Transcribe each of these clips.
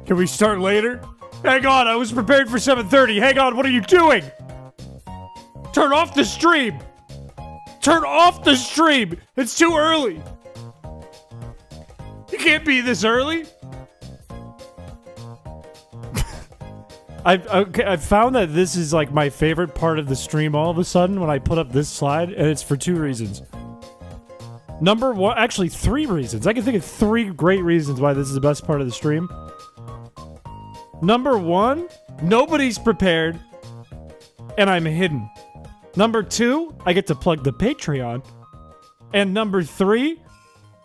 Can we start later? Hang on, I was prepared for 7:30. Hang on, what are you doing? Turn off the stream. Turn off the stream. It's too early. You can't be this early. I've found that this is like my favorite part of the stream all of a sudden when I put up this slide, and it's for 2 reasons. Number one, actually 3 reasons. I can think of 3 great reasons why this is the best part of the stream. Number 1, nobody's prepared, and I'm hidden. Number 2, I get to plug the Patreon. And number 3,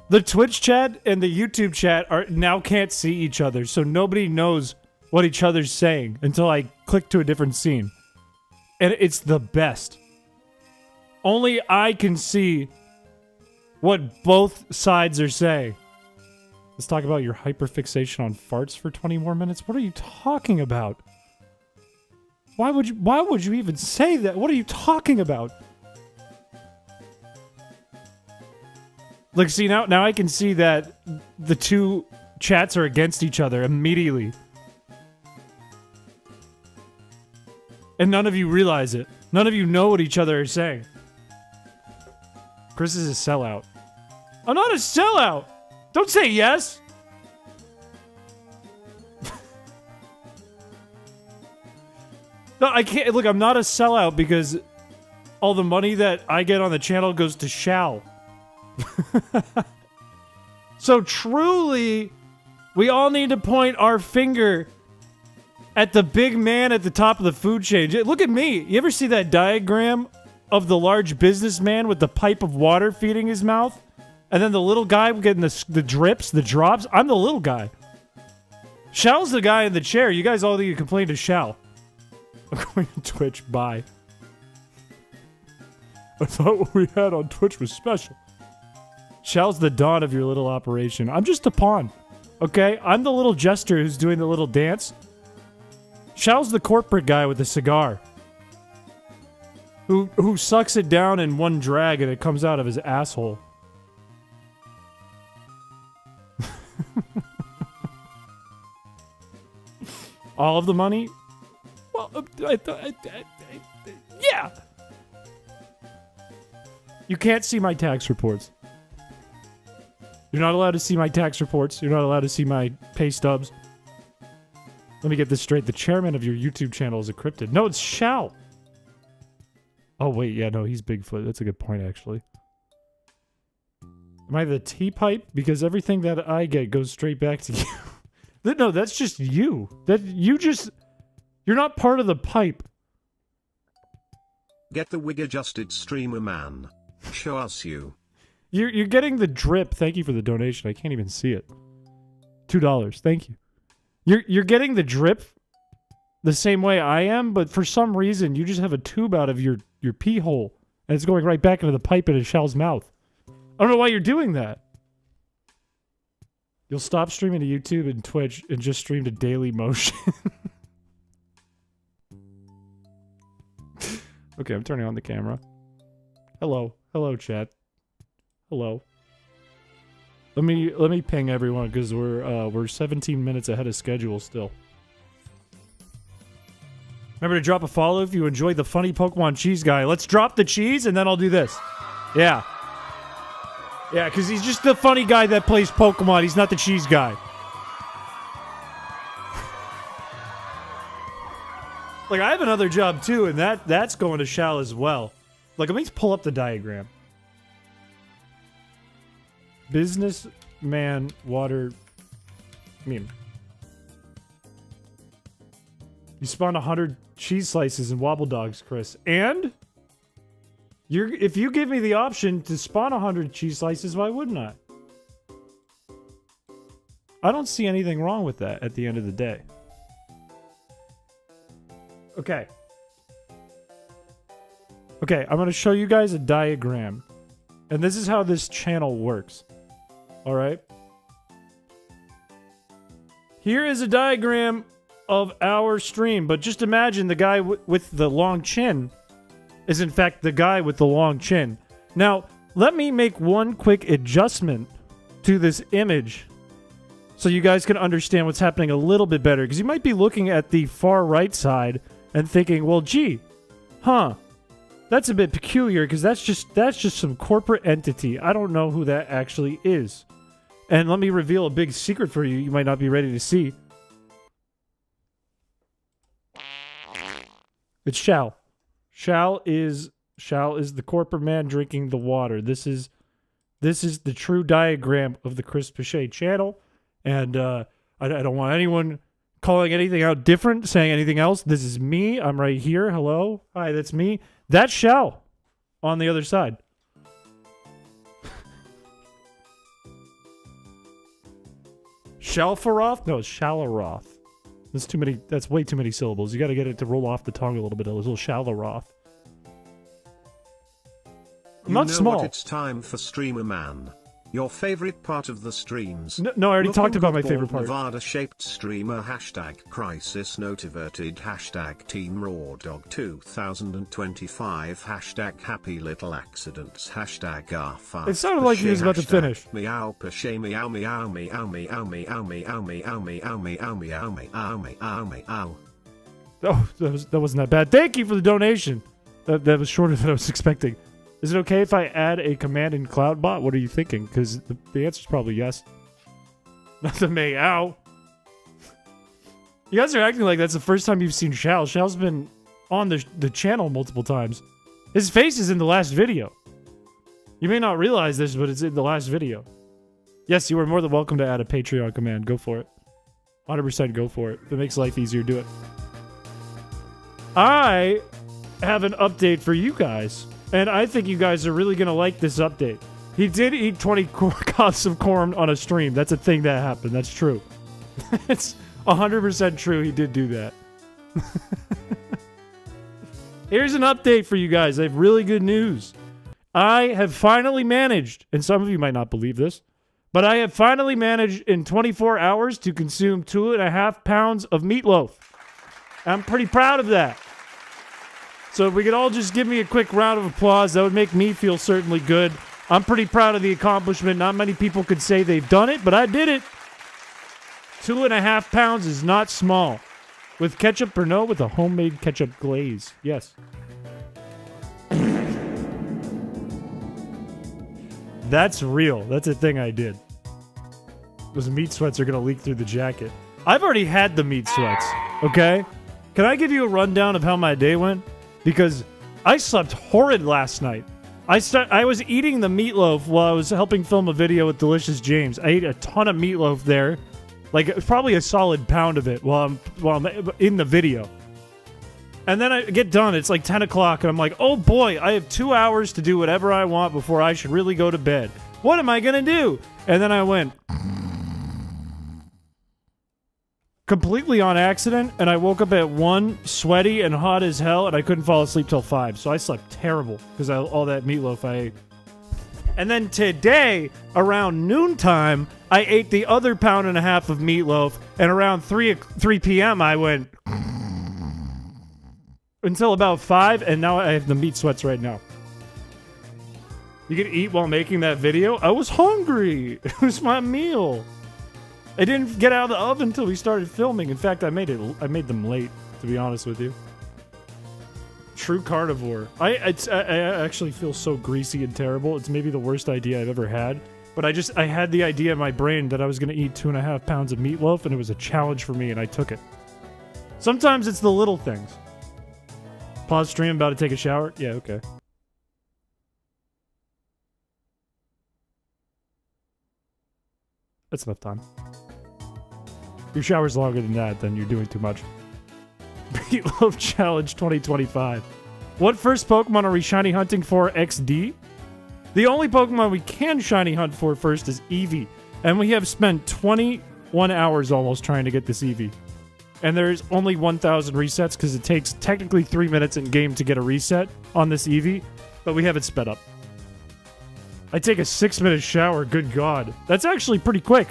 the Twitch chat and the YouTube chat now can't see each other, so nobody knows what each other's saying until I click to a different scene. And it's the best. Only I can see what both sides are saying. Let's talk about your hyperfixation on farts for 20 more minutes. What are you talking about? Why would you even say that? What are you talking about? Like, see, now I can see that the 2 chats are against each other immediately. And none of you realize it. None of you know what each other are saying. Chris is a sellout. I'm not a sellout! Don't say yes! No, I can't. Look, I'm not a sellout because all the money that I get on the channel goes to Shao. So truly, we all need to point our finger at the big man at the top of the food chain. Look at me. You ever see that diagram of the large businessman with the pipe of water feeding his mouth? And then the little guy getting the drips, the drops? I'm the little guy. Shao's the guy in the chair. You guys all need to complain to Shao. I'm going to Twitch. Bye. I thought what we had on Twitch was special. Shao's the dawn of your little operation. I'm just a pawn. Okay? I'm the little jester who's doing the little dance. Shao's the corporate guy with the cigar. Who sucks it down in one drag and it comes out of his asshole. All of the money? Well, yeah. You can't see my tax reports. You're not allowed to see my tax reports. You're not allowed to see my pay stubs. Let me get this straight. The chairman of your YouTube channel is a cryptid. No, it's Shao. Oh, wait. Yeah, no, he's Bigfoot. That's a good point, actually. Am I the T-pipe? Because everything that I get goes straight back to you. No, that's just you. You're not part of the pipe. Get the wig-adjusted streamer, man. Show us you. You're getting the drip. Thank you for the donation. I can't even see it. $2. Thank you. You're getting the drip the same way I am, but for some reason you just have a tube out of your pee hole and it's going right back into the pipe in Shao's mouth. I don't know why you're doing that. You'll stop streaming to YouTube and Twitch and just stream to Daily Motion. Okay, I'm turning on the camera. Hello. Hello, chat. Hello. Let me ping everyone because we're 17 minutes ahead of schedule still. Remember to drop a follow if you enjoyed the funny Pokemon cheese guy. Let's drop the cheese and then I'll do this. Yeah. Yeah, because he's just the funny guy that plays Pokemon. He's not the cheese guy. Like, I have another job too, and that's going to Shao as well. Like, let me pull up the diagram. Businessman water meme. You spawned 100 cheese slices and wobble dogs, Chris. And if you give me the option to spawn 100 cheese slices, why wouldn't I? I don't see anything wrong with that at the end of the day. Okay. Okay, I'm going to show you guys a diagram. And this is how this channel works. Alright? Here is a diagram of our stream, but just imagine the guy with the long chin is in fact the guy with the long chin. Now, let me make one quick adjustment to this image so you guys can understand what's happening a little bit better. Because you might be looking at the far right side and thinking, well, gee, that's a bit peculiar because that's just some corporate entity. I don't know who that actually is. And let me reveal a big secret for you might not be ready to see. It's Shal. Shal is the corporate man drinking the water. This is the true diagram of the Chris Piché channel. And I don't want anyone calling anything out different, saying anything else. This is me. I'm right here. Hello. Hi, that's me. That's Shal on the other side. Shalfaroth? No, it's Shalaroth. That's way too many syllables. You gotta get it to roll off the tongue a little bit. A little Shalaroth. I'm not small. What, it's time for Streamer Man. Your favorite part of the streams. No, I already talked about my favorite part. Nevada-shaped streamer, hashtag crisis notiverted, hashtag team raw dog 2025, hashtag happy little accidents, hashtag R5. It sounded like he was about to finish. Meow Piché meow meow meow meow meow meow meow meow meow meow meow meow. Oh, that wasn't that bad. Thank you for the donation. That was shorter than I was expecting. Is it okay if I add a command in CloudBot? What are you thinking? Because the answer's probably yes. Not the meow. You guys are acting like that's the first time you've seen Shal. Shal's been on the channel multiple times. His face is in the last video. You may not realize this, but it's in the last video. Yes, you are more than welcome to add a Patreon command. Go for it. 100% go for it. If it makes life easier, do it. I have an update for you guys. And I think you guys are really going to like this update. He did eat 20 cups of corn on a stream. That's a thing that happened. That's true. It's 100% true. He did do that. Here's an update for you guys. I have really good news. I have finally managed, and some of you might not believe this, but I have finally managed in 24 hours to consume 2.5 pounds of meatloaf. I'm pretty proud of that. So if we could all just give me a quick round of applause, that would make me feel certainly good. I'm pretty proud of the accomplishment. Not many people could say they've done it, but I did it. 2.5 pounds is not small. With ketchup or no, with a homemade ketchup glaze. Yes. That's real. That's a thing I did. Those meat sweats are going to leak through the jacket. I've already had the meat sweats, okay? Can I give you a rundown of how my day went? Because I slept horrid last night. I was eating the meatloaf while I was helping film a video with Delicious James. I ate a ton of meatloaf there. Like, probably a solid pound of it while I'm in the video. And then I get done. It's like 10 o'clock, and I'm like, oh boy, I have 2 hours to do whatever I want before I should really go to bed. What am I going to do? And then I went completely on accident, and I woke up at 1, sweaty and hot as hell, and I couldn't fall asleep till 5. So I slept terrible because all that meatloaf I ate. And then today, around noontime, I ate the other 1.5 pounds of meatloaf, and around 3 p.m. I went until about 5, and now I have the meat sweats right now. You can eat while making that video? I was hungry. It was my meal. I didn't get out of the oven until we started filming. In fact, I made them late, to be honest with you. True carnivore. I actually feel so greasy and terrible. It's maybe the worst idea I've ever had. But I had the idea in my brain that I was going to eat 2.5 pounds of meatloaf, and it was a challenge for me, and I took it. Sometimes it's the little things. Pause stream, about to take a shower? Yeah, okay. That's enough time. If your shower's longer than that, then you're doing too much. Meatloaf Challenge 2025. What first Pokemon are we shiny hunting for XD? The only Pokemon we can shiny hunt for first is Eevee. And we have spent 21 hours almost trying to get this Eevee. And there's only 1,000 resets because it takes technically 3 minutes in game to get a reset on this Eevee. But we have it sped up. I take a 6-minute shower, good God. That's actually pretty quick.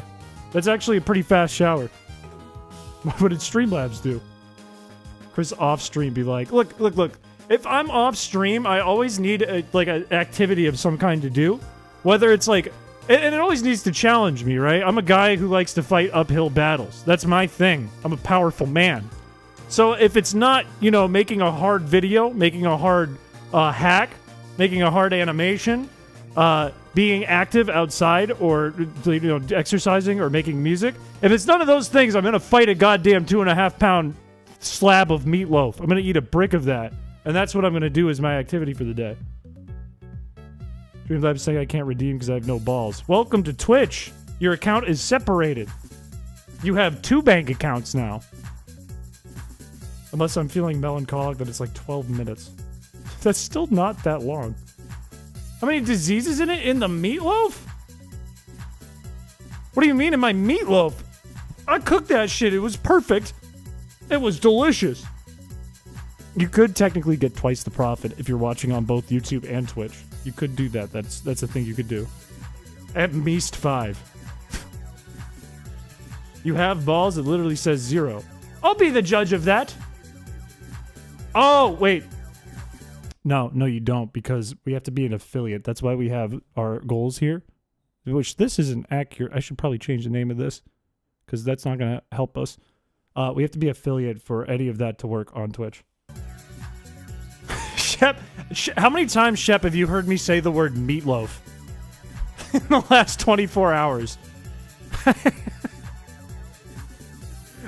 That's actually a pretty fast shower. What did Streamlabs do? Chris off stream be like, look. If I'm off stream, I always need an activity of some kind to do. Whether it's like And it always needs to challenge me, right? I'm a guy who likes to fight uphill battles. That's my thing. I'm a powerful man. So if it's not, making a hard video, making a hard hack, making a hard animation, being active outside or, exercising or making music, if it's none of those things, I'm going to fight a goddamn 2.5-pound slab of meatloaf. I'm going to eat a brick of that. And that's what I'm going to do as my activity for the day. Dreamlab saying I can't redeem because I have no balls. Welcome to Twitch. Your account is separated. You have 2 bank accounts now. Unless I'm feeling melancholic that it's like 12 minutes. That's still not that long. How many diseases in it? In the meatloaf? What do you mean in my meatloaf? I cooked that shit. It was perfect. It was delicious. You could technically get twice the profit if you're watching on both YouTube and Twitch. You could do that. That's a thing you could do. At least 5. You have balls? It literally says 0. I'll be the judge of that. Oh, wait. No, you don't, because we have to be an affiliate. That's why we have our goals here. Which this isn't accurate. I should probably change the name of this, because that's not going to help us. We have to be affiliate for any of that to work on Twitch. Shep, how many times, Shep, have you heard me say the word meatloaf in the last 24 hours?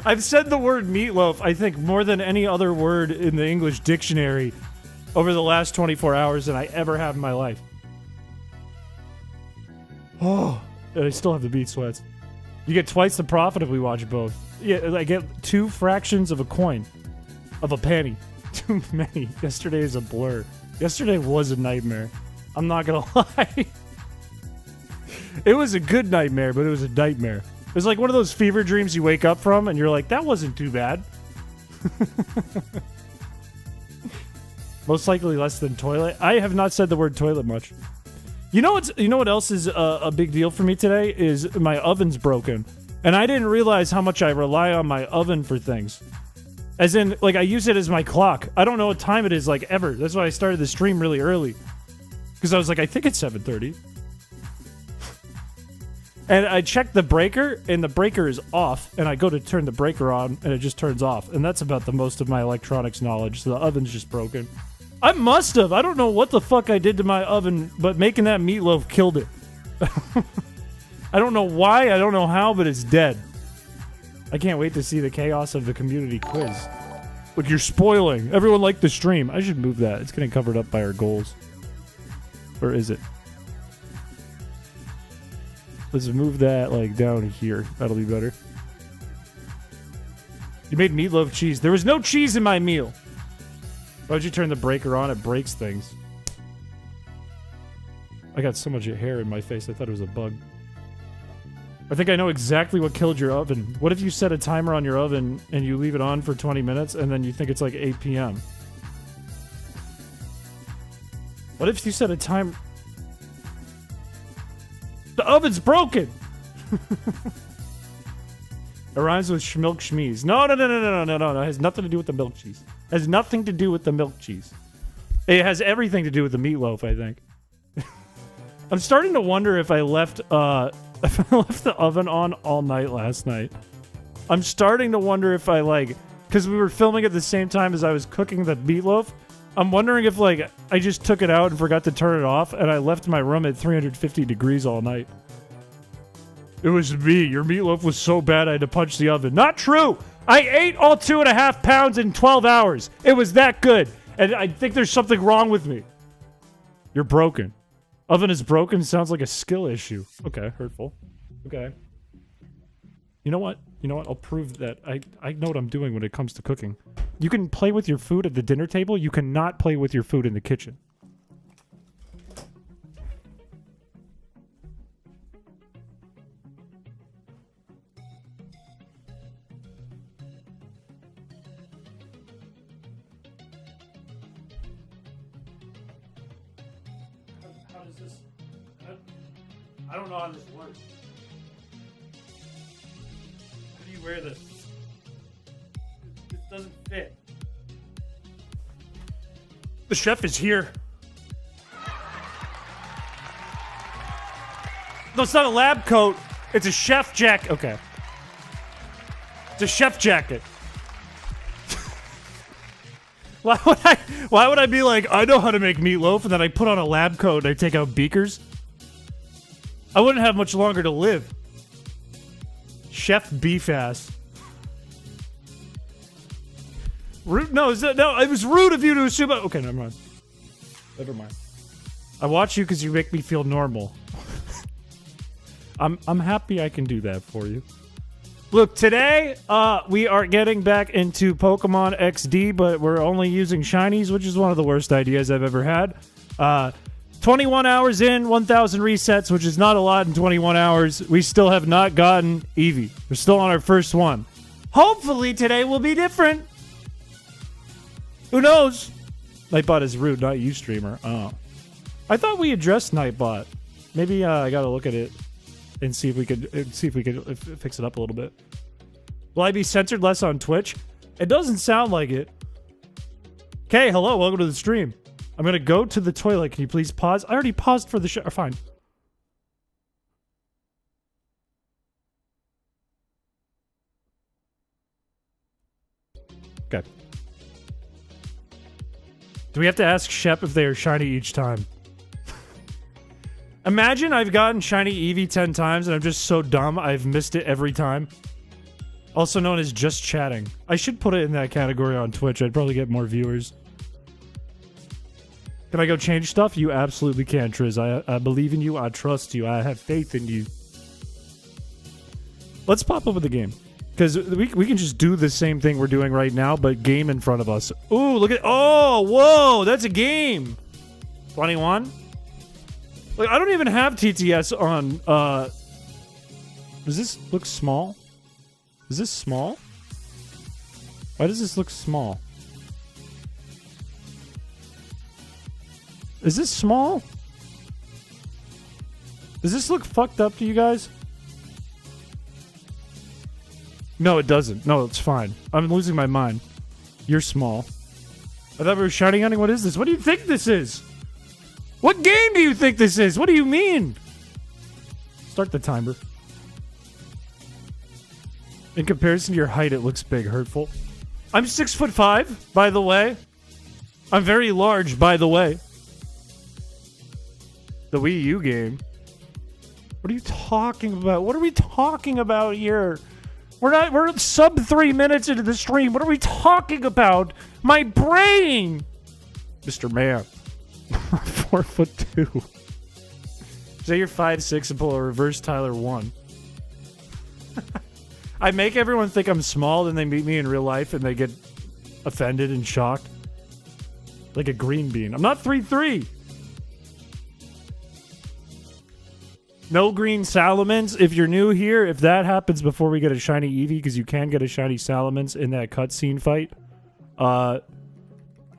I've said the word meatloaf, I think, more than any other word in the English dictionary over the last 24 hours than I ever have in my life. Oh, I still have the beat sweats. You get twice the profit if we watch both. Yeah, I get 2 fractions of a coin. Of a penny. Too many. Yesterday is a blur. Yesterday was a nightmare. I'm not gonna lie. It was a good nightmare, but it was a nightmare. It was like one of those fever dreams you wake up from and you're like, that wasn't too bad. Most likely less than toilet. I have not said the word toilet much. You know what else is a big deal for me today is my oven's broken. And I didn't realize how much I rely on my oven for things. As in, like, I use it as my clock. I don't know what time it is, like, ever. That's why I started the stream really early. Because I was like, I think it's 7:30. And I check the breaker, and the breaker is off. And I go to turn the breaker on, and it just turns off. And that's about the most of my electronics knowledge. So the oven's just broken. I must have. I don't know what the fuck I did to my oven, but making that meatloaf killed it. I don't know why, I don't know how, but it's dead. I can't wait to see the chaos of the community quiz. Look, you're spoiling. Everyone liked the stream. I should move that. It's getting covered up by our goals. Or is it? Let's move that, like, down here. That'll be better. You made meatloaf cheese. There was no cheese in my meal. Why'd you turn the breaker on? It breaks things. I got so much hair in my face, I thought it was a bug. I think I know exactly what killed your oven. What if you set a timer on your oven and you leave it on for 20 minutes and then you think it's like 8 p.m.? What if you set a timer... The oven's broken! It rhymes with schmilk schmeeze. No. It has nothing to do with the milk cheese. It has nothing to do with the milk cheese. It has everything to do with the meatloaf, I think. I'm starting to wonder if I left the oven on all night last night. I'm starting to wonder if I, like... Because we were filming at the same time as I was cooking the meatloaf. I'm wondering if, like, I just took it out and forgot to turn it off, and I left my room at 350 degrees all night. It was me. Your meatloaf was so bad I had to punch the oven. Not true! I ate all 2.5 pounds in 12 hours. It was that good. And I think there's something wrong with me. You're broken. Oven is broken sounds like a skill issue. Okay, hurtful. Okay. You know what? I'll prove that I know what I'm doing when it comes to cooking. You can play with your food at the dinner table. You cannot play with your food in the kitchen. How does this... I don't know how this works. How do you wear this? This doesn't fit. The chef is here. No, it's not a lab coat. It's a chef jacket. Okay. It's a chef jacket. Why would I be like, I know how to make meatloaf, and then I put on a lab coat and I take out beakers? I wouldn't have much longer to live. Chef beef ass. Rude? No, it was rude of you to assume. Okay, never mind. Never mind. I watch you because you make me feel normal. I'm happy I can do that for you. Look, today, we are getting back into Pokémon XD, but we're only using shinies, which is one of the worst ideas I've ever had. 21 hours in, 1,000 resets, which is not a lot in 21 hours. We still have not gotten Eevee. We're still on our first one. Hopefully today will be different. Who knows? Nightbot is rude, not you, streamer. Oh. I thought we addressed Nightbot. Maybe I gotta look at it and see if we could fix it up a little bit. Will I be censored less on Twitch? It doesn't sound like it. Okay, hello, welcome to the stream. I'm gonna go to the toilet. Can you please pause? I already paused for the show. Fine. Okay. Do we have to ask Shep if they are shiny each time? Imagine I've gotten shiny Eevee 10 times and I'm just so dumb I've missed it every time. Also known as just chatting. I should put it in that category on Twitch. I'd probably get more viewers. Can I go change stuff? You absolutely can, Triz. I believe in you. I trust you. I have faith in you. Let's pop up with the game. Because we can just do the same thing we're doing right now, but game in front of us. Ooh, look at... Oh, whoa! That's a game! 21? Like, I don't even have TTS on, Does this look small? Is this small? Why does this look small? Is this small? Does this look fucked up to you guys? No, it doesn't. No, it's fine. I'm losing my mind. You're small. I thought we were shiny hunting. What is this? What do you think this is? What game do you think this is? What do you mean? Start the timer. In comparison to your height, it looks big. Hurtful. I'm 6'5", by the way. I'm very large, by the way. The Wii U game. What are you talking about? What are we talking about here? We're sub 3 minutes into the stream. What are we talking about? My brain! Mr. Man. 4'2". Say you're 5'6" and pull a reverse Tyler 1. I make everyone think I'm small, then they meet me in real life and they get offended and shocked. Like a green bean. I'm not 3'3". No green Salamence. If you're new here, if that happens before we get a shiny Eevee, because you can get a shiny Salamence in that cutscene fight,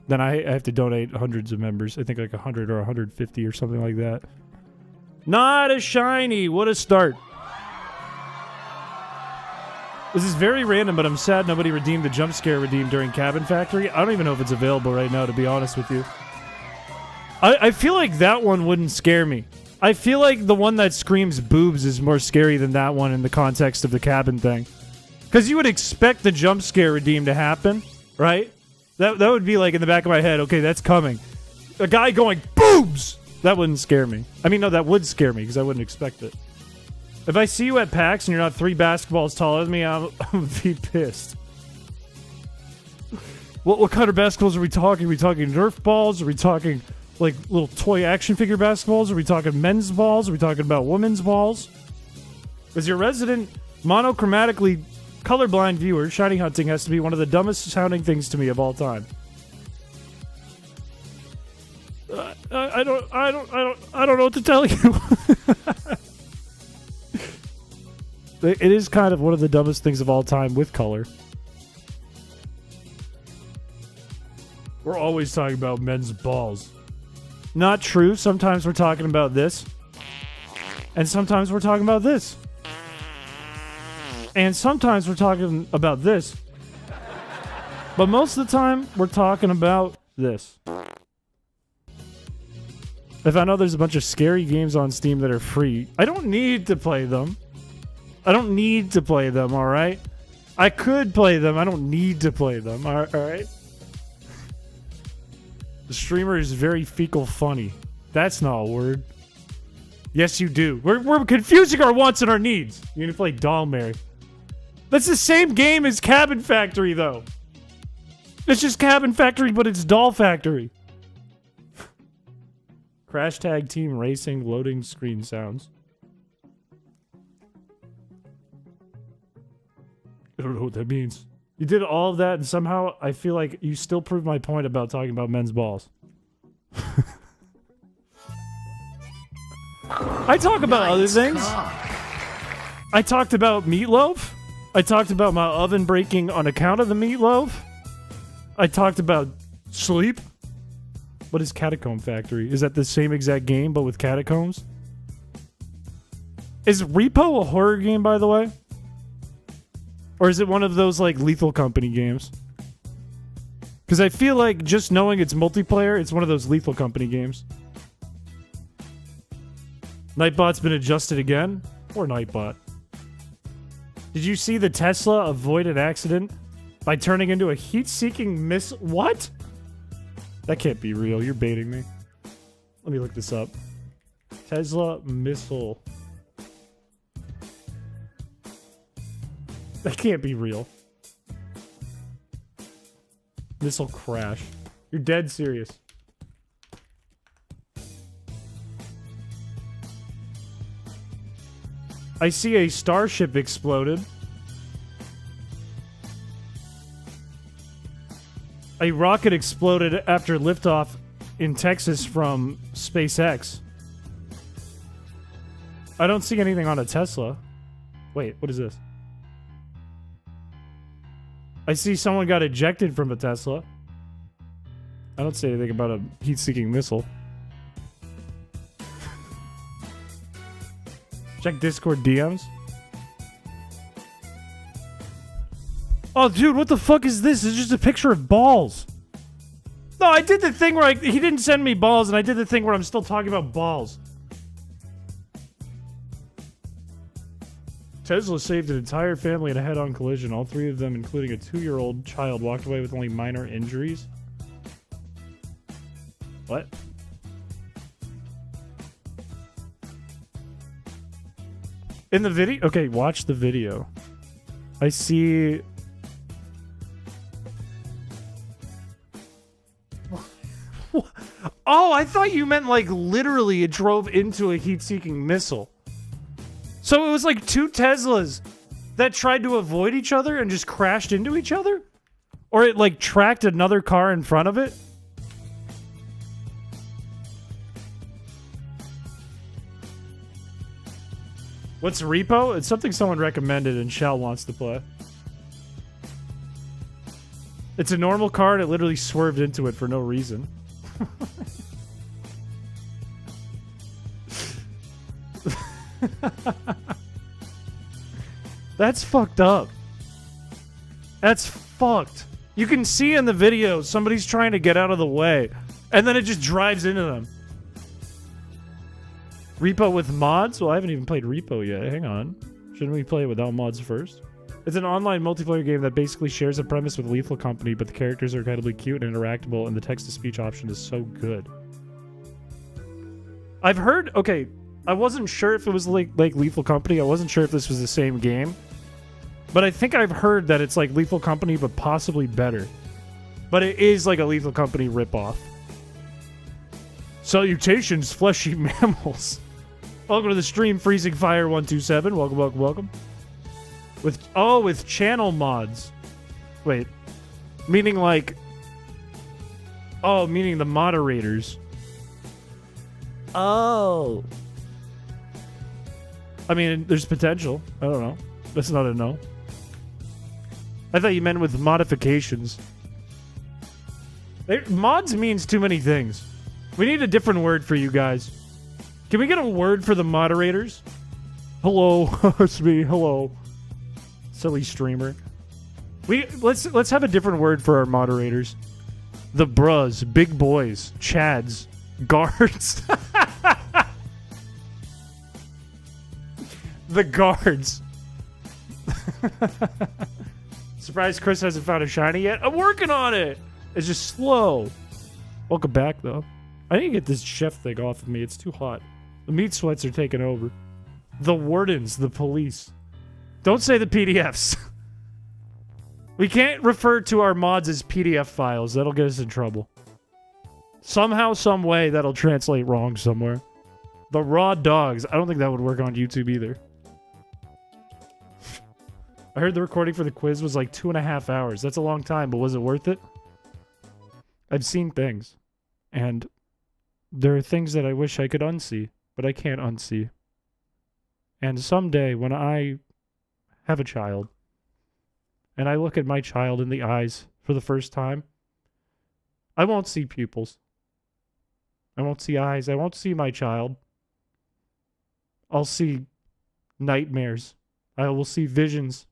then I have to donate hundreds of members. I think like 100 or 150 or something like that. Not a shiny. What a start. This is very random, but I'm sad nobody redeemed the jump scare redeemed during Cabin Factory. I don't even know if it's available right now, to be honest with you. I feel like that one wouldn't scare me. I feel like the one that screams boobs is more scary than that one in the context of the cabin thing. Because you would expect the jump scare redeem to happen, right? That would be like in the back of my head, okay, that's coming. A guy going, boobs! That wouldn't scare me. I mean, no, that would scare me because I wouldn't expect it. If I see you at PAX and you're not 3 basketballs taller than me, I'm gonna be pissed. What kind of basketballs are we talking? Are we talking Nerf balls? Are we talking... like little toy action figure basketballs? Are we talking men's balls? Are we talking about women's balls? As your resident monochromatically colorblind viewer, shiny hunting has to be one of the dumbest sounding things to me of all time. I don't know what to tell you. It is kind of one of the dumbest things of all time with color. We're always talking about men's balls. Not true. Sometimes we're talking about this. And sometimes we're talking about this. And sometimes we're talking about this. But most of the time, we're talking about this. I found out there's a bunch of scary games on Steam that are free. I don't need to play them. I don't need to play them, alright? I could play them. I don't need to play them, alright? The streamer is very fecal funny. That's not a word. Yes, you do. We're confusing our wants and our needs. You're gonna play Doll Mary. That's the same game as Cabin Factory, though. It's just Cabin Factory, but it's Doll Factory. Crash Tag Team Racing loading screen sounds. I don't know what that means. You did all of that, and somehow I feel like you still proved my point about talking about men's balls. I talk about other things. I talked about meatloaf. I talked about my oven breaking on account of the meatloaf. I talked about sleep. What is Catacomb Factory? Is that the same exact game, but with catacombs? Is Repo a horror game, by the way? Or is it one of those, like, Lethal Company games? Because I feel like just knowing it's multiplayer, it's one of those Lethal Company games. Nightbot's been adjusted again? Poor Nightbot. Did you see the Tesla avoid an accident by turning into a heat-seeking missile? What? That can't be real. You're baiting me. Let me look this up. Tesla missile. That can't be real. Missile crash. You're dead serious. I see a starship exploded. A rocket exploded after liftoff in Texas from SpaceX. I don't see anything on a Tesla. Wait, what is this? I see someone got ejected from a Tesla. I don't see anything about a heat-seeking missile. Check Discord DMs. Oh, dude, what the fuck is this? It's just a picture of balls. No, I did the thing where he didn't send me balls, and I did the thing where I'm still talking about balls. Tesla saved an entire family in a head-on collision. All three of them, including a 2-year-old child, walked away with only minor injuries. What? In the video? Okay, watch the video. I see... Oh, I thought you meant like literally it drove into a heat-seeking missile. So it was like two Teslas that tried to avoid each other and just crashed into each other? Or it like tracked another car in front of it? What's Repo? It's something someone recommended and Shell wants to play. It's a normal car and it literally swerved into it for no reason. That's fucked up. That's fucked. You can see in the video somebody's trying to get out of the way and then it just drives into them. Repo with mods? Well, I haven't even played Repo yet. Hang on. Shouldn't we play it without mods first? It's an online multiplayer game that basically shares a premise with Lethal Company, but the characters are incredibly cute and interactable, and the text-to-speech option is so good. I've heard... Okay, I wasn't sure if it was like Lethal Company. I wasn't sure if this was the same game. But I think I've heard that it's like Lethal Company, but possibly better. But it is like a Lethal Company ripoff. Salutations, fleshy mammals. Welcome to the stream, Freezing Fire 127. Welcome, welcome, welcome. With channel mods. Wait. Meaning like... Oh, meaning the moderators. Oh. I mean, there's potential. I don't know. That's not a no. I thought you meant with modifications. Mods means too many things. We need a different word for you guys. Can we get a word for the moderators? Hello, it's me. Hello, silly streamer. Let's have a different word for our moderators. The brus, big boys, chads, guards. The guards. Surprised Chris hasn't found a shiny yet. I'm working on it. It's just slow. Welcome back, though. I need to get this chef thing off of me. It's too hot. The meat sweats are taking over. The wardens, the police. Don't say the PDFs. We can't refer to our mods as PDF files. That'll get us in trouble. Somehow, some way, that'll translate wrong somewhere. The raw dogs. I don't think that would work on YouTube either. I heard the recording for the quiz was like 2.5 hours. That's a long time, but was it worth it? I've seen things. And there are things that I wish I could unsee, but I can't unsee. And someday, when I have a child, and I look at my child in the eyes for the first time, I won't see pupils. I won't see eyes. I won't see my child. I'll see nightmares. I will see visions.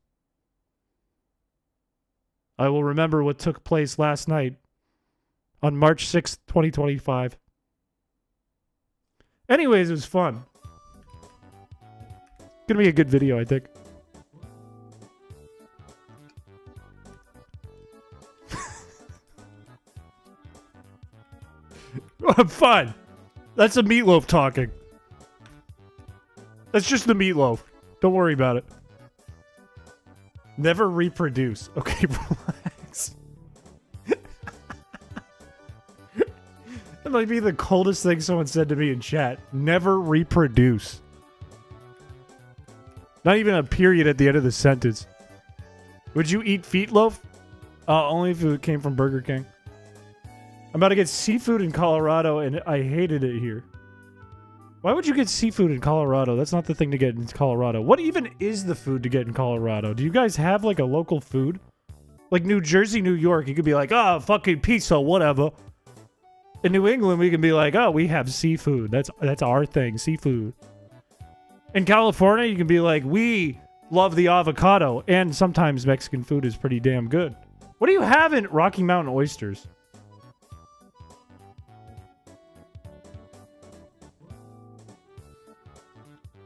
I will remember what took place last night on March 6th, 2025. Anyways, it was fun. Gonna be a good video, I think. Fine. That's a meatloaf talking. That's just the meatloaf. Don't worry about it. Never reproduce. Okay, relax. That might be the coldest thing someone said to me in chat. Never reproduce. Not even a period at the end of the sentence. Would you eat meatloaf? Only if it came from Burger King. I'm about to get seafood in Colorado, and I hated it here. Why would you get seafood in Colorado? That's not the thing to get in Colorado. What even is the food to get in Colorado? Do you guys have, like, a local food? Like New Jersey, New York, you could be like, oh, fucking pizza, whatever. In New England, we can be like, oh, we have seafood. That's our thing, seafood. In California, you can be like, we love the avocado. And sometimes Mexican food is pretty damn good. What do you have in Rocky Mountain oysters?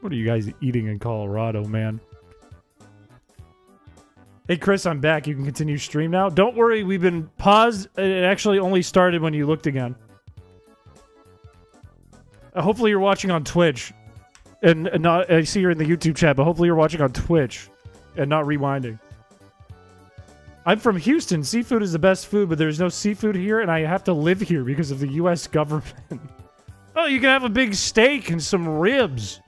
What are you guys eating in Colorado, man? Hey, Chris, I'm back. You can continue stream now. Don't worry, we've been paused. It actually only started when you looked again. Hopefully you're watching on Twitch. And not, I see you're in the YouTube chat, but hopefully you're watching on Twitch and not rewinding. I'm from Houston. Seafood is the best food, but there's no seafood here, and I have to live here because of the U.S. government. Oh, you can have a big steak and some ribs.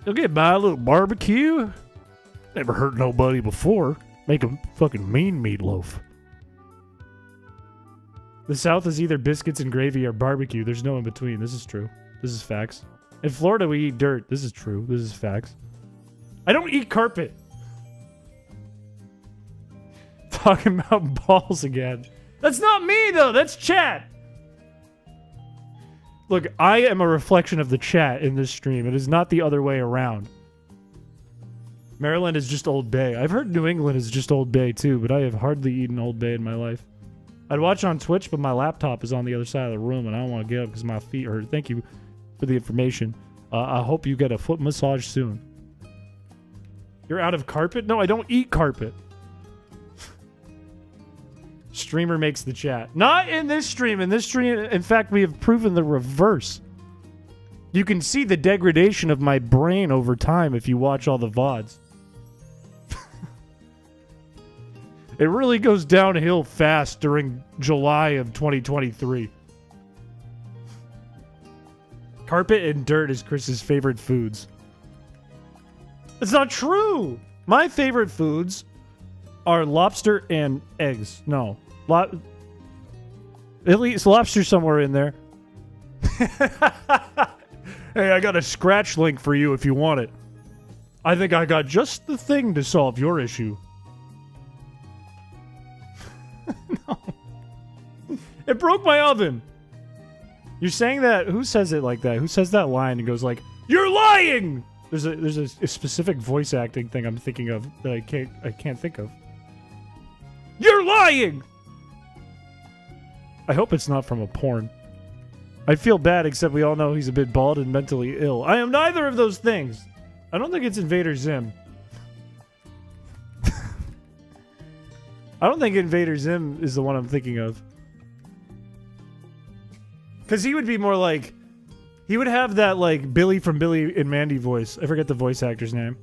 You'll get by a little barbecue. Never hurt nobody before. Make a fucking mean meatloaf. The South is either biscuits and gravy or barbecue. There's no in between. This is true. This is facts. In Florida, we eat dirt. This is true. This is facts. I don't eat carpet. Talking about balls again. That's not me, though. That's chat. Look, I am a reflection of the chat in this stream. It is not the other way around. Maryland is just Old Bay. I've heard New England is just Old Bay, too, but I have hardly eaten Old Bay in my life. I'd watch on Twitch, but my laptop is on the other side of the room, and I don't want to get up because my feet hurt. Thank you for the information. I hope you get a foot massage soon. You're out of carpet? No, I don't eat carpet. Streamer makes the chat. Not in this stream. In this stream, in fact, we have proven the reverse. You can see the degradation of my brain over time if you watch all the VODs. It really goes downhill fast during July of 2023. Carpet and dirt is Chris's favorite foods. It's not true! My favorite foods are lobster and eggs. No. At least lobster somewhere in there. Hey, I got a scratch link for you if you want it. I think I got just the thing to solve your issue. No. It broke my oven. You're saying that? Who says it like that? Who says that line and goes like, "You're lying"? There's a specific voice acting thing I'm thinking of that I can't think of. You're lying. I hope it's not from a porn. I feel bad, except we all know he's a bit bald and mentally ill. I am neither of those things. I don't think it's Invader Zim. I don't think Invader Zim is the one I'm thinking of. Because he would be more like... He would have that, like, Billy from Billy and Mandy voice. I forget the voice actor's name.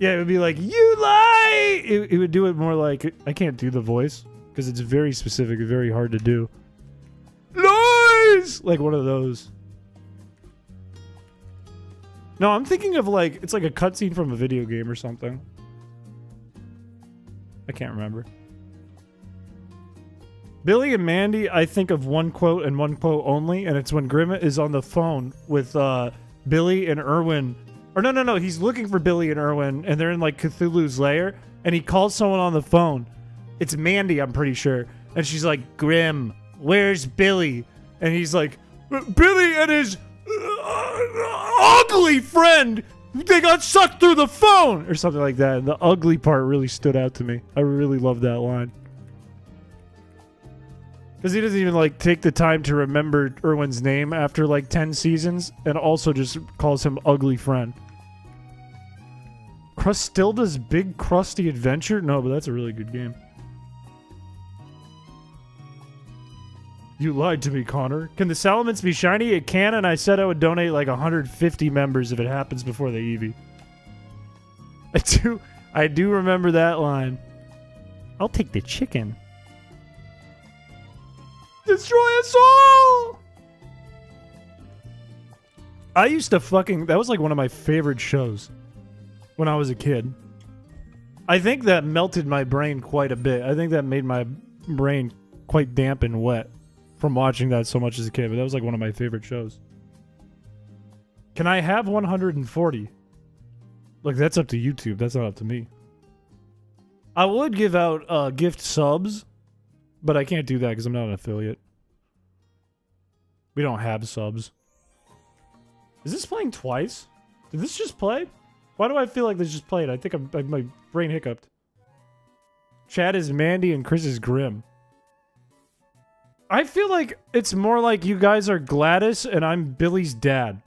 Yeah, it would be like, you lie! It would do it more like... I can't do the voice. Because it's very specific and very hard to do. Lies! Like one of those. No, I'm thinking of, like... It's like a cutscene from a video game or something. I can't remember. Billy and Mandy, I think of one quote and one quote only, and it's when Grimmett is on the phone with Billy and Erwin. Or no, he's looking for Billy and Erwin, and they're in like Cthulhu's lair, and he calls someone on the phone. It's Mandy, I'm pretty sure. And she's like, Grim, where's Billy? And he's like, Billy and his ugly friend, they got sucked through the phone! Or something like that. And the ugly part really stood out to me. I really love that line. Because he doesn't even, like, take the time to remember Erwin's name after, like, 10 seasons, and also just calls him ugly friend. Crustilda's Big Krusty Adventure? No, but that's a really good game. You lied to me, Connor. Can the Salamence be shiny? It can, and I said I would donate, like, 150 members if it happens before the Eevee. I do remember that line. I'll take the chicken. Destroy us all! I used to fucking... That was like one of my favorite shows when I was a kid. I think that melted my brain quite a bit. I think that made my brain quite damp and wet from watching that so much as a kid. But that was like one of my favorite shows. Can I have 140? Look, that's up to YouTube. That's not up to me. I would give out gift subs. But I can't do that because I'm not an affiliate. We don't have subs. Is this playing twice? Did this just play? Why do I feel like this just played? I think my brain hiccuped. Chad is Mandy and Chris is Grim. I feel like it's more like you guys are Gladys and I'm Billy's dad.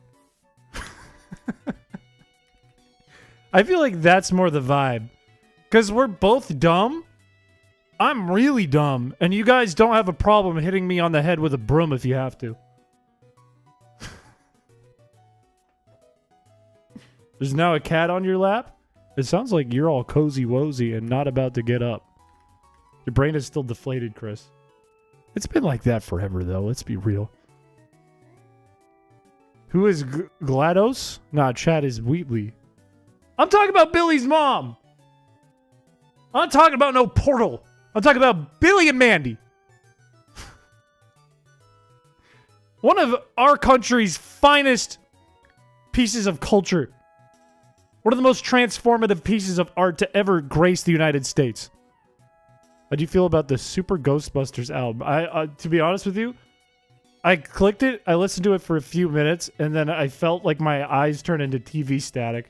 I feel like that's more the vibe. Because we're both dumb. I'm really dumb, and you guys don't have a problem hitting me on the head with a broom if you have to. There's now a cat on your lap? It sounds like you're all cozy-wozy and not about to get up. Your brain is still deflated, Chris. It's been like that forever, though. Let's be real. Who is GLaDOS? Nah, Chad is Wheatley. I'm talking about Billy's mom! I'm not talking about no Portal. I'm talking about Billy and Mandy. One of our country's finest pieces of culture. One of the most transformative pieces of art to ever grace the United States. How do you feel about the Super Ghostbusters album? To be honest with you, I clicked it, I listened to it for a few minutes, and then I felt like my eyes turned into TV static.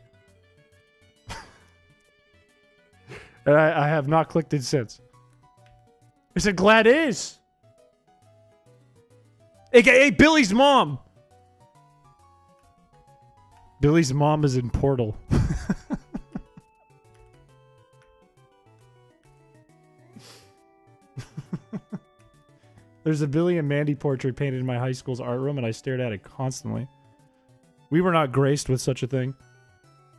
And I have not clicked it since. I said, Gladys! AKA Billy's mom! Billy's mom is in Portal. There's a Billy and Mandy portrait painted in my high school's art room, and I stared at it constantly. We were not graced with such a thing.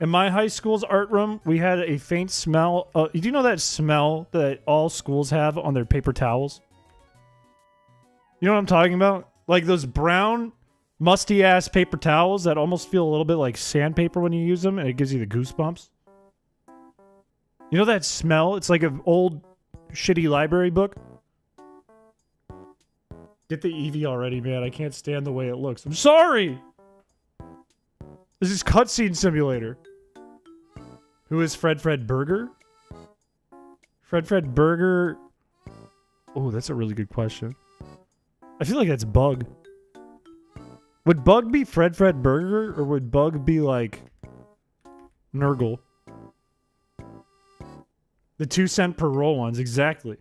In my high school's art room, we had a faint smell. Do you know that smell that all schools have on their paper towels? You know what I'm talking about? Like those brown, musty-ass paper towels that almost feel a little bit like sandpaper when you use them, and it gives you the goosebumps. You know that smell? It's like an old, shitty library book. Get the Eevee already, man. I can't stand the way it looks. I'm sorry! This is Cutscene Simulator. Who is Fred Burger? Fred Burger... Oh, that's a really good question. I feel like that's Bug. Would Bug be Fred Burger, or would Bug be like Nurgle? The 2 cent per roll ones, exactly.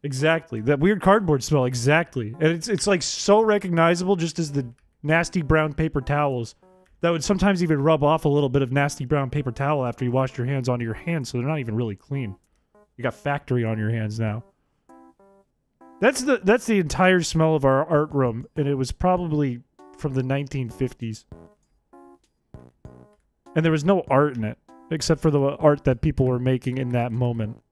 Exactly. That weird cardboard smell, exactly. And it's like so recognizable just as the nasty brown paper towels that would sometimes even rub off a little bit of nasty brown paper towel after you washed your hands onto your hands, so they're not even really clean. You got factory on your hands now. That's the entire smell of our art room, and it was probably from the 1950s. And there was no art in it, except for the art that people were making in that moment.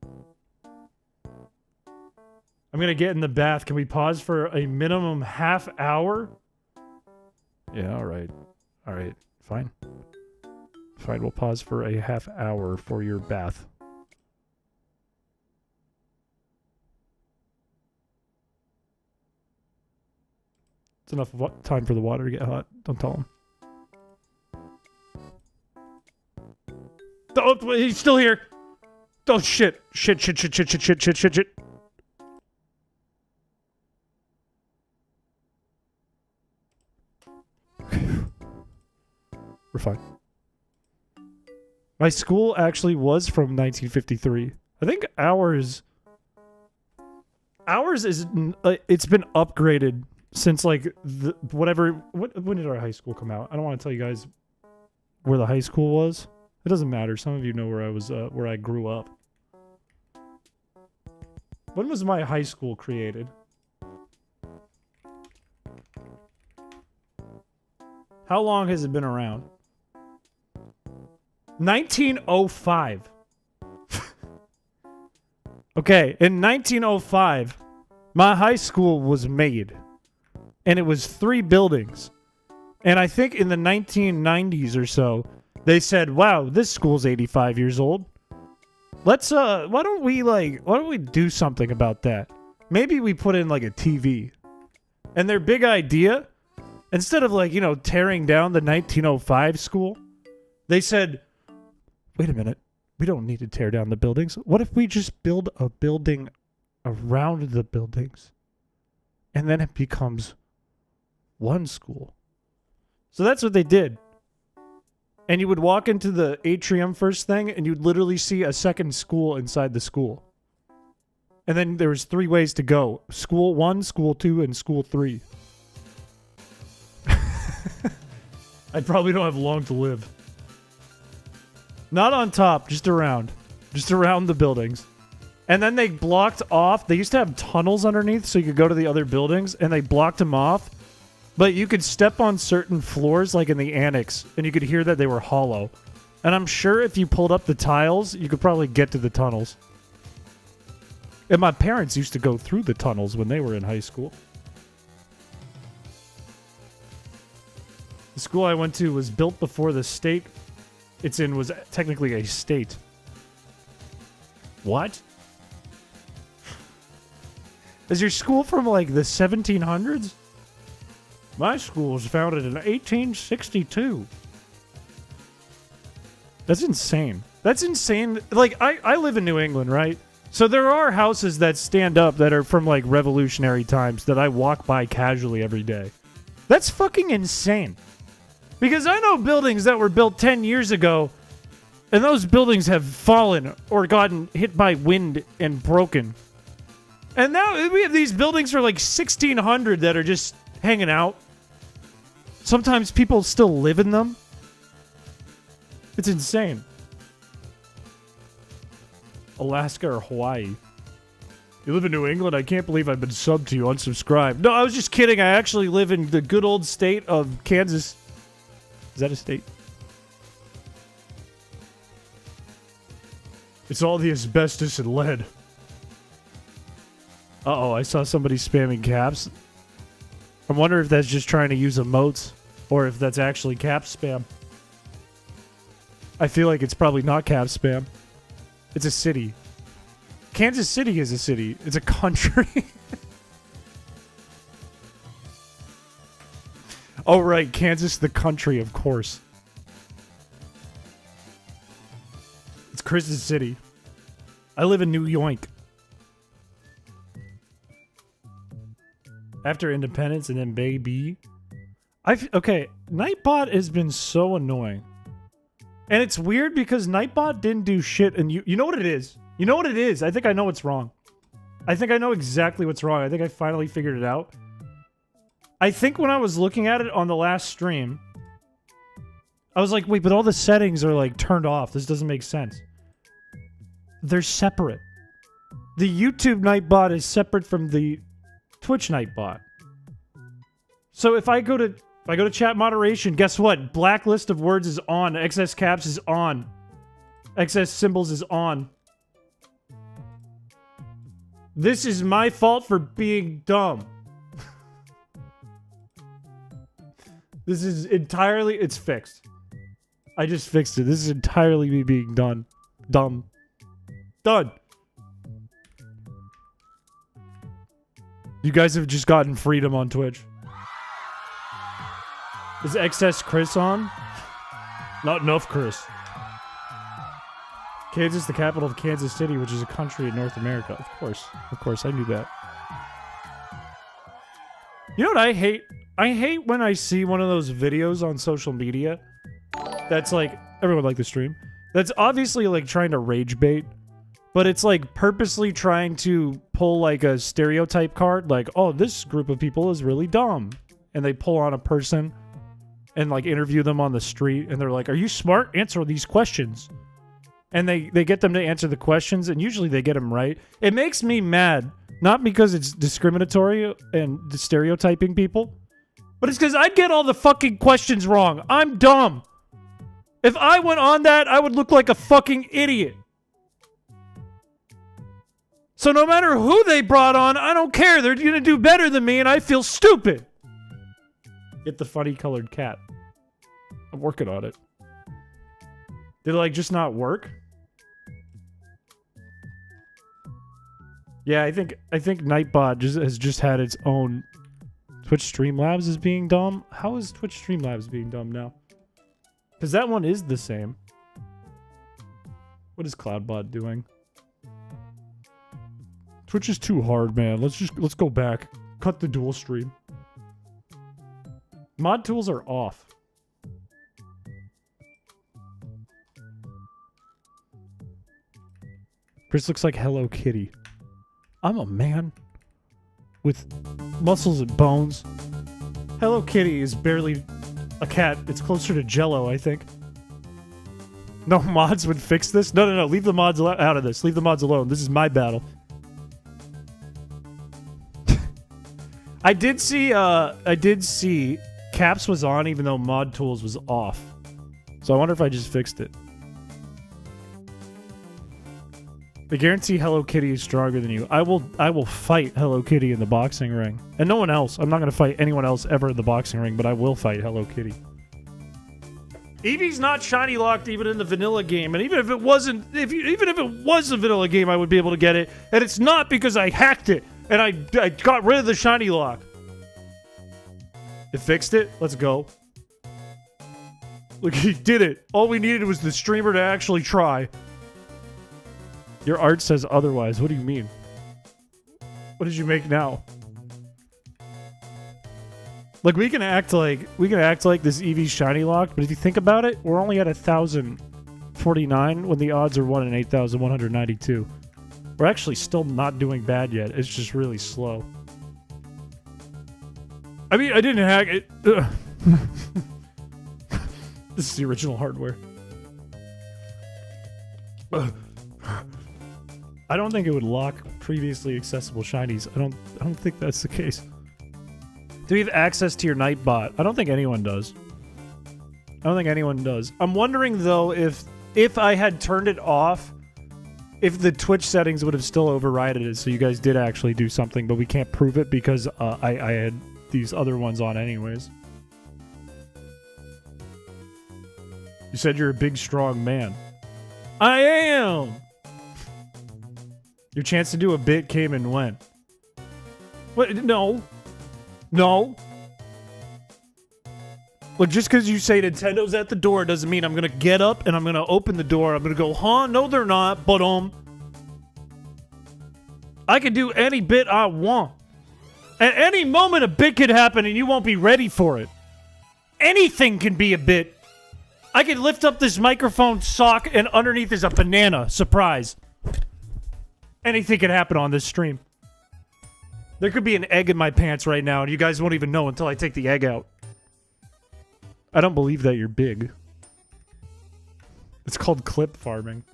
I'm gonna get in the bath. Can we pause for a minimum half hour? Yeah, alright. Alright, fine. Fine, we'll pause for a half hour for your bath. It's enough time for the water to get hot. Don't tell him. Oh, he's still here! Oh, shit. Shit. We're fine. My school actually was from 1953. I think ours is it's been upgraded since like when did our high school come out? I don't want to tell you guys where the high school was. It doesn't matter. Some of you know where I was where I grew up. When was my high school created? How long has it been around? 1905. Okay, in 1905, my high school was made. And it was 3 buildings. And I think in the 1990s or so, they said, wow, this school's 85 years old. Why don't we do something about that? Maybe we put in like a TV. And their big idea, instead of like, tearing down the 1905 school, they said, wait a minute, we don't need to tear down the buildings. What if we just build a building around the buildings? And then it becomes one school. So that's what they did. And you would walk into the atrium first thing, and you'd literally see a second school inside the school. And then there was 3 ways to go. School 1, School 2, and School 3. I probably don't have long to live. Not on top, just around. Just around the buildings. And then they blocked off. They used to have tunnels underneath so you could go to the other buildings, and they blocked them off. But you could step on certain floors, like in the annex, and you could hear that they were hollow. And I'm sure if you pulled up the tiles, you could probably get to the tunnels. And my parents used to go through the tunnels when they were in high school. The school I went to was built before the state it's in was technically a state. What? Is your school from like the 1700s? My school was founded in 1862. That's insane. That's insane. Like, I live in New England, right? So there are houses that stand up that are from like revolutionary times that I walk by casually every day. That's fucking insane. Because I know buildings that were built 10 years ago, and those buildings have fallen or gotten hit by wind and broken. And now we have these buildings from like 1600 that are just hanging out. Sometimes people still live in them. It's insane. Alaska or Hawaii. You live in New England? I can't believe I've been subbed to you. Unsubscribed. No, I was just kidding. I actually live in the good old state of Kansas. Is that a state? It's all the asbestos and lead. Uh-oh, I saw somebody spamming caps. I wonder if that's just trying to use emotes, or if that's actually cap spam. I feel like it's probably not cap spam. It's a city. Kansas City is a city. It's a country. Oh, right. Kansas, the country, of course. It's Chris's city. I live in New York. After independence and then baby. Okay, Nightbot has been so annoying. And it's weird because Nightbot didn't do shit, and you know what it is? You know what it is? I think I know what's wrong. I think I know exactly what's wrong. I think I finally figured it out. I think when I was looking at it on the last stream, I was like, wait, but all the settings are like turned off. This doesn't make sense. They're separate. The YouTube Nightbot is separate from the Twitch Nightbot. So if I go to chat moderation, guess what? Blacklist of words is on. Excess caps is on. Excess symbols is on. This is my fault for being dumb. This is entirely... It's fixed. I just fixed it. This is entirely me being dumb. Done. You guys have just gotten freedom on Twitch. Is Excess Chris on? Not enough Chris. Kansas, the capital of Kansas City, which is a country in North America. Of course, I knew that. You know what I hate? I hate when I see one of those videos on social media that's like, everyone like the stream, that's obviously like trying to rage bait, but it's like purposely trying to pull like a stereotype card, like, oh, this group of people is really dumb. And they pull on a person and like interview them on the street, and they're like, are you smart? Answer these questions. And they get them to answer the questions, and usually they get them right. It makes me mad, not because it's discriminatory and stereotyping people, but it's because I get all the fucking questions wrong. I'm dumb. If I went on that, I would look like a fucking idiot. So no matter who they brought on, I don't care. They're going to do better than me, and I feel stupid. Get the funny colored cat. I'm working on it. Did it, like, just not work? Yeah, I think Nightbot has just had its own... Twitch Streamlabs is being dumb? How is Twitch Streamlabs being dumb now? Because that one is the same. What is Cloudbot doing? Twitch is too hard, man. Let's go back. Cut the dual stream. Mod tools are off. Chris looks like Hello Kitty. I'm a man with muscles and bones. Hello Kitty is barely a cat. It's closer to Jello, I think. No mods would fix this? No. Leave the mods out of this. Leave the mods alone. This is my battle. I did see Caps was on even though Mod Tools was off. So I wonder if I just fixed it. I guarantee Hello Kitty is stronger than you. I will fight Hello Kitty in the boxing ring. And no one else. I'm not going to fight anyone else ever in the boxing ring, but I will fight Hello Kitty. Eevee's not shiny locked even in the vanilla game, and even if it wasn't, even if it was a vanilla game, I would be able to get it. And it's not because I hacked it and I got rid of the shiny lock. It fixed it. Let's go. Look, he did it. All we needed was the streamer to actually try. Your art says otherwise. What do you mean? What did you make now? Like we can act like this Eevee's shiny locked, but if you think about it, we're only at 1,049 when the odds are 1 in 8,192. We're actually still not doing bad yet. It's just really slow. I mean, I didn't hack it. This is the original hardware. I don't think it would lock previously accessible shinies. I don't think that's the case. Do you have access to your Nightbot? I don't think anyone does. I'm wondering though if I had turned it off, if the Twitch settings would have still overridden it, so you guys did actually do something, but we can't prove it because I had these other ones on anyways. You said you're a big, strong man. I am! Your chance to do a bit came and went. What? No. No. Look, just because you say Nintendo's at the door doesn't mean I'm going to get up and I'm going to open the door. I'm going to go, huh? No, they're not. But, I can do any bit I want. At any moment, a bit could happen and you won't be ready for it. Anything can be a bit. I can lift up this microphone sock and underneath is a banana. Surprise. Anything can happen on this stream. There could be an egg in my pants right now, and you guys won't even know until I take the egg out. I don't believe that you're big. It's called clip farming.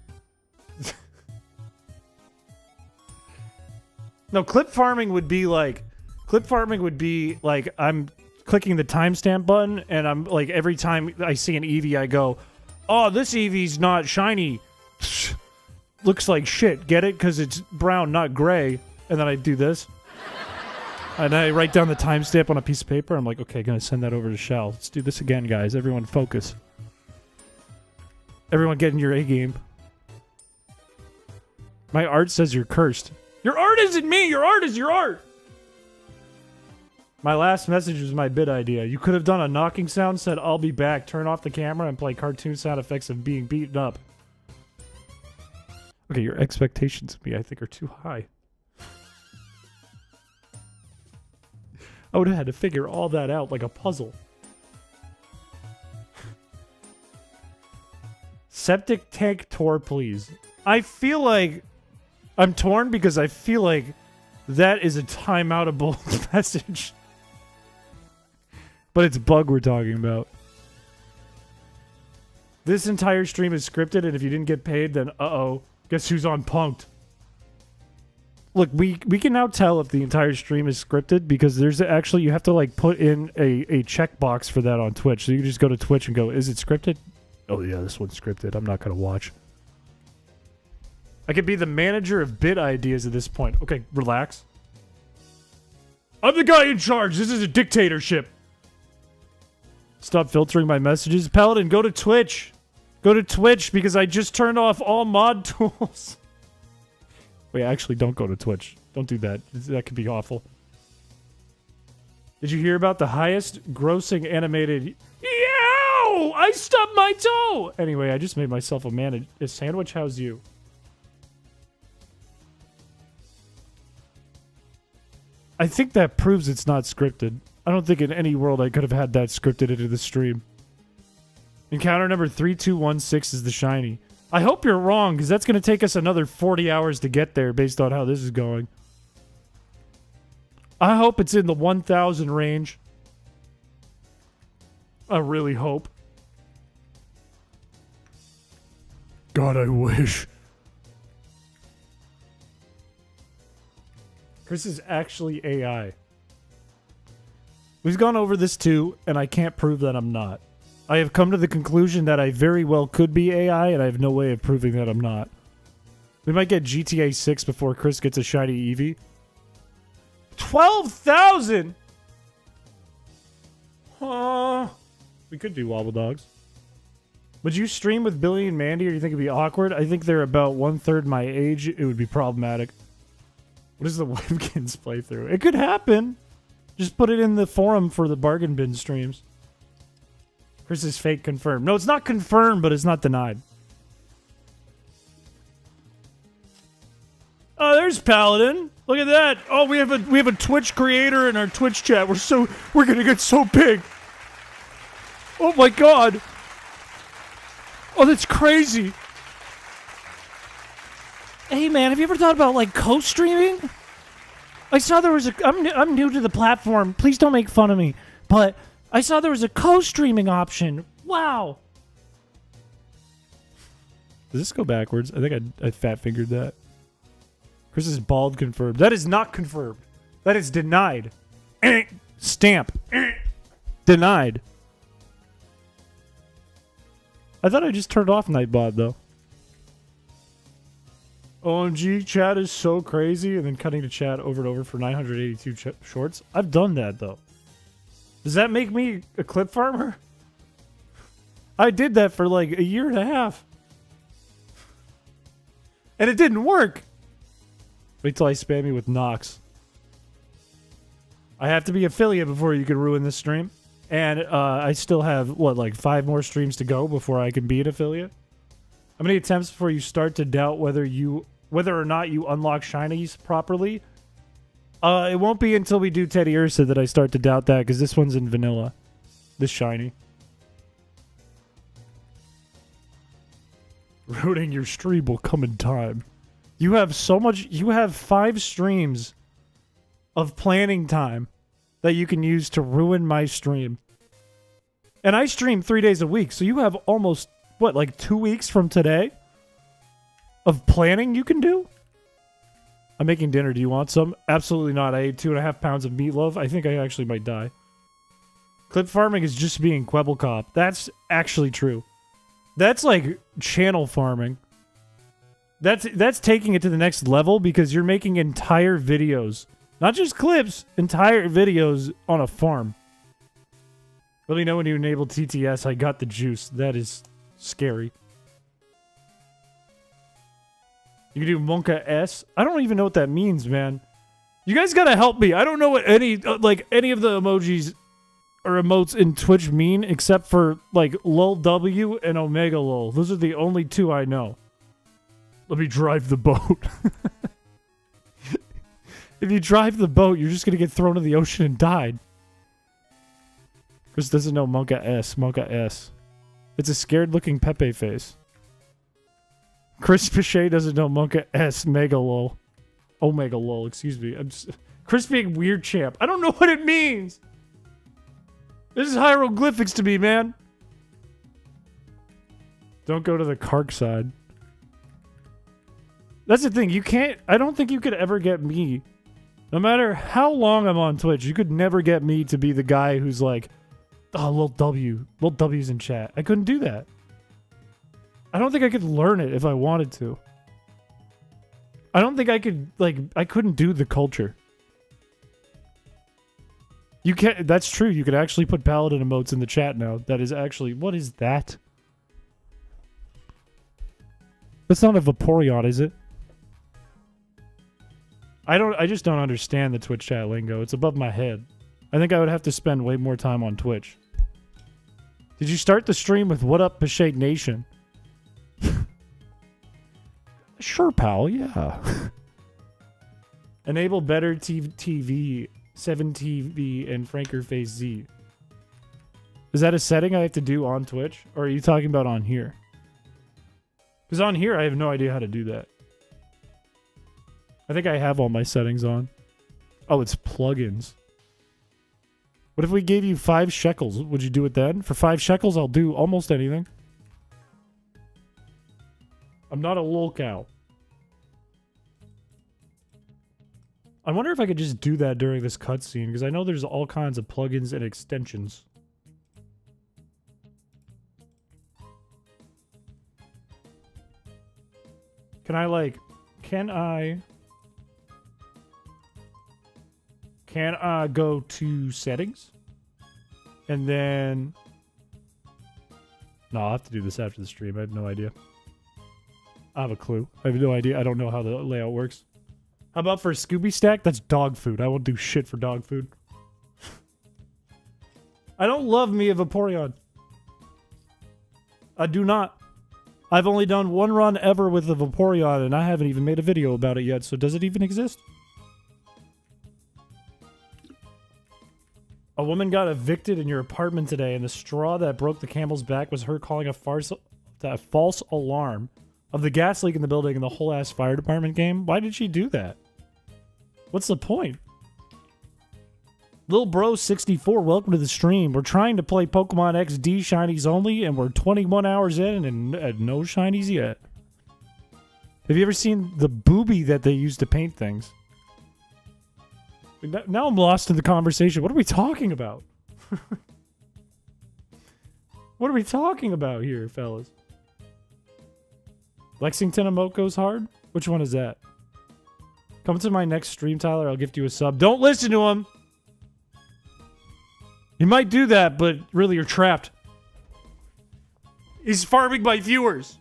No, clip farming would be like I'm clicking the timestamp button and I'm like every time I see an Eevee I go, "Oh, this Eevee's not shiny. Looks like shit. Get it? Cuz it's brown, not gray." And then I do this. And I write down the timestamp on a piece of paper. I'm like, "Okay, going to send that over to Shell. Let's do this again, guys. Everyone focus. Everyone get in your A game." My art says you're cursed. Your art isn't me! Your art is your art! My last message was my bit idea. You could have done a knocking sound, said I'll be back, turn off the camera, and play cartoon sound effects of being beaten up. Okay, your expectations of me, I think, are too high. I would have had to figure all that out like a puzzle. Septic tank tour, please. I feel like I'm torn because I feel like that is a timeoutable message. But it's bug we're talking about. This entire stream is scripted, and if you didn't get paid, then uh-oh. Guess who's on Punked? Look, we can now tell if the entire stream is scripted because there's actually, you have to like put in a checkbox for that on Twitch. So you can just go to Twitch and go, is it scripted? Oh yeah, this one's scripted. I'm not going to watch. I could be the manager of bit ideas at this point. Okay, relax. I'm the guy in charge. This is a dictatorship. Stop filtering my messages. Paladin, go to Twitch. Go to Twitch because I just turned off all mod tools. Wait, actually, don't go to Twitch. Don't do that. That could be awful. Did you hear about the highest grossing animated... Yow! I stubbed my toe! Anyway, I just made myself a sandwich. How's you? I think that proves it's not scripted. I don't think in any world I could have had that scripted into the stream. Encounter number 3216 is the shiny. I hope you're wrong, because that's going to take us another 40 hours to get there based on how this is going. I hope it's in the 1,000 range. I really hope. God, I wish. Chris is actually AI. We've gone over this too, and I can't prove that I'm not. I have come to the conclusion that I very well could be AI, and I have no way of proving that I'm not. We might get GTA 6 before Chris gets a shiny Eevee. 12,000! We could do Wobble Dogs. Would you stream with Billy and Mandy, or do you think it'd be awkward? I think they're about 1/3 my age. It would be problematic. What is the Webkins playthrough? It could happen. Just put it in the forum for the bargain bin streams. Chris is fake confirmed. No, it's not confirmed, but it's not denied. Oh, there's Paladin. Look at that. Oh, we have a Twitch creator in our Twitch chat. We're gonna get so big. Oh my god. Oh, that's crazy. Hey man, have you ever thought about like co-streaming? I saw there was a... I'm new to the platform. Please don't make fun of me. But I saw there was a co-streaming option. Wow. Does this go backwards? I think I fat-fingered that. Chris is bald confirmed. That is not confirmed. That is denied. Stamp. Denied. I thought I just turned off Nightbot, though. OMG, chat is so crazy, and then cutting to chat over and over for 982 shorts. I've done that, though. Does that make me a clip farmer? I did that for like a year and a half. And it didn't work. Wait till I spam you with Nox. I have to be affiliate before you can ruin this stream. And I still have, what, like 5 more streams to go before I can be an affiliate? How many attempts before you start to doubt whether or not you unlock shinies properly? It won't be until we do Teddy Ursa that I start to doubt that, because this one's in vanilla. This shiny. Ruining your stream will come in time. You have so much... You have 5 streams of planning time that you can use to ruin my stream. And I stream 3 days a week, so you have almost what, like 2 weeks from today of planning you can do? I'm making dinner. Do you want some? Absolutely not. I ate 2.5 pounds of meatloaf. I think I actually might die. Clip farming is just being Kwebbelkop. That's actually true. That's like channel farming. That's taking it to the next level because you're making entire videos. Not just clips, entire videos on a farm. Let me know when you enable TTS. I got the juice. That is scary. You can do Monka S. I don't even know what that means, man. You guys gotta help me. I don't know what any of the emojis or emotes in Twitch mean except for like lol W and omega lol. Those are the only two I know. Let me drive the boat. If you drive the boat, you're just gonna get thrown in the ocean and died. Chris doesn't know Monka S. Monka S. It's a scared-looking Pepe face. Chris Piché doesn't know Monka S. Mega lol. Omega lol, excuse me. Chris being weird champ. I don't know what it means. This is hieroglyphics to me, man. Don't go to the Kark side. That's the thing. You can't... I don't think you could ever get me. No matter how long I'm on Twitch, you could never get me to be the guy who's like, oh, Lil W. Lil W's in chat. I couldn't do that. I don't think I could learn it if I wanted to. I don't think I could, like... I couldn't do the culture. You can't... That's true. You could actually put paladin emotes in the chat now. That is actually... What is that? That's not a Vaporeon, is it? I just don't understand the Twitch chat lingo. It's above my head. I think I would have to spend way more time on Twitch. Did you start the stream with what up, Piché Nation? Sure, pal, yeah. Enable better TV, 7TV, and Franker Face Z. Is that a setting I have to do on Twitch? Or are you talking about on here? Because on here, I have no idea how to do that. I think I have all my settings on. Oh, it's plugins. What if we gave you 5 shekels? Would you do it then? For 5 shekels, I'll do almost anything. I'm not a lol cow. I wonder if I could just do that during this cutscene, because I know there's all kinds of plugins and extensions. Can I go to settings? And then... No, I'll have to do this after the stream. I have no idea. I have a clue. I have no idea. I don't know how the layout works. How about for Scooby Stack? That's dog food. I won't do shit for dog food. I don't love me a Vaporeon. I do not. I've only done one run ever with a Vaporeon, and I haven't even made a video about it yet, so does it even exist? A woman got evicted in your apartment today, and the straw that broke the camel's back was her calling a false alarm of the gas leak in the building and the whole ass fire department game. Why did she do that? What's the point? Lil Bro 64, welcome to the stream. We're trying to play Pokémon XD shinies only, and we're 21 hours in and no shinies yet. Have you ever seen the booby that they use to paint things? Now I'm lost in the conversation. What are we talking about? What are we talking about here, fellas? Lexington emote goes hard? Which one is that? Come to my next stream, Tyler. I'll gift you a sub. Don't listen to him! He might do that, but really you're trapped. He's farming my viewers.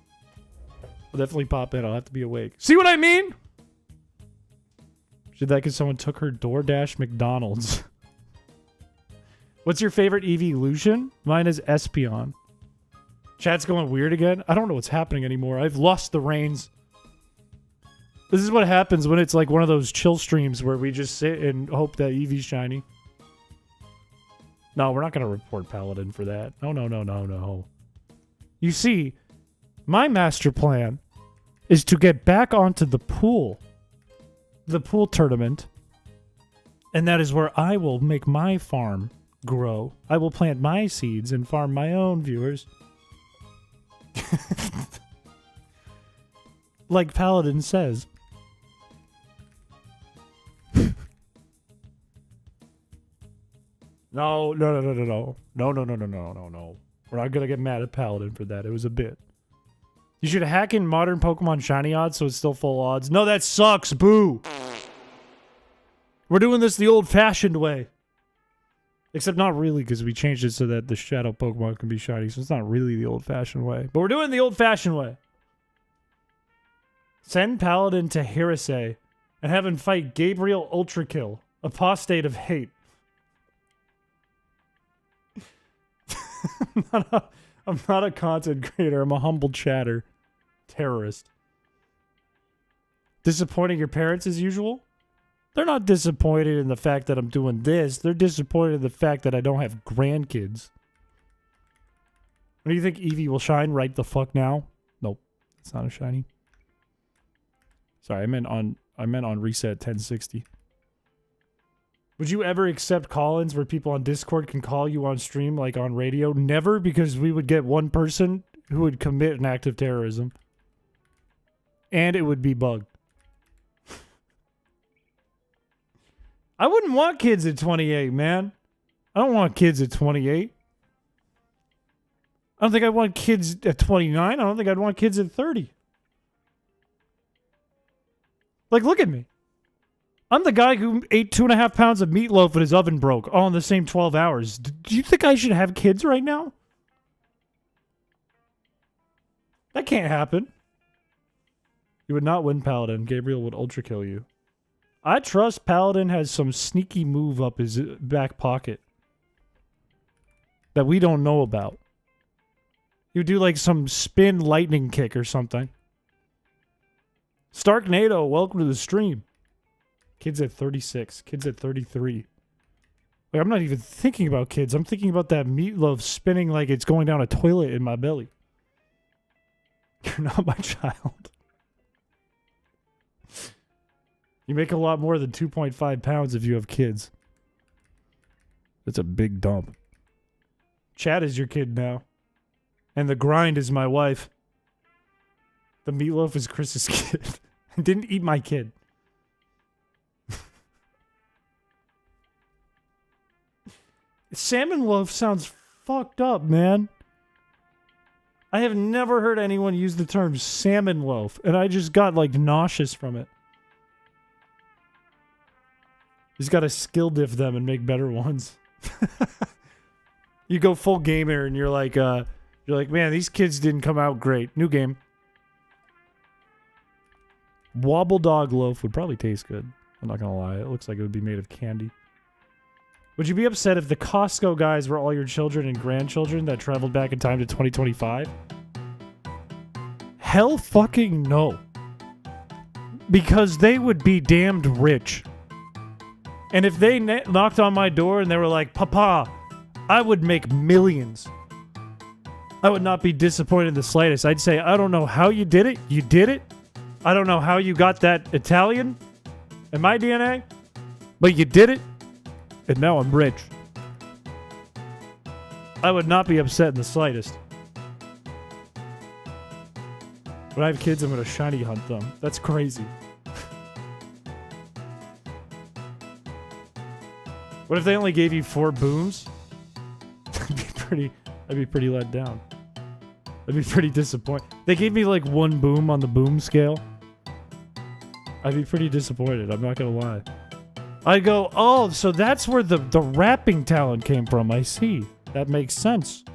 I'll definitely pop in. I'll have to be awake. See what I mean? Did that because someone took her DoorDash McDonald's. What's your favorite evolution? Mine is Espeon. Chat's going weird again. I don't know what's happening anymore. I've lost the reins. This is what happens when it's like one of those chill streams where we just sit and hope that Eevee's shiny. No, we're not going to report Paladin for that. No. You see, my master plan is to get back onto the pool. The pool tournament. And that is where I will make my farm grow. I will plant my seeds and farm my own viewers. Like Paladin says. No. We're not gonna get mad at Paladin for that. It was a bit. You should hack in modern Pokemon shiny odds so it's still full odds. No, that sucks. Boo. We're doing this the old-fashioned way. Except not really, because we changed it so that the shadow Pokemon can be shiny, so it's not really the old-fashioned way. But we're doing the old-fashioned way. Send Paladin to Heresy and have him fight Gabriel Ultrakill, apostate of hate. I'm not a content creator. I'm a humble chatter. Terrorist. Disappointing your parents as usual? They're not disappointed in the fact that I'm doing this. They're disappointed in the fact that I don't have grandkids. When do you think Eevee will shine right the fuck now? Nope. It's not a shiny. Sorry, I meant on reset 1060. Would you ever accept call-ins where people on Discord can call you on stream like on radio? Never, because we would get one person who would commit an act of terrorism. And it would be bugged. I wouldn't want kids at 28, man. I don't want kids at 28. I don't think I'd want kids at 29. I don't think I'd want kids at 30. Like, look at me. I'm the guy who ate 2.5 pounds of meatloaf and his oven broke all in the same 12 hours. Do you think I should have kids right now? That can't happen. You would not win Paladin. Gabriel would ultra kill you. I trust Paladin has some sneaky move up his back pocket that we don't know about. He would do like some spin lightning kick or something. Starknado, welcome to the stream. Kids at 36. Kids at 33. Like, I'm not even thinking about kids. I'm thinking about that meatloaf spinning like it's going down a toilet in my belly. You're not my child. You make a lot more than 2.5 pounds if you have kids. That's a big dump. Chad is your kid now. And the grind is my wife. The meatloaf is Chris's kid. Didn't eat my kid. Salmon loaf sounds fucked up, man. I have never heard anyone use the term salmon loaf, and I just got, like, nauseous from it. He's got to skill diff them and make better ones. You go full gamer, and you're like, man, these kids didn't come out great. New game. Wobble dog loaf would probably taste good. I'm not gonna lie. It looks like it would be made of candy. Would you be upset if the Costco guys were all your children and grandchildren that traveled back in time to 2025? Hell fucking no. Because they would be damned rich. And if they knocked on my door and they were like, Papa, I would make millions. I would not be disappointed in the slightest. I'd say, I don't know how you did it. You did it. I don't know how you got that Italian in my DNA, but you did it. And now I'm rich. I would not be upset in the slightest. When I have kids, I'm going to shiny hunt them. That's crazy. What if they only gave you 4 booms? I'd be pretty let down. I'd be pretty disappointed. They gave me like 1 boom on the boom scale. I'd be pretty disappointed. I'm not gonna lie. I'd go, oh, so that's where the rapping talent came from. I see. That makes sense.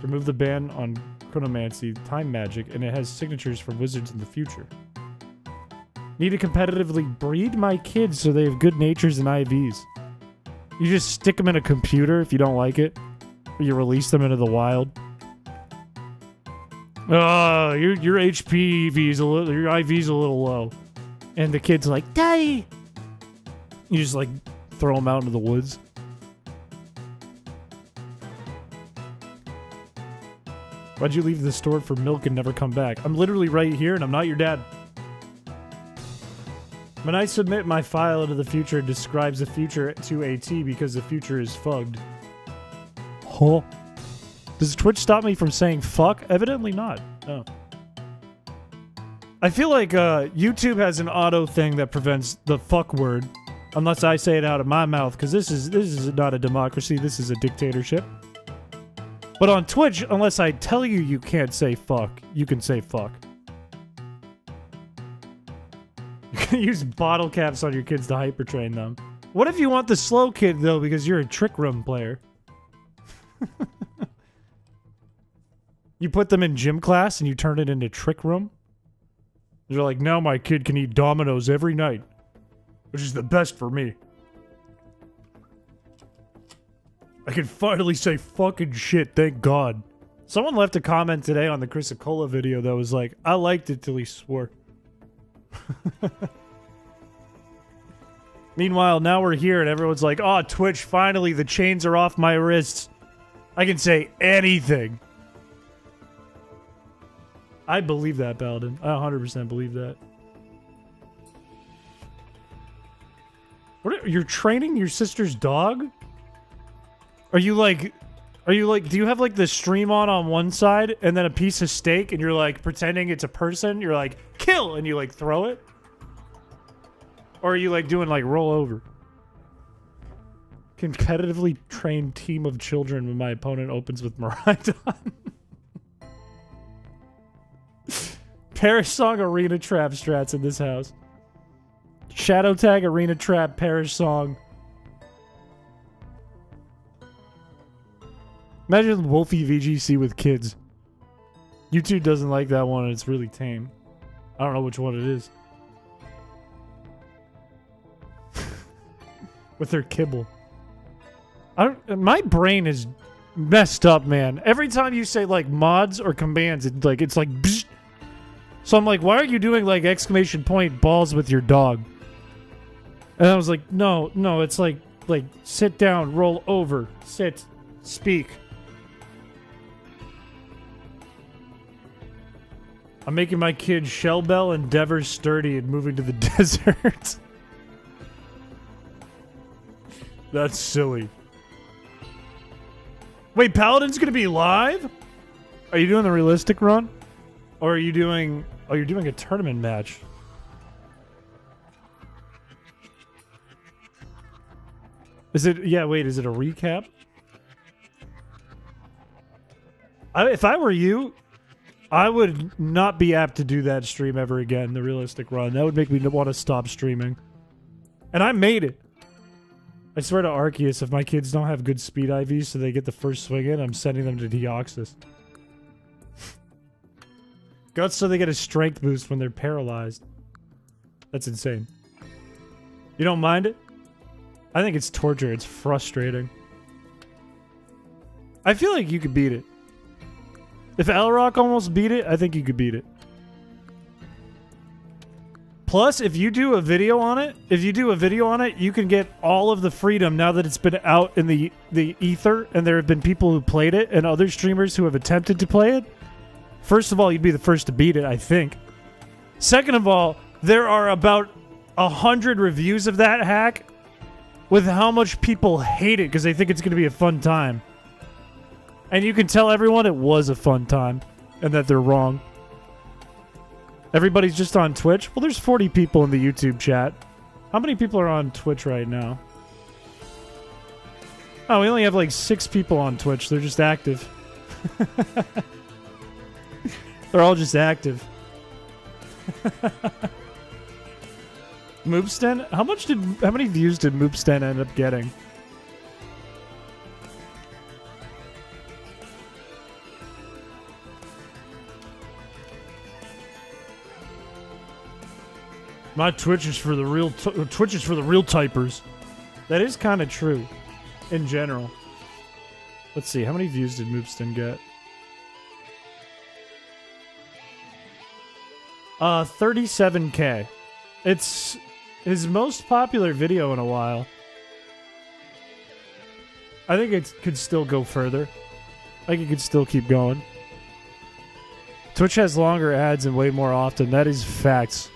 Remove the ban on chronomancy, time magic, and it has signatures from wizards in the future. Need to competitively breed my kids so they have good natures and IVs. You just stick them in a computer if you don't like it. Or you release them into the wild. Your HP EV's your IV's a little low. And the kid's like, Daddy! You just like throw them out into the woods. Why'd you leave the store for milk and never come back? I'm literally right here and I'm not your dad. When I submit my file into the future, it describes the future to AT because the future is fugged. Huh? Does Twitch stop me from saying fuck? Evidently not. No. I feel like YouTube has an auto thing that prevents the fuck word, unless I say it out of my mouth, because this is not a democracy. This is a dictatorship. But on Twitch, unless I tell you you can't say fuck, you can say fuck. You can use bottle caps on your kids to hypertrain them. What if you want the slow kid, though, because you're a Trick Room player? You put them in gym class and you turn it into Trick Room? They're like, now my kid can eat Domino's every night, which is the best for me. I can finally say fucking shit, thank God. Someone left a comment today on the Chris-a-Cola video that was like, I liked it till he swore. Meanwhile, now we're here and everyone's like, oh, Twitch, finally, the chains are off my wrists. I can say anything. I believe that, Paladin. I 100% believe that. You're training your sister's dog? Are you like, do you have like the stream on one side and then a piece of steak and you're like pretending it's a person? You're like, kill, and you like throw it? Or are you like doing like roll over? Competitively trained team of children when my opponent opens with Maridon. Parish Song Arena Trap strats in this house. Shadow Tag Arena Trap Parish Song. Imagine Wolfie VGC with kids. YouTube doesn't like that one and it's really tame. I don't know which one it is. With their kibble. My brain is messed up, man. Every time you say like mods or commands, it's like bzz. So I'm like, why are you doing like exclamation point balls with your dog? And I was like, no, it's like sit down, roll over, sit, speak. I'm making my kid Shellbell and Dever sturdy and moving to the desert. That's silly. Wait, Paladin's gonna be live? Are you doing the realistic run? Or are you doing... Oh, you're doing a tournament match. Is it... Yeah, wait, is it a recap? If I were you, I would not be apt to do that stream ever again, the realistic run. That would make me want to stop streaming. And I made it. I swear to Arceus, if my kids don't have good speed IVs so they get the first swing in, I'm sending them to Deoxys. Guts so they get a strength boost when they're paralyzed. That's insane. You don't mind it? I think it's torture. It's frustrating. I feel like you could beat it. If Alrock almost beat it, I think you could beat it. Plus, if you do a video on it, you can get all of the freedom now that it's been out in the ether, and there have been people who played it, and other streamers who have attempted to play it. First of all, you'd be the first to beat it, I think. Second of all, there are about 100 reviews of that hack with how much people hate it because they think it's going to be a fun time. And you can tell everyone it was a fun time and that they're wrong. Everybody's just on Twitch? Well, there's 40 people in the YouTube chat. How many people are on Twitch right now? Oh, we only have like 6 people on Twitch. They're just active. They're all just active. Moopsten? How many views did Moopsten end up getting? My Twitch is for the real typers. That is kind of true in general. Let's see, how many views did Moopsten get? 37K. It's his most popular video in a while. I think it could still go further. I think it could still keep going. Twitch has longer ads and way more often. That is facts.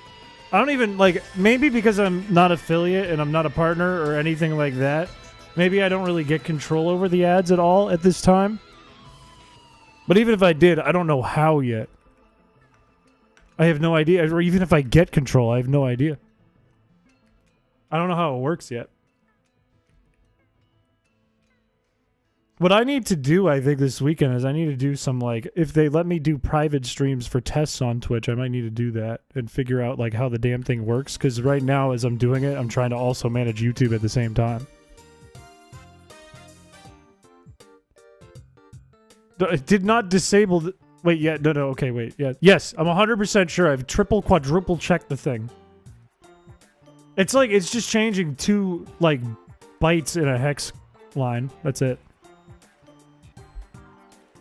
I don't even, like, maybe because I'm not affiliate and I'm not a partner or anything like that, maybe I don't really get control over the ads at all at this time. But even if I did, I don't know how yet. I have no idea. Or even if I get control, I have no idea. I don't know how it works yet. What I need to do, I think, this weekend is I need to do some, like, if they let me do private streams for tests on Twitch, I might need to do that and figure out, like, how the damn thing works. Because right now, as I'm doing it, I'm trying to also manage YouTube at the same time. It did not disable the... Wait, yeah, no, okay, wait, yeah. Yes, I'm 100% sure I've triple, quadruple checked the thing. It's like, it's just changing 2, like, bytes in a hex line. That's it.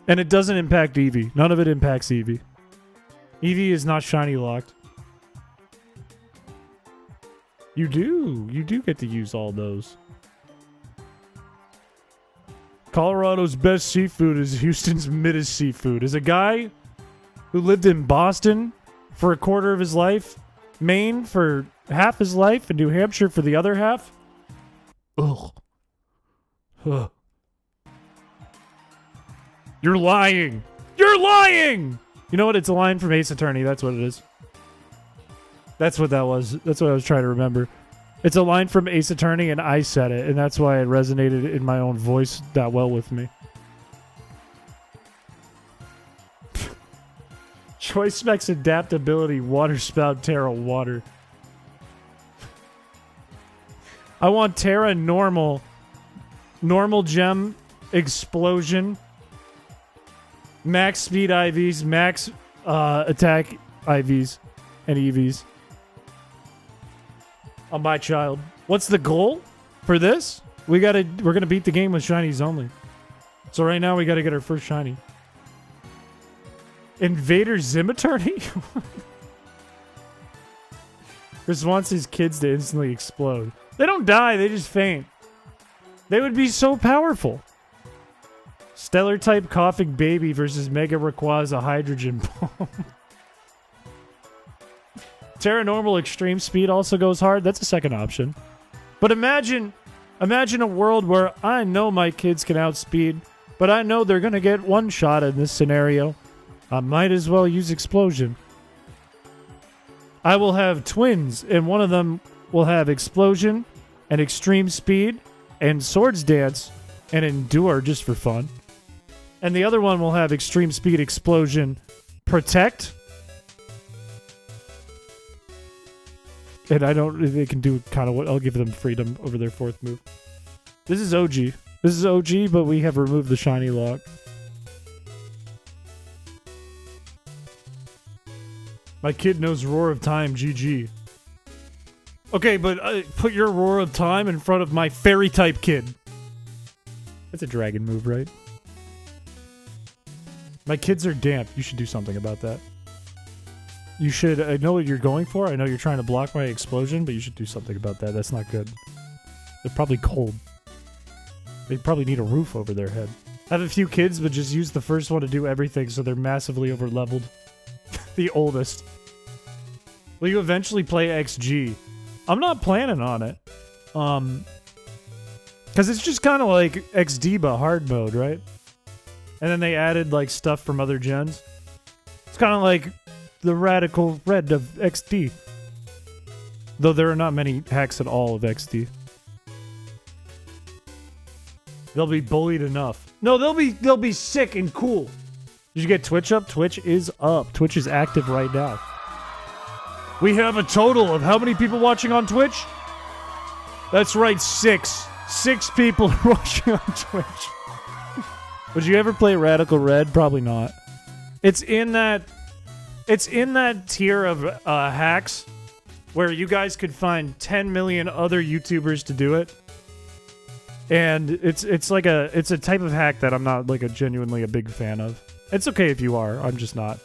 And it doesn't impact Eevee. None of it impacts Eevee. Eevee is not shiny locked. You do. You do get to use all those. Colorado's best seafood is Houston's middest seafood. As a guy who lived in Boston for a quarter of his life, Maine for half his life, and New Hampshire for the other half. Ugh. Ugh. You're lying. You're lying! You know what? It's a line from Ace Attorney. That's what it is. That's what that was. That's what I was trying to remember. It's a line from Ace Attorney, and I said it, and that's why it resonated in my own voice that well with me. Choice specs adaptability, water spout, Terra water. I want Terra normal. Normal gem, explosion. Max speed IVs, max attack IVs and EVs. On my child. What's the goal for this? We're gonna beat the game with shinies only. So right now we gotta get our first shiny. Invader Zim Attorney? Chris wants his kids to instantly explode. They don't die, they just faint. They would be so powerful. Stellar type coughing baby versus Mega Rayquaza hydrogen bomb. Terra normal extreme speed also goes hard. That's a second option. But imagine a world where I know my kids can outspeed, but I know they're going to get one shot in this scenario. I might as well use explosion. I will have twins, and one of them will have explosion and extreme speed and swords dance and endure just for fun. And the other one will have extreme speed, explosion, protect. And they can do kind of what, I'll give them freedom over their fourth move. This is OG. This is OG, but we have removed the shiny lock. My kid knows Roar of Time, GG. Okay, but put your Roar of Time in front of my fairy type kid. That's a dragon move, right? My kids are damp. You should do something about that. You should... I know what you're going for. I know you're trying to block my explosion, but you should do something about that. That's not good. They're probably cold. They probably need a roof over their head. I have a few kids, but just use the first one to do everything, so they're massively over-leveled. The oldest. Will you eventually play XG? I'm not planning on it. Because it's just kind of like XD, but hard mode, right? And then they added, like, stuff from other gens. It's kind of like the radical red of XD. Though there are not many hacks at all of XD. They'll be bullied enough. No, they'll be sick and cool. Did you get Twitch up? Twitch is up. Twitch is active right now. We have a total of how many people watching on Twitch? That's right, 6. 6 people are watching on Twitch. Would you ever play Radical Red? Probably not. It's in that tier of hacks where you guys could find 10 million other YouTubers to do it. And it's a type of hack that I'm not like genuinely a big fan of. It's okay if you are. I'm just not.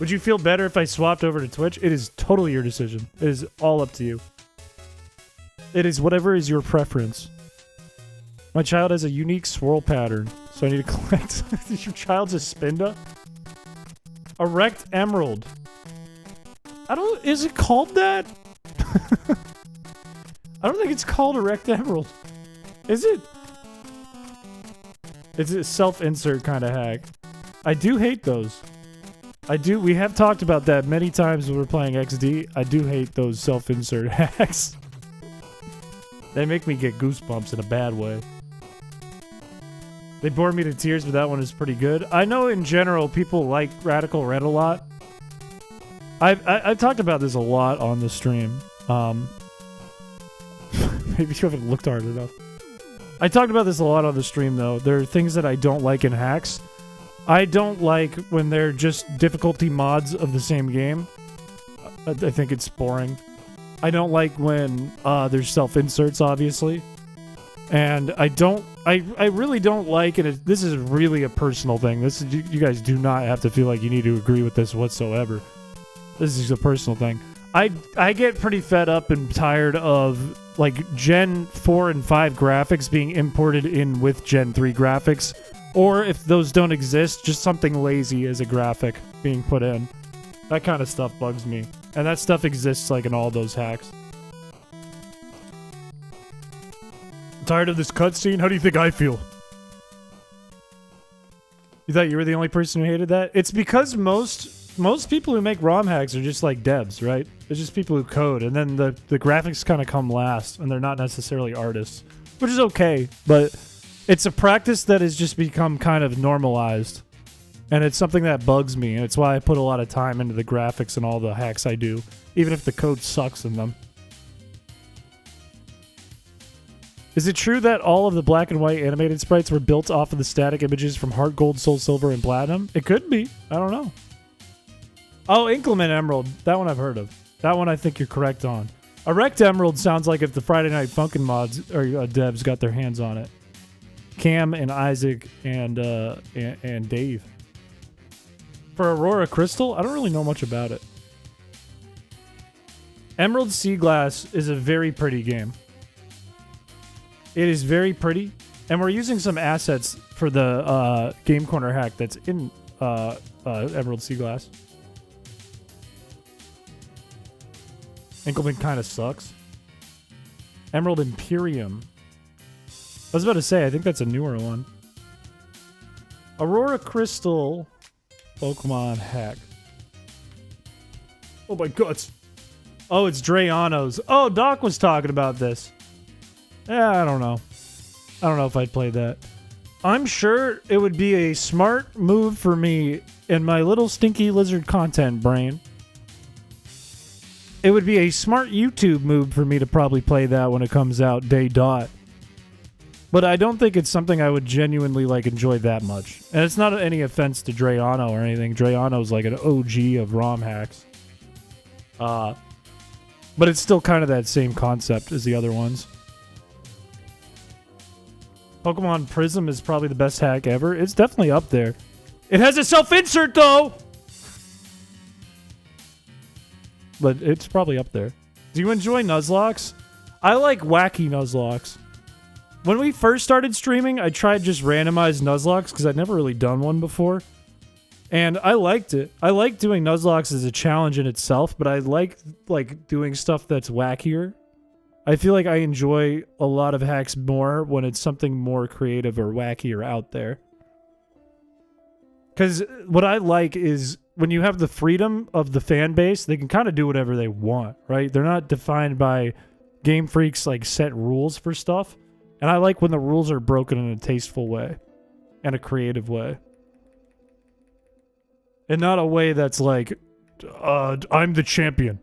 Would you feel better if I swapped over to Twitch? It is totally your decision. It is all up to you. It is whatever is your preference. My child has a unique swirl pattern, so I need to collect... Your child's a Spinda? Erect Emerald. Is it called that? I don't think it's called Erect Emerald. Is it? It's a self-insert kind of hack. I do hate those. We have talked about that many times when we're playing XD. I do hate those self-insert hacks. They make me get goosebumps in a bad way. They bore me to tears, but that one is pretty good. I know in general people like Radical Red a lot. I've talked about this a lot on the stream. Maybe you haven't looked hard enough. I talked about this a lot on the stream, though. There are things that I don't like in hacks. I don't like when they're just difficulty mods of the same game. I think it's boring. I don't like when there's self-inserts, obviously. And I really don't like, and this is really a personal thing. You guys do not have to feel like you need to agree with this whatsoever. This is a personal thing. I get pretty fed up and tired of like Gen 4 and 5 graphics being imported in with Gen 3 graphics. Or if those don't exist, just something lazy as a graphic being put in. That kind of stuff bugs me. And that stuff exists like in all those hacks. Tired of this cutscene? How do you think I feel? You thought you were the only person who hated that? It's because most people who make ROM hacks are just like devs, right? It's just people who code, and then the graphics kind of come last, and they're not necessarily artists, which is okay, but it's a practice that has just become kind of normalized, and it's something that bugs me, and it's why I put a lot of time into the graphics and all the hacks I do, even if the code sucks in them. Is it true that all of the black and white animated sprites were built off of the static images from Heart Gold, Soul Silver, and Platinum? It could be. I don't know. Oh, Inclement Emerald. That one I've heard of. That one I think you're correct on. Erect Emerald sounds like if the Friday Night Funkin' mods or devs got their hands on it. Cam and Isaac and Dave. For Aurora Crystal, I don't really know much about it. Emerald Sea Glass is a very pretty game. It is very pretty, and we're using some assets for the Game Corner hack that's in Emerald Sea Glass. Inkleman kind of sucks. Emerald Imperium. I was about to say, I think that's a newer one. Aurora Crystal Pokemon hack. Oh my guts. Oh, it's Drayano's. Oh, Doc was talking about this. Yeah, I don't know. I don't know if I'd play that. I'm sure it would be a smart move for me in my little stinky lizard content brain. It would be a smart YouTube move for me to probably play that when it comes out day dot. But I don't think it's something I would genuinely like enjoy that much. And it's not any offense to Drayano or anything. Drayano's like an OG of ROM hacks. But it's still kind of that same concept as the other ones. Pokemon Prism is probably the best hack ever. It's definitely up there. It has a self-insert, though! But it's probably up there. Do you enjoy Nuzlocks? I like wacky Nuzlocks. When we first started streaming, I tried just randomized Nuzlocks because I'd never really done one before. And I liked it. I like doing Nuzlocks as a challenge in itself, but I like doing stuff that's wackier. I feel like I enjoy a lot of hacks more when it's something more creative or wackier out there. Because what I like is when you have the freedom of the fan base, they can kind of do whatever they want, right? They're not defined by Game Freak's like set rules for stuff. And I like when the rules are broken in a tasteful way and a creative way. And not a way that's like, I'm the champion.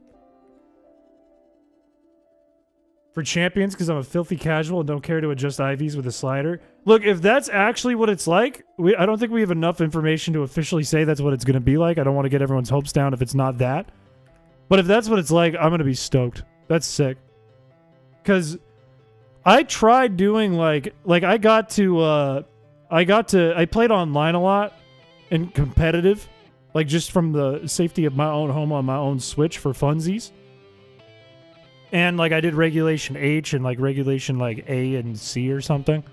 For champions, because I'm a filthy casual and don't care to adjust IVs with a slider. Look, if that's actually what it's like, I don't think we have enough information to officially say that's what it's going to be like. I don't want to get everyone's hopes down if it's not that. But if that's what it's like, I'm going to be stoked. That's sick. Because I tried doing I played online a lot and competitive. Like just from the safety of my own home on my own Switch for funsies. And like I did regulation H and like regulation like A and C or something.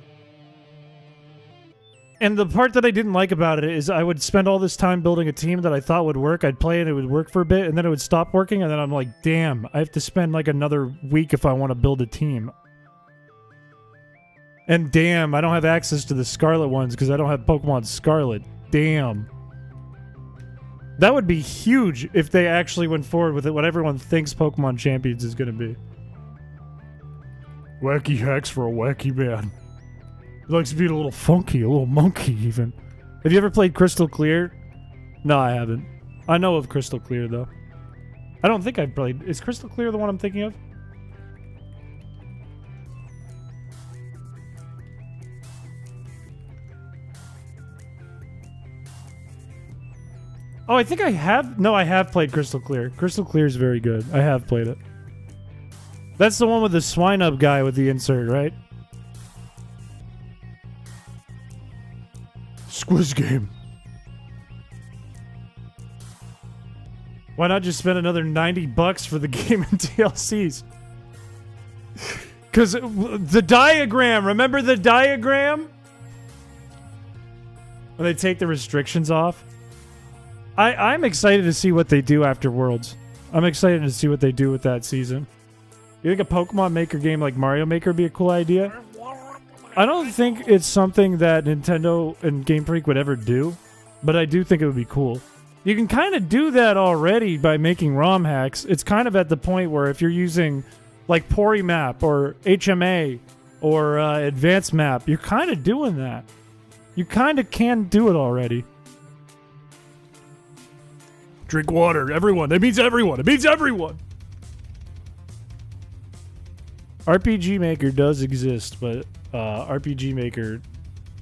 And the part that I didn't like about it is I would spend all this time building a team that I thought would work. I'd play it, it would work for a bit, and then it would stop working, and then I'm like, damn, I have to spend like another week if I want to build a team. And damn, I don't have access to the Scarlet ones because I don't have Pokemon Scarlet. Damn. That would be huge if they actually went forward with it, what everyone thinks Pokemon Champions is going to be. Wacky hacks for a wacky man. He likes to be a little funky, a little monkey even. Have you ever played Crystal Clear? No, I haven't. I know of Crystal Clear, though. I don't think I've played... Is Crystal Clear the one I'm thinking of? Oh, I think I have... No, I have played Crystal Clear. Crystal Clear is very good. I have played it. That's the one with the swine-up guy with the insert, right? Squiz game. Why not just spend another $90 for the game and DLCs? Because the diagram, remember the diagram? When they take the restrictions off? I'm excited to see what they do after Worlds. I'm excited to see what they do with that season. You think a Pokemon Maker game like Mario Maker would be a cool idea? I don't think it's something that Nintendo and Game Freak would ever do, but I do think it would be cool. You can kind of do that already by making ROM hacks. It's kind of at the point where if you're using like Porimap or HMA or Advanced Map, you're kind of doing that. You kind of can do it already. Drink water, everyone. That means everyone. It means everyone. RPG Maker does exist, but RPG Maker,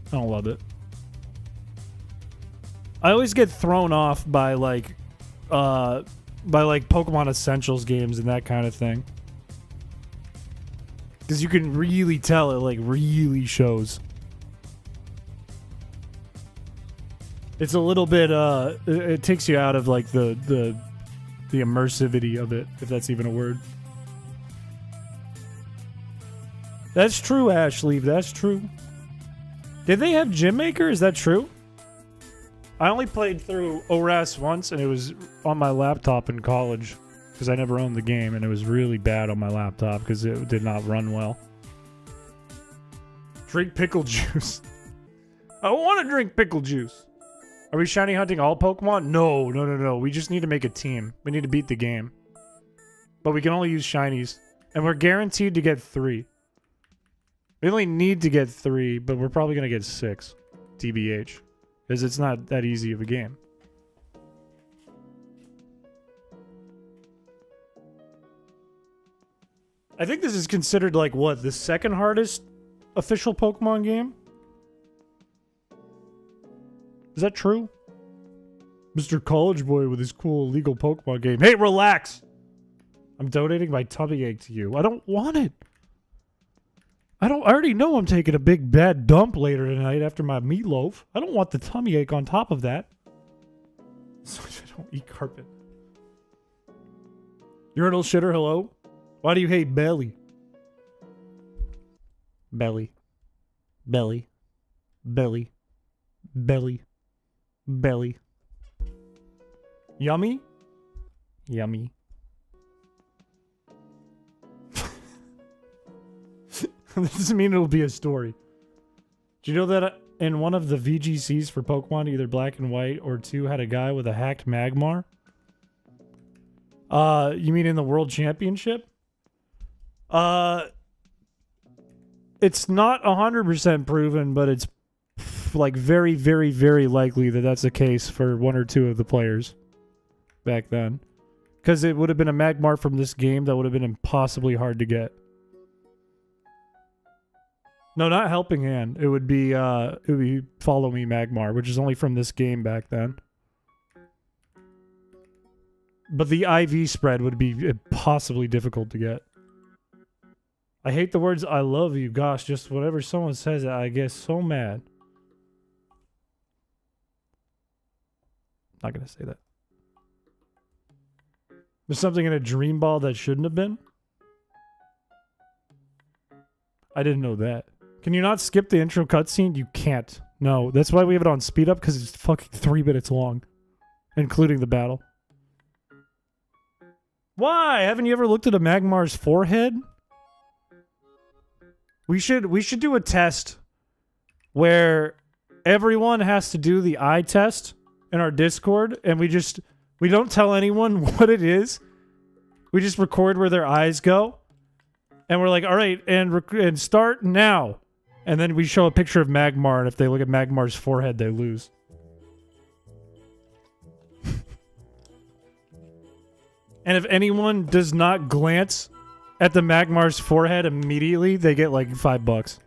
I don't love it. I always get thrown off by like Pokemon Essentials games and that kind of thing. Because you can really tell it like really shows. It's a little bit it takes you out of like the immersivity of it, if that's even a word. That's true, Ashley. That's true. Did they have Gym Maker? Is that true? I only played through ORAS once, and it was on my laptop in college because I never owned the game, and it was really bad on my laptop because it did not run well. Drink pickle juice. I want to drink pickle juice. Are we shiny hunting all Pokemon? No. We just need to make a team. We need to beat the game. But we can only use shinies. And we're guaranteed to get 3. We only need to get 3, but we're probably going to get 6. TBH. Because it's not that easy of a game. I think this is considered like, what, the second hardest official Pokemon game? Is that true? Mr. College Boy with his cool illegal Pokemon game. Hey, relax! I'm donating my tummy ache to you. I don't want it. I already know I'm taking a big bad dump later tonight after my meatloaf. I don't want the tummy ache on top of that. So I don't eat carpet. Urinal shitter, hello? Why do you hate belly? Belly. Belly. Belly. Belly. Belly. Yummy? Yummy. That doesn't mean it'll be a story. Do you know that in one of the VGCs for Pokemon, either Black and White or 2 had a guy with a hacked Magmar? You mean in the World Championship? It's not 100% proven, but it's like very, very, very likely that that's the case for 1 or 2 of the players back then. Because it would have been a Magmar from this game that would have been impossibly hard to get. No, not Helping Hand. It would be Follow Me Magmar, which is only from this game back then. But the IV spread would be impossibly difficult to get. I hate the words I love you. Gosh, just whatever someone says, I get so mad. Not gonna say that. There's something in a dream ball that shouldn't have been? I didn't know that. Can you not skip the intro cutscene? You can't. No, that's why we have it on speed up, because it's fucking 3 minutes long. Including the battle. Why? Haven't you ever looked at a Magmar's forehead? We should do a test where everyone has to do the eye test in our Discord, and we don't tell anyone what it is. We just record where their eyes go, and we're like, all right, and start now. And then we show a picture of Magmar, and if they look at Magmar's forehead, they lose. And if anyone does not glance at the Magmar's forehead immediately, they get like $5.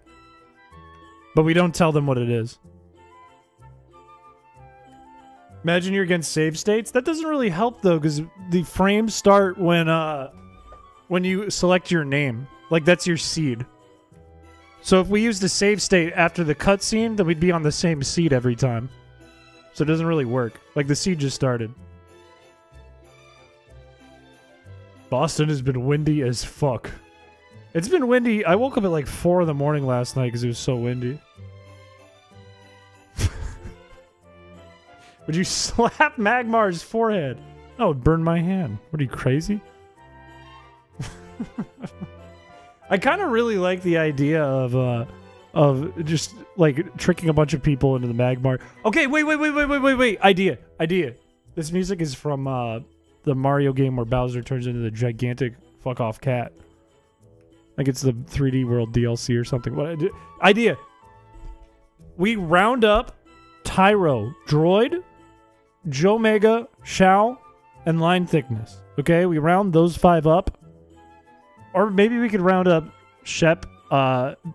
But we don't tell them what it is. Imagine you're against save states. That doesn't really help though, because the frames start when you select your name. Like that's your seed. So if we use the save state after the cutscene, then we'd be on the same seed every time. So it doesn't really work. Like the seed just started. Boston has been windy as fuck. It's been windy. I woke up at like 4 in the morning last night because it was so windy. Would you slap Magmar's forehead? No, it'd burn my hand. What are you, crazy? I kind of really like the idea of just like tricking a bunch of people into the Magmar. Okay, wait. Idea. This music is from the Mario game where Bowser turns into the gigantic fuck off cat. Like it's the 3D World DLC or something. What idea? We round up Tyro, Droid, Joe Mega, Shao, and Line Thickness. Okay, we round those 5 up. Or maybe we could round up Shep,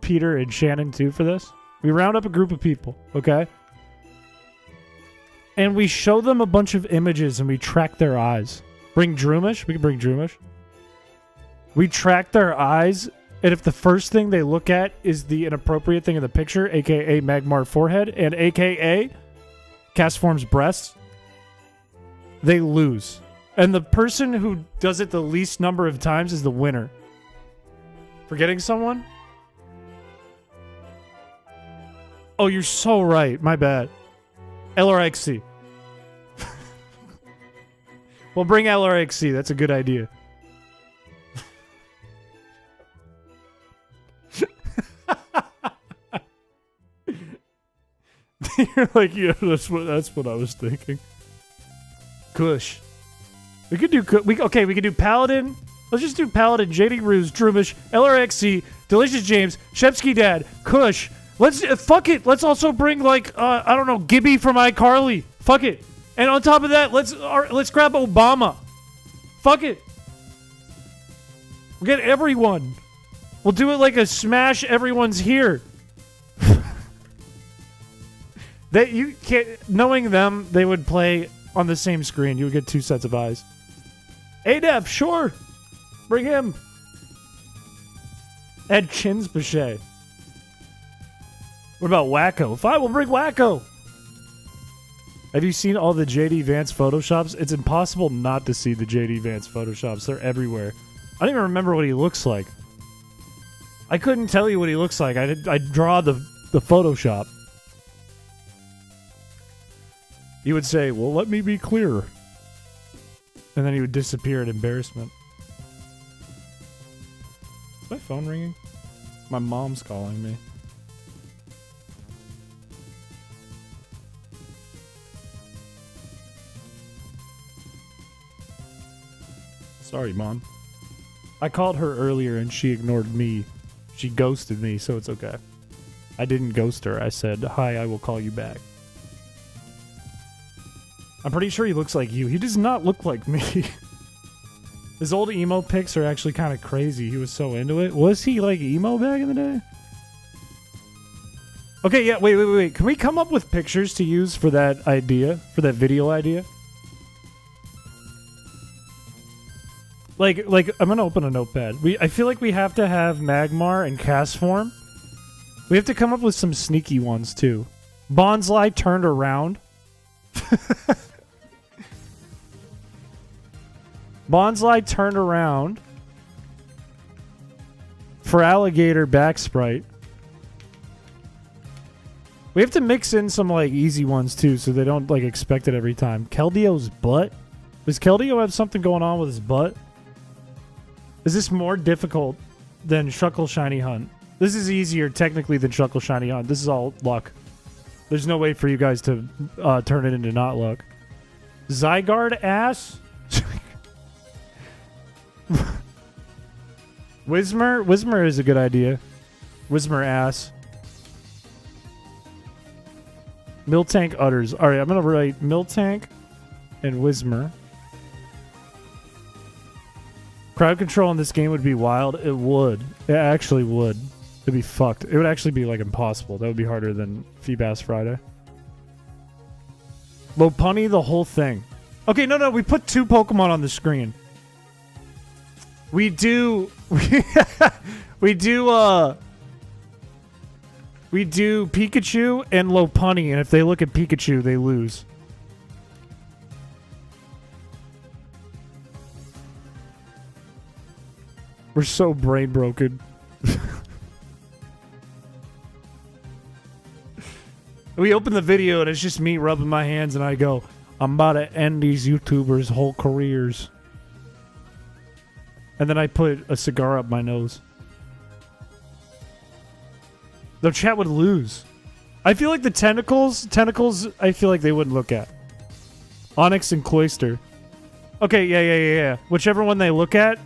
Peter, and Shannon too for this. We round up a group of people, okay? And we show them a bunch of images and we track their eyes. Bring Droomish. We can bring Droomish. We track their eyes, and if the first thing they look at is the inappropriate thing in the picture, aka Magmar forehead, and aka Castform's breasts, they lose. And the person who does it the least number of times is the winner. Forgetting someone? Oh, you're so right. My bad. LRXC. We'll bring LRXC. That's a good idea. You're like, yeah, that's what I was thinking. Kush. We could do we could do Paladin. Let's just do Paladin, JD Ruse, Droomish, LRXC, Delicious James, Shepsky Dad, Kush. Let's fuck it. Let's also bring like I don't know, Gibby from iCarly. Fuck it. And on top of that, let's grab Obama. Fuck it. We'll get everyone. We'll do it like a smash everyone's here. That you can't, knowing them, they would play on the same screen. You would get 2 sets of eyes. ADEF, sure. Bring him. Add Chin's Piché. What about Wacko? Fine, we'll bring Wacko. Have you seen all the JD Vance photoshops? It's impossible not to see the JD Vance photoshops. They're everywhere. I don't even remember what he looks like. I couldn't tell you what he looks like. I draw the Photoshop. He would say, well, let me be clear. And then he would disappear in embarrassment. Is my phone ringing? My mom's calling me. Sorry, Mom. I called her earlier and she ignored me. She ghosted me, so it's okay. I didn't ghost her. I said, hi, I will call you back. I'm pretty sure he looks like you. He does not look like me. His old emo pics are actually kind of crazy. He was so into it. Was he like emo back in the day? Okay, yeah, wait. Can we come up with pictures to use for that idea? For that video idea? Like I'm gonna open a notepad. I feel like we have to have Magmar and Castform. We have to come up with some sneaky ones too. Bonsly turned around. Bonsly turned around for alligator back sprite. We have to mix in some like easy ones too, so they don't like expect it every time. Keldio's butt. Does Keldeo have something going on with his butt? Is this more difficult than Shuckle Shiny Hunt? This is easier technically than Chuckle Shiny On. This is all luck. There's no way for you guys to turn it into not luck. Zygarde ass? Whismer? Whismer is a good idea. Whismer ass. Miltank udders. Alright, I'm gonna write Miltank and Whismer. Crowd control in this game would be wild. It would. It actually would. It'd be fucked. It would actually be like impossible. That would be harder than Feebass Friday. Lopunny, the whole thing. Okay, no, we put 2 Pokemon on the screen. We do Pikachu and Lopunny, and if they look at Pikachu, they lose. We're so brain broken. We open the video and it's just me rubbing my hands and I go, I'm about to end these YouTubers' whole careers. And then I put a cigar up my nose. The chat would lose. I feel like the tentacles, I feel like they wouldn't look at. Onyx and Cloyster. Okay, yeah. Whichever one they look at,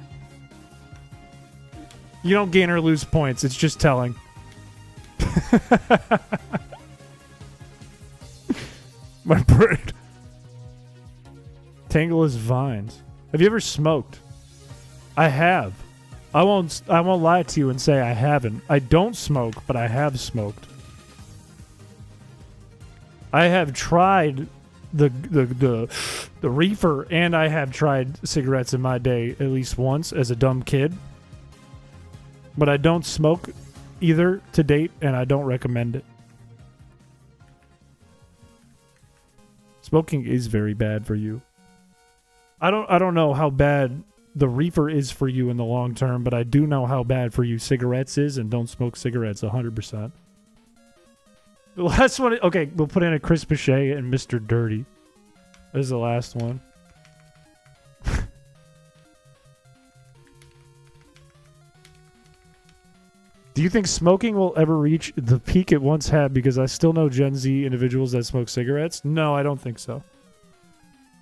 you don't gain or lose points. It's just telling. My bird. Tangleless vines. Have you ever smoked? I have. I won't lie to you and say I haven't. I don't smoke, but I have smoked. I have tried the reefer, and I have tried cigarettes in my day at least once as a dumb kid. But I don't smoke either to date, and I don't recommend it. Smoking is very bad for you. I don't know how bad the reefer is for you in the long term, but I do know how bad for you cigarettes is, and don't smoke cigarettes 100%. The last one, okay, we'll put in a Chrispiche and Mr. Dirty. This is the last one. Do you think smoking will ever reach the peak it once had? Because I still know Gen Z individuals that smoke cigarettes. No, I don't think so.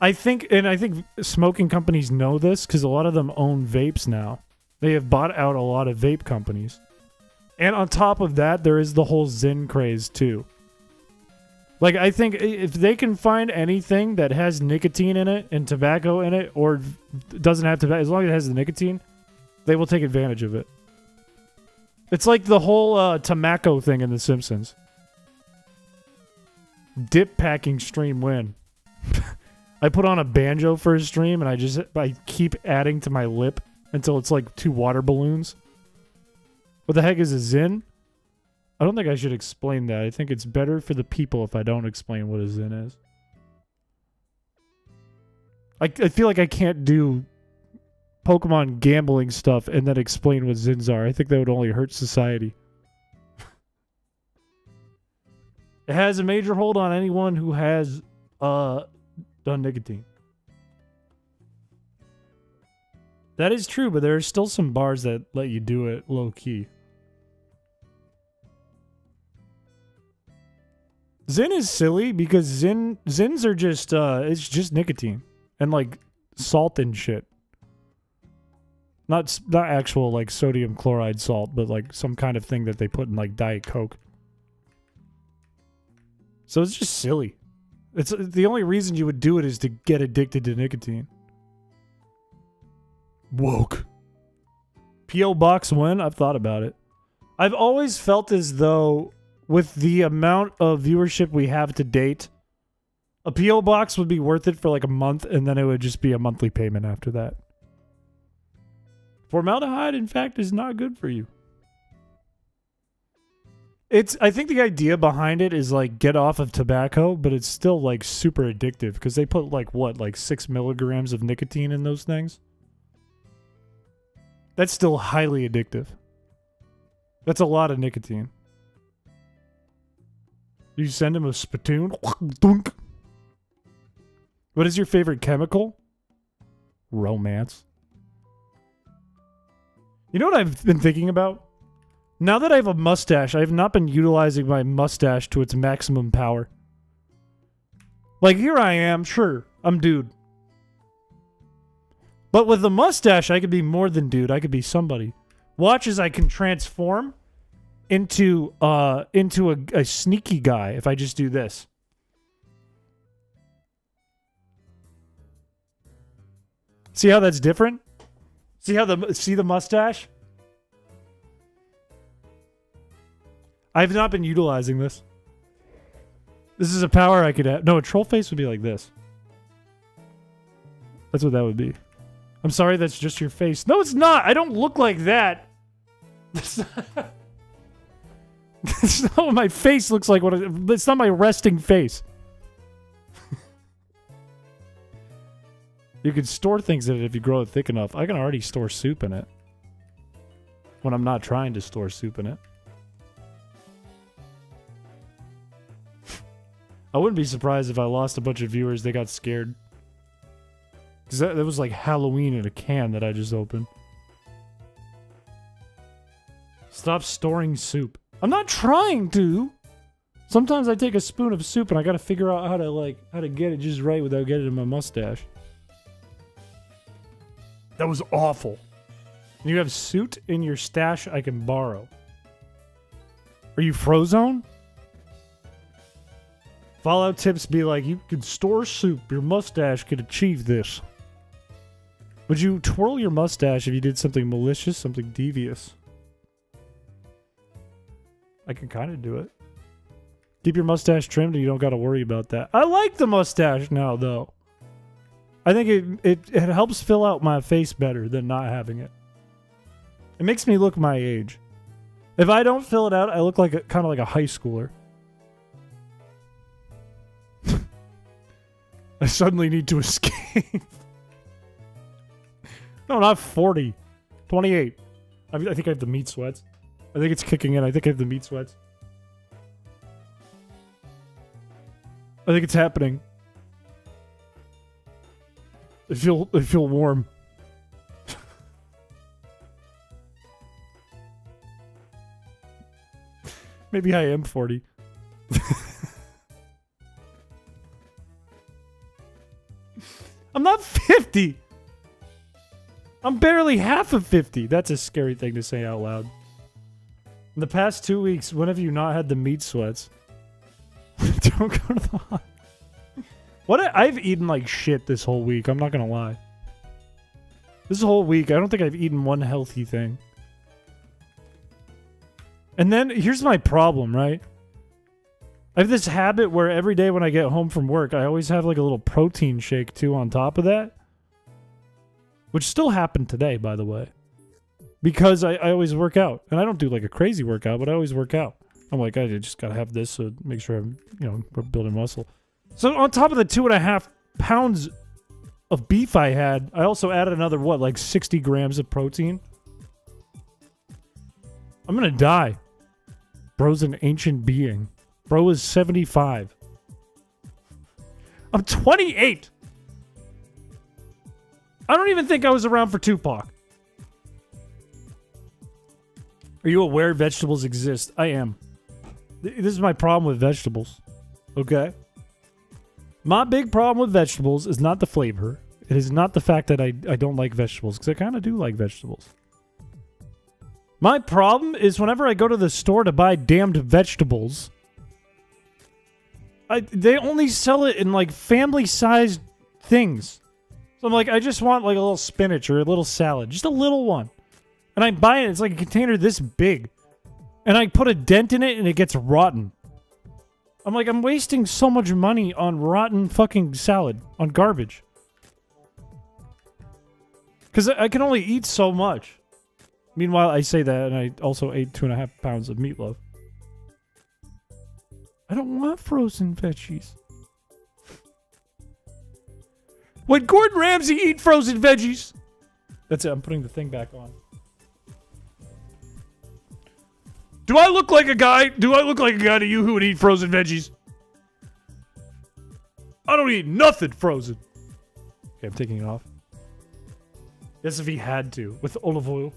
I think smoking companies know this because a lot of them own vapes now. They have bought out a lot of vape companies. And on top of that, there is the whole Zyn craze too. Like, I think if they can find anything that has nicotine in it and tobacco in it, or doesn't have tobacco, as long as it has the nicotine, they will take advantage of it. It's like the whole tobacco thing in The Simpsons. Dip packing stream win. I put on a banjo for a stream and I keep adding to my lip until it's like 2 water balloons. What the heck is a Zyn? I don't think I should explain that. I think it's better for the people if I don't explain what a Zyn is. I feel like I can't do Pokemon gambling stuff and then explain what Zyns are. I think that would only hurt society. It has a major hold on anyone who has done nicotine. That is true, but there are still some bars that let you do it low key. Zyn is silly because Zyns are just it's just nicotine and like salt and shit. Not actual like sodium chloride salt, but like some kind of thing that they put in like Diet Coke. So it's just silly. It's the only reason you would do it is to get addicted to nicotine. Woke. P.O. Box win? I've thought about it. I've always felt as though with the amount of viewership we have to date, a P.O. Box would be worth it for like a month, and then it would just be a monthly payment after that. Formaldehyde, in fact, is not good for you. I think the idea behind it is like get off of tobacco, but it's still like super addictive because they put like what, like 6 milligrams of nicotine in those things? That's still highly addictive. That's a lot of nicotine. You send him a spittoon. What is your favorite chemical? Romance. You know what I've been thinking about? Now that I have a mustache, I have not been utilizing my mustache to its maximum power. Like, here I am, sure, I'm dude. But with the mustache, I could be more than dude. I could be somebody. Watch as I can transform into a sneaky guy if I just do this. See how that's different? See the mustache? I have not been utilizing this. This is a power I could have. No, a troll face would be like this. That's what that would be. I'm sorry, that's just your face. No, it's not. I don't look like that. That's not what my face looks like. It's not my resting face. You can store things in it if you grow it thick enough. I can already store soup in it. When I'm not trying to store soup in it. I wouldn't be surprised if I lost a bunch of viewers. They got scared. Because that was like Halloween in a can that I just opened. Stop storing soup. I'm not trying to. Sometimes I take a spoon of soup and I gotta figure out how to get it just right without getting it in my mustache. That was awful. You have soot in your stash I can borrow. Are you Frozone? Fallout tips be like, you can store soup. Your mustache could achieve this. Would you twirl your mustache if you did something malicious, something devious? I can kind of do it. Keep your mustache trimmed and you don't got to worry about that. I like the mustache now, though. I think it helps fill out my face better than not having it. It makes me look my age. If I don't fill it out, I look like kind of like a high schooler. I suddenly need to escape. No, not 40. 28. I think I have the meat sweats. I think it's kicking in. I think I have the meat sweats. I think it's happening. I feel warm. Maybe I am 40. I'm not 50. I'm barely half of 50. That's a scary thing to say out loud. In the past 2 weeks, when have you not had the meat sweats? Don't go to the hospital. I've eaten like shit this whole week. I'm not gonna lie. This whole week, I don't think I've eaten one healthy thing. And then, here's my problem, right? I have this habit where every day when I get home from work, I always have like a little protein shake too on top of that. Which still happened today, by the way. Because I always work out. And I don't do like a crazy workout, but I always work out. I'm like, I just gotta have this to make sure I'm, we're building muscle. So on top of the 2.5 pounds of beef I had, I also added another, like 60 grams of protein? I'm gonna die. Bro's an ancient being. Bro is 75. I'm 28! I don't even think I was around for Tupac. Are you aware vegetables exist? I am. This is my problem with vegetables. Okay? My big problem with vegetables is not the flavor. It is not the fact that I don't like vegetables, because I kind of do like vegetables. My problem is whenever I go to the store to buy damned vegetables, they only sell it in like family-sized things. So I'm like, I just want like a little spinach or a little salad. Just a little one. And I buy it, it's like a container this big. And I put a dent in it and it gets rotten. I'm like, I'm wasting so much money on rotten fucking salad. On garbage. Because I can only eat so much. Meanwhile, I say that and I also ate 2.5 pounds of meatloaf. I don't want frozen veggies. Would Gordon Ramsay eat frozen veggies? That's it, I'm putting the thing back on. Do I look like a guy? Do I look like a guy to you who would eat frozen veggies? I don't eat nothing frozen. Okay, I'm taking it off. As if he had to, with olive oil.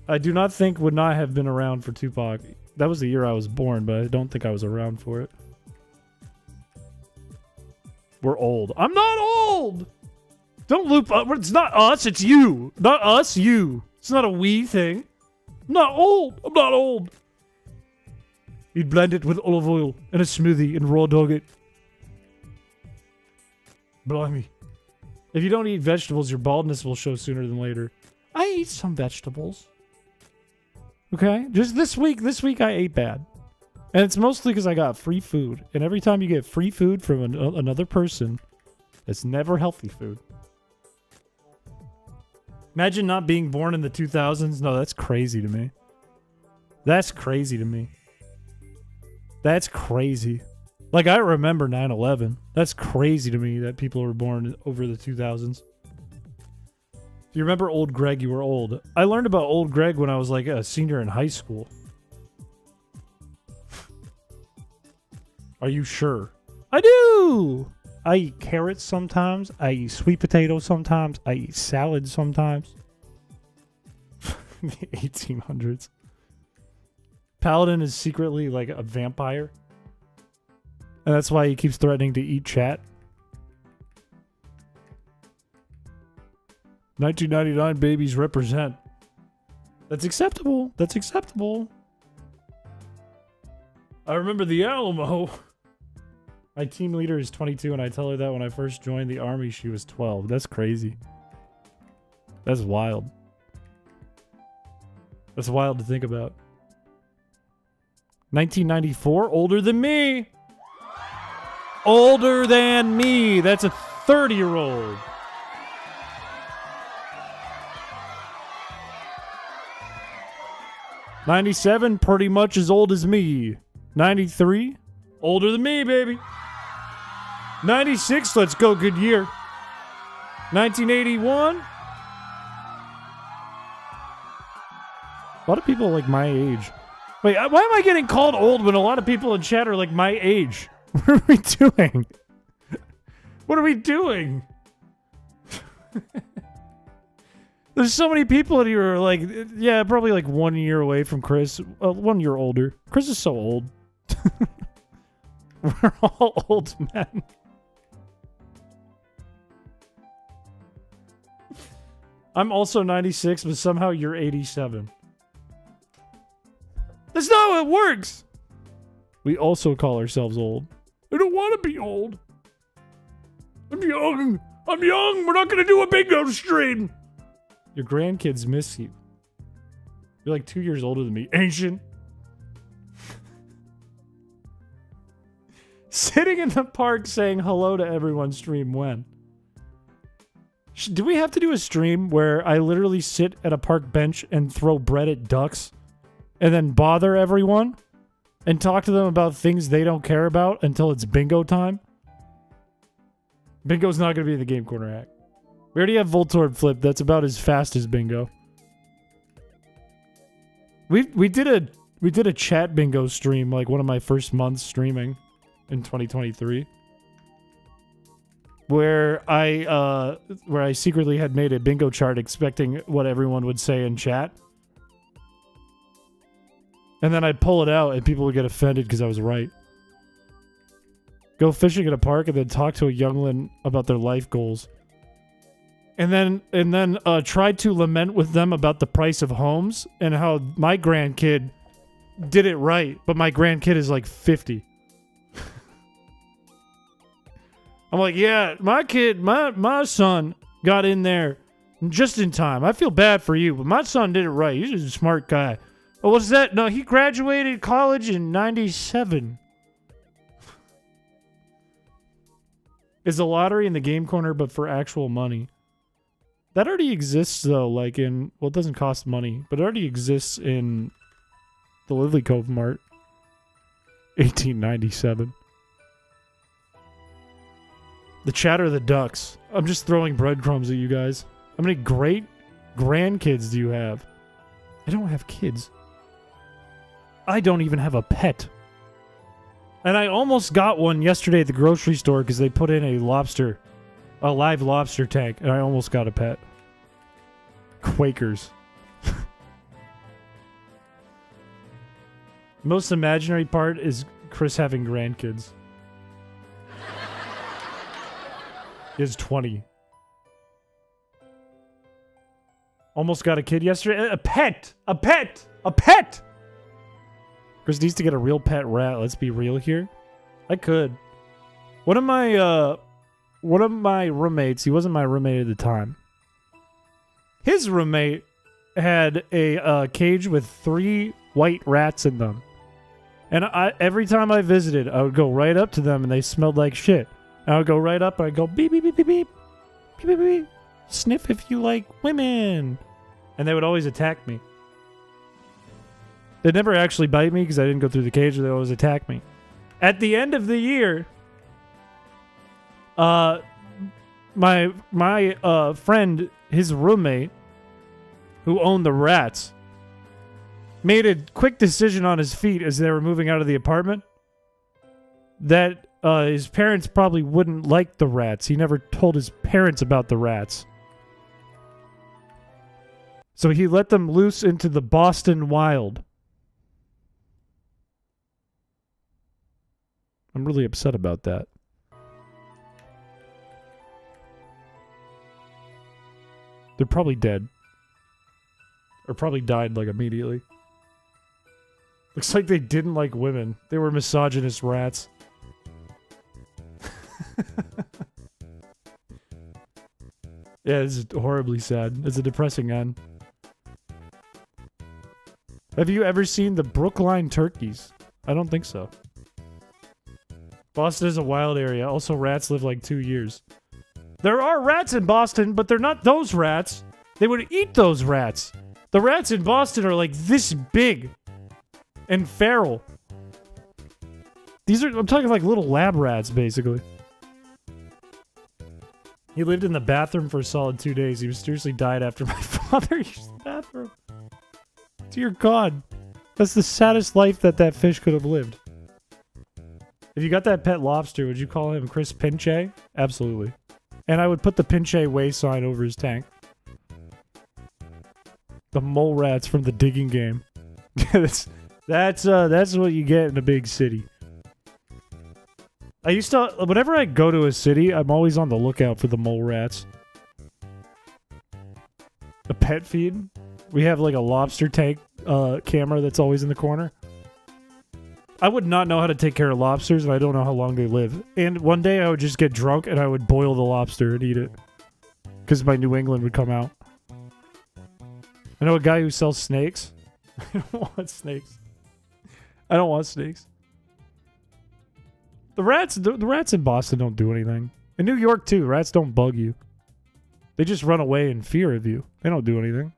I do not think would not have been around for Tupac. That was the year I was born, but I don't think I was around for it. We're old. I'm not old! Don't loop up. It's not us, it's you. Not us, you. It's not a we thing. I'm not old. I'm not old. You'd blend it with olive oil in a smoothie and raw dog it. Blimey. If you don't eat vegetables, your baldness will show sooner than later. I eat some vegetables. Okay? Just this week I ate bad. And it's mostly because I got free food. And every time you get free food from another person, it's never healthy food. Imagine not being born in the 2000s. No, that's crazy to me. That's crazy to me. That's crazy. Like, I remember 9/11. That's crazy to me that people were born over the 2000s. If you remember Old Greg, you were old. I learned about Old Greg when I was like a senior in high school. Are you sure? I do! I eat carrots sometimes. I eat sweet potatoes sometimes. I eat salad sometimes. The 1800s. Paladin is secretly like a vampire. And that's why he keeps threatening to eat chat. 1999 babies represent. That's acceptable. That's acceptable. I remember the Alamo. My team leader is 22 and I tell her that when I first joined the army she was 12. That's crazy. That's wild. That's wild to think about. 1994, older than me. Older than me. That's a 30-year-old. 97, pretty much as old as me. 93, older than me, baby. 96, let's go, good year. 1981. A lot of people like my age. Wait, why am I getting called old when a lot of people in chat are like my age? What are we doing? What are we doing? There's so many people in here who are like, yeah, probably like 1 year away from Chris. 1 year older. Chris is so old. We're all old men. I'm also 96, but somehow you're 87. That's not how it works. We also call ourselves old. I don't want to be old. I'm young. I'm young. We're not going to do a bingo stream. Your grandkids miss you. You're like 2 years older than me. Ancient. Sitting in the park saying hello to everyone stream when? Do we have to do a stream where I literally sit at a park bench and throw bread at ducks and then bother everyone and talk to them about things they don't care about until it's bingo time? Bingo's not going to be in the Game Corner hack. We already have Voltorb Flip. That's about as fast as bingo. We did a chat bingo stream, like one of my first months streaming in 2023. Where I secretly had made a bingo chart expecting what everyone would say in chat. And then I'd pull it out and people would get offended because I was right. Go fishing at a park and then talk to a youngling about their life goals. And then try to lament with them about the price of homes and how my grandkid did it right, but my grandkid is like 50. I'm like, yeah, my son got in there just in time. I feel bad for you, but my son did it right. He's a smart guy. Oh, what's that? No, he graduated college in 97. It's a lottery in the Game Corner, but for actual money. That already exists, though, like in... Well, it doesn't cost money, but it already exists in the Lively Cove Mart. 1897. The chatter of the ducks. I'm just throwing breadcrumbs at you guys. How many great grandkids do you have? I don't have kids. I don't even have a pet. And I almost got one yesterday at the grocery store because they put in a live lobster tank, and I almost got a pet. Quakers. Most imaginary part is Chris having grandkids. He has 20. Almost got a kid yesterday. A pet! A pet! A pet! Chris needs to get a real pet rat. Let's be real here. I could. One of my roommates, he wasn't my roommate at the time. His roommate had a cage with 3 white rats in them. And every time I visited, I would go right up to them and they smelled like shit. And I would go right up and I'd go beep, beep, beep, beep, beep, beep, beep, beep. Sniff if you like women. And they would always attack me. They'd never actually bite me because I didn't go through the cage, but they always attack me. At the end of the year, my friend, his roommate, who owned the rats, made a quick decision on his feet as they were moving out of the apartment that his parents probably wouldn't like the rats. He never told his parents about the rats. So he let them loose into the Boston wild. I'm really upset about that. They're probably dead. Or probably died, like, immediately. Looks like they didn't like women. They were misogynist rats. Yeah, this is horribly sad. It's a depressing end. Have you ever seen the Brookline turkeys? I don't think so. Boston is a wild area. Also, rats live like 2 years. There are rats in Boston, but they're not those rats. They would eat those rats. The rats in Boston are like this big and feral. I'm talking like little lab rats, basically. He lived in the bathroom for a solid 2 days. He mysteriously died after my father used the bathroom. Dear God. That's the saddest life that fish could have lived. If you got that pet lobster, would you call him Chris Piché? Absolutely. And I would put the Piché way sign over his tank. The mole rats from the digging game. that's what you get in a big city. I used to, whenever I go to a city, I'm always on the lookout for the mole rats. A pet feed. We have like a lobster tank camera that's always in the corner. I would not know how to take care of lobsters, and I don't know how long they live. And one day I would just get drunk and I would boil the lobster and eat it. Because my New England would come out. I know a guy who sells snakes. I don't want snakes. I don't want snakes. The rats in Boston don't do anything. In New York, too, rats don't bug you. They just run away in fear of you. They don't do anything.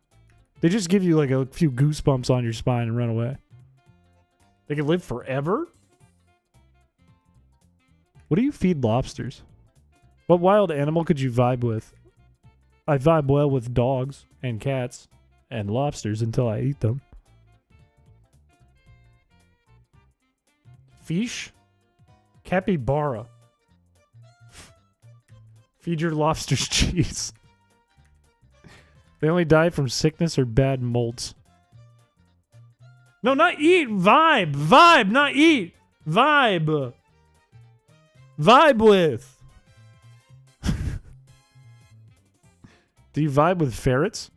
They just give you like a few goosebumps on your spine and run away. They can live forever? What do you feed lobsters? What wild animal could you vibe with? I vibe well with dogs and cats and lobsters until I eat them. Fish? Capybara. Feed your lobsters cheese. They only die from sickness or bad molts. No, not eat. Vibe. Vibe, not eat. Vibe. Vibe with. Do you vibe with ferrets?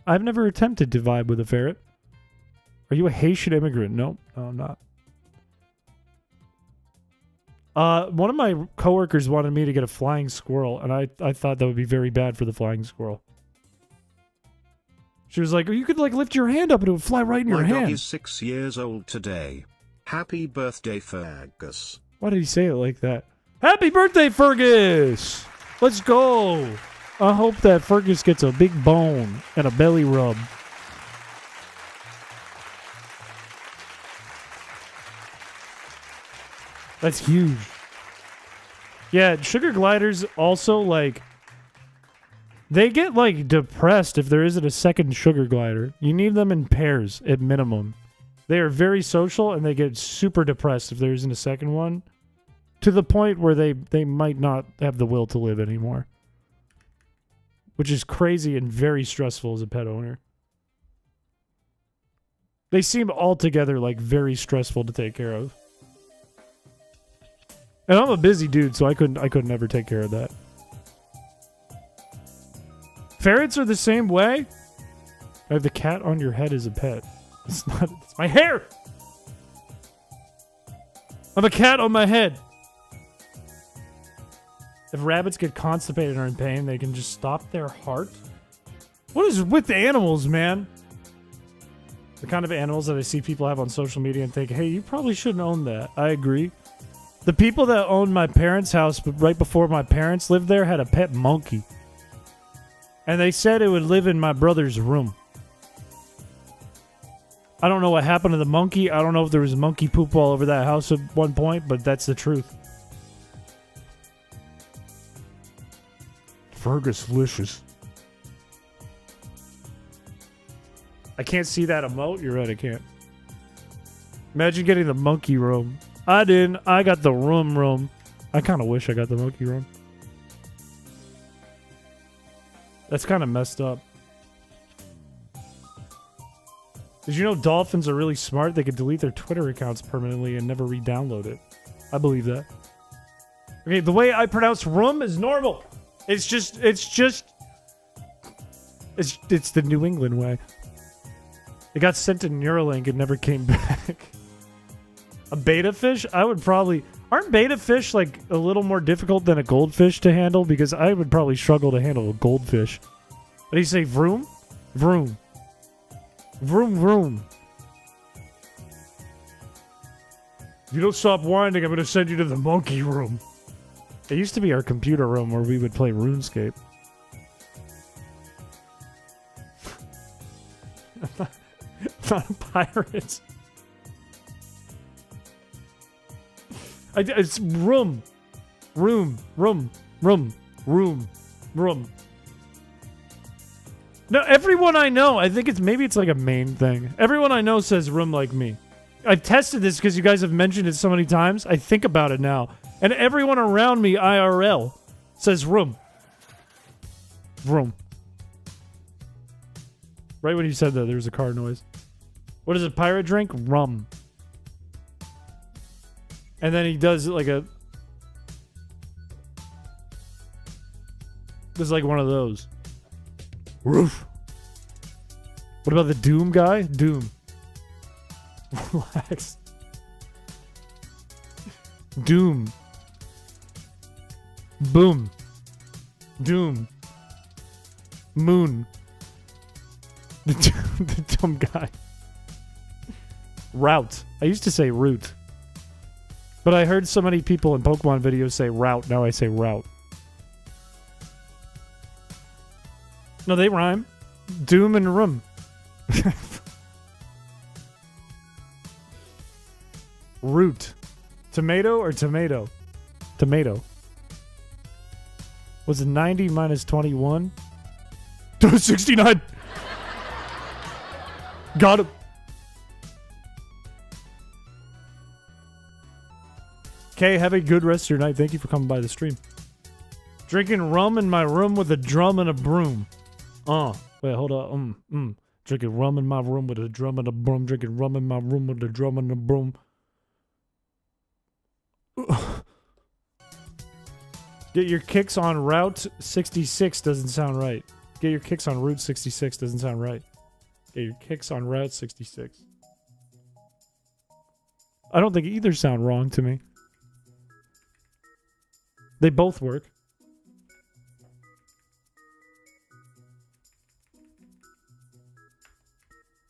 I've never attempted to vibe with a ferret. Are you a Haitian immigrant? No, I'm not. One of my coworkers wanted me to get a flying squirrel, and I thought that would be very bad for the flying squirrel. She was like, you could like lift your hand up and it would fly right in your hand. My dog is 6 years old today. Happy birthday, Fergus. Why did he say it like that? Happy birthday, Fergus! Let's go! I hope that Fergus gets a big bone and a belly rub. That's huge. Yeah, sugar gliders also, like, they get, like, depressed if there isn't a second sugar glider. You need them in pairs, at minimum. They are very social, and they get super depressed if there isn't a second one. To the point where they might not have the will to live anymore. Which is crazy and very stressful as a pet owner. They seem altogether like very stressful to take care of. And I'm a busy dude, so I couldn't ever take care of that. Ferrets are the same way. I have the cat on your head as a pet. It's not. It's my hair. I have a cat on my head. If rabbits get constipated or in pain, they can just stop their heart. What is with the animals, man? The kind of animals that I see people have on social media and think, hey, you probably shouldn't own that. I agree. The people that owned my parents' house, but right before my parents lived there, had a pet monkey. And they said it would live in my brother's room. I don't know what happened to the monkey. I don't know if there was monkey poop all over that house at one point, but that's the truth. Fergus-licious. I can't see that emote. You're right, I can't. Imagine getting the monkey room. I didn't. I got the room. I kind of wish I got the monkey room. That's kind of messed up. Did you know dolphins are really smart? They could delete their Twitter accounts permanently and never re-download it. I believe that. Okay, the way I pronounce room is normal. It's the New England way. It got sent to Neuralink and never came back. A beta fish? I would probably... Aren't beta fish like a little more difficult than a goldfish to handle? Because I would probably struggle to handle a goldfish. What do you say? Vroom? Vroom. Vroom, vroom. If you don't stop whining, I'm going to send you to the monkey room. It used to be our computer room where we would play RuneScape. I'm not a pirate. It's room. Room. No, everyone I know, I think maybe it's like a main thing. Everyone I know says room like me. I've tested this because you guys have mentioned it so many times. I think about it now. And everyone around me, IRL, says room. Room. Right when you said that, there was a car noise. What does a pirate drink? Rum. And then he does like a... There's like one of those. Roof. What about the Doom guy? Doom. Relax. Doom. Boom. Doom. Moon. The dumb guy. Route. I used to say root. But I heard so many people in Pokemon videos say route. Now I say route. No, they rhyme. Doom and room. Root. Tomato or tomato? Tomato. Was it 90 minus 21? 69! Got him. Okay, have a good rest of your night. Thank you for coming by the stream. Drinking rum in my room with a drum and a broom. Wait, hold on. Drinking rum in my room with a drum and a broom. Drinking rum in my room with a drum and a broom. Get your kicks on Route 66 doesn't sound right. Get your kicks on Route 66 doesn't sound right. Get your kicks on Route 66. I don't think either sound wrong to me. They both work.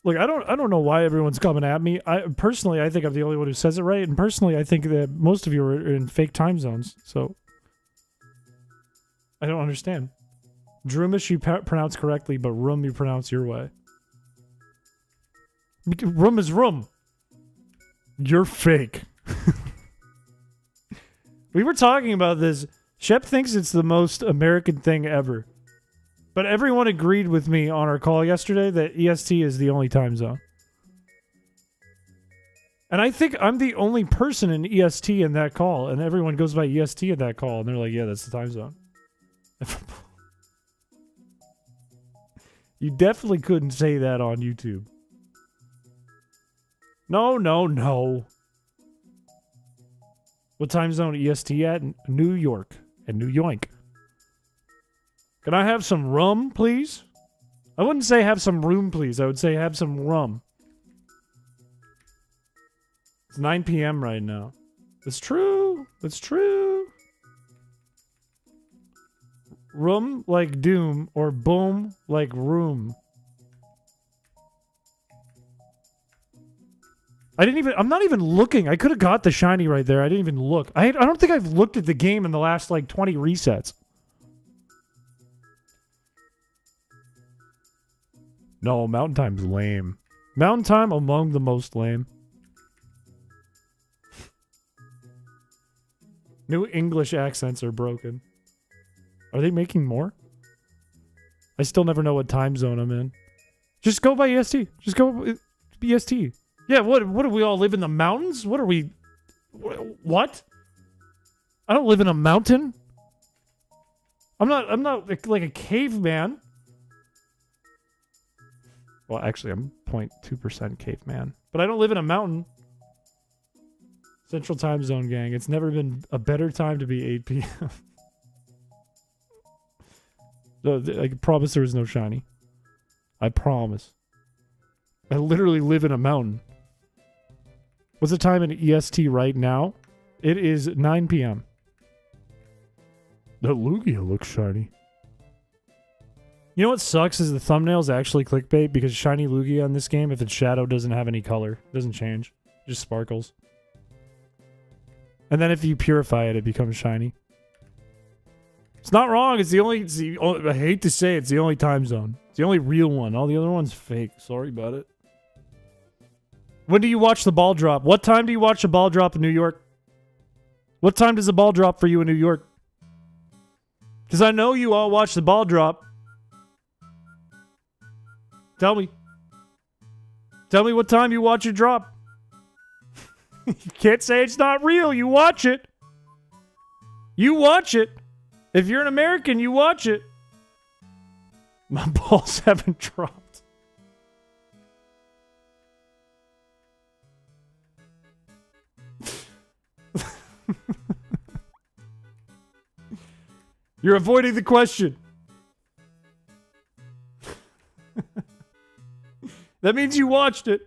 Look, I don't know why everyone's coming at me. Personally, I think I'm the only one who says it right, and personally, I think that most of you are in fake time zones. So I don't understand. Droomish you pronounce correctly, but room you pronounce your way. Room is room. You're fake. We were talking about this. Shep thinks it's the most American thing ever. But everyone agreed with me on our call yesterday that EST is the only time zone. And I think I'm the only person in EST in that call, and everyone goes by EST in that call, and they're like, yeah, that's the time zone. You definitely couldn't say that on YouTube. No, no, no. What time zone EST at? New York and New York. Can I have some rum, please? I wouldn't say have some room, please. I would say have some rum. It's 9 p.m. right now. That's true. That's true. Room like doom or boom like room. I'm not even looking. I could have got the shiny right there. I didn't even look. I don't think I've looked at the game in the last like 20 resets. No, Mountain Time's lame. Mountain Time among the most lame. New English accents are broken. Are they making more? I still never know what time zone I'm in. Just go by EST. Just go EST. Yeah, what do we all live in the mountains? What are we... What? I don't live in a mountain. I'm not like a caveman. Well, actually, I'm 0.2% caveman. But I don't live in a mountain. Central Time Zone, gang. It's never been a better time to be 8 p.m. No, I promise there is no shiny. I promise. I literally live in a mountain. What's the time in EST right now? It is 9 p.m. The Lugia looks shiny. You know what sucks is the thumbnail's actually clickbait because shiny Lugia in this game, if its shadow doesn't have any color, it doesn't change. It just sparkles. And then if you purify it, it becomes shiny. It's not wrong. It's the only, I hate to say it's the only time zone. It's the only real one. All the other ones fake. Sorry about it. When do you watch the ball drop? What time do you watch the ball drop in New York? What time does the ball drop for you in New York? Because I know you all watch the ball drop. Tell me. Tell me what time you watch it drop. You can't say it's not real. You watch it. You watch it. If you're an American, you watch it. My balls haven't dropped. You're avoiding the question. That means you watched it.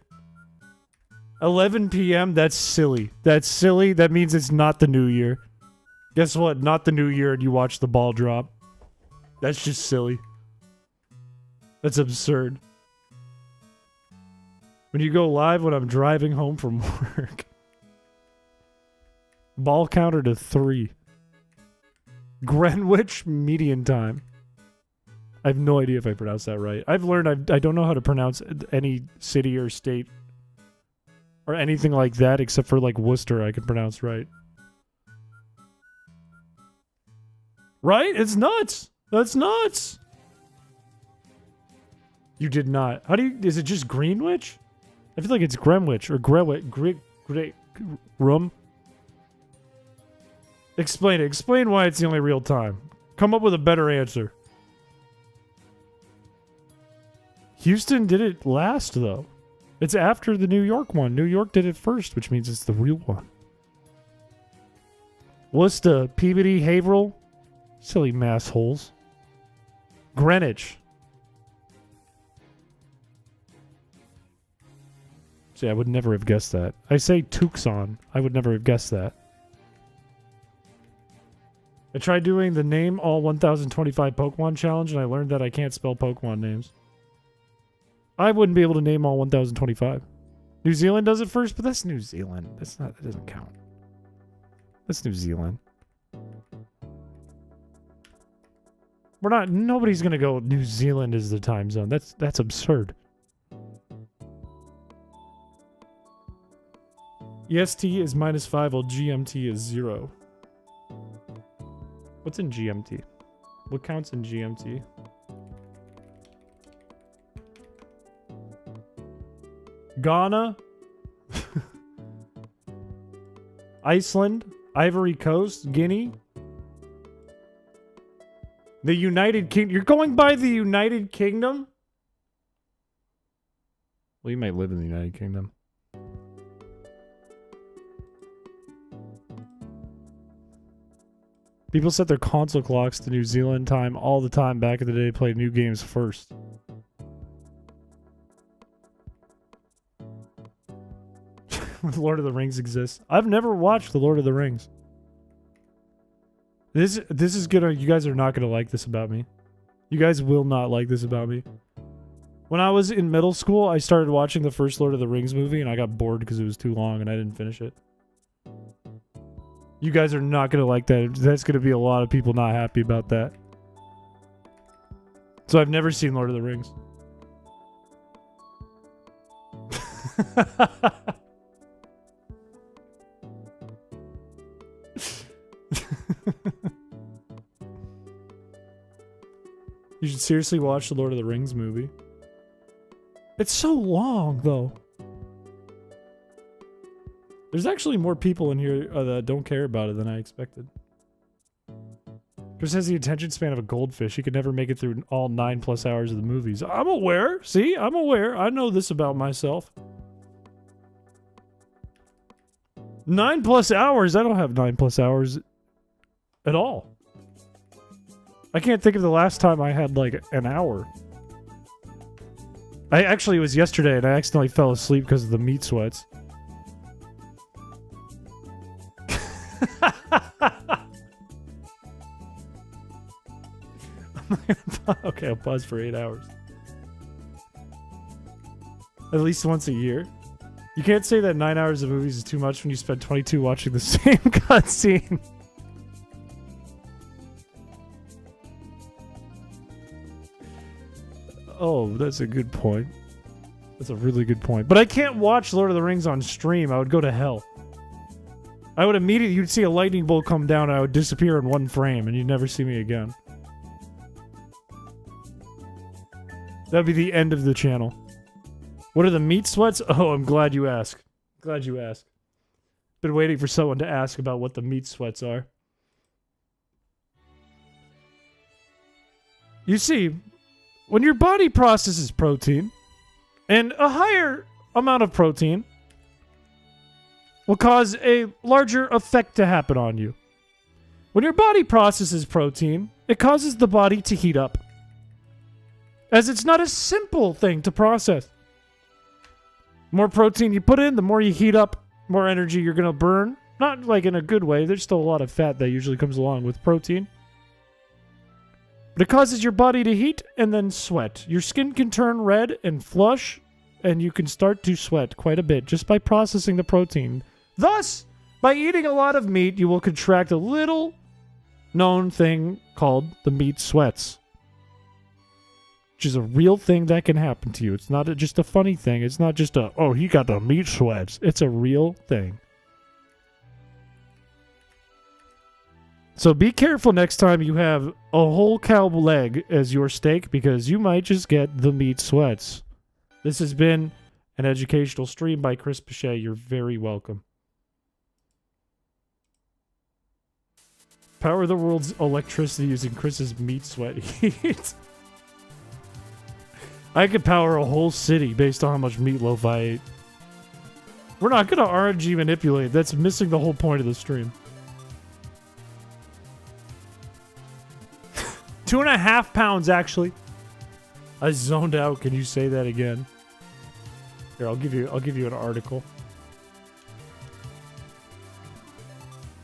11 p.m. That's silly. That's silly. That means it's not the new year. Guess what? Not the new year and you watch the ball drop. That's just silly. That's absurd. When you go live when I'm driving home from work. Ball counter to 3. Greenwich Median Time. I have no idea if I pronounced that right. I've learned I don't know how to pronounce any city or state or anything like that except for like Worcester I can pronounce right. Right? It's nuts. That's nuts. You did not. How do you... Is it just Greenwich? I feel like it's Greenwich or Greenwich. Room. Explain it. Explain why it's the only real time. Come up with a better answer. Houston did it last, though. It's after the New York one. New York did it first, which means it's the real one. Worcester, Peabody, Haverhill. Silly mass holes. Greenwich. See, I would never have guessed that. I say Tucson. I would never have guessed that. I tried doing the name all 1025 Pokemon challenge and I learned that I can't spell Pokemon names. I wouldn't be able to name all 1025. New Zealand does it first, but that's New Zealand. That's not, that doesn't count. That's New Zealand. We're not, nobody's gonna go New Zealand is the time zone. That's absurd. EST is -5 while GMT is 0. What's in GMT? What counts in GMT? Ghana? Iceland? Ivory Coast? Guinea? The United Kingdom? You're going by the United Kingdom? Well, you might live in the United Kingdom. People set their console clocks to New Zealand time all the time back in the day to play new games first. When Lord of the Rings exists. I've never watched The Lord of the Rings. This is gonna... You guys are not gonna like this about me. You guys will not like this about me. When I was in middle school, I started watching the first Lord of the Rings movie, and I got bored because it was too long, and I didn't finish it. You guys are not gonna like that. That's gonna be a lot of people not happy about that. So I've never seen Lord of the Rings. You should seriously watch the Lord of the Rings movie. It's so long, though. There's actually more people in here that don't care about it than I expected. Chris has the attention span of a goldfish. He could never make it through all 9+ hours of the movies. I'm aware. See? I'm aware. I know this about myself. 9+ hours? I don't have 9+ hours at all. I can't think of the last time I had like an hour. It was yesterday and I accidentally fell asleep because of the meat sweats. Okay, I'll pause for 8 hours. At least once a year. You can't say that 9 hours of movies is too much when you spend 22 watching the same cutscene. Oh, that's a good point. That's a really good point. But I can't watch Lord of the Rings on stream. I would go to hell. I would immediately... You'd see a lightning bolt come down and I would disappear in one frame and you'd never see me again. That'd be the end of the channel. What are the meat sweats? Oh, I'm glad you asked. Glad you asked. Been waiting for someone to ask about what the meat sweats are. You see... When your body processes protein, and a higher amount of protein will cause a larger effect to happen on you. When your body processes protein, it causes the body to heat up. As it's not a simple thing to process. More protein you put in, the more you heat up, more energy you're going to burn. Not like in a good way, there's still a lot of fat that usually comes along with protein. But it causes your body to heat and then sweat. Your skin can turn red and flush, and you can start to sweat quite a bit just by processing the protein. Thus, by eating a lot of meat, you will contract a little known thing called the meat sweats. Which is a real thing that can happen to you. It's not just a funny thing. It's not just a, oh, he got the meat sweats. It's a real thing. So be careful next time you have a whole cow leg as your steak because you might just get the meat sweats. This has been an educational stream by Chris Piché. You're very welcome. Power the world's electricity using Chris's meat sweat heat. I could power a whole city based on how much meatloaf I ate. We're not going to RNG manipulate. That's missing the whole point of the stream. 2.5 pounds, actually. I zoned out. Can you say that again? Here, I'll give you an article.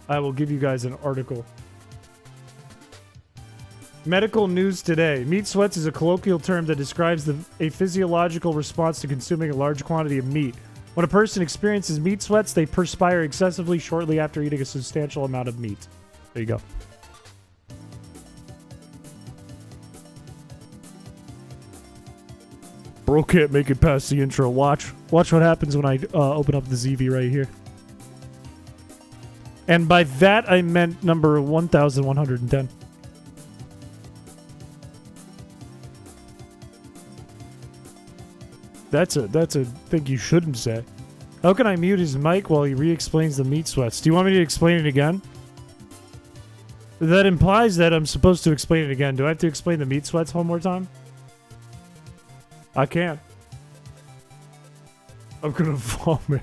I will give you guys an article. Medical news today. Meat sweats is a colloquial term that describes a physiological response to consuming a large quantity of meat. When a person experiences meat sweats, they perspire excessively shortly after eating a substantial amount of meat. There you go. Bro can't make it past the intro. Watch what happens when I open up the Eevee right here. And by that, I meant number 1110. That's a thing you shouldn't say. How can I mute his mic while he re-explains the meat sweats? Do you want me to explain it again? That implies that I'm supposed to explain it again. Do I have to explain the meat sweats one more time? I can't. I'm gonna vomit.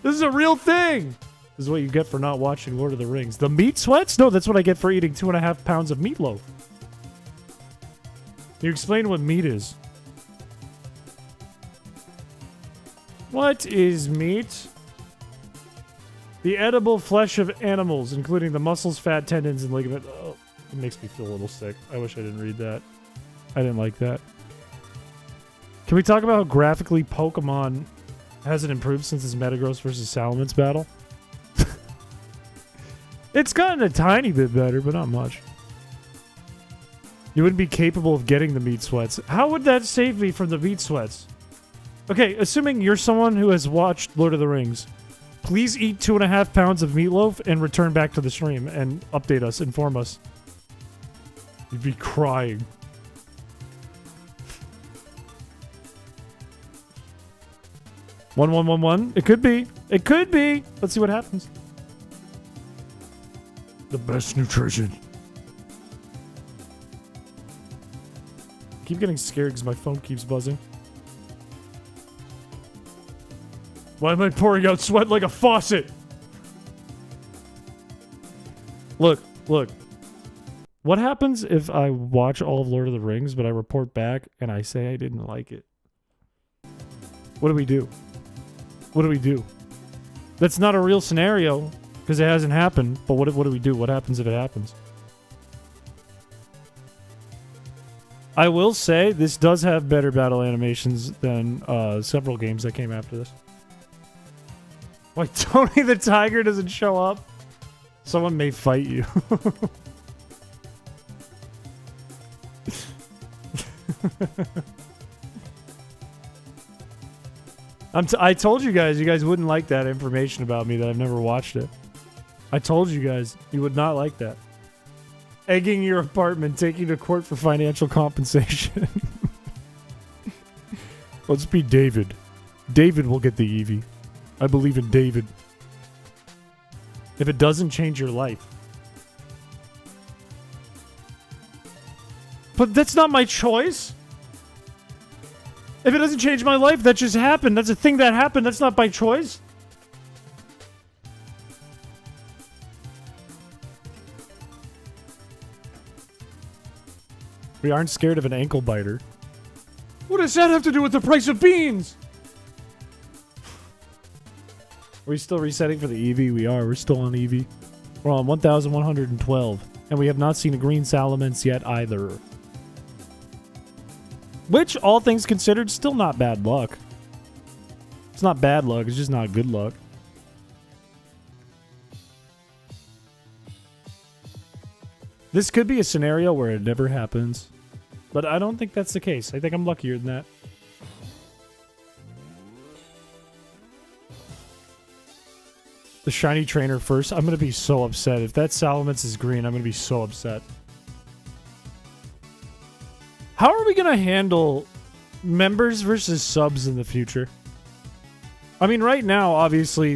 This is a real thing! This is what you get for not watching Lord of the Rings. The meat sweats? No, that's what I get for eating 2.5 pounds of meatloaf. You explain what meat is. What is meat? The edible flesh of animals, including the muscles, fat, tendons, and ligament. Oh, it makes me feel a little sick. I wish I didn't read that. I didn't like that. Can we talk about how graphically Pokemon hasn't improved since his Metagross versus Salamence battle? It's gotten a tiny bit better, but not much. You wouldn't be capable of getting the meat sweats. How would that save me from the meat sweats? Okay, assuming you're someone who has watched Lord of the Rings, please eat 2.5 pounds of meatloaf and return back to the stream and update us, inform us. You'd be crying. $1111. It could be. It could be. Let's see what happens. The best nutrition. I keep getting scared because my phone keeps buzzing. Why am I pouring out sweat like a faucet? Look, look. What happens if I watch all of Lord of the Rings, but I report back and I say I didn't like it? What do we do? What do we do? That's not a real scenario because it hasn't happened. But what do we do? What happens if it happens? I will say this does have better battle animations than several games that came after this. Why Tony the Tiger doesn't show up? Someone may fight you. I told you guys wouldn't like that information about me that I've never watched it. I told you guys you would not like that. Egging your apartment, taking to court for financial compensation. Let's be David. David will get the Eevee. I believe in David. If it doesn't change your life. But that's not my choice. If it doesn't change my life, that just happened. That's a thing that happened. That's not by choice. We aren't scared of an ankle biter. What does that have to do with the price of beans? Are we still resetting for the Eevee? We are. We're still on Eevee. We're on 1,112. And we have not seen a green Salamence yet either. Which, all things considered, still not bad luck. It's not bad luck, it's just not good luck. This could be a scenario where it never happens. But I don't think that's the case. I think I'm luckier than that. The shiny trainer first. I'm going to be so upset. If that Salamence is green, I'm going to be so upset. How are we going to handle members versus subs in the future? I mean, right now, obviously,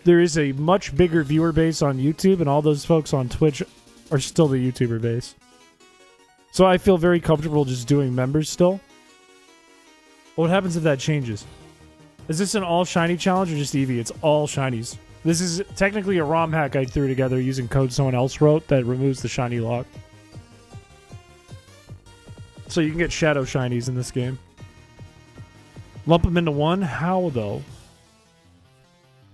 there is a much bigger viewer base on YouTube, and all those folks on Twitch are still the YouTuber base. So I feel very comfortable just doing members still. What happens if that changes? Is this an all shiny challenge or just Eevee? It's all shinies. This is technically a ROM hack I threw together using code someone else wrote that removes the shiny lock. So you can get shadow shinies in this game. Lump them into one? How, though?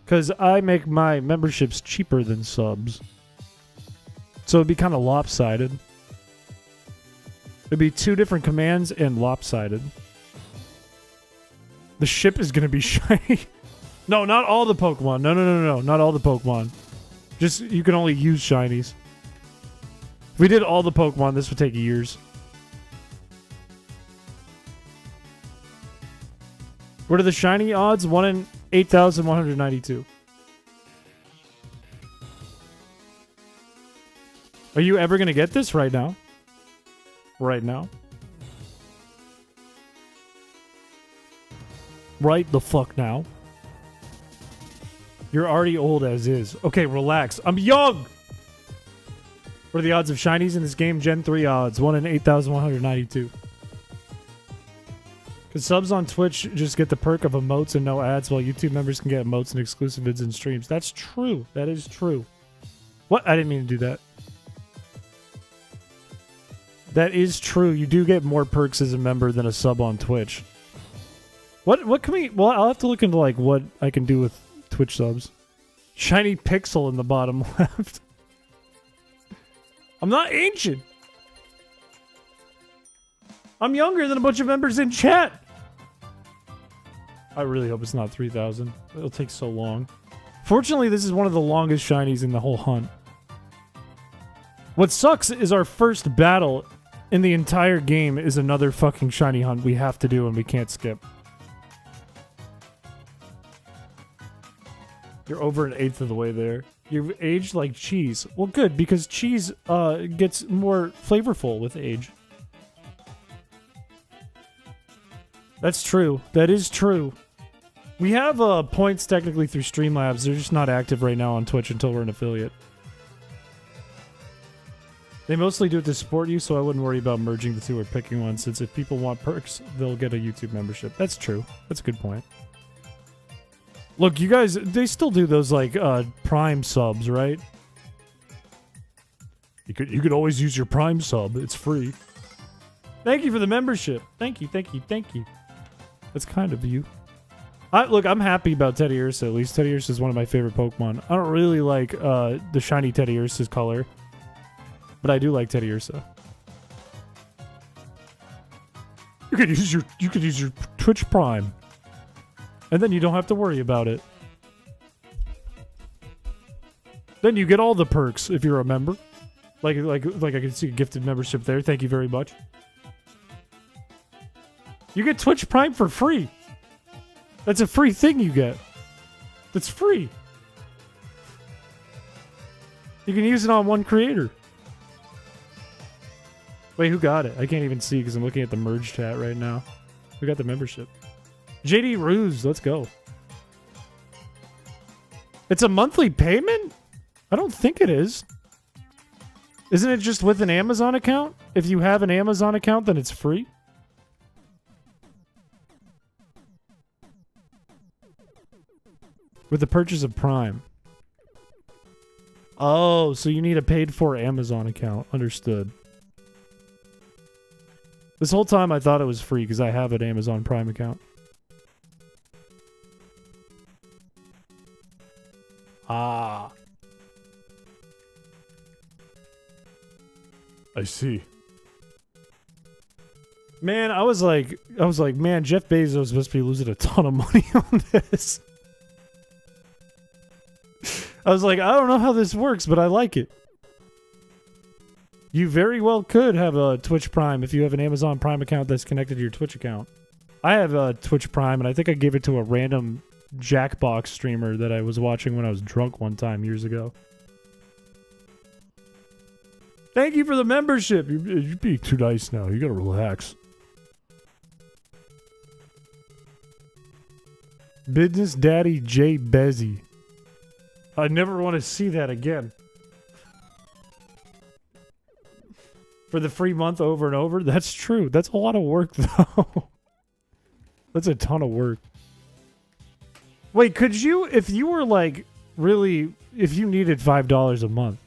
Because I make my memberships cheaper than subs. So it'd be kind of lopsided. It'd be two different commands and lopsided. The ship is going to be shiny. No, not all the Pokemon. No. Not all the Pokemon. Just, you can only use shinies. If we did all the Pokemon, this would take years. What are the shiny odds? 1 in 8,192. Are you ever going to get this right now? Right now? Right the fuck now? You're already old as is. Okay, relax. I'm young! What are the odds of shinies in this game? Gen 3 odds. 1 in 8,192. Because subs on Twitch just get the perk of emotes and no ads, while YouTube members can get emotes and exclusive vids and streams. That's true. That is true. What? I didn't mean to do that. That is true. You do get more perks as a member than a sub on Twitch. What can we... Well, I'll have to look into, like, what I can do with Twitch subs. Shiny pixel in the bottom left. I'm not ancient. I'm younger than a bunch of members in chat. I really hope it's not 3,000. It'll take so long. Fortunately, this is one of the longest shinies in the whole hunt. What sucks is our first battle in the entire game is another fucking shiny hunt we have to do and we can't skip. You're over an eighth of the way there. You've aged like cheese. Well, good, because cheese gets more flavorful with age. That's true. That is true. We have points technically through Streamlabs. They're just not active right now on Twitch until we're an affiliate. They mostly do it to support you, so I wouldn't worry about merging the two or picking one, since if people want perks, they'll get a YouTube membership. That's true. That's a good point. Look, you guys, they still do those, like, Prime subs, right? You could always use your Prime sub. It's free. Thank you for the membership. Thank you, thank you, thank you. That's kind of you. Look, I'm happy about Teddy Ursa. At least Teddy Ursa is one of my favorite Pokemon. I don't really like the shiny Teddy Ursa's color, but I do like Teddy Ursa. You could use your Twitch Prime, and then you don't have to worry about it. Then you get all the perks if you're a member. Like I can see a gifted membership there. Thank you very much. You get Twitch Prime for free. That's a free thing you get. That's free. You can use it on one creator. Wait, who got it? I can't even see because I'm looking at the merge chat right now. Who got the membership? JD Ruse, let's go. It's a monthly payment? I don't think it is. Isn't it just with an Amazon account? If you have an Amazon account, then it's free? With the purchase of Prime. Oh, so you need a paid-for Amazon account. Understood. This whole time I thought it was free because I have an Amazon Prime account. Ah. I see. Man, I was like, man, Jeff Bezos must be losing a ton of money on this. I was like, I don't know how this works, but I like it. You very well could have a Twitch Prime if you have an Amazon Prime account that's connected to your Twitch account. I have a Twitch Prime, and I think I gave it to a random Jackbox streamer that I was watching when I was drunk one time years ago. Thank you for the membership. You're being too nice now. You gotta relax. Business Daddy J. Bezzy. I never want to see that again. For the free month over and over? That's true. That's a lot of work, though. That's a ton of work. Wait, could you, if you were like, really, if you needed $5 a month,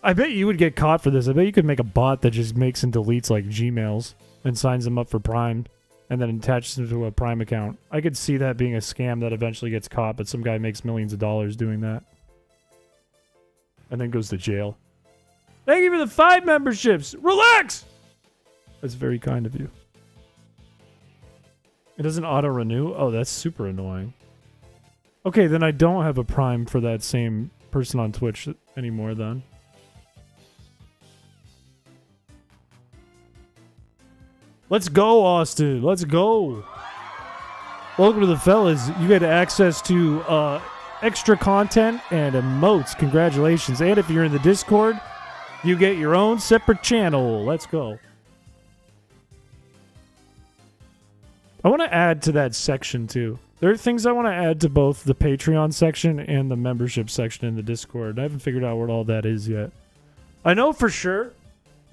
I bet you would get caught for this. I bet you could make a bot that just makes and deletes like Gmails and signs them up for Prime and then attaches them to a Prime account. I could see that being a scam that eventually gets caught, but some guy makes millions of dollars doing that. And then goes to jail. Thank you for the 5 memberships. Relax! That's very kind of you. It doesn't auto-renew? Oh, that's super annoying. Okay, then I don't have a Prime for that same person on Twitch anymore then. Let's go, Austin. Let's go. Welcome to the fellas. You get access to extra content and emotes. Congratulations. And if you're in the Discord, you get your own separate channel. Let's go. I want to add to that section too. There are things I want to add to both the Patreon section and the membership section in the Discord. I haven't figured out what all that is yet. I know for sure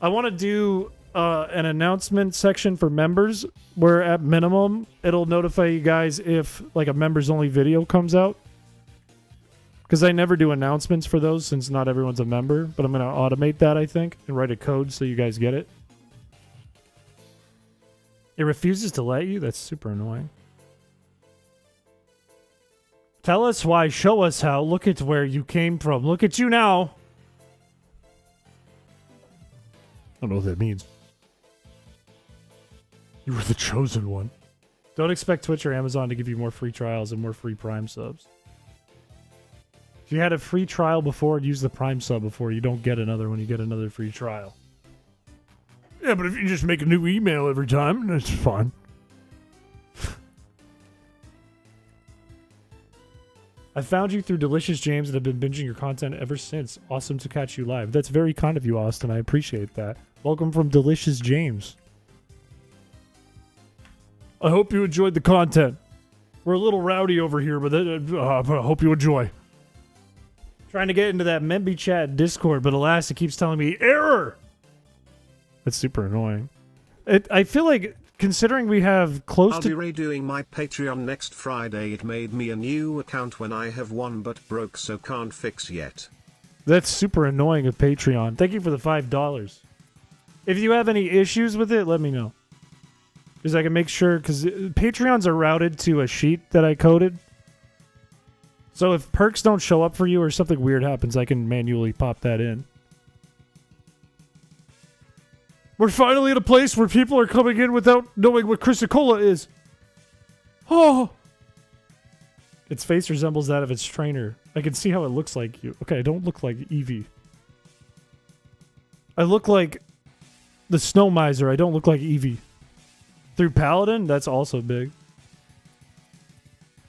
I want to do an announcement section for members where at minimum it'll notify you guys if like a members only video comes out. Because I never do announcements for those since not everyone's a member. But I'm going to automate that, I think, and write a code so you guys get it. It refuses to let you? That's super annoying. Tell us why, show us how, look at where you came from. Look at you now. I don't know what that means. You were the chosen one. Don't expect Twitch or Amazon to give you more free trials and more free Prime subs. If you had a free trial before and used the Prime sub before, you don't get another one. You get another free trial. Yeah, but if you just make a new email every time, that's fine. I found you through Delicious James and have been binging your content ever since. Awesome to catch you live. That's very kind of you, Austin. I appreciate that. Welcome from Delicious James. I hope you enjoyed the content. We're a little rowdy over here, but I hope you enjoy. Trying to get into that Memby chat Discord, but alas, it keeps telling me error. That's super annoying. I feel like, considering we have close to... I'll be redoing my Patreon next Friday. It made me a new account when I have one but broke, so can't fix yet. That's super annoying of Patreon. Thank you for the $5. If you have any issues with it, let me know. Because I can make sure, because Patreons are routed to a sheet that I coded. So if perks don't show up for you or something weird happens, I can manually pop that in. We're finally at a place where people are coming in without knowing what Chrysicola is. Oh! Its face resembles that of its trainer. I can see how it looks like you. Okay, I don't look like Eevee. I look like the Snow Miser. I don't look like Eevee. Through Paladin, that's also big.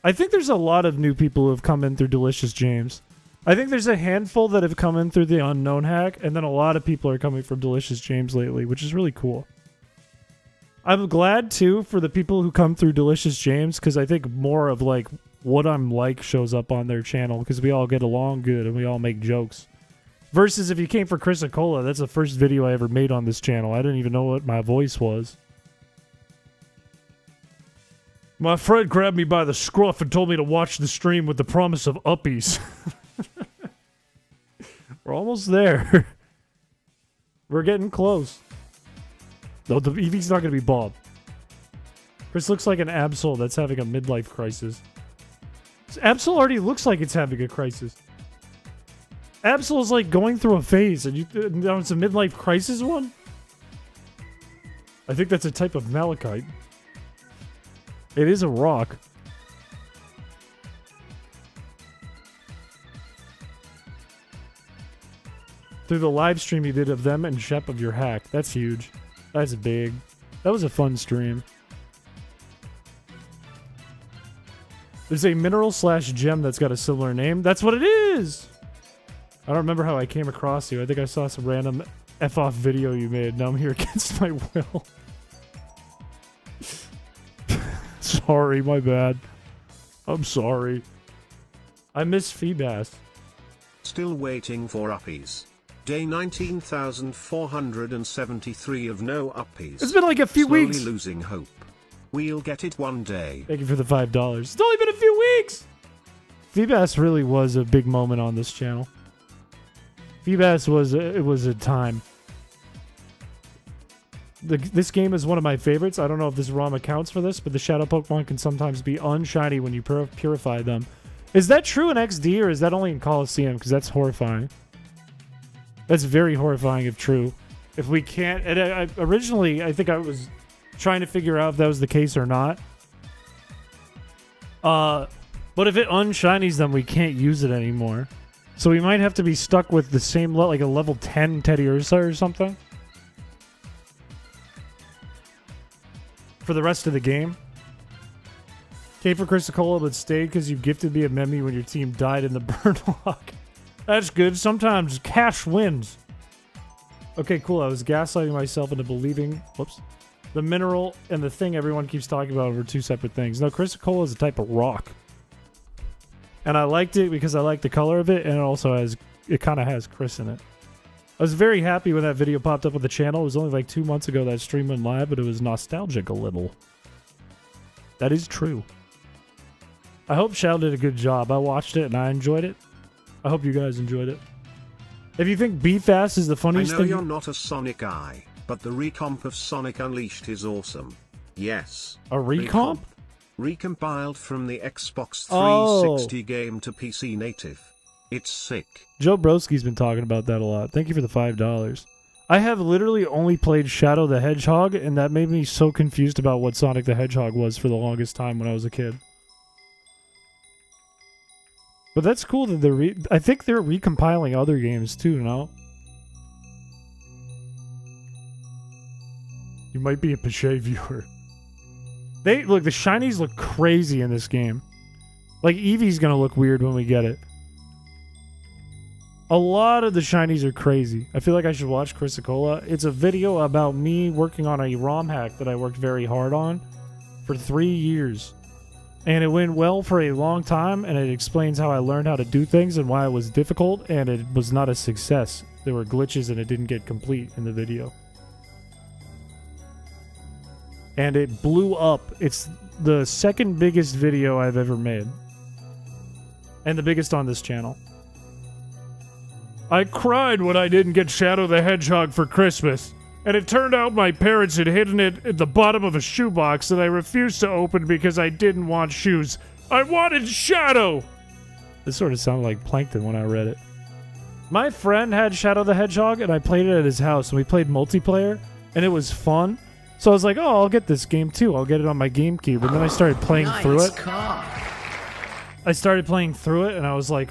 I think there's a lot of new people who have come in through Delicious James. I think there's a handful that have come in through the Unknown hack, and then a lot of people are coming from Delicious James lately, which is really cool. I'm glad, too, for the people who come through Delicious James, because I think more of, like, what I'm like shows up on their channel, because we all get along good and we all make jokes. Versus if you came for Chrysicola, that's the first video I ever made on this channel. I didn't even know what my voice was. My friend grabbed me by the scruff and told me to watch the stream with the promise of uppies. We're almost there. We're getting close. Though the Eevee's not going to be Bob. Chris looks like an Absol that's having a midlife crisis. Absol already looks like it's having a crisis. Absol is like going through a phase, and now it's a midlife crisis one? I think that's a type of malachite. It is a rock. Through the live stream you did of them and Shep of your hack. That's huge. That's big. That was a fun stream. There's a mineral/gem that's got a similar name. That's what it is! I don't remember how I came across you. I think I saw some random F-off video you made. Now I'm here against my will. Sorry, my bad. I'm sorry. I miss Feebas. Still waiting for uppies. Day 19,473 of no uppies. It's been like a few Slowly weeks. Losing hope. We'll get it one day. Thank you for the $5. It's only been a few weeks! Feebas really was a big moment on this channel. Feebas was a time. This game is one of my favorites. I don't know if this ROM accounts for this, but the shadow Pokemon can sometimes be unshiny when you purify them. Is that true in XD, or is that only in Coliseum? Because that's horrifying. That's very horrifying if true. If we can't... originally, I think I was trying to figure out if that was the case or not. But if it unshinies them, we can't use it anymore. So we might have to be stuck with the same, like a level 10 Teddy Ursa or something. For the rest of the game. Came for Chrysicola but stayed because you gifted me a Memby when your team died in the Burnlock. That's good. Sometimes cash wins. Okay, cool. I was gaslighting myself into believing... Whoops. The mineral and the thing everyone keeps talking about are two separate things. No, Chrysicola is a type of rock. And I liked it because I like the color of it, and it also has... It kind of has Chris in it. I was very happy when that video popped up on the channel. It was only like 2 months ago that stream went live, but it was nostalgic a little. That is true. I hope Shadow did a good job. I watched it and I enjoyed it. I hope you guys enjoyed it. If you think B-Fast is the funniest thing... thing... I know you're not a Sonic guy, but the recomp of Sonic Unleashed is awesome. Yes. A recomp? Recompiled from the Xbox 360 game to PC native. It's sick. Joe Broski's been talking about that a lot. Thank you for the $5. I have literally only played Shadow the Hedgehog, and that made me so confused about what Sonic the Hedgehog was for the longest time when I was a kid. But that's cool that they're I think they're recompiling other games too, no? You might be a Piché viewer. Look, the shinies look crazy in this game. Like, Eevee's gonna look weird when we get it. A lot of the shinies are crazy. I feel like I should watch Chrysicola. It's a video about me working on a ROM hack that I worked very hard on for 3 years. And it went well for a long time, and it explains how I learned how to do things and why it was difficult, and it was not a success. There were glitches and it didn't get complete in the video. And it blew up. It's the second biggest video I've ever made. And the biggest on this channel. I cried when I didn't get Shadow the Hedgehog for Christmas. And it turned out my parents had hidden it at the bottom of a shoebox that I refused to open because I didn't want shoes. I wanted Shadow! This sort of sounded like Plankton when I read it. My friend had Shadow the Hedgehog, and I played it at his house, and we played multiplayer, and it was fun. So I was like, oh, I'll get this game too. I'll get it on my GameCube. And then I started playing through it. I started playing through it, and I was like,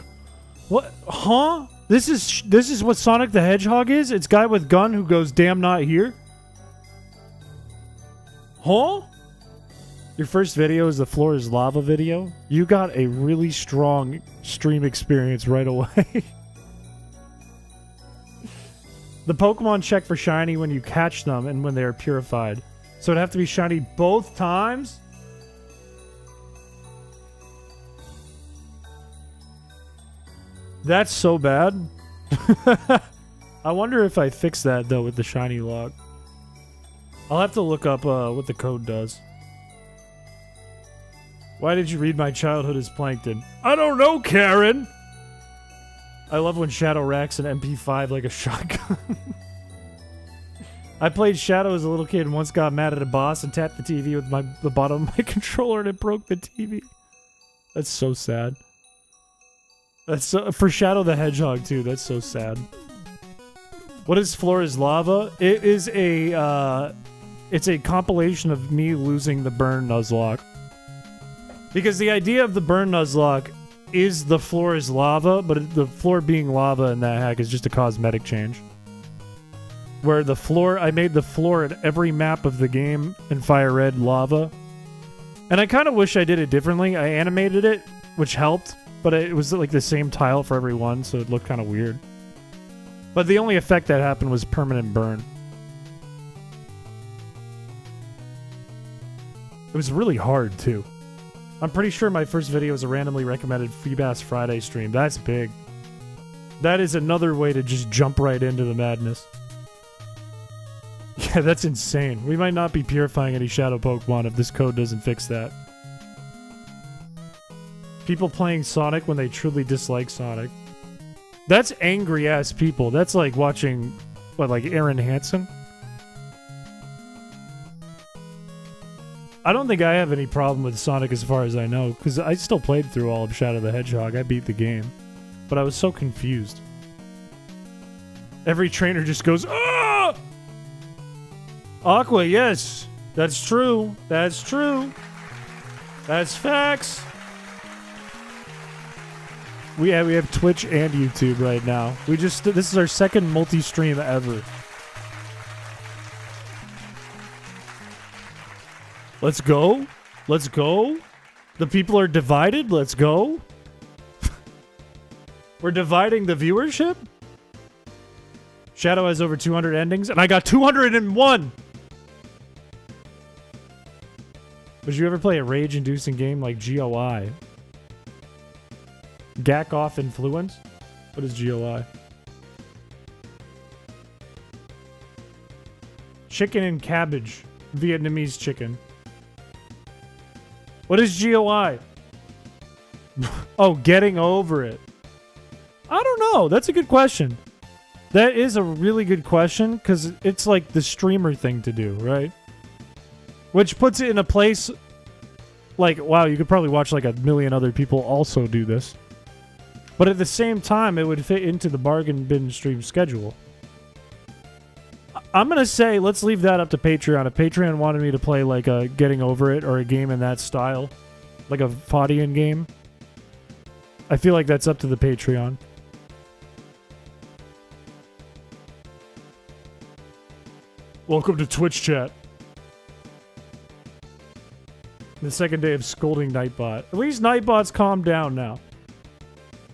what? Huh? This is what Sonic the Hedgehog is? It's guy with gun who goes, damn, not here? Huh? Your first video is the floor is lava video? You got a really strong stream experience right away. The Pokemon check for shiny when you catch them and when they are purified. So it'd have to be shiny both times? That's so bad. I wonder if I fix that, though, with the shiny log. I'll have to look up what the code does. Why did you read my childhood as Plankton? I don't know, Karen! I love when Shadow racks an MP5 like a shotgun. I played Shadow as a little kid and once got mad at a boss and tapped the TV with the bottom of my controller and it broke the TV. That's so sad. That's so, for Shadow the Hedgehog too. That's so sad. What is Floor is Lava? It is it's a compilation of me losing the Burn Nuzlocke. Because the idea of the Burn Nuzlocke is the floor is lava, but the floor being lava in that hack is just a cosmetic change. Where the floor, I made the floor at every map of the game in Fire Red lava. And I kind of wish I did it differently. I animated it, which helped, but it was like the same tile for every one, so it looked kind of weird. But the only effect that happened was permanent burn. It was really hard, too. I'm pretty sure my first video was a randomly recommended Feebass Friday stream. That's big. That is another way to just jump right into the madness. Yeah, that's insane. We might not be purifying any Shadow Pokemon if this code doesn't fix that. People playing Sonic when they truly dislike Sonic. That's angry-ass people. That's like watching, what, like Aaron Hansen? I don't think I have any problem with Sonic as far as I know, because I still played through all of Shadow the Hedgehog. I beat the game. But I was so confused. Every trainer just goes, ah! Aqua, yes. That's true. That's true. That's facts. We have Twitch and YouTube right now. This is our second multi-stream ever. Let's go. Let's go. The people are divided. Let's go. We're dividing the viewership. Shadow has over 200 endings, and I got 201. Would you ever play a rage-inducing game like GOI? Gack off influence? What is GOI? Chicken and cabbage. Vietnamese chicken. What is GOI? Oh, getting over it. I don't know. That's a good question. That is a really good question because it's like the streamer thing to do, right? Which puts it in a place like, wow, you could probably watch like a million other people also do this. But at the same time, it would fit into the bargain bin stream schedule. I'm going to say, let's leave that up to Patreon. If Patreon wanted me to play like a Getting Over It or a game in that style, like a Fadian game, I feel like that's up to the Patreon. Welcome to Twitch chat. The second day of scolding Nightbot. At least Nightbot's calmed down now.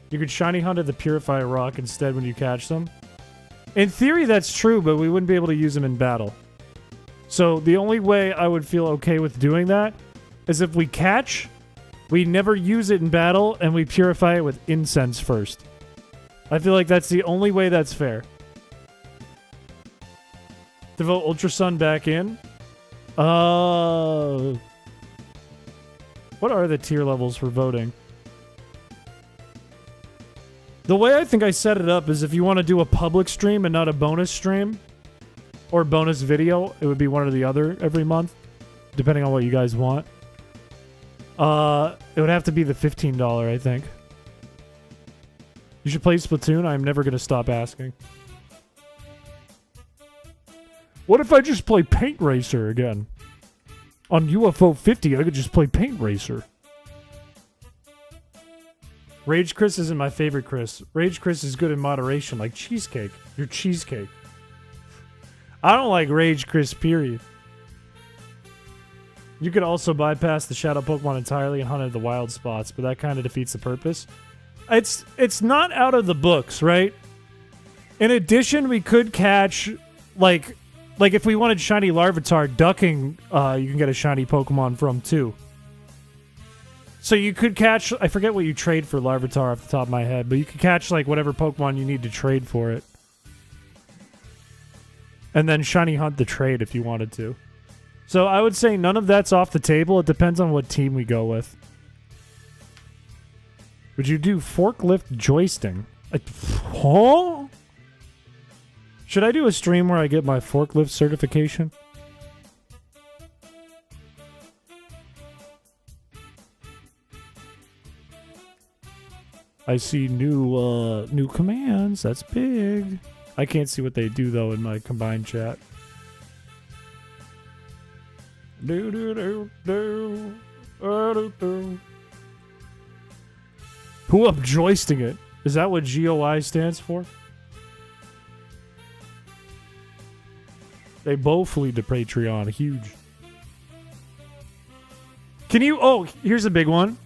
You could shiny hunt at the Purifier Rock instead when you catch them. In theory, that's true, but we wouldn't be able to use them in battle. So the only way I would feel okay with doing that is if we catch, we never use it in battle, and we purify it with incense first. I feel like that's the only way that's fair. To vote Ultra Sun back in? What are the tier levels for voting? The way I think I set it up is if you want to do a public stream and not a bonus stream or bonus video, it would be one or the other every month, depending on what you guys want. It would have to be the $15, I think. You should play Splatoon. I'm never going to stop asking. What if I just play Paint Racer again? On UFO 50, I could just play Paint Racer. Rage Chris isn't my favorite Chris. Rage Chris is good in moderation, like cheesecake. You're cheesecake. I don't like Rage Chris, period. You could also bypass the shadow Pokemon entirely and hunt at the wild spots, but that kind of defeats the purpose. It's not out of the books, right? In addition, we could catch, like if we wanted shiny Larvitar, ducking, you can get a shiny Pokemon from, too. So you could catch, I forget what you trade for Larvitar off the top of my head, but you could catch, like, whatever Pokemon you need to trade for it. And then shiny hunt the trade if you wanted to. So I would say none of that's off the table. It depends on what team we go with. Would you do forklift joisting? Huh? Should I do a stream where I get my forklift certification? I see new commands. That's big. I can't see what they do though in my combined chat. Do do do do. Do do. Who up joisting it? Is that what GOI stands for? They both lead to Patreon. Huge. Can you... Oh, here's a big one.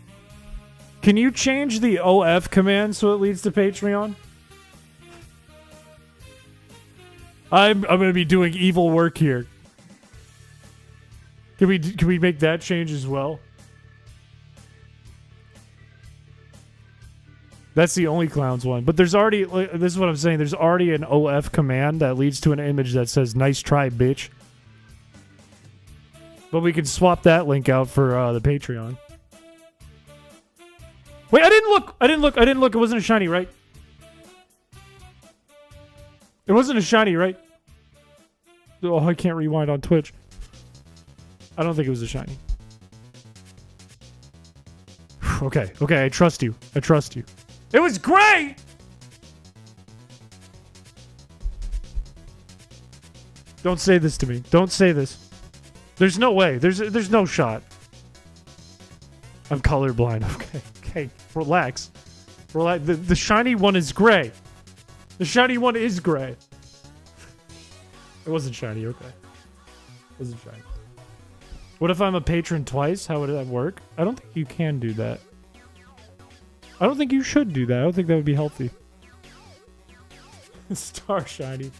Can you change the OF command so it leads to Patreon? I'm going to be doing evil work here. Can we make that change as well? That's the only clowns one. But there's already... This is what I'm saying. There's already an OF command that leads to an image that says, nice try, bitch. But we can swap that link out for the Patreon. Wait, I didn't look. It wasn't a shiny, right? It wasn't a shiny, right? Oh, I can't rewind on Twitch. I don't think it was a shiny. Okay, I trust you. It was gray! Don't say this to me. Don't say this. There's no way. There's no shot. I'm colorblind. Okay. Relax. The shiny one is gray. The shiny one is gray. It wasn't shiny. Okay. It wasn't shiny. What if I'm a patron twice? How would that work? I don't think you can do that. I don't think you should do that. I don't think that would be healthy. Star shiny.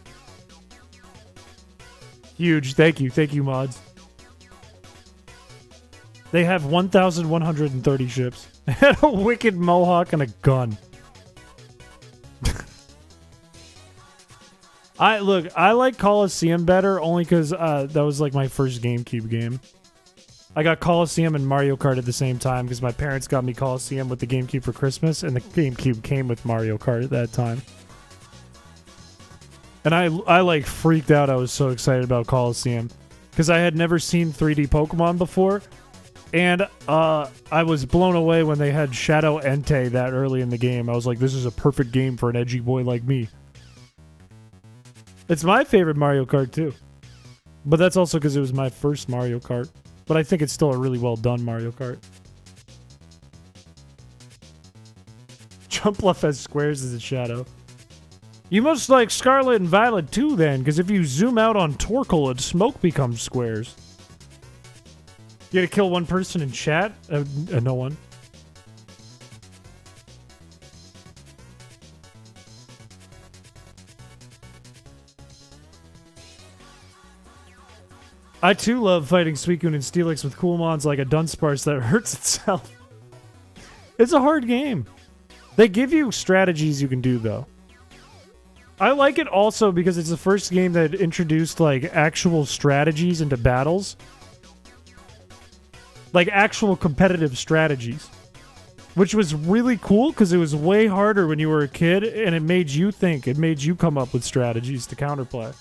Huge. Thank you, mods. They have 1,130 ships. And a wicked mohawk and a gun. I like Coliseum better only because that was like my first GameCube game. I got Coliseum and Mario Kart at the same time because my parents got me Coliseum with the GameCube for Christmas, and the GameCube came with Mario Kart at that time. And I like freaked out. I was so excited about Coliseum because I had never seen 3D Pokemon before, and I was blown away when they had Shadow Entei that early in the game. I was like, this is a perfect game for an edgy boy like me. It's my favorite Mario Kart too, but that's also because it was my first Mario Kart. But I think it's still a really well done Mario Kart. Jumpluff has squares as a shadow. You must like Scarlet and Violet too then, because if you zoom out on Torkoal, its smoke becomes squares. You gotta kill one person in chat? No one. I too love fighting Suicune and Steelix with cool mons like a Dunsparce that hurts itself. It's a hard game. They give you strategies you can do though. I like it also because it's the first game that introduced like actual strategies into battles. Like actual competitive strategies. Which was really cool because it was way harder when you were a kid and it made you think. It made you come up with strategies to counterplay.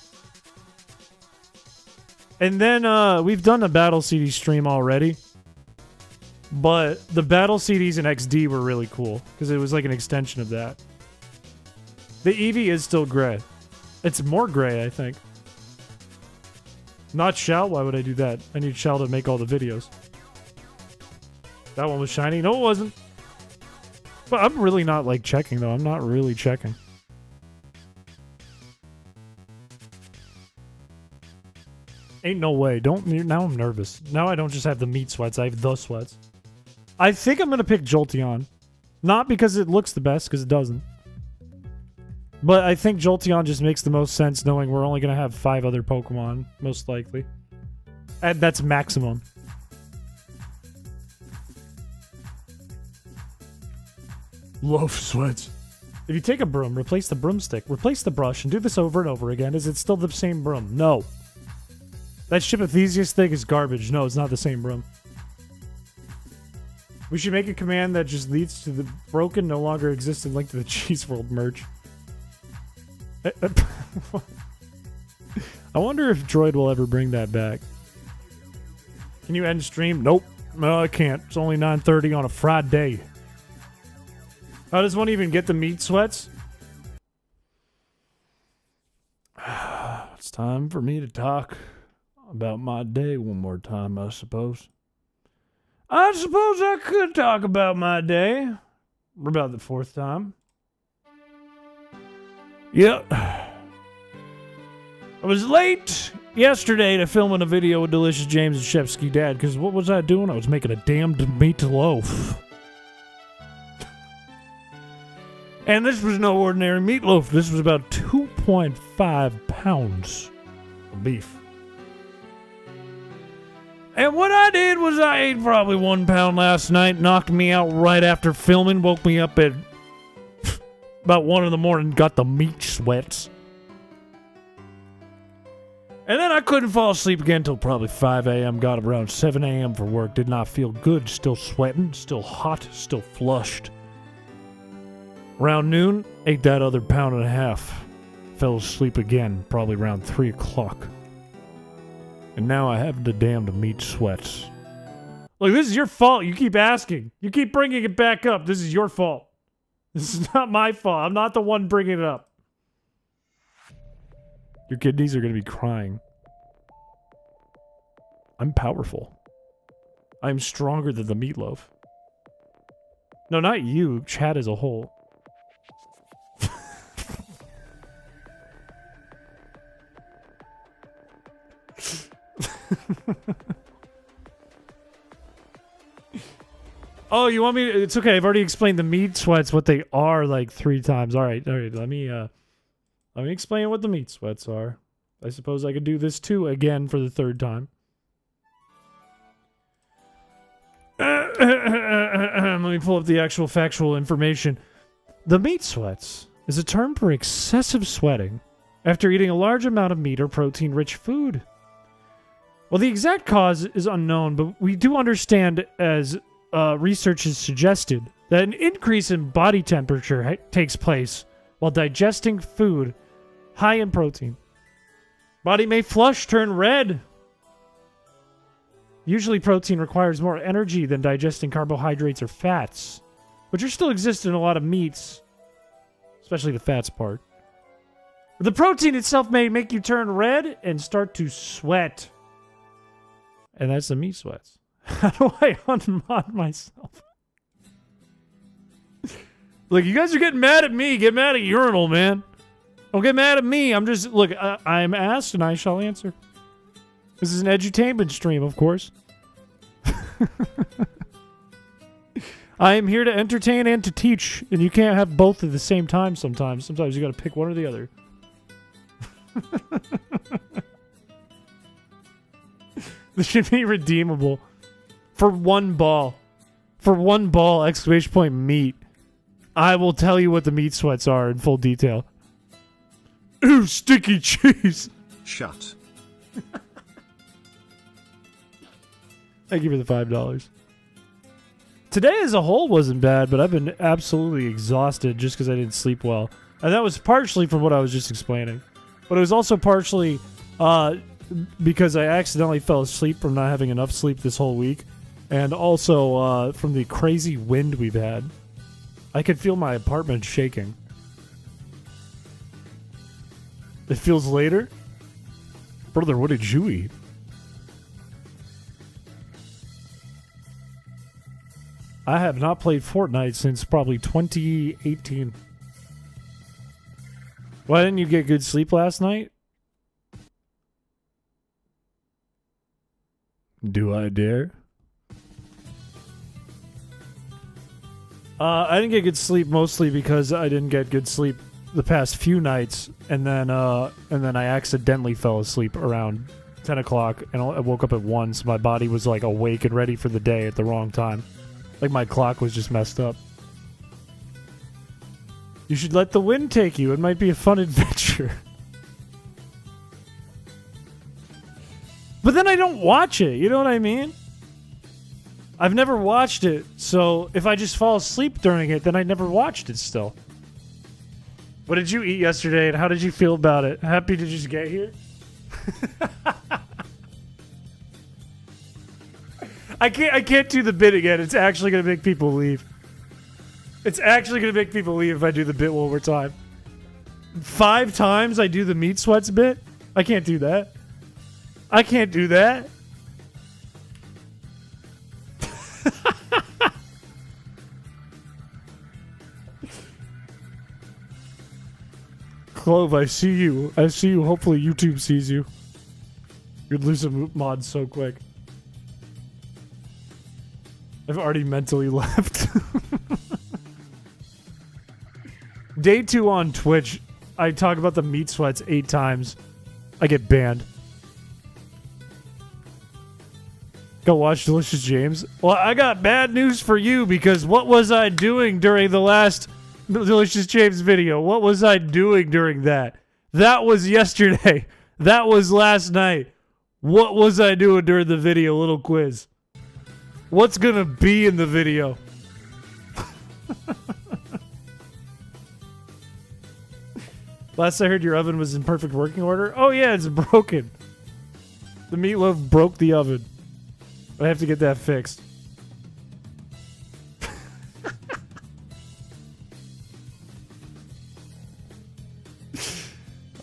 And then we've done a Battle CD stream already. But the Battle CDs in XD were really cool because it was like an extension of that. The Eevee is still gray. It's more gray, I think. Not Shell? Why would I do that? I need Shell to make all the videos. That one was shiny? No, it wasn't. But I'm really not like checking though. I'm not really checking. Ain't no way. Now I'm nervous. Now I don't just have the meat sweats. I have the sweats. I think I'm going to pick Jolteon. Not because it looks the best, because it doesn't. But I think Jolteon just makes the most sense knowing we're only going to have 5 other Pokemon, most likely. And that's maximum. Loaf sweats. If you take a broom, replace the broomstick, replace the brush, and do this over and over again, is it still the same broom? No. That Shipathesius thing is garbage. No, it's not the same broom. We should make a command that just leads to the broken, no longer existent link to the Cheese World merch. I wonder if Droid will ever bring that back. Can you end stream? Nope. No, I can't. It's only 9:30 on a Friday. How does one even get the meat sweats? It's time for me to talk about my day one more time, I suppose. I suppose I could talk about my day. For about the 4th time. Yep. I was late yesterday to filming a video with Delicious James and Chef Ski Dad, because what was I doing? I was making a damned meatloaf. And this was no ordinary meatloaf. This was about 2.5 pounds of beef. And what I did was I ate probably 1 pound last night, knocked me out right after filming, woke me up at about 1 in the morning, got the meat sweats. And then I couldn't fall asleep again until probably 5 a.m., got up around 7 a.m. for work, did not feel good, still sweating, still hot, still flushed. Around noon, ate that other 1.5 pounds. Fell asleep again, probably around 3 o'clock. And now I have the damned meat sweats. Look, this is your fault. You keep asking. You keep bringing it back up. This is your fault. This is not my fault. I'm not the one bringing it up. Your kidneys are going to be crying. I'm powerful. I'm stronger than the meatloaf. No, not you. Chat as a whole. Oh, you want me to, it's okay. I've already explained the meat sweats, what they are, like 3 times. All right. Let me explain what the meat sweats are. I suppose I could do this too again for the 3rd time. Let me pull up the actual factual information. The meat sweats is a term for excessive sweating after eating a large amount of meat or protein-rich food. Well, the exact cause is unknown, but we do understand, as research has suggested, that an increase in body temperature takes place while digesting food high in protein. Body may flush, turn red. Usually protein requires more energy than digesting carbohydrates or fats, which are still exist in a lot of meats, especially the fats part. The protein itself may make you turn red and start to sweat. And that's the meat sweats. How do I unmod myself? Look, you guys are getting mad at me. Get mad at Urinal, man. Don't get mad at me. I'm just... Look, I'm asked and I shall answer. This is an edutainment stream, of course. I am here to entertain and to teach, and you can't have both at the same time sometimes. Sometimes you gotta pick one or the other. This should be redeemable. For one ball. For one ball, exclamation point, meat. I will tell you what the meat sweats are in full detail. Ooh, sticky cheese! Shut. Thank you for the $5. Today as a whole wasn't bad, but I've been absolutely exhausted just because I didn't sleep well. And that was partially from what I was just explaining. But it was also partially because I accidentally fell asleep from not having enough sleep this whole week. And also from the crazy wind we've had. I could feel my apartment shaking. It feels later? Brother, what did you eat? I have not played Fortnite since probably 2018. Why didn't you get good sleep last night? Do I dare? I didn't get good sleep mostly because I didn't get good sleep the past few nights, and then I accidentally fell asleep around 10 o'clock, and I woke up at 1, so my body was like awake and ready for the day at the wrong time. Like my clock was just messed up. You should let the wind take you. It might be a fun adventure. But then I don't watch it. You know what I mean? I've never watched it, so if I just fall asleep during it, then I never watched it still. What did you eat yesterday, and how did you feel about it? Happy to just get here? I can't do the bit again. It's actually going to make people leave. It's actually going to make people leave if I do the bit one more time. 5 times I do the meat sweats bit? I can't do that. I can't do that. Clove, I see you. I see you. Hopefully YouTube sees you. You'd lose some mods so quick. I've already mentally left. Day 2 on Twitch, I talk about the meat sweats 8 times. I get banned. Go watch Delicious James. Well, I got bad news for you, because what was I doing during the last Delicious James video? What was I doing during that? That was yesterday. That was last night. What was I doing during the video? Little quiz. What's gonna be in the video? Last I heard, your oven was in perfect working order. Oh yeah, it's broken. The meatloaf broke the oven. I have to get that fixed.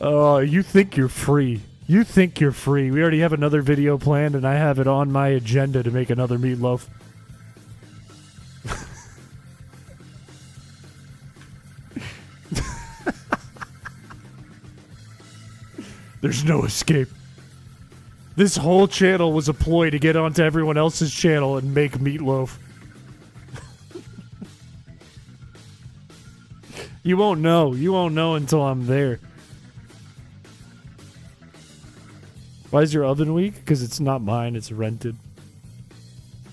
Oh, you think you're free. You think you're free. We already have another video planned, and I have it on my agenda to make another meatloaf. There's no escape. This whole channel was a ploy to get onto everyone else's channel and make meatloaf. You won't know. You won't know until I'm there. Why is your oven weak? Because it's not mine, it's rented.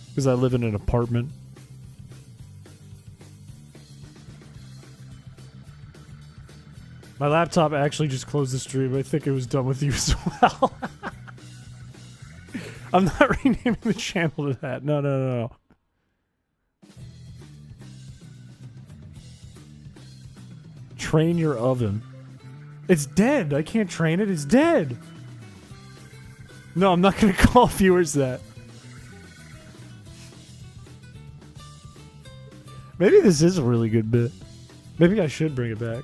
Because I live in an apartment. My laptop actually just closed the stream. I think it was done with you as well. I'm not renaming the channel to that. No, no, no, no. Train your oven. It's dead. I can't train it. It's dead. No, I'm not going to call viewers that. Maybe this is a really good bit. Maybe I should bring it back.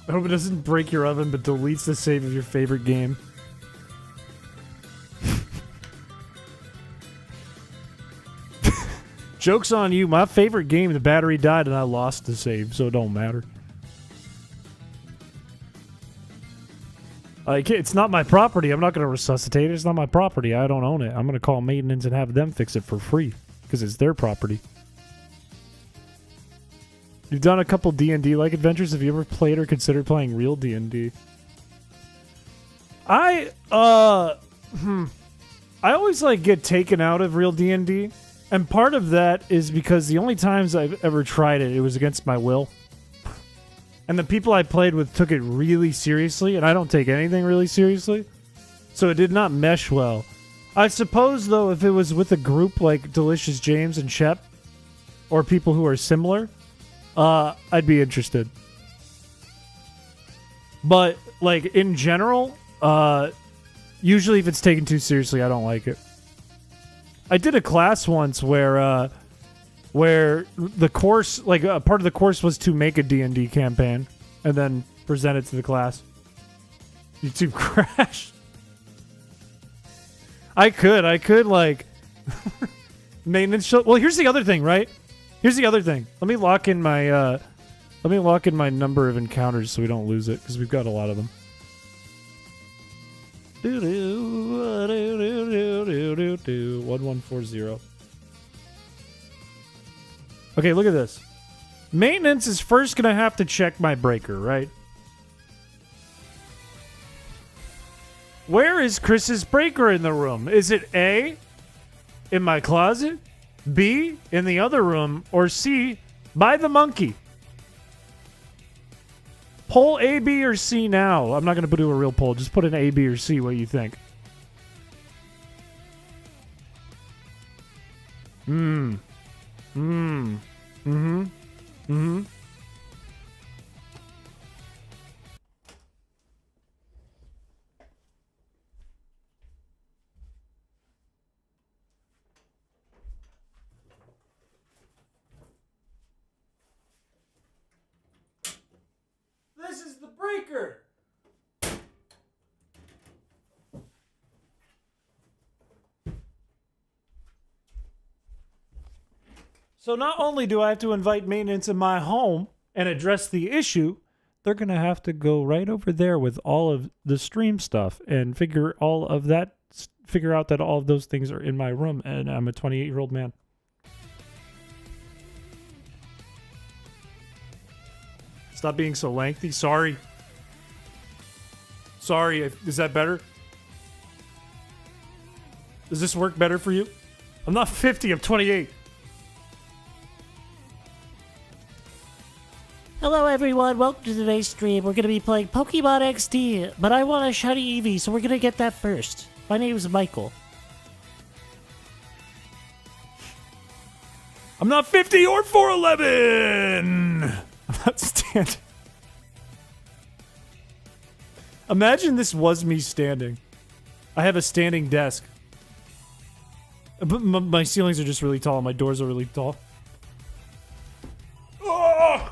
I hope it doesn't break your oven but deletes the save of your favorite game. Joke's on you. My favorite game, the battery died and I lost the save, so it don't matter. Like, it's not my property. I'm not going to resuscitate it. It's not my property. I don't own it. I'm going to call maintenance and have them fix it for free because it's their property. You've done a couple D&D-like adventures. Have you ever played or considered playing real D&D? I always, like, get taken out of real D&D. And part of that is because the only times I've ever tried it, it was against my will. And the people I played with took it really seriously, and I don't take anything really seriously. So it did not mesh well. I suppose, though, if it was with a group like Delicious James and Shep, or people who are similar, I'd be interested. But, like, in general, usually if it's taken too seriously, I don't like it. I did a class once where the course, like, part of the course was to make a D&D campaign and then present it to the class. YouTube crashed. I could, like, maintenance. Well, here's the other thing, right? Here's the other thing. Let me lock in my number of encounters so we don't lose it, because we've got a lot of them. 1140. Okay, look at this. Maintenance is first gonna have to check my breaker, right? Where is Chris's breaker in the room? Is it A, in my closet, B, in the other room, or C, by the monkey? Poll A, B, or C now. I'm not going to do a real poll. Just put in A, B, or C. What do you think? This is the breaker. So not only do I have to invite maintenance in my home and address the issue, they're going to have to go right over there with all of the stream stuff and figure out that all of those things are in my room, and I'm a 28-year-old man. Stop being so lengthy. Sorry. Is that better? Does this work better for you? I'm not 50, I'm 28. Hello everyone, welcome to today's stream. We're going to be playing Pokémon XD, but I want a shiny Eevee, so we're going to get that first. My name is Michael. I'm not 50 or 4'11". I'm not standing. Imagine this was me standing. I have a standing desk. But my ceilings are just really tall. My doors are really tall. Oh!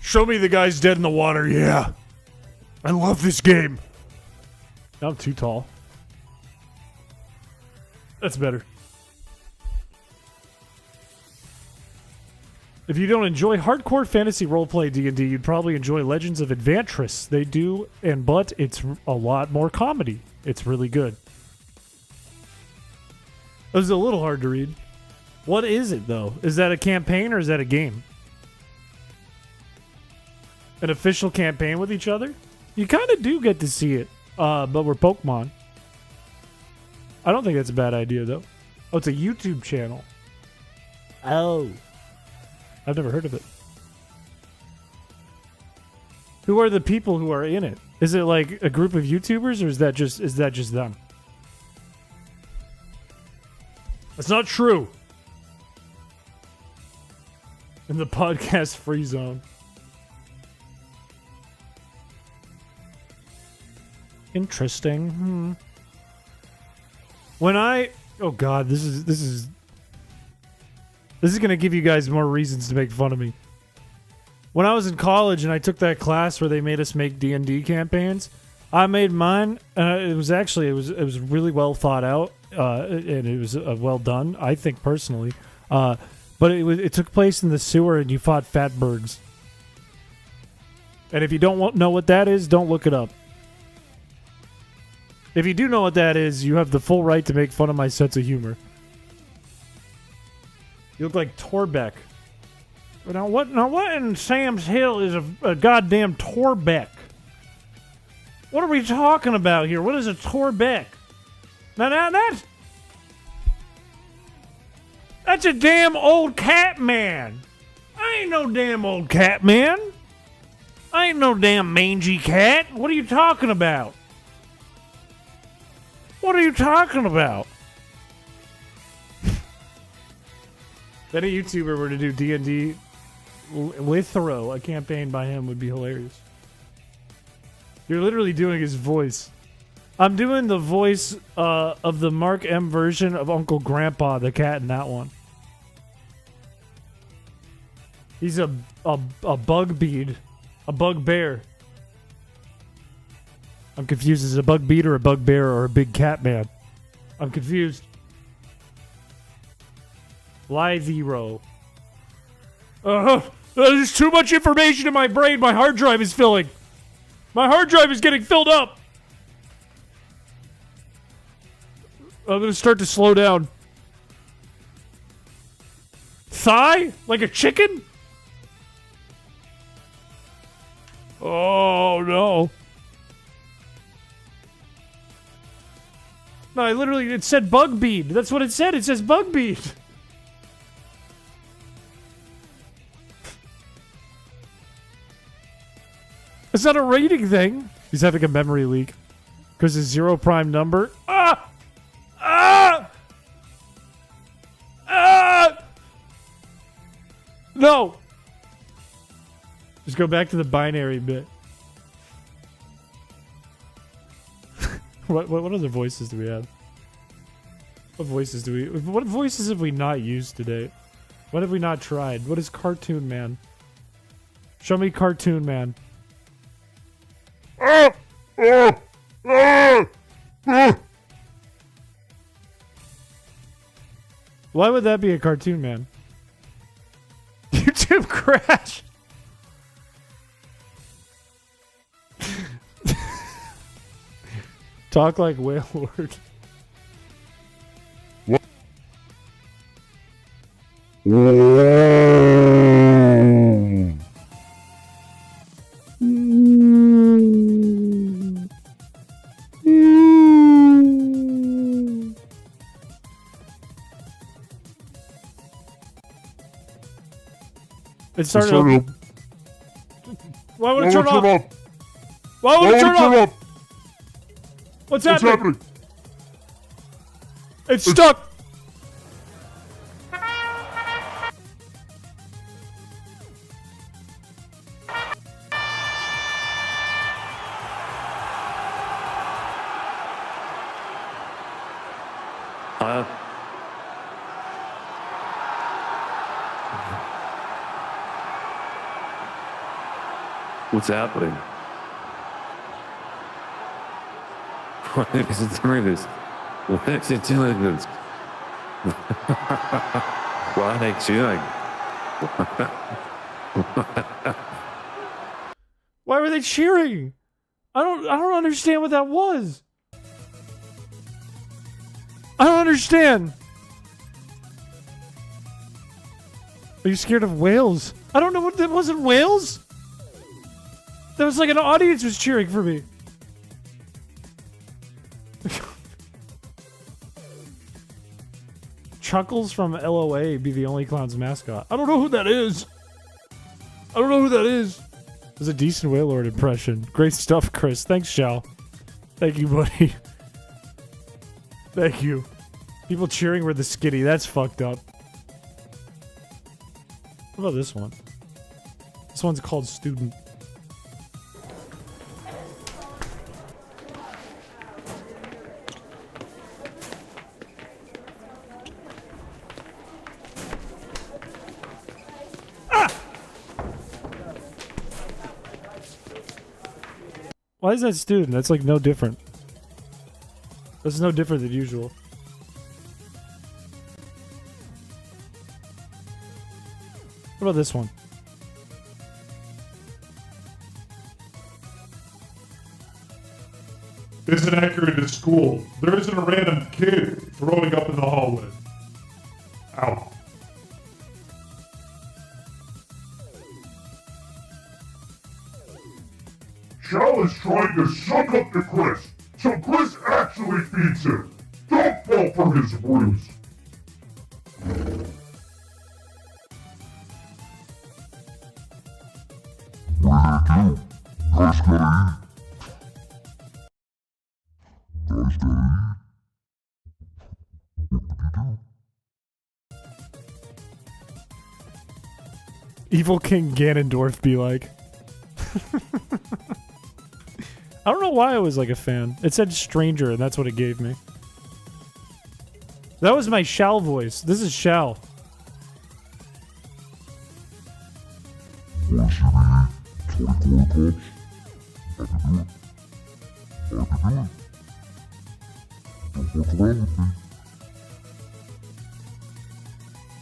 Show me the guy's dead in the water. Yeah. I love this game. Now I'm too tall. That's better. If you don't enjoy hardcore fantasy roleplay D&D, you'd probably enjoy Legends of Advantris. They do, but it's a lot more comedy. It's really good. It was a little hard to read. What is it, though? Is that a campaign or is that a game? An official campaign with each other? You kind of do get to see it, but we're Pokemon. I don't think that's a bad idea, though. Oh, it's a YouTube channel. Oh. I've never heard of it. Who are the people who are in it? Is it like a group of YouTubers, or is that just them? That's not true. In the podcast free zone. Interesting. When I oh god, this is gonna give you guys more reasons to make fun of me. When I was in college and I took that class where they made us make D&D campaigns, I made mine. It was really well thought out, and it was well done, I think personally. But it took place in the sewer, and you fought fatbergs. And if you don't know what that is, don't look it up. If you do know what that is, you have the full right to make fun of my sense of humor. You look like Torbeck. Now what in Sam's Hill is a goddamn Torbeck? What are we talking about here? What is a Torbeck? Now that's a damn old cat man. I ain't no damn old cat man. I ain't no damn mangy cat. What are you talking about? What are you talking about? If any YouTuber were to do D&D with Thoreau, a campaign by him would be hilarious. You're literally doing his voice. I'm doing the voice of the Mark M version of Uncle Grandpa, the cat in that one. He's a bug bead, a bugbear. I'm confused. Is it a bug beater, a bugbear, or a big cat man? I'm confused. Live-ero. There's too much information in my brain. My hard drive is filling. My hard drive is getting filled up. I'm going to start to slow down. Thigh? Like a chicken? Oh, no. No, it said bug bead. That's what it said. It says bug bead. It's not a rating thing. He's having a memory leak. Because his zero prime number. No! Just go back to the binary bit. What other voices do we have? What voices have we not used today? What have we not tried? What is Cartoon Man? Show me Cartoon Man. Why would that be a Cartoon Man? YouTube crashed. Talk like Whale Lord. It started up. Why would it turn off? Why would it turn off? What's happening? It's stuck. What's happening? What is it doing this? What is it doing this? What are you doing? Why were they cheering? I don't understand what that was. I don't understand. Are you scared of whales? I don't know what that wasn't whales. That was like an audience was cheering for me. Chuckles from LOA be the only clown's mascot. I don't know who that is. I don't know who that is. It was a decent Wailord impression. Great stuff, Chris. Thanks, Shao. Thank you, buddy. Thank you. People cheering for the skitty. That's fucked up. What about this one? This one's called Student. Why is that student? That's like no different. That's no different than usual. What about this one? Isn't accurate at school. There isn't a random kid throwing up in the hallway. Ow. Shao is trying to suck up to Chris, so Chris actually feeds him. Don't fall for his ruse. Evil King Ganondorf be like. I don't know why I was like a fan. It said stranger and that's what it gave me. That was my Shao voice. This is Shao.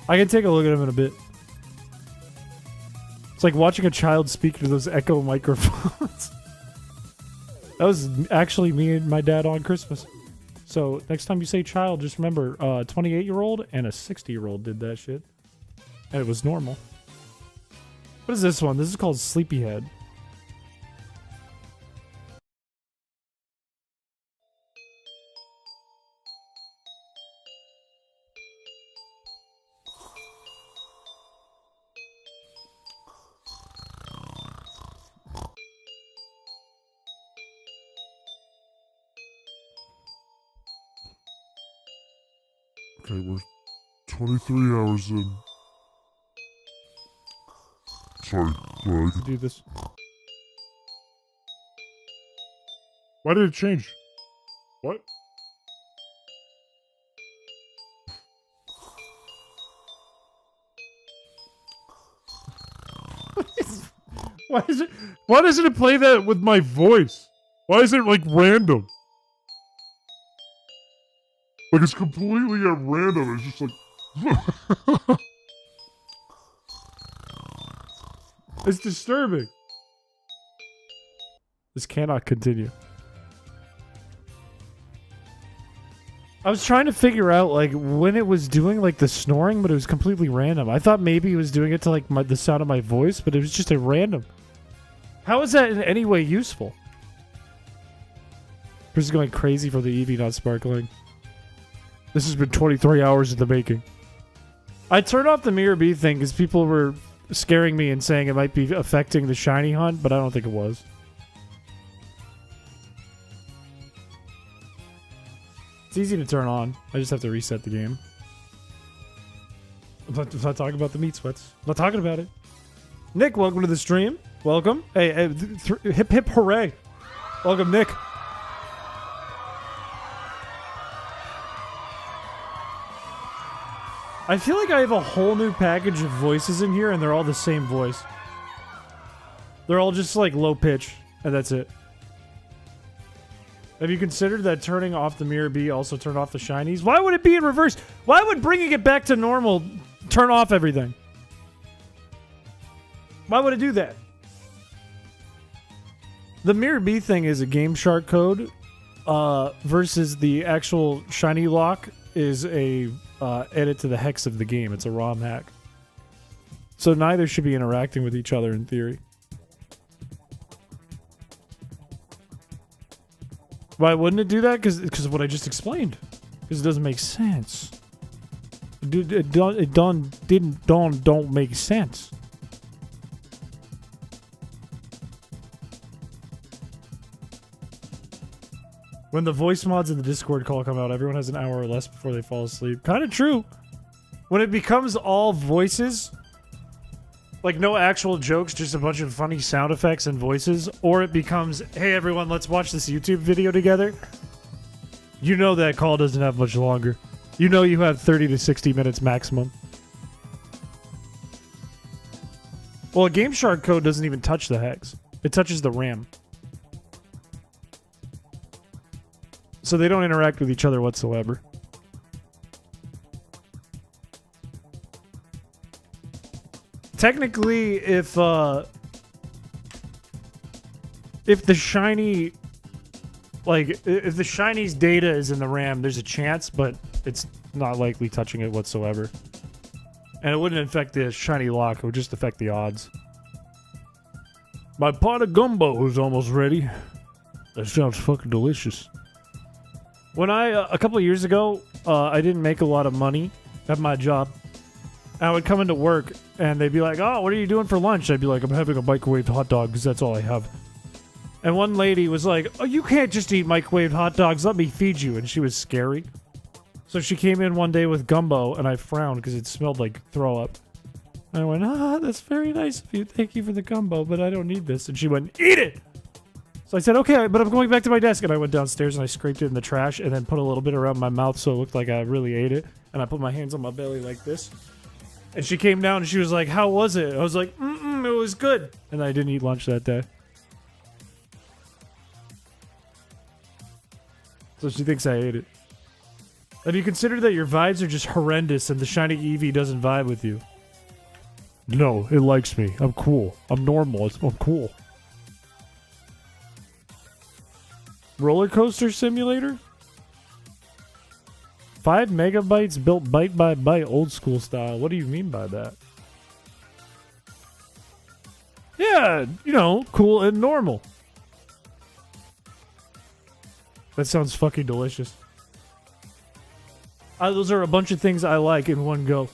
I can take a look at him in a bit. It's like watching a child speak to those echo microphones. That was actually me and my dad on Christmas. So next time you say child, just remember a 28-year-old and a 60-year-old did that shit. And it was normal. What is this one? This is called Sleepyhead. Okay, we're 23 hours in. Sorry, Greg. Do this. Why did it change? What? Why doesn't it play that with my voice? Why is it like random? Like it's completely at random. It's just like It's disturbing. This cannot continue. I was trying to figure out like when it was doing like the snoring, but it was completely random. I thought maybe it was doing it to like the sound of my voice, but it was just a random. How is that in any way useful? Chris is going crazy for the Eevee not sparkling. This has been 23 hours in the making. I turned off the Mirror B thing because people were scaring me and saying it might be affecting the shiny hunt, but I don't think it was. It's easy to turn on. I just have to reset the game. I'm not talking about the meat sweats. I'm not talking about it. Nick, welcome to the stream. Welcome. Hey, hip hip hooray. Welcome, Nick. I feel like I have a whole new package of voices in here and they're all the same voice. They're all just like low pitch and that's it. Have you considered that turning off the Mirror B also turn off the shinies? Why would it be in reverse? Why would bringing it back to normal turn off everything? Why would it do that? The Mirror B thing is a Game Shark code versus the actual shiny lock is a edit to the hex of the game. It's a ROM hack. So neither should be interacting with each other in theory. Why wouldn't it do that? Because of what I just explained. Because it doesn't make sense. It don't make sense. When the voice mods in the Discord call come out, everyone has an hour or less before they fall asleep. Kind of true. When it becomes all voices, like no actual jokes, just a bunch of funny sound effects and voices, or it becomes, hey everyone, let's watch this YouTube video together, you know that call doesn't have much longer. You know you have 30 to 60 minutes maximum. Well, a Game Shark code doesn't even touch the hex. It touches the RAM. So they don't interact with each other whatsoever. Technically, if the shiny, like, if the shiny's data is in the RAM, there's a chance, but it's not likely touching it whatsoever. And it wouldn't affect the shiny lock, it would just affect the odds. My pot of gumbo is almost ready. That sounds fucking delicious. When a couple of years ago, I didn't make a lot of money at my job. I would come into work, and they'd be like, oh, what are you doing for lunch? I'd be like, I'm having a microwaved hot dog, because that's all I have. And one lady was like, oh, you can't just eat microwaved hot dogs. Let me feed you. And she was scary. So she came in one day with gumbo, and I frowned, because it smelled like throw up. And I went, that's very nice of you. Thank you for the gumbo, but I don't need this. And she went, eat it! So I said, okay, but I'm going back to my desk. And I went downstairs and I scraped it in the trash and then put a little bit around my mouth so it looked like I really ate it. And I put my hands on my belly like this. And she came down and she was like, how was it? I was like, it was good. And I didn't eat lunch that day. So she thinks I ate it. Have you considered that your vibes are just horrendous and the shiny Eevee doesn't vibe with you? No, it likes me. I'm cool. I'm normal. I'm cool. Roller coaster simulator? 5 megabytes built byte by byte, old school style. What do you mean by that? Yeah, you know, cool and normal. That sounds fucking delicious. Those are a bunch of things I like in one go.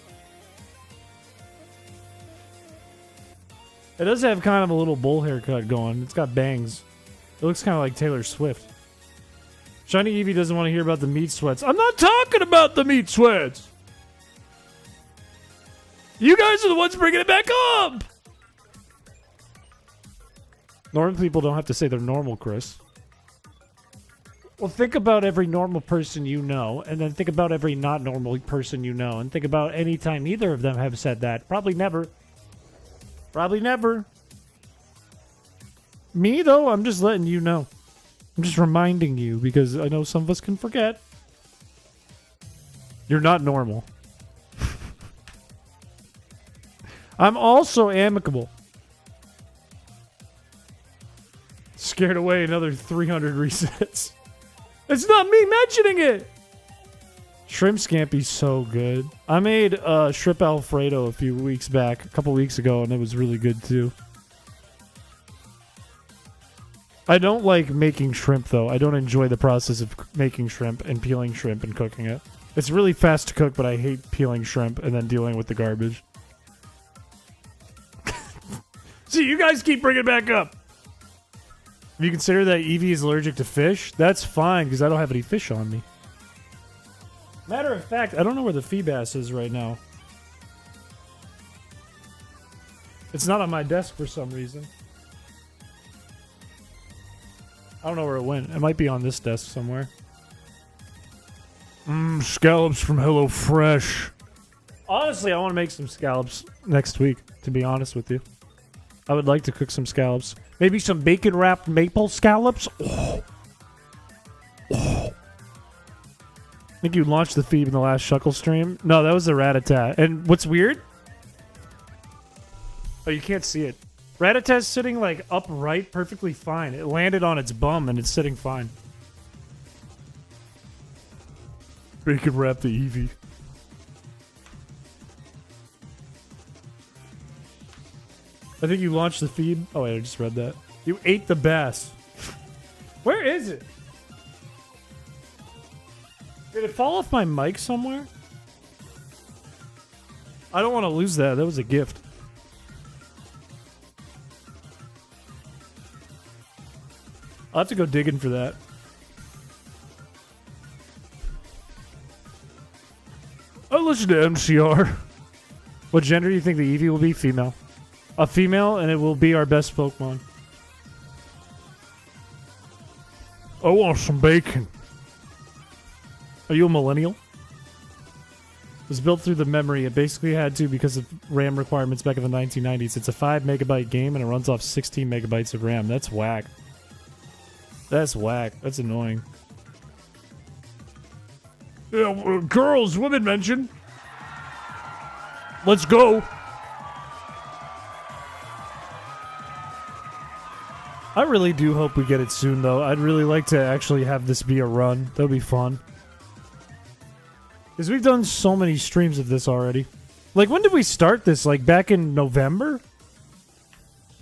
It does have kind of a little bowl haircut going. It's got bangs. It looks kind of like Taylor Swift. Shiny Eevee doesn't want to hear about the meat sweats. I'm not talking about the meat sweats! You guys are the ones bringing it back up! Normal people don't have to say they're normal, Chris. Well, think about every normal person you know, and then think about every not normal person you know, and think about any time either of them have said that. Probably never. Probably never. Me, though, I'm just letting you know. I'm just reminding you, because I know some of us can forget. You're not normal. I'm also amicable. Scared away another 300 resets. It's not me mentioning it! Shrimp Scampi's so good. I made shrimp Alfredo a couple weeks ago, and it was really good too. I don't like making shrimp, though. I don't enjoy the process of making shrimp and peeling shrimp and cooking it. It's really fast to cook, but I hate peeling shrimp and then dealing with the garbage. See, you guys keep bringing it back up. If you consider that Eevee is allergic to fish, that's fine, because I don't have any fish on me. Matter of fact, I don't know where the Feebas is right now. It's not on my desk for some reason. I don't know where it went. It might be on this desk somewhere. Scallops from HelloFresh. Honestly, I want to make some scallops next week, to be honest with you. I would like to cook some scallops. Maybe some bacon-wrapped maple scallops? Oh. I think you launched the feed in the last Shuckle stream. No, that was the Rattata. And what's weird? Oh, you can't see it. Rattata's sitting, like, upright, perfectly fine. It landed on its bum, and it's sitting fine. Bacon wrap the Eevee. I think you launched the feed. Oh, wait, I just read that. You ate the bass. Where is it? Did it fall off my mic somewhere? I don't want to lose that. That was a gift. I'll have to go digging for that. I listen to MCR. What gender do you think the Eevee will be? Female. A female, and it will be our best Pokemon. I want some bacon. Are you a millennial? It was built through the memory. It basically had to because of RAM requirements back in the 1990s. It's a 5 megabyte game, and it runs off 16 megabytes of RAM. That's whack. That's whack. That's annoying. Yeah, girls, women mention. Let's go. I really do hope we get it soon, though. I'd really like to actually have this be a run. That would be fun. Because we've done so many streams of this already. Like, when did we start this? Like, back in November?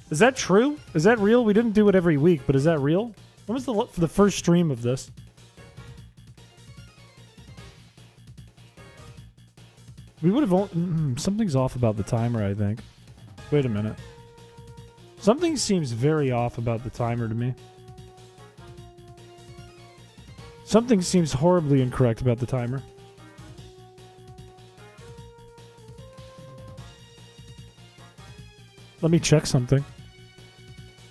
Is that true? Is that real? We didn't do it every week, but is that real? When was the first stream of this? We would have... something's off about the timer, I think. Wait a minute. Something seems very off about the timer to me. Something seems horribly incorrect about the timer. Let me check something.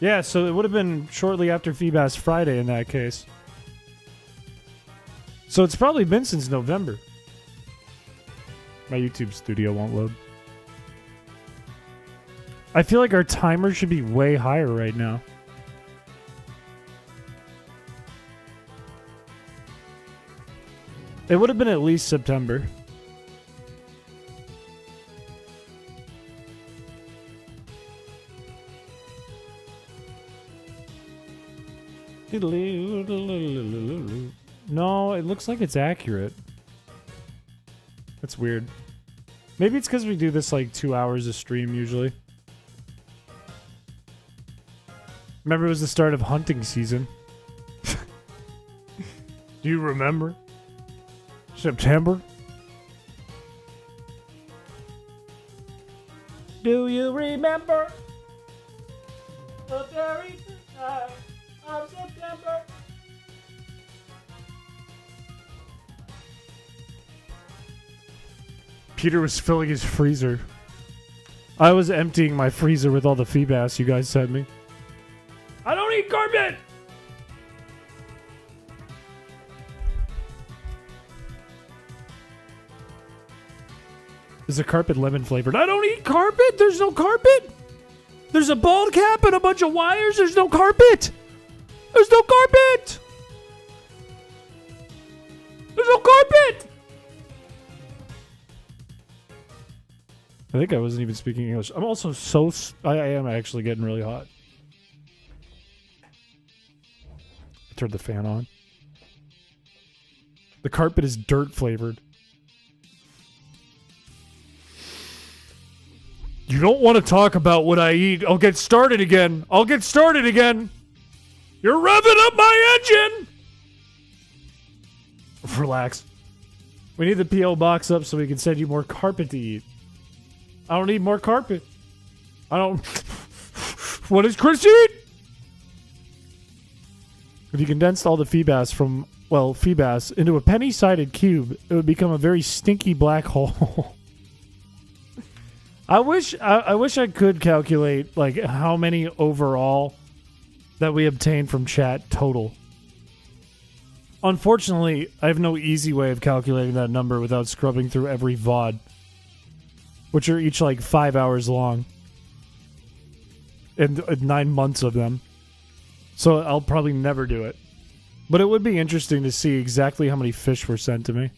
Yeah, so it would have been shortly after Feebas Friday in that case. So it's probably been since November. My YouTube studio won't load. I feel like our timer should be way higher right now. It would have been at least September. No, it looks like it's accurate. That's weird. Maybe it's because we do this like 2 hours a stream usually. Remember, it was the start of hunting season. Do you remember? September? Do you remember the very first night of September? Peter was filling his freezer. I was emptying my freezer with all the Feebas you guys sent me. I don't eat carpet! Is the carpet lemon flavored? I don't eat carpet! There's no carpet! There's a bald cap and a bunch of wires. There's no carpet! There's no carpet! There's no carpet! I think I wasn't even speaking English. I'm also so... I am actually getting really hot. I turned the fan on. The carpet is dirt flavored. You don't want to talk about what I eat. I'll get started again. I'll get started again. You're revving up my engine. Relax. We need the P.O. box up so we can send you more carpet to eat. I don't need more carpet. I don't... What does Chris eat? If you condensed all the Feebas from, well, Feebas into a penny-sided cube, it would become a very stinky black hole. I wish I could calculate like how many overall that we obtained from chat total. Unfortunately, I have no easy way of calculating that number without scrubbing through every VOD, which are each like 5 hours long, and 9 months of them. So I'll probably never do it. But it would be interesting to see exactly how many fish were sent to me.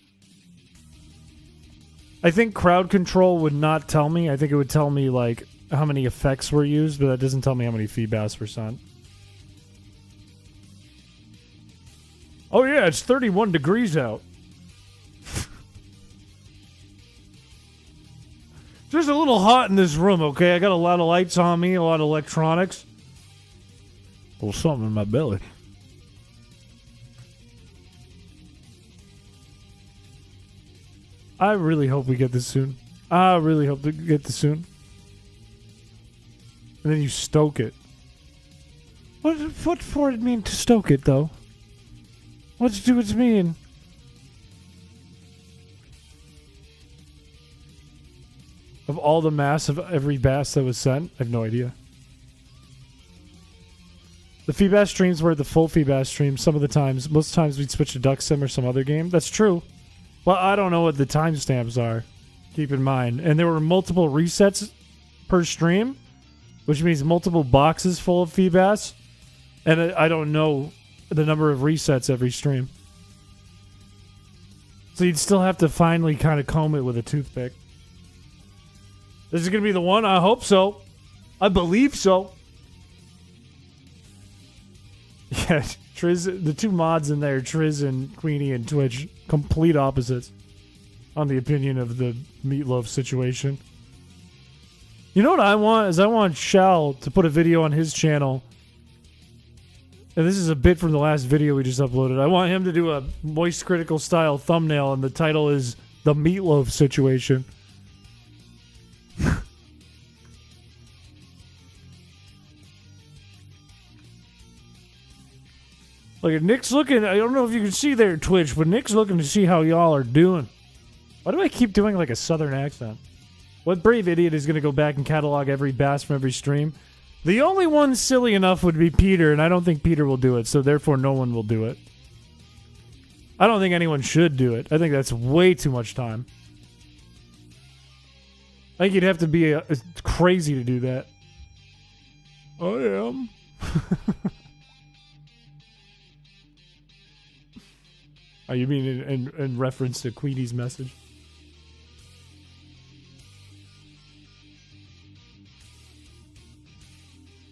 I think crowd control would not tell me. I think it would tell me like how many effects were used, but that doesn't tell me how many Feebas were sent. Oh yeah, it's 31 degrees out. Just a little hot in this room, okay? I got a lot of lights on me, a lot of electronics. A little something in my belly. I really hope we get this soon. I really hope to get this soon. And then you stoke it. What for it mean to stoke it, though? What do it mean? Of all the mass of every bass that was sent? I have no idea. The Feebass streams were the full Feebass streams some of the times. Most times we'd switch to Duck Sim or some other game. That's true. Well, I don't know what the timestamps are. Keep in mind. And there were multiple resets per stream, which means multiple boxes full of Feebass. And I don't know the number of resets every stream. So you'd still have to finally kind of comb it with a toothpick. This is going to be the one? I hope so. I believe so. Yeah, Triz, the two mods in there, Triz and Queenie and Twitch, complete opposites on the opinion of the meatloaf situation. You know what I want? Is I want Shal to put a video on his channel. And this is a bit from the last video we just uploaded. I want him to do a Moist Critical style thumbnail, and the title is The Meatloaf Situation. Look, Nick's looking. I don't know if you can see there, Twitch, but Nick's looking to see how y'all are doing. Why do I keep doing like a southern accent? What brave idiot is going to go back and catalog every bass from every stream? The only one silly enough would be Peter, and I don't think Peter will do it, so therefore no one will do it. I don't think anyone should do it. I think that's way too much time. I think you'd have to be crazy to do that. I am. Oh, you mean in reference to Queenie's message?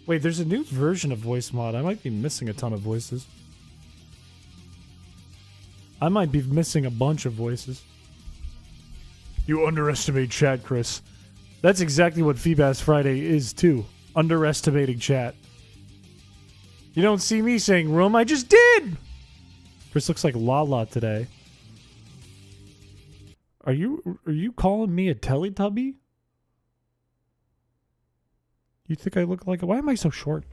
Wait, there's a new version of voice mod. I might be missing a ton of voices. I might be missing a bunch of voices. You underestimate chat, Chris. That's exactly what Feebass Friday is, too. Underestimating chat. You don't see me saying, Rome, I just did! Chris looks like Lala today. Are you calling me a Teletubby? You think I look like... Why am I so short?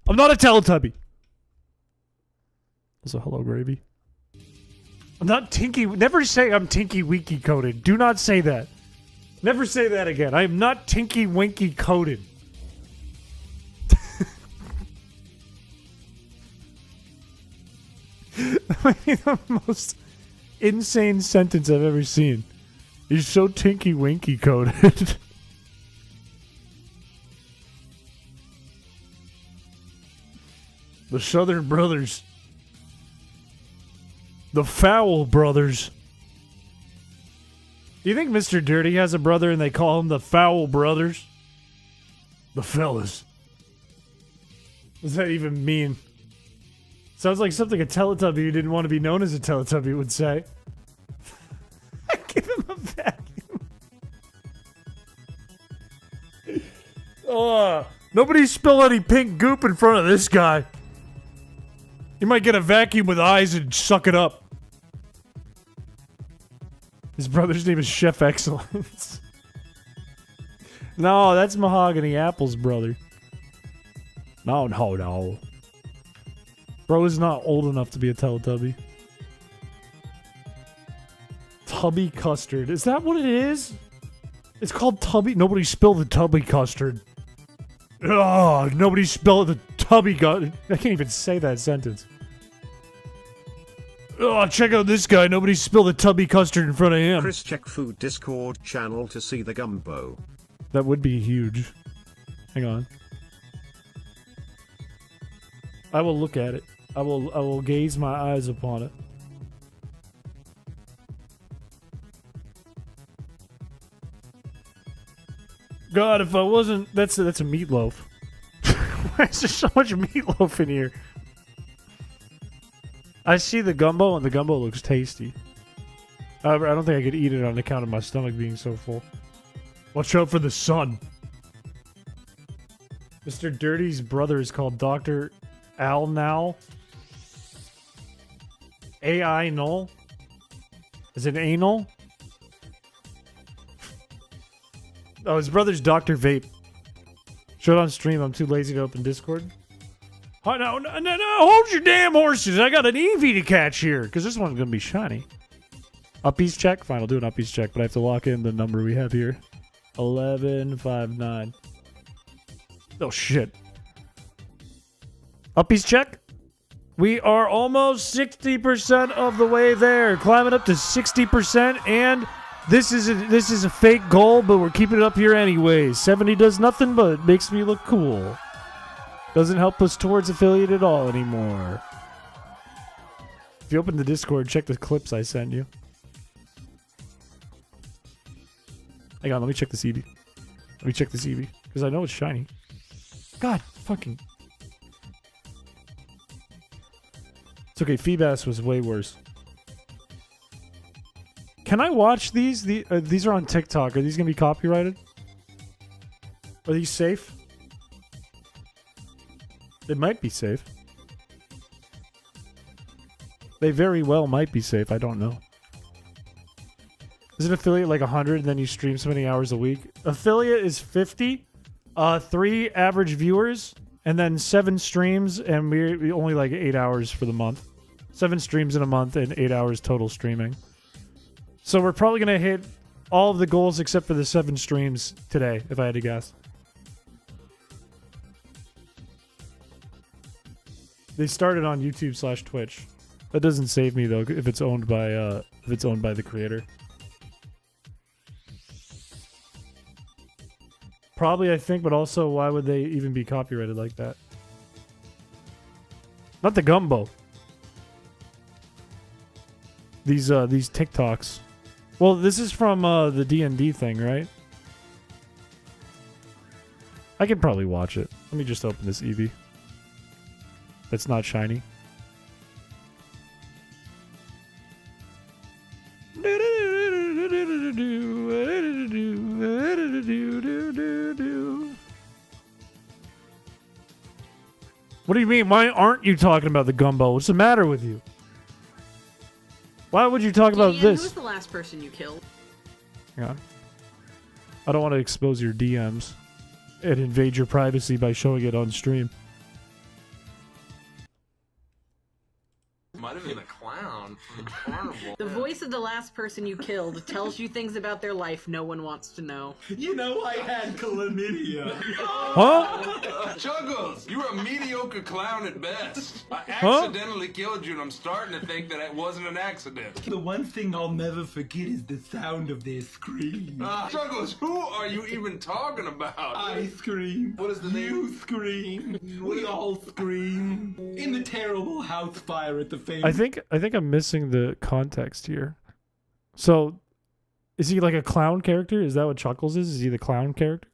I'm not a Teletubby. Also, hello, Gravy. I'm not Tinky... Never say I'm Tinky Winky coded. Do not say that. Never say that again. I am not Tinky Winky coded. That might be the most insane sentence I've ever seen. You're so Tinky Winky coded. The Southern Brothers. The Fowl Brothers. Do you think Mr. Dirty has a brother and they call him the Fowl Brothers? The fellas. What does that even mean? Sounds like something a Teletubby who didn't want to be known as a Teletubby would say. Give him a vacuum. Oh, nobody spill any pink goop in front of this guy. You might get a vacuum with eyes and suck it up. His brother's name is Chef Excellence. No, that's Mahogany Apple's brother. No. Bro is not old enough to be a Teletubby. Tubby custard. Is that what it is? It's called Tubby. Nobody spill the Tubby custard. Oh, nobody spill the Tubby custard. I can't even say that sentence. Oh, check out this guy. Nobody spill the Tubby custard in front of him. Chris, check food Discord channel to see the gumbo. That would be huge. Hang on. I will look at it. I will gaze my eyes upon it. God, if I wasn't... That's a meatloaf. Why is there so much meatloaf in here? I see the gumbo, and the gumbo looks tasty. However, I don't think I could eat it on account of my stomach being so full. Watch out for the sun. Mr. Dirty's brother is called Dr. Al Now. AI Null? Is it anal? Oh, his brother's Dr. Vape. Show it on stream. I'm too lazy to open Discord. Oh, no, hold your damn horses. I got an Eevee to catch here, because this one's going to be shiny. Uppies check? Fine, I'll do an uppies check, but I have to lock in the number we have here. 1159. Oh, shit. Uppies check? We are almost 60% of the way there. Climbing up to 60%, and this is a fake goal, but we're keeping it up here anyways. 70 does nothing but makes me look cool. Doesn't help us towards affiliate at all anymore. If you open the Discord, check the clips I sent you. Hang on, let me check this Eevee. Let me check this Eevee, because I know it's shiny. God, fucking... It's okay, Feebas was way worse. Can I watch these? These are on TikTok. Are these going to be copyrighted? Are these safe? They might be safe. They very well might be safe. I don't know. Is an affiliate like 100 and then you stream so many hours a week? Affiliate is 50. 3 average viewers. And then 7 streams, and we only like 8 hours for the month. 7 streams in a month and 8 hours total streaming. So we're probably going to hit all of the goals except for the 7 streams today, if I had to guess. They started on YouTube/Twitch. That doesn't save me though if it's owned by the creator. Probably, I think, but also, why would they even be copyrighted like that? Not the gumbo. These TikToks. Well, this is from the D&D thing, right? I could probably watch it. Let me just open this Eevee. That's not shiny. What do you mean? Why aren't you talking about the gumbo? What's the matter with you? Why would you talk about this? Who's the last person you killed? Hang on. I don't want to expose your DMs and invade your privacy by showing it on stream. Might have been a clown from the carnival. The voice of the last person you killed tells you things about their life no one wants to know. You know I had chlamydia. Huh? Chuggles, you're a mediocre clown at best. I accidentally killed you and I'm starting to think that it wasn't an accident. The one thing I'll never forget is the sound of their scream. Chuggles, who are you even talking about? I scream. What is the name? You scream. We all scream. In the terrible house fire at the famous... I think I'm missing the context here. So, is he like a clown character? Is that what Chuckles is? Is he the clown character?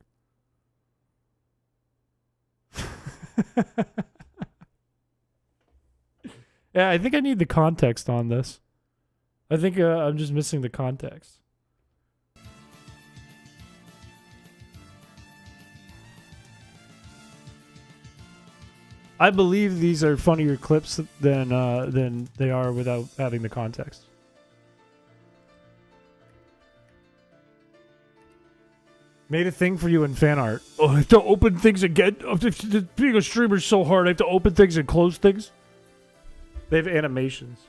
Yeah, I think I need the context on this. I think I'm just missing the context. I believe these are funnier clips than they are without having the context. Made a thing for you in fan art. Oh, I have to open things again. Being a streamer is so hard. I have to open things and close things. They have animations.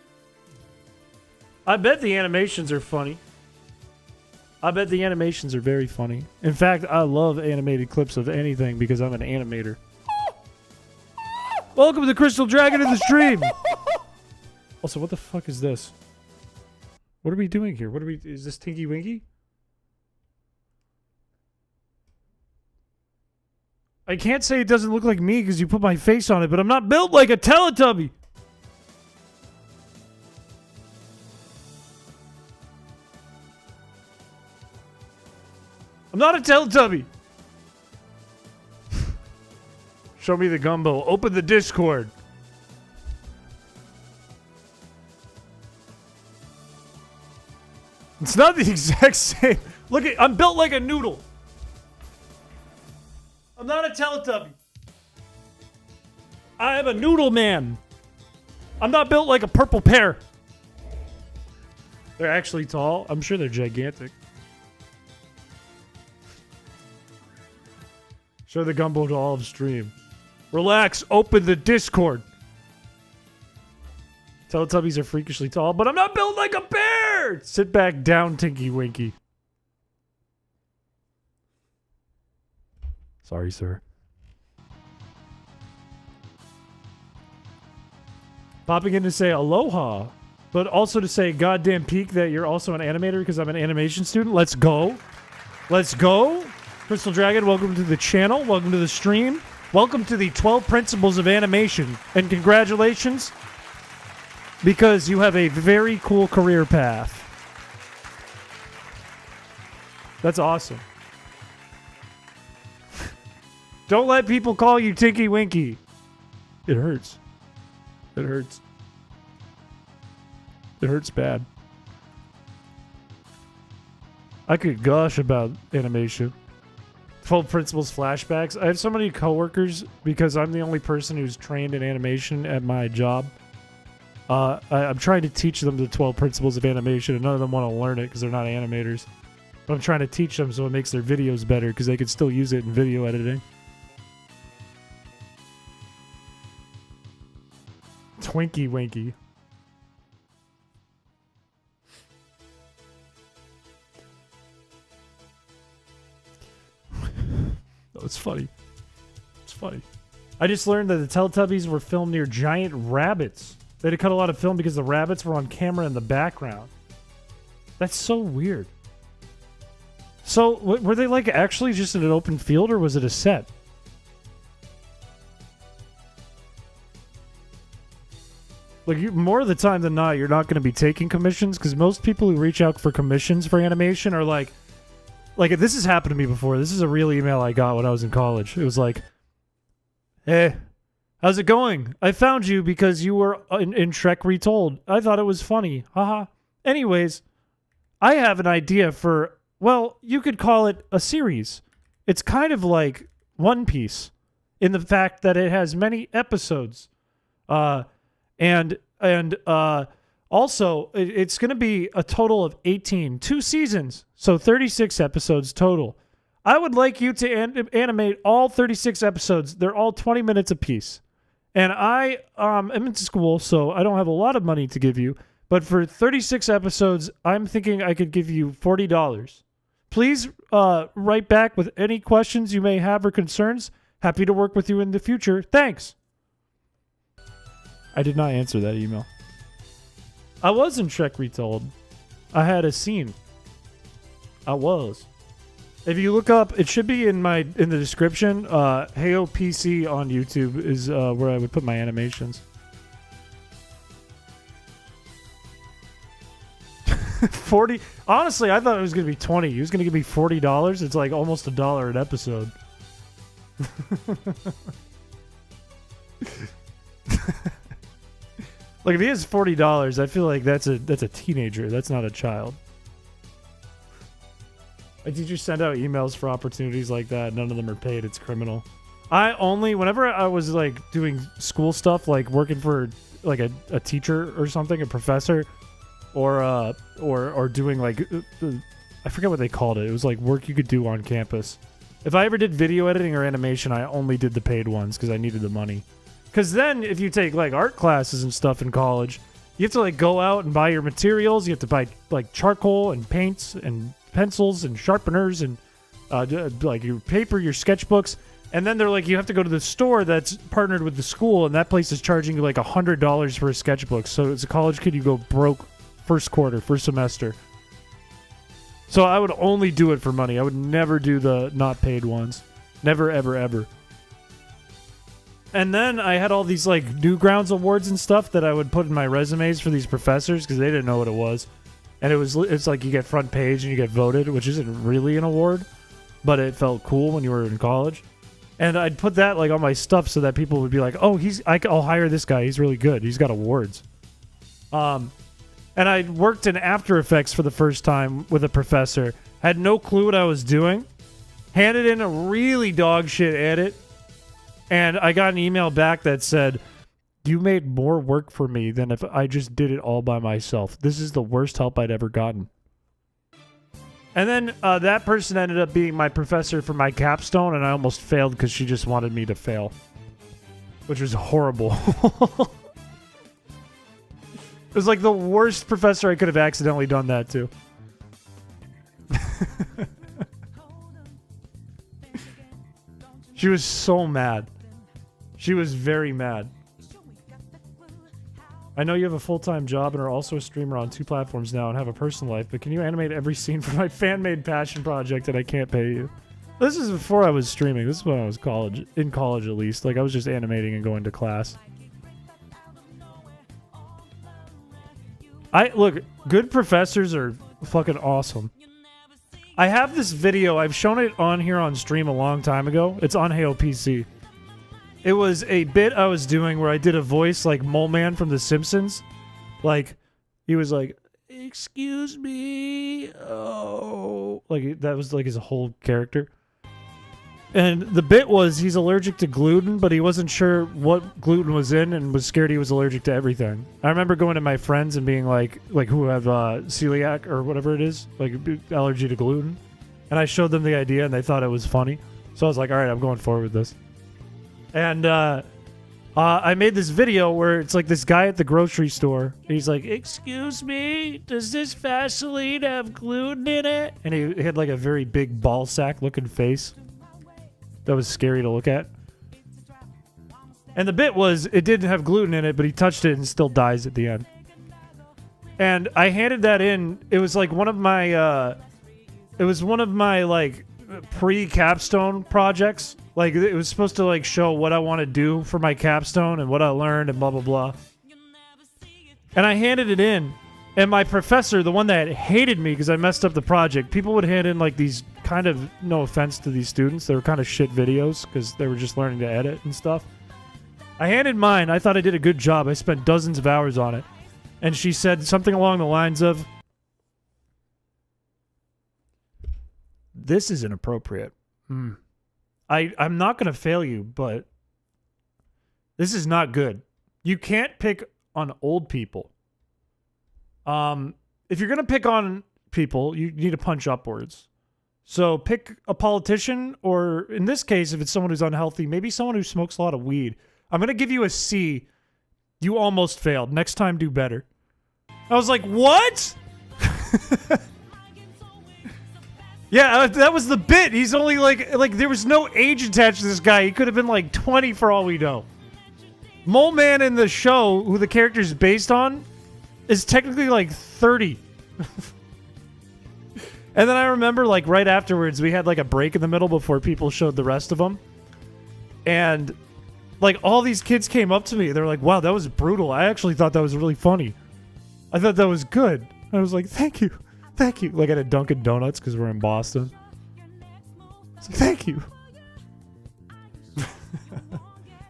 I bet the animations are funny. I bet the animations are very funny. In fact, I love animated clips of anything because I'm an animator. Welcome to the Crystal Dragon in the stream. Also, what the fuck is this? What are we doing here? Is this Tinky Winky? I can't say it doesn't look like me because you put my face on it, but I'm not built like a Teletubby. I'm not a Teletubby. Show me the gumbo. Open the Discord. It's not the exact same. Look at, I'm built like a noodle. I'm not a Teletubby. I am a noodle man. I'm not built like a purple pear. They're actually tall. I'm sure they're gigantic. Show the gumbo to all of stream. Relax. Open the Discord. Teletubbies are freakishly tall, but I'm not built like a bear! Sit back down, Tinky Winky. Sorry, sir. Popping in to say aloha, but also to say goddamn peak that you're also an animator because I'm an animation student. Let's go. Let's go. Crystal Dragon, welcome to the channel. Welcome to the stream. Welcome to the 12 Principles of Animation. And congratulations, because you have a very cool career path. That's awesome. Don't let people call you Tinky Winky. It hurts. It hurts. It hurts bad. I could gush about animation. 12 Principles flashbacks. I have so many coworkers because I'm the only person who's trained in animation at my job. I'm trying to teach them the 12 Principles of Animation, and none of them want to learn it because they're not animators. But I'm trying to teach them so it makes their videos better because they can still use it in video editing. Twinkie Winky. Oh, it's funny. It's funny. I just learned that the Teletubbies were filmed near giant rabbits. They had to cut a lot of film because the rabbits were on camera in the background. That's so weird. So, were they like actually just in an open field, or was it a set? Like, more of the time than not, you're not going to be taking commissions, because most people who reach out for commissions for animation are like, this has happened to me before. This is a real email I got when I was in college. It was like, hey, how's it going? I found you because you were in Shrek Retold. I thought it was funny. Haha. Anyways, I have an idea for, well, you could call it a series. It's kind of like One Piece in the fact that it has many episodes. And also, it's going to be a total of 2 seasons, so 36 episodes total. I would like you to animate all 36 episodes. They're all 20 minutes apiece. And I am in school, so I don't have a lot of money to give you. But for 36 episodes, I'm thinking I could give you $40. Please write back with any questions you may have or concerns. Happy to work with you in the future. Thanks. I did not answer that email. I was in Shrek Retold. I had a scene. I was. If you look up, it should be in the description. Heyo PC on YouTube is where I would put my animations. 40. Honestly, I thought it was gonna be 20. He was gonna give me $40. It's like almost $1 an episode. Like, if he has $40, I feel like that's a teenager. That's not a child. My teachers send out emails for opportunities like that. None of them are paid. It's criminal. Whenever I was like doing school stuff, like working for like a teacher or something, a professor, or doing like I forget what they called it. It was like work you could do on campus. If I ever did video editing or animation, I only did the paid ones because I needed the money. Because then if you take like art classes and stuff in college, you have to like go out and buy your materials. You have to buy like charcoal and paints and pencils and sharpeners and like your paper, your sketchbooks. And then they're like, you have to go to the store that's partnered with the school, and that place is charging you like $100 for a sketchbook. So as a college kid, you go broke first semester. So I would only do it for money. I would never do the not paid ones. Never, ever, ever. And then I had all these like Newgrounds awards and stuff that I would put in my resumes for these professors because they didn't know what it was. And it's like you get front page and you get voted, which isn't really an award, but it felt cool when you were in college. And I'd put that like on my stuff so that people would be like, "Oh, I'll hire this guy. He's really good. He's got awards." And I worked in After Effects for the first time with a professor. Had no clue what I was doing. Handed in a really dog shit edit. And I got an email back that said, "You made more work for me than if I just did it all by myself. This is the worst help I'd ever gotten." And then that person ended up being my professor for my capstone, and I almost failed because she just wanted me to fail. which was horrible. It was like the worst professor I could have accidentally done that to. She was so mad. She was very mad. I know you have a full-time job and are also a streamer on 2 platforms now and have a personal life, but can you animate every scene for my fan-made passion project and I can't pay you? This is before I was streaming. This is when I was in college at least. Like, I was just animating and going to class. Look, good professors are fucking awesome. I have this video. I've shown it on here on stream a long time ago. It's on Heyo PC. It was a bit I was doing where I did a voice like Mole Man from The Simpsons. Like, he was like, excuse me. Oh. Like, that was like his whole character. And the bit was he's allergic to gluten, but he wasn't sure what gluten was in and was scared he was allergic to everything. I remember going to my friends and being like who have celiac or whatever it is, like allergy to gluten. And I showed them the idea and they thought it was funny. So I was like, all right, I'm going forward with this. And I made this video where it's like this guy at the grocery store. He's like, excuse me, does this Vaseline have gluten in it? And he had like a very big ball sack looking face. That was scary to look at. And the bit was, it didn't have gluten in it, but he touched it and still dies at the end. And I handed that in. It was like one of my, like, pre-capstone projects. Like, it was supposed to, like, show what I want to do for my capstone and what I learned and blah, blah, blah. And I handed it in. And my professor, the one that hated me because I messed up the project, people would hand in like these kind of, no offense to these students, they were kind of shit videos because they were just learning to edit and stuff. I handed mine. I thought I did a good job. I spent dozens of hours on it. And she said something along the lines of, this is inappropriate. I'm not going to fail you, but this is not good. You can't pick on old people. If you're going to pick on people, you need to punch upwards. So pick a politician, or in this case, if it's someone who's unhealthy, maybe someone who smokes a lot of weed. I'm going to give you a C. You almost failed. Next time, do better. I was like, what? Yeah, that was the bit. He's only like there was no age attached to this guy. He could have been like 20 for all we know. Mole Man in the show, who the character's based on, is technically like 30. And then I remember like right afterwards we had like a break in the middle before people showed the rest of them. And like all these kids came up to me. They're like, wow, that was brutal. I actually thought that was really funny. I thought that was good. I was like, thank you. Thank you. Like at a Dunkin' Donuts because we're in Boston. It's like, thank you.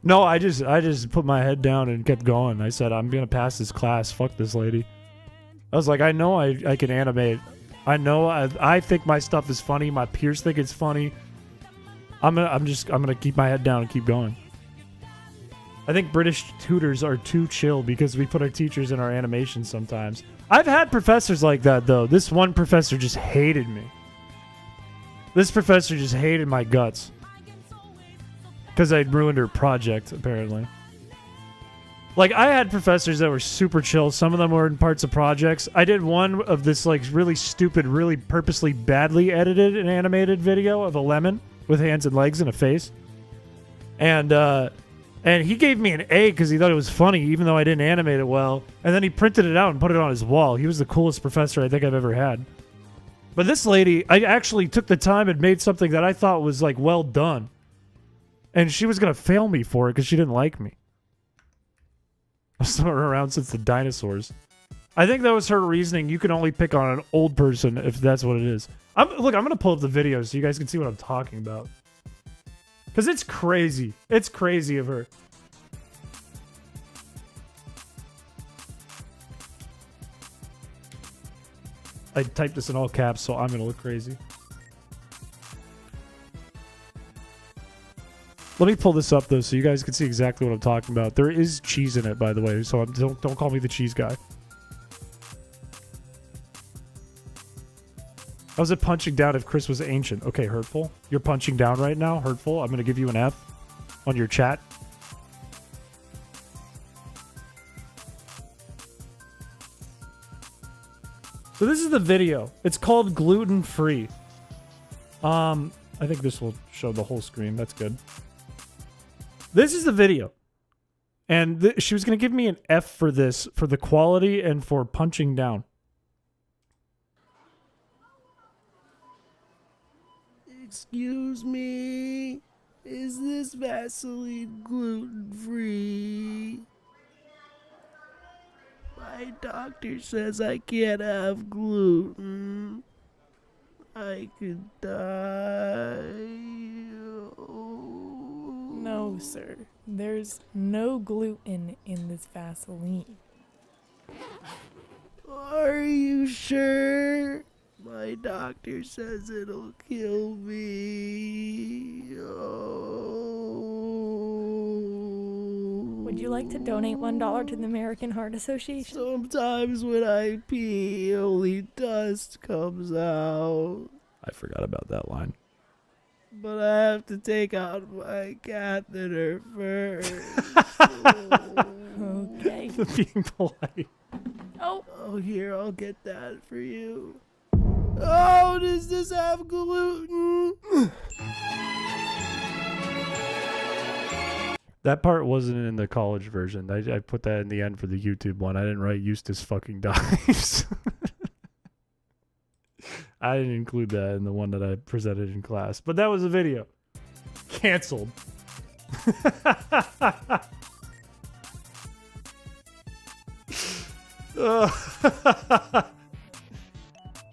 No, I just put my head down and kept going. I said, I'm going to pass this class. Fuck this lady. I was like, I know I can animate. I know I think my stuff is funny. My peers think it's funny. I'm gonna keep my head down and keep going. I think British tutors are too chill because we put our teachers in our animations sometimes. I've had professors like that though. This one professor just hated me. This professor just hated my guts. Because I'd ruined her project, apparently. Like, I had professors that were super chill. Some of them were in parts of projects. I did one of this, like, really stupid, really purposely badly edited and animated video of a lemon with hands and legs and a face. And he gave me an A because he thought it was funny, even though I didn't animate it well. And then he printed it out and put it on his wall. He was the coolest professor I think I've ever had. But this lady, I actually took the time and made something that I thought was, like, well done. And she was going to fail me for it because she didn't like me. I've still been around since the dinosaurs. I think that was her reasoning. You can only pick on an old person if that's what it is. Look, I'm going to pull up the video so you guys can see what I'm talking about. Because it's crazy. It's crazy of her. I typed this in all caps, so I'm going to look crazy. Let me pull this up, though, so you guys can see exactly what I'm talking about. There is cheese in it, by the way, so don't call me the cheese guy. How's it punching down if Chris was ancient? Okay, hurtful. You're punching down right now? Hurtful. I'm going to give you an F on your chat. So this is the video. It's called Gluten Free. I think this will show the whole screen. That's good. This is the video. And she was going to give me an F for this, for the quality and for punching down. Excuse me, is this Vaseline gluten-free? My doctor says I can't have gluten. I could die. No, sir. There's no gluten in this Vaseline. Are you sure? My doctor says it'll kill me. Would you like to donate $1 to the American Heart Association? Sometimes when I pee, only dust comes out. I forgot about that line. But I have to take out my catheter first. Okay. Being polite. Oh, here, I'll get that for you. Oh, does this have gluten? That part wasn't in the college version. I put that in the end for the YouTube one. I didn't write Eustace fucking dies. I didn't include that in the one that I presented in class. But that was a video. Canceled.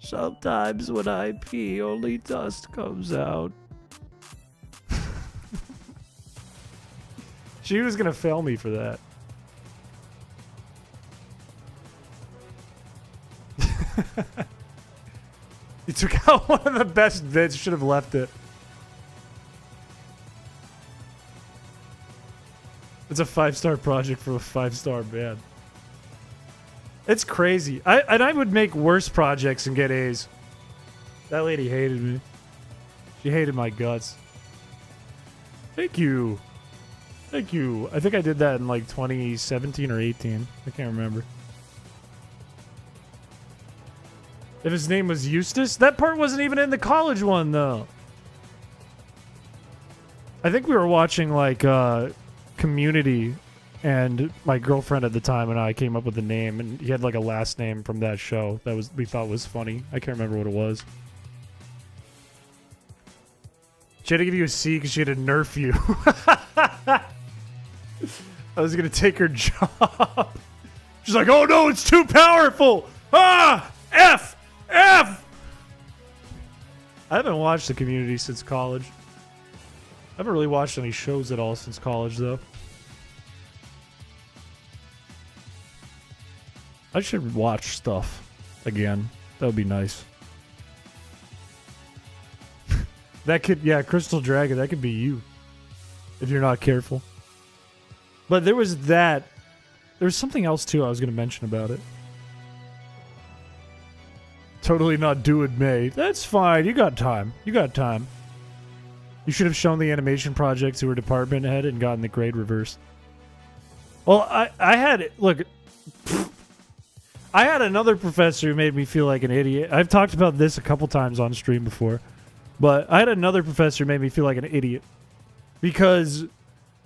Sometimes when I pee, only dust comes out. She was going to fail me for that. You took out one of the best bits. Should have left it. It's a 5-star project for a 5-star band. It's crazy. I would make worse projects and get A's. That lady hated me. She hated my guts. Thank you. Thank you. I think I did that in like 2017 or 18. I can't remember. If his name was Eustace? That part wasn't even in the college one, though. I think we were watching, like, Community, and my girlfriend at the time and I came up with a name, and he had, like, a last name from that show that we thought was funny. I can't remember what it was. She had to give you a C because she had to nerf you. I was going to take her job. She's like, oh, no, it's too powerful. Ah! F! F! I haven't watched the Community since college. I haven't really watched any shows at all since college, though. I should watch stuff again. That would be nice. That could, yeah, Crystal Dragon, that could be you. If you're not careful. But there was that. There was something else, too, I was going to mention about it. Totally not due in May. That's fine. You got time. You got time. You should have shown the animation project to her department head and gotten the grade reversed. Well, I had... Look... I had another professor who made me feel like an idiot. I've talked about this a couple times on stream before. But I had another professor who made me feel like an idiot. Because...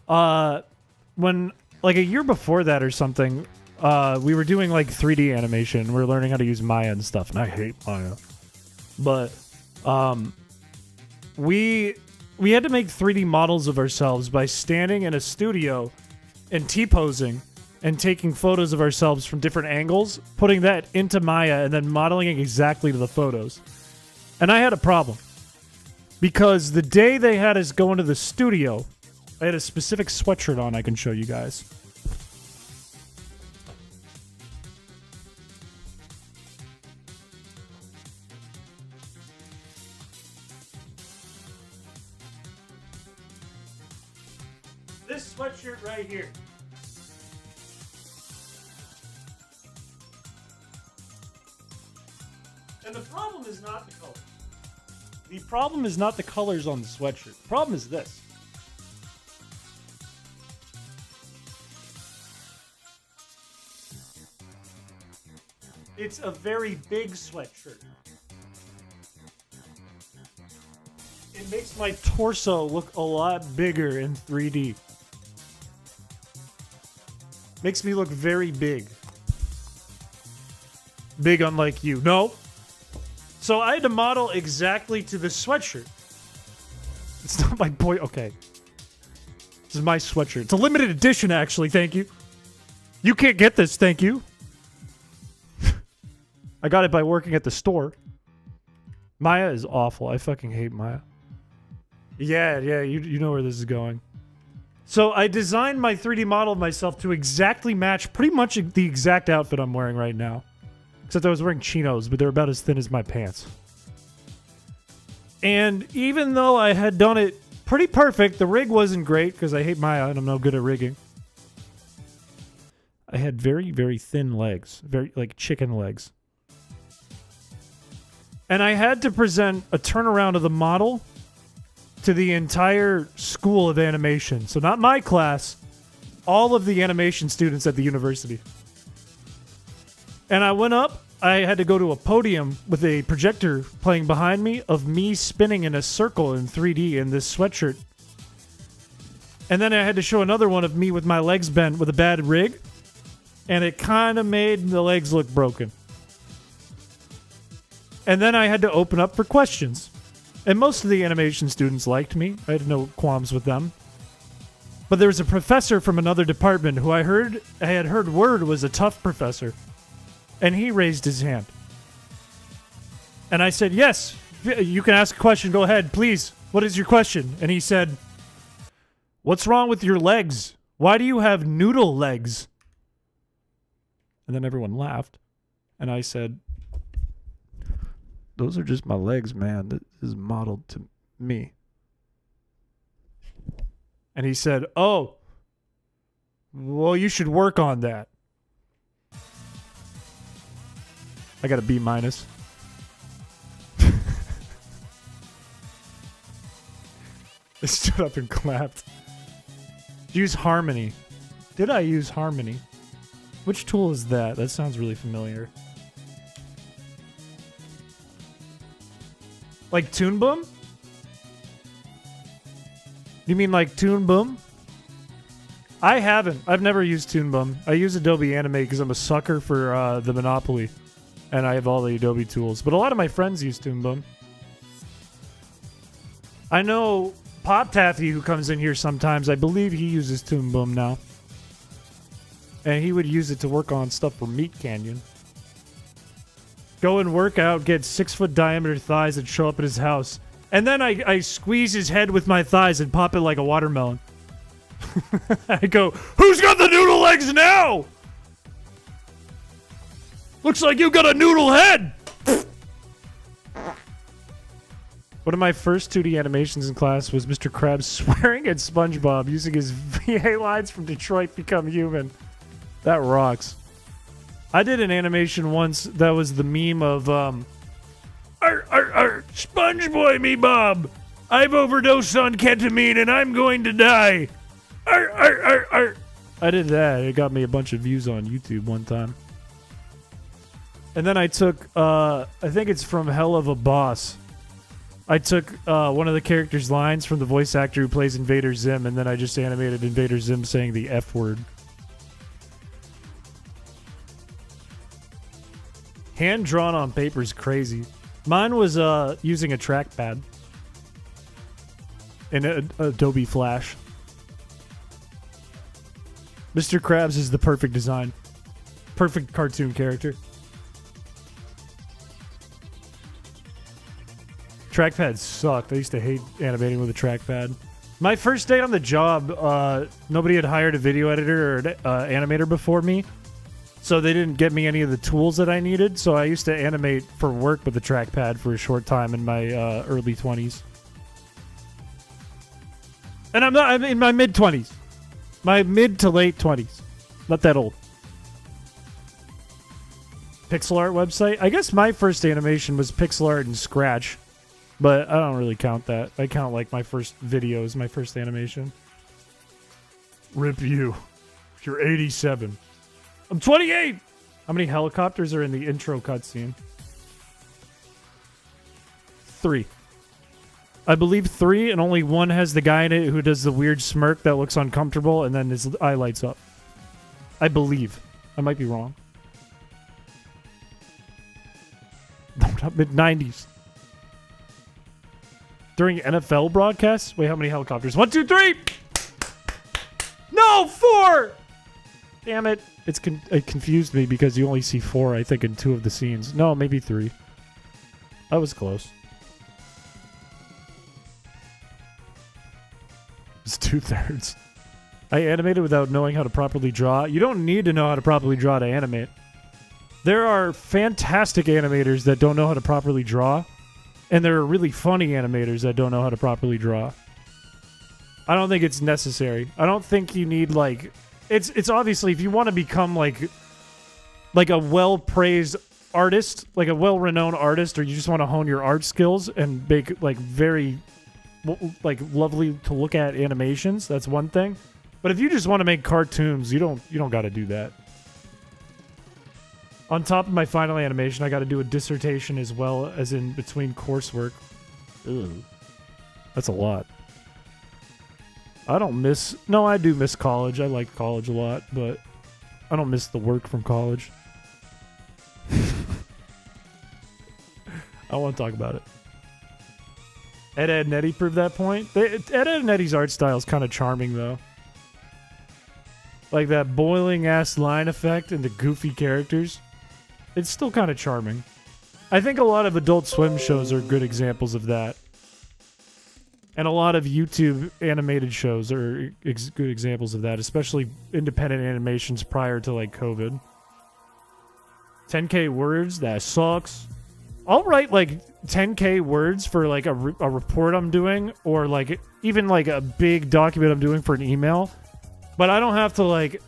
when... Like a year before that or something... we were doing like 3D animation. We were learning how to use Maya and stuff, and I hate Maya. But we had to make 3D models of ourselves by standing in a studio and T-posing and taking photos of ourselves from different angles, putting that into Maya, and then modeling it exactly to the photos. And I had a problem. Because the day they had us go into the studio, I had a specific sweatshirt on I can show you guys. This sweatshirt right here. And the problem is not the color. The problem is not the colors on the sweatshirt. The problem is this. It's a very big sweatshirt. It makes my torso look a lot bigger in 3D. Makes me look very big. Big unlike you. No. So I had to model exactly to the sweatshirt. It's not my boy. Okay. This is my sweatshirt. It's a limited edition, actually. Thank you. You can't get this. Thank you. I got it by working at the store. Maya is awful. I fucking hate Maya. Yeah, you know where this is going. So I designed my 3D model of myself to exactly match pretty much the exact outfit I'm wearing right now. Except I was wearing chinos, but they're about as thin as my pants. And even though I had done it pretty perfect, the rig wasn't great because I hate Maya and I'm no good at rigging. I had very, very thin legs. Very, like, chicken legs. And I had to present a turnaround of the model to the entire school of animation. So not my class, all of the animation students at the university. And I went up, I had to go to a podium with a projector playing behind me of me spinning in a circle in 3D in this sweatshirt. And then I had to show another one of me with my legs bent with a bad rig. And it kind of made the legs look broken. And then I had to open up for questions. And most of the animation students liked me. I had no qualms with them. But there was a professor from another department who I had heard word was a tough professor. And he raised his hand. And I said, yes, you can ask a question. Go ahead, please. What is your question? And he said, what's wrong with your legs? Why do you have noodle legs? And then everyone laughed. And I said, those are just my legs, man. This is modeled to me. And he said, oh, well, you should work on that. I got a B-. I stood up and clapped. Use Harmony. Did I use Harmony? Which tool is that? That sounds really familiar. Like Toon Boom? You mean like Toon Boom? I haven't. I've never used Toon Boom. I use Adobe Animate because I'm a sucker for the Monopoly. And I have all the Adobe tools. But a lot of my friends use Toon Boom. I know Pop Taffy, who comes in here sometimes, I believe he uses Toon Boom now. And he would use it to work on stuff for Meat Canyon. Go and work out, get 6-foot diameter thighs and show up at his house. And then I squeeze his head with my thighs and pop it like a watermelon. I go, who's got the noodle legs now? Looks like you got a noodle head! One of my first 2D animations in class was Mr. Krabs swearing at SpongeBob using his VA lines from Detroit Become Human. That rocks. I did an animation once that was the meme of, Sponge Boy me Bob! I've overdosed on ketamine and I'm going to die! I did that. It got me a bunch of views on YouTube one time. And then I took, I think it's from Hell of a Boss. I took one of the character's lines from the voice actor who plays Invader Zim, and then I just animated Invader Zim saying the F word. Hand drawn on paper is crazy. Mine was using a trackpad in Adobe Flash. Mr. Krabs is the perfect design. Perfect cartoon character. Trackpads sucked. I used to hate animating with a trackpad. My first day on the job, nobody had hired a video editor or animator before me. So they didn't get me any of the tools that I needed. So I used to animate for work with a trackpad for a short time in my early 20s. And I'm in my mid-20s. My mid to late 20s. Not that old. Pixel art website? I guess my first animation was pixel art and Scratch. But I don't really count that. I count like my first videos, my first animation. Rip you. You're 87. I'm 28! How many helicopters are in the intro cutscene? 3. I believe 3, and only 1 has the guy in it who does the weird smirk that looks uncomfortable, and then his eye lights up. I believe. I might be wrong. Mid-90s. During NFL broadcasts? Wait, how many helicopters? 1, 2, 3! No, 4! Damn it. It confused me because you only see 4, I think, in 2 of the scenes. No, maybe 3. That was close. It's 2/3. I animated without knowing how to properly draw. You don't need to know how to properly draw to animate. There are fantastic animators that don't know how to properly draw, and there are really funny animators that don't know how to properly draw. I don't think it's necessary. I don't think you need, like... It's obviously, if you want to become, like a well-praised artist, like a well-renowned artist, or you just want to hone your art skills and make, like, very... like lovely to look at animations, that's one thing. But if you just want to make cartoons, you don't got to do that. On top of my final animation, I got to do a dissertation as well as in between coursework. Ugh. That's a lot. I don't miss... No, I do miss college. I like college a lot, but I don't miss the work from college. I want to talk about it. Ed, and Eddie proved that point. Ed, and Eddie's art style is kind of charming, though. Like that boiling-ass line effect and the goofy characters. It's still kind of charming. I think a lot of Adult Swim shows are good examples of that. And a lot of YouTube animated shows are good examples of that, especially independent animations prior to, like, COVID. 10K words? That sucks. I'll write, like, 10K words for, like, a report I'm doing, or, like, even, like, a big document I'm doing for an email. But I don't have to, like,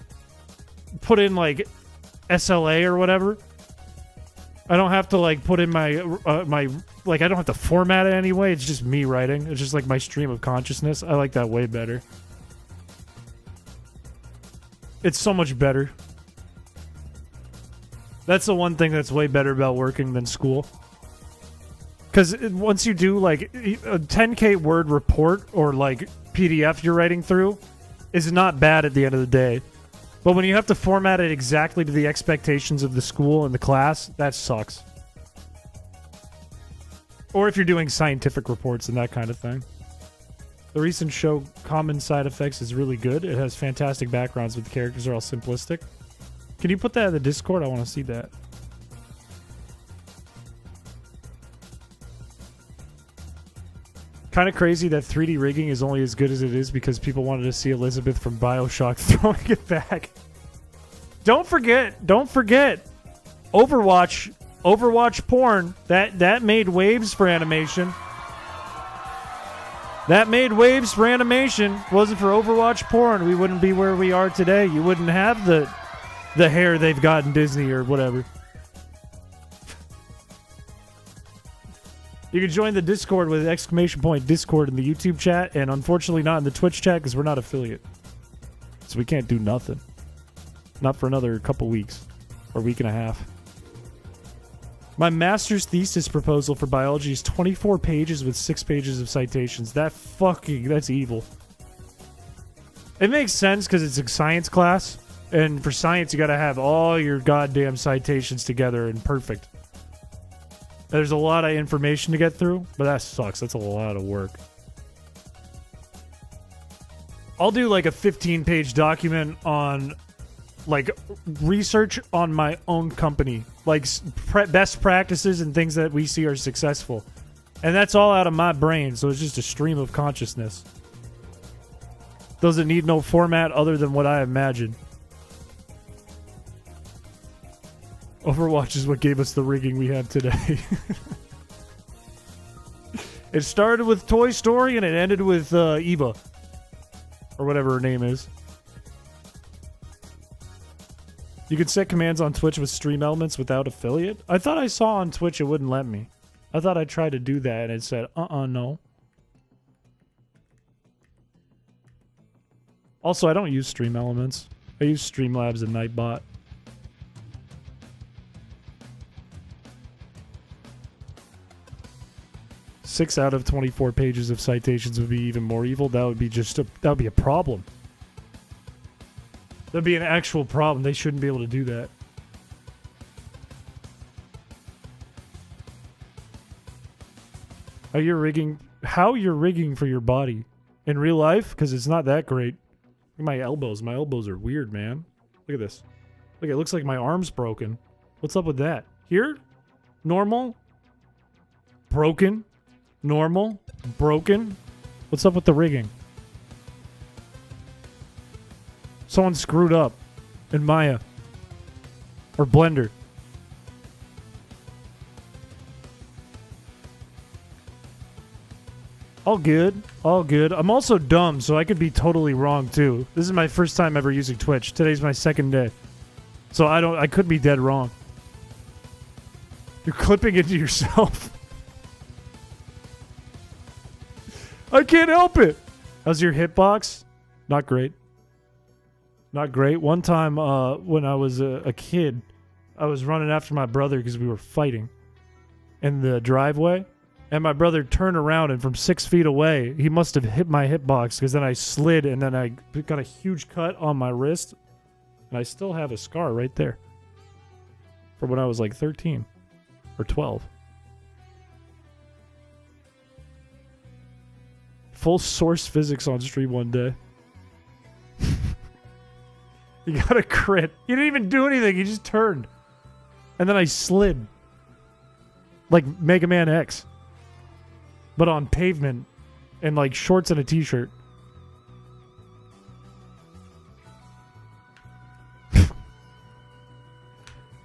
put in, like, SLA or whatever. I don't have to, like, put in my, like, I don't have to format it anyway. It's just me writing. It's just, like, my stream of consciousness. I like that way better. It's so much better. That's the one thing that's way better about working than school. Because once you do, like, a 10K word report or, like, PDF you're writing through is not bad at the end of the day. But when you have to format it exactly to the expectations of the school and the class, that sucks. Or if you're doing scientific reports and that kind of thing. The recent show Common Side Effects is really good. It has fantastic backgrounds, but the characters are all simplistic. Can you put that in the Discord? I want to see that. Kind of crazy that 3D rigging is only as good as it is because people wanted to see Elizabeth from BioShock throwing it back. Don't forget, Overwatch porn, that made waves for animation. That made waves for animation. Wasn't for Overwatch porn, we wouldn't be where we are today. You wouldn't have the hair they've got in Disney or whatever. You can join the Discord with !Discord in the YouTube chat, and unfortunately not in the Twitch chat because we're not affiliate. So we can't do nothing. Not for another couple weeks. Or week and a half. My master's thesis proposal for biology is 24 pages with 6 pages of citations. That's evil. It makes sense because it's a science class, and for science you gotta have all your goddamn citations together and perfect. There's a lot of information to get through, but that sucks. That's a lot of work. I'll do like a 15-page document on like research on my own company, like best practices and things that we see are successful. And that's all out of my brain, so it's just a stream of consciousness. Doesn't need no format other than what I imagine. Overwatch is what gave us the rigging we have today. It started with Toy Story and it ended with Eevee. Or whatever her name is. You can set commands on Twitch with stream elements without affiliate? I thought I saw on Twitch it wouldn't let me. I thought I tried to do that and it said, no. Also, I don't use stream elements. I use Streamlabs and Nightbot. 6 out of 24 pages of citations would be even more evil. That would be that would be a problem. That'd be an actual problem. They shouldn't be able to do that. How you're rigging for your body in real life? Because it's not that great. Look at my elbows. My elbows are weird, man. Look at this. Look, it looks like my arm's broken. What's up with that? Here? Normal? Broken? Normal? Broken? What's up with the rigging? Someone screwed up in Maya. Or Blender. All good. All good. I'm also dumb, so I could be totally wrong, too. This is my first time ever using Twitch. Today's my second day. So I could be dead wrong. You're clipping into yourself. I can't help it. How's your hitbox? Not great. Not great. One time when I was a kid, I was running after my brother because we were fighting in the driveway. And my brother turned around, and from 6 feet away, he must have hit my hitbox because then I slid, and then I got a huge cut on my wrist. And I still have a scar right there from when I was like 13 or 12. Full source physics on stream one day. You got a crit. You didn't even do anything. You just turned. And then I slid. Like Mega Man X. But on pavement. And like shorts and a t-shirt.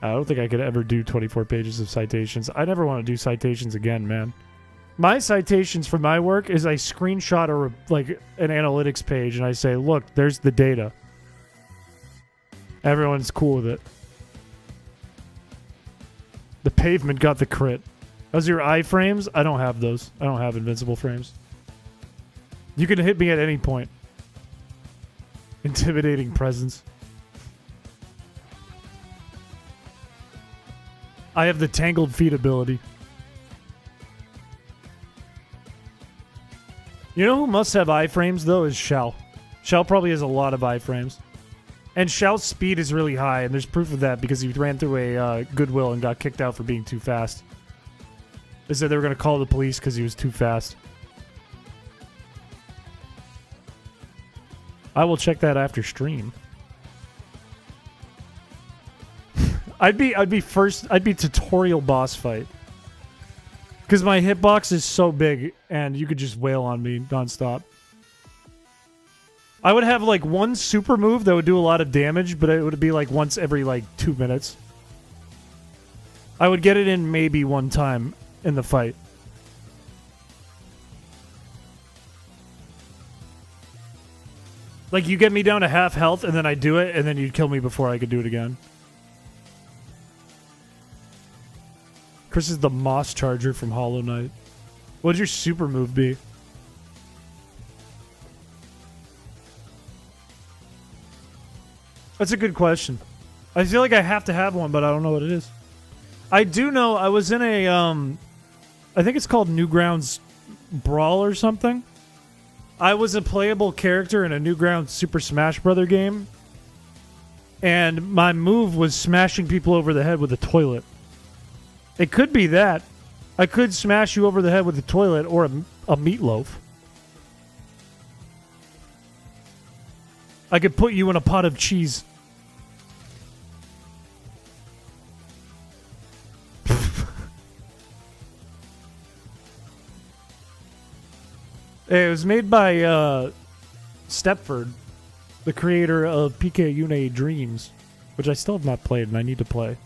I don't think I could ever do 24 pages of citations. I never want to do citations again, man. My citations for my work is I screenshot an analytics page and I say, look, there's the data. Everyone's cool with it. The pavement got the crit. Those are your iframes? I don't have those. I don't have invincible frames. You can hit me at any point. Intimidating presence. I have the tangled feet ability. You know who must have iframes, though, is Shell. Shell probably has a lot of iframes. And Shell's speed is really high, and there's proof of that because he ran through a Goodwill and got kicked out for being too fast. They said they were going to call the police because he was too fast. I will check that after stream. I'd be tutorial boss fight. Because my hitbox is so big and you could just wail on me nonstop. I would have like one super move that would do a lot of damage, but it would be like once every like 2 minutes. I would get it in maybe one time in the fight. Like you get me down to half health and then I do it and then you'd kill me before I could do it again. Chris is the Moss Charger from Hollow Knight. What'd your super move be? That's a good question. I feel like I have to have one, but I don't know what it is. I do know I was in a, I think it's called Newgrounds Brawl or something. I was a playable character in a Newgrounds Super Smash Bros. Game. And my move was smashing people over the head with a toilet. It could be that. I could smash you over the head with a toilet or a meatloaf. I could put you in a pot of cheese. It was made by Stepford, the creator of Piché Une Dreams, which I still have not played and I need to play.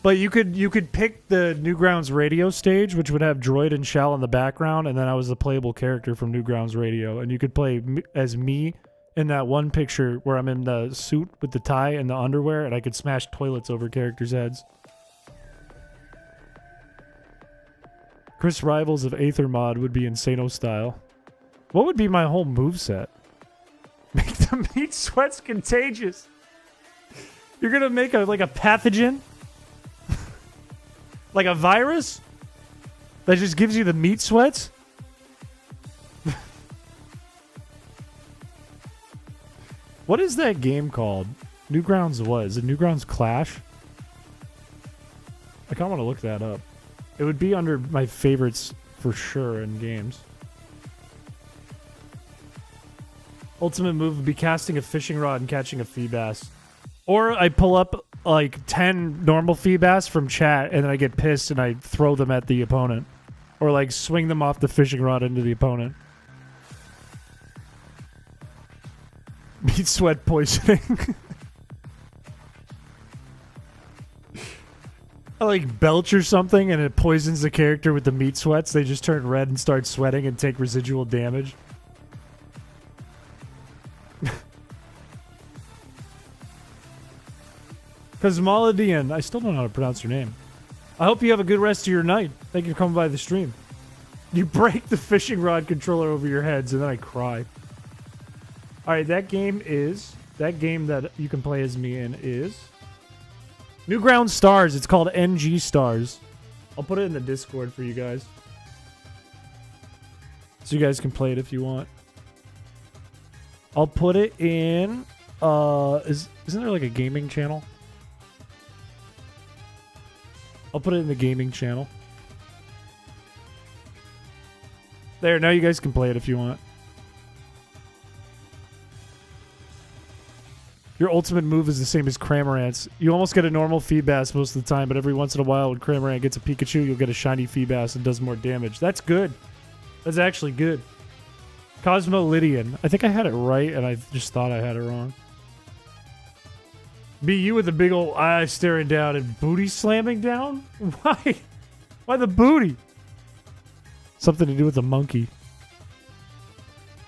But you could pick the Newgrounds Radio stage, which would have Droid and Shell in the background, and then I was the playable character from Newgrounds Radio, and you could play as me in that one picture where I'm in the suit with the tie and the underwear, and I could smash toilets over characters' heads. Chris Rivals of Aether Mod would be Insano style. What would be my whole moveset? Make the meat sweats contagious. You're gonna make a pathogen? Like a virus that just gives you the meat sweats? What is that game called? Newgrounds what? Is it Newgrounds Clash? I kind of want to look that up. It would be under my favorites for sure in games. Ultimate move would be casting a fishing rod and catching a fee bass. Or I pull up like 10 normal fee bass from chat and then I get pissed and I throw them at the opponent. Or like swing them off the fishing rod into the opponent. Meat sweat poisoning. I like belch or something and it poisons the character with the meat sweats. They just turn red and start sweating and take residual damage. Cosmolodian, I still don't know how to pronounce your name. I hope you have a good rest of your night. Thank you for coming by the stream. You break the fishing rod controller over your heads and then I cry. Alright, that game that you can play as me in is Newgrounds Stars. It's called NG Stars. I'll put it in the Discord for you guys. So you guys can play it if you want. I'll put it in isn't there like a gaming channel? I'll put it in the gaming channel. There, now you guys can play it if you want. Your ultimate move is the same as Cramorant's. You almost get a normal Feebass most of the time, but every once in a while when Cramorant gets a Pikachu, you'll get a shiny Feebass and does more damage. That's good. That's actually good. Cosmolidian. I think I had it right, and I just thought I had it wrong. Be you with the big old eyes staring down and booty slamming down? Why? Why the booty? Something to do with the monkey.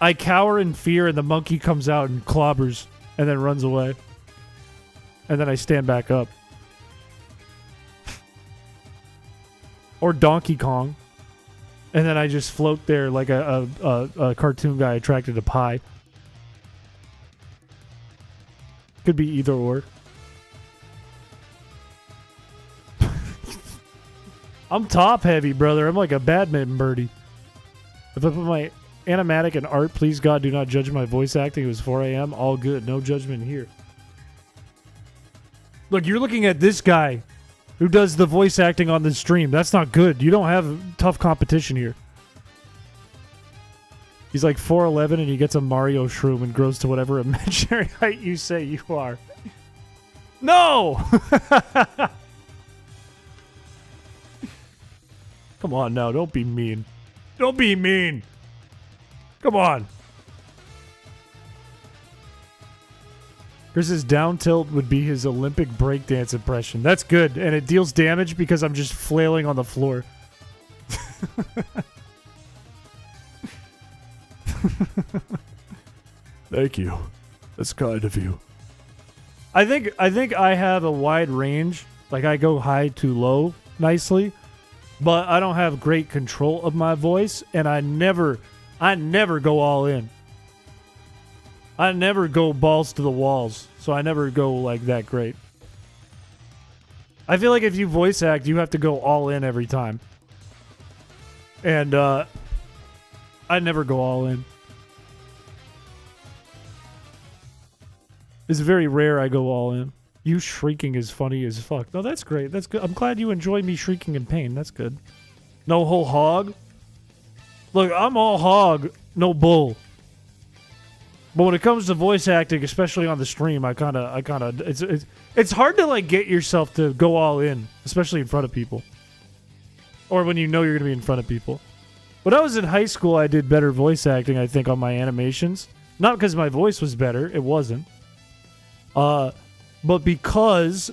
I cower in fear, and the monkey comes out and clobbers. And then runs away. And then I stand back up. Or Donkey Kong. And then I just float there like a cartoon guy attracted to pie. Could be either or. I'm top heavy, brother. I'm like a badminton birdie. If I put my animatic and art, please God, do not judge my voice acting. It was 4 a.m. All good. No judgment here. Look, you're looking at this guy who does the voice acting on the stream. That's not good. You don't have tough competition here. He's like 4'11" and he gets a Mario shroom and grows to whatever imaginary height you say you are. No! Come on now, don't be mean. Don't be mean. Come on. Chris's down tilt would be his Olympic breakdance impression. That's good. And it deals damage because I'm just flailing on the floor. Thank you. That's kind of you. I think I have a wide range. Like I go high to low nicely. But I don't have great control of my voice. And I never go all in. I never go balls to the walls. So I never go like that great. I feel like if you voice act, you have to go all in every time. And I never go all in. It's very rare I go all in. You shrieking is funny as fuck. No, that's great. That's good. I'm glad you enjoy me shrieking in pain. That's good. No whole hog. Look, I'm all hog, no bull. But when it comes to voice acting, especially on the stream, it's hard to like get yourself to go all in, especially in front of people. Or when you know you're going to be in front of people. When I was in high school, I did better voice acting, I think, on my animations. Not because my voice was better, it wasn't. But because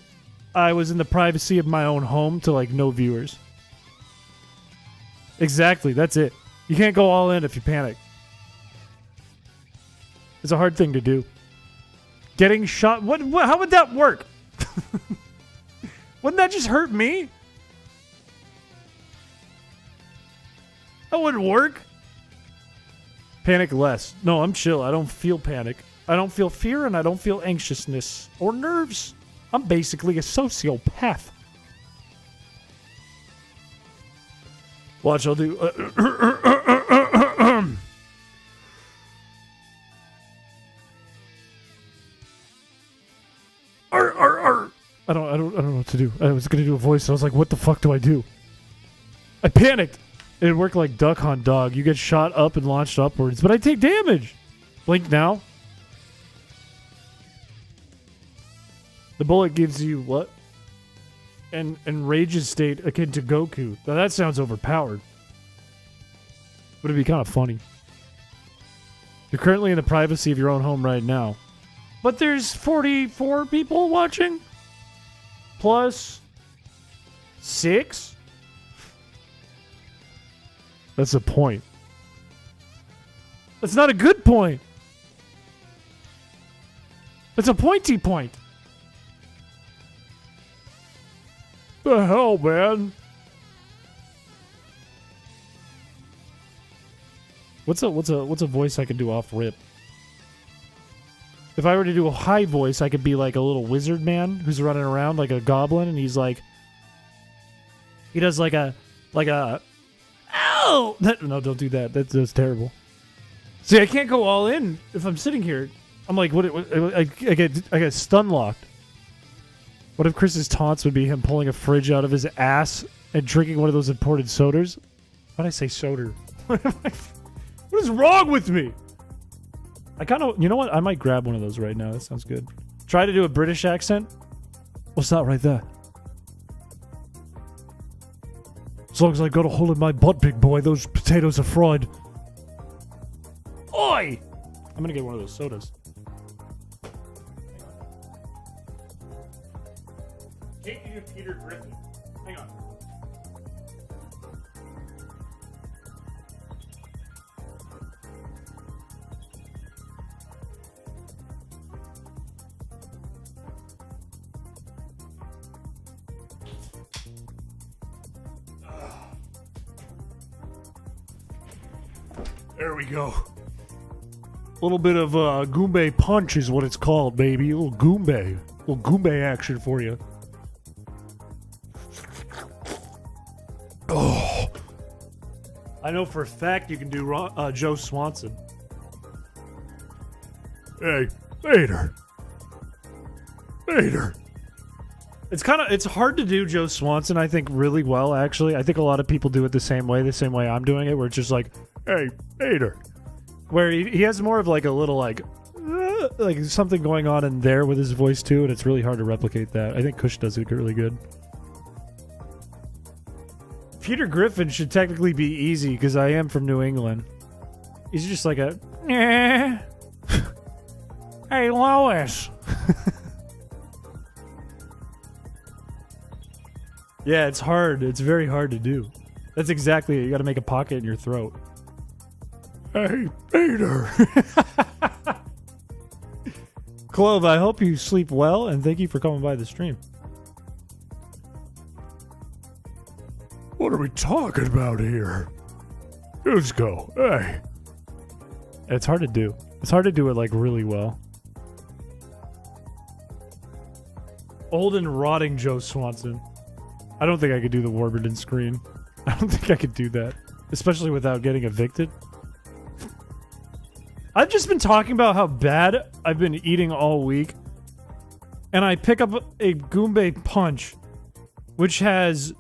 I was in the privacy of my own home to like no viewers. Exactly, that's it. You can't go all in if you panic. It's a hard thing to do. Getting shot... What how would that work? Wouldn't that just hurt me? That wouldn't work. Panic less. No, I'm chill. I don't feel panic. I don't feel fear and I don't feel anxiousness or nerves. I'm basically a sociopath. Watch, I'll do. I don't know what to do. I was gonna do a voice, and I was like, "What the fuck do I do?" I panicked. It worked like Duck Hunt Dog. You get shot up and launched upwards, but I take damage. Blink now. The bullet gives you what? An enraged state akin to Goku. Now that sounds overpowered. But it'd be kind of funny. You're currently in the privacy of your own home right now. But there's 44 people watching? Plus 6? That's a point. That's not a good point. It's a pointy point. The hell, man? What's a voice I can do off rip? If I were to do a high voice, I could be like a little wizard man who's running around like a goblin, and he's like, he does like a, ow! No, don't do that. That's terrible. See, I can't go all in if I'm sitting here. I'm like, what I get stun locked. What if Chris's taunts would be him pulling a fridge out of his ass and drinking one of those imported sodas? Why'd I say soda? What is wrong with me? I kind of, you know what? I might grab one of those right now. That sounds good. Try to do a British accent. What's that right there? As long as I got a hole in my butt, big boy, those potatoes are fried. Oi! I'm gonna get one of those sodas. Can't you do Peter Griffin? Hang on. There we go. A little bit of Goombay punch is what it's called, baby. A little Goombay. A little Goombay action for you. Oh. I know for a fact you can do Joe Swanson. Hey, Vader. Vader. It's hard to do Joe Swanson, I think, really well, actually. I think a lot of people do it the same way I'm doing it, where it's just like, hey, Vader. Where he has more of like a little like something going on in there with his voice too, and it's really hard to replicate that. I think Kush does it really good. Peter Griffin should technically be easy because I am from New England. He's just like a, hey, Lois. Yeah, it's hard. It's very hard to do. That's exactly it. You got to make a pocket in your throat. Hey, Peter. Clove, I hope you sleep well, and thank you for coming by the stream. What are we talking about here? Let's go. Hey. It's hard to do. It's hard to do it, like, really well. Old and rotting Joe Swanson. I don't think I could do the Warburton scream. I don't think I could do that. Especially without getting evicted. I've just been talking about how bad I've been eating all week. And I pick up a Goombay Punch, which has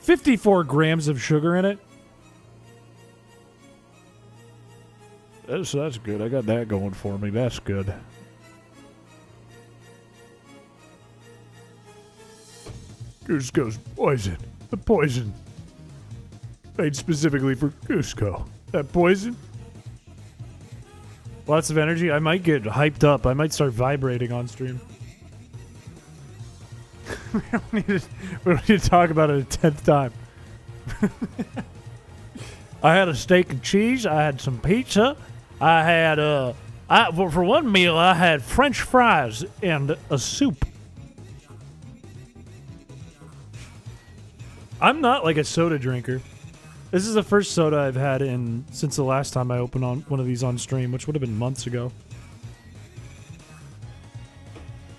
54 grams of sugar in it. That's good. I got that going for me. That's good. Cusco's poison. The poison. Made specifically for Cusco. That poison. Lots of energy. I might get hyped up. I might start vibrating on stream. we don't need to talk about it a 10th time. I had a steak and cheese. I had some pizza. I had for one meal I had French fries and a soup. I'm not like a soda drinker. This is the first soda I've had since the last time I opened on one of these on stream, which would have been months ago.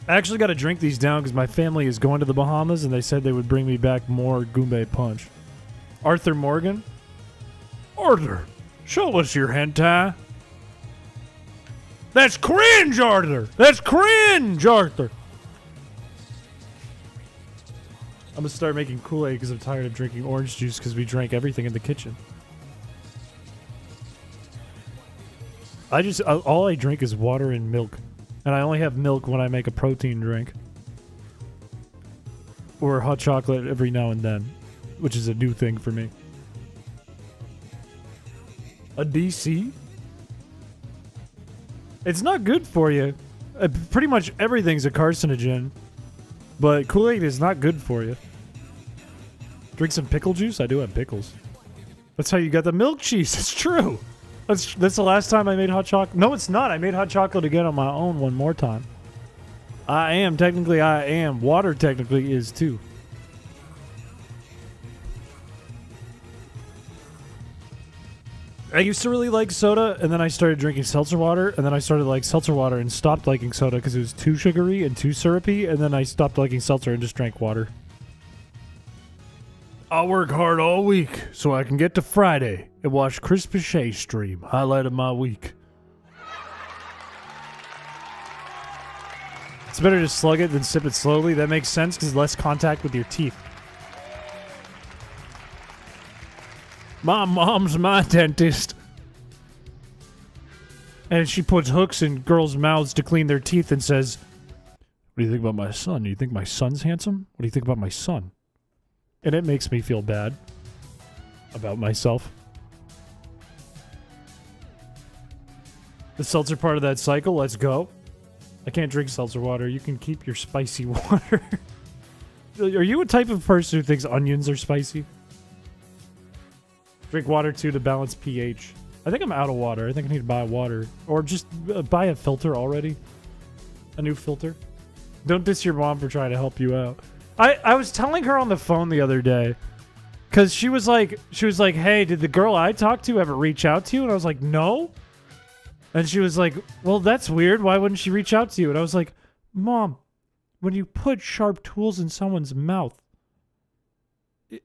I actually got to drink these down because my family is going to the Bahamas and they said they would bring me back more Goombay Punch. Arthur Morgan. Arthur, show us your hentai. That's cringe, Arthur. That's cringe, Arthur. I'm gonna start making Kool-Aid because I'm tired of drinking orange juice because we drank everything in the kitchen. All I drink is water and milk. And I only have milk when I make a protein drink. Or hot chocolate every now and then, which is a new thing for me. A DC? It's not good for you. Pretty much everything's a carcinogen. But Kool-Aid is not good for you. Drink some pickle juice? I do have pickles. That's how you got the milk cheese. It's true. That's the last time I made hot chocolate. No, it's not. I made hot chocolate again on my own one more time. I am. Technically, I am. Water technically is too. I used to really like soda, and then I started drinking seltzer water, and then I started like seltzer water and stopped liking soda because it was too sugary and too syrupy, and then I stopped liking seltzer and just drank water. I'll work hard all week so I can get to Friday and watch Chris Piché stream. Highlight of my week. It's better to slug it than sip it slowly. That makes sense because less contact with your teeth. My mom's my dentist. And she puts hooks in girls' mouths to clean their teeth and says, "What do you think about my son? Do you think my son's handsome? What do you think about my son?" And it makes me feel bad about myself. The seltzer part of that cycle, let's go. I can't drink seltzer water. You can keep your spicy water. Are you a type of person who thinks onions are spicy? Drink water too to balance pH. I think I'm out of water. I think I need to buy water. Or just buy a filter already. A new filter. Don't diss your mom for trying to help you out. I was telling her on the phone the other day. Because she was like, hey, did the girl I talked to ever reach out to you? And I was like, no. And she was like, well, that's weird. Why wouldn't she reach out to you? And I was like, Mom, when you put sharp tools in someone's mouth, do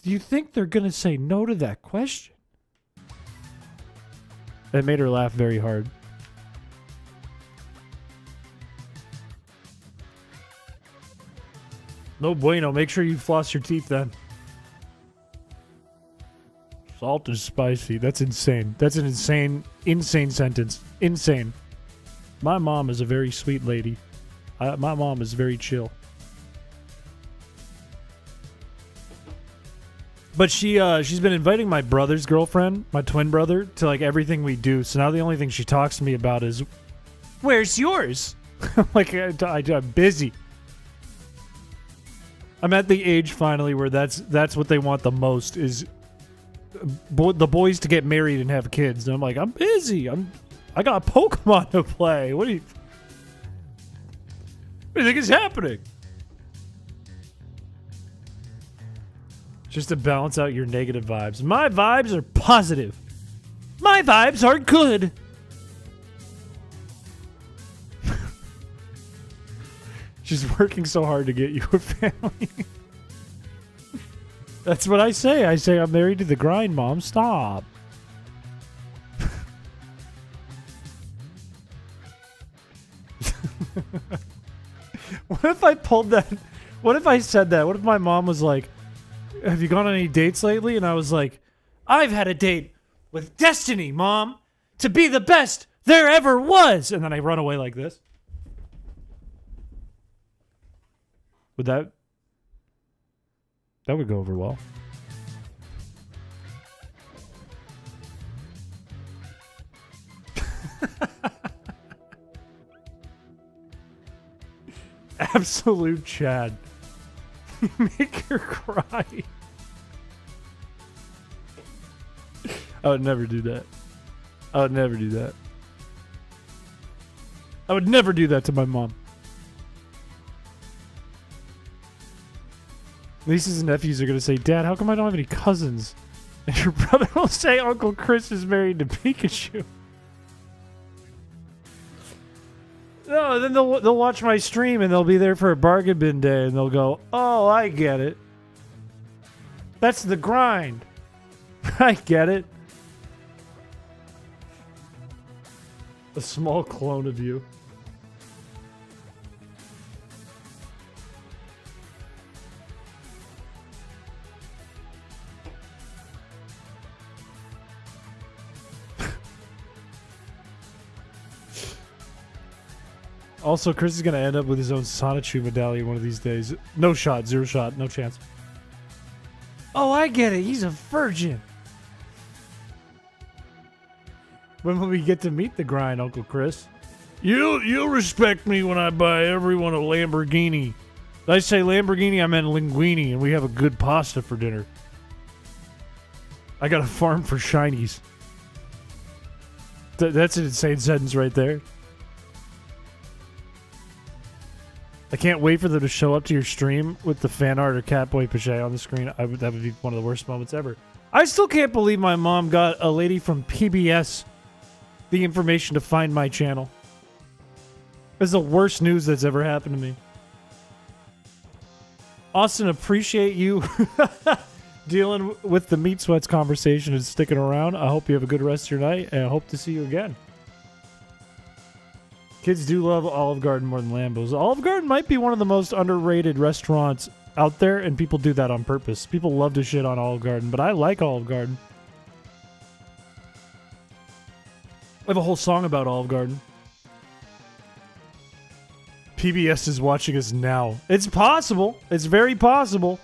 you think they're going to say no to that question? It made her laugh very hard. No bueno. Make sure you floss your teeth then. Salt is spicy. That's insane. That's an insane sentence. Insane. My mom is a very sweet lady. My mom is very chill. But she's been inviting my brother's girlfriend, my twin brother, to like everything we do. So now the only thing she talks to me about is, where's yours? Like, I'm busy. I'm at the age finally where that's what they want the most is the boys to get married and have kids. And I'm like, I'm busy. I got Pokemon to play. What do you think is happening? Just to balance out your negative vibes. My vibes are positive. My vibes are good. She's working so hard to get you a family. That's what I say. I say I'm married to the grind, Mom. Stop. What if I pulled that? What if I said that? What if my mom was like, have you gone on any dates lately? And I was like, I've had a date with Destiny, Mom, to be the best there ever was. And then I run away like this. Would that would go over well. Absolute Chad. Make her cry. I would never do that. I would never do that. I would never do that to my mom. Nieces and nephews are going to say, Dad, how come I don't have any cousins? And your brother will say, Uncle Chris is married to Pikachu. No, then they'll watch my stream and they'll be there for a bargain bin day and they'll go, oh, I get it. That's the grind. I get it. A small clone of you. Also, Chris is going to end up with his own Sonichu medallion one of these days. No shot, zero shot, no chance. Oh, I get it. He's a virgin. When will we get to meet the grind, Uncle Chris? You'll respect me when I buy everyone a Lamborghini. Did I say Lamborghini? I meant linguine, and we have a good pasta for dinner. I got a farm for shinies. That's an insane sentence right there. I can't wait for them to show up to your stream with the fan art or Catboy Piché on the screen. That would be one of the worst moments ever. I still can't believe my mom got a lady from PBS the information to find my channel. It's the worst news that's ever happened to me. Austin, appreciate you dealing with the meat sweats conversation and sticking around. I hope you have a good rest of your night, and I hope to see you again. Kids do love Olive Garden more than Lambo's. Olive Garden might be one of the most underrated restaurants out there, and people do that on purpose. People love to shit on Olive Garden, but I like Olive Garden. I have a whole song about Olive Garden. PBS is watching us now. It's possible. It's very possible.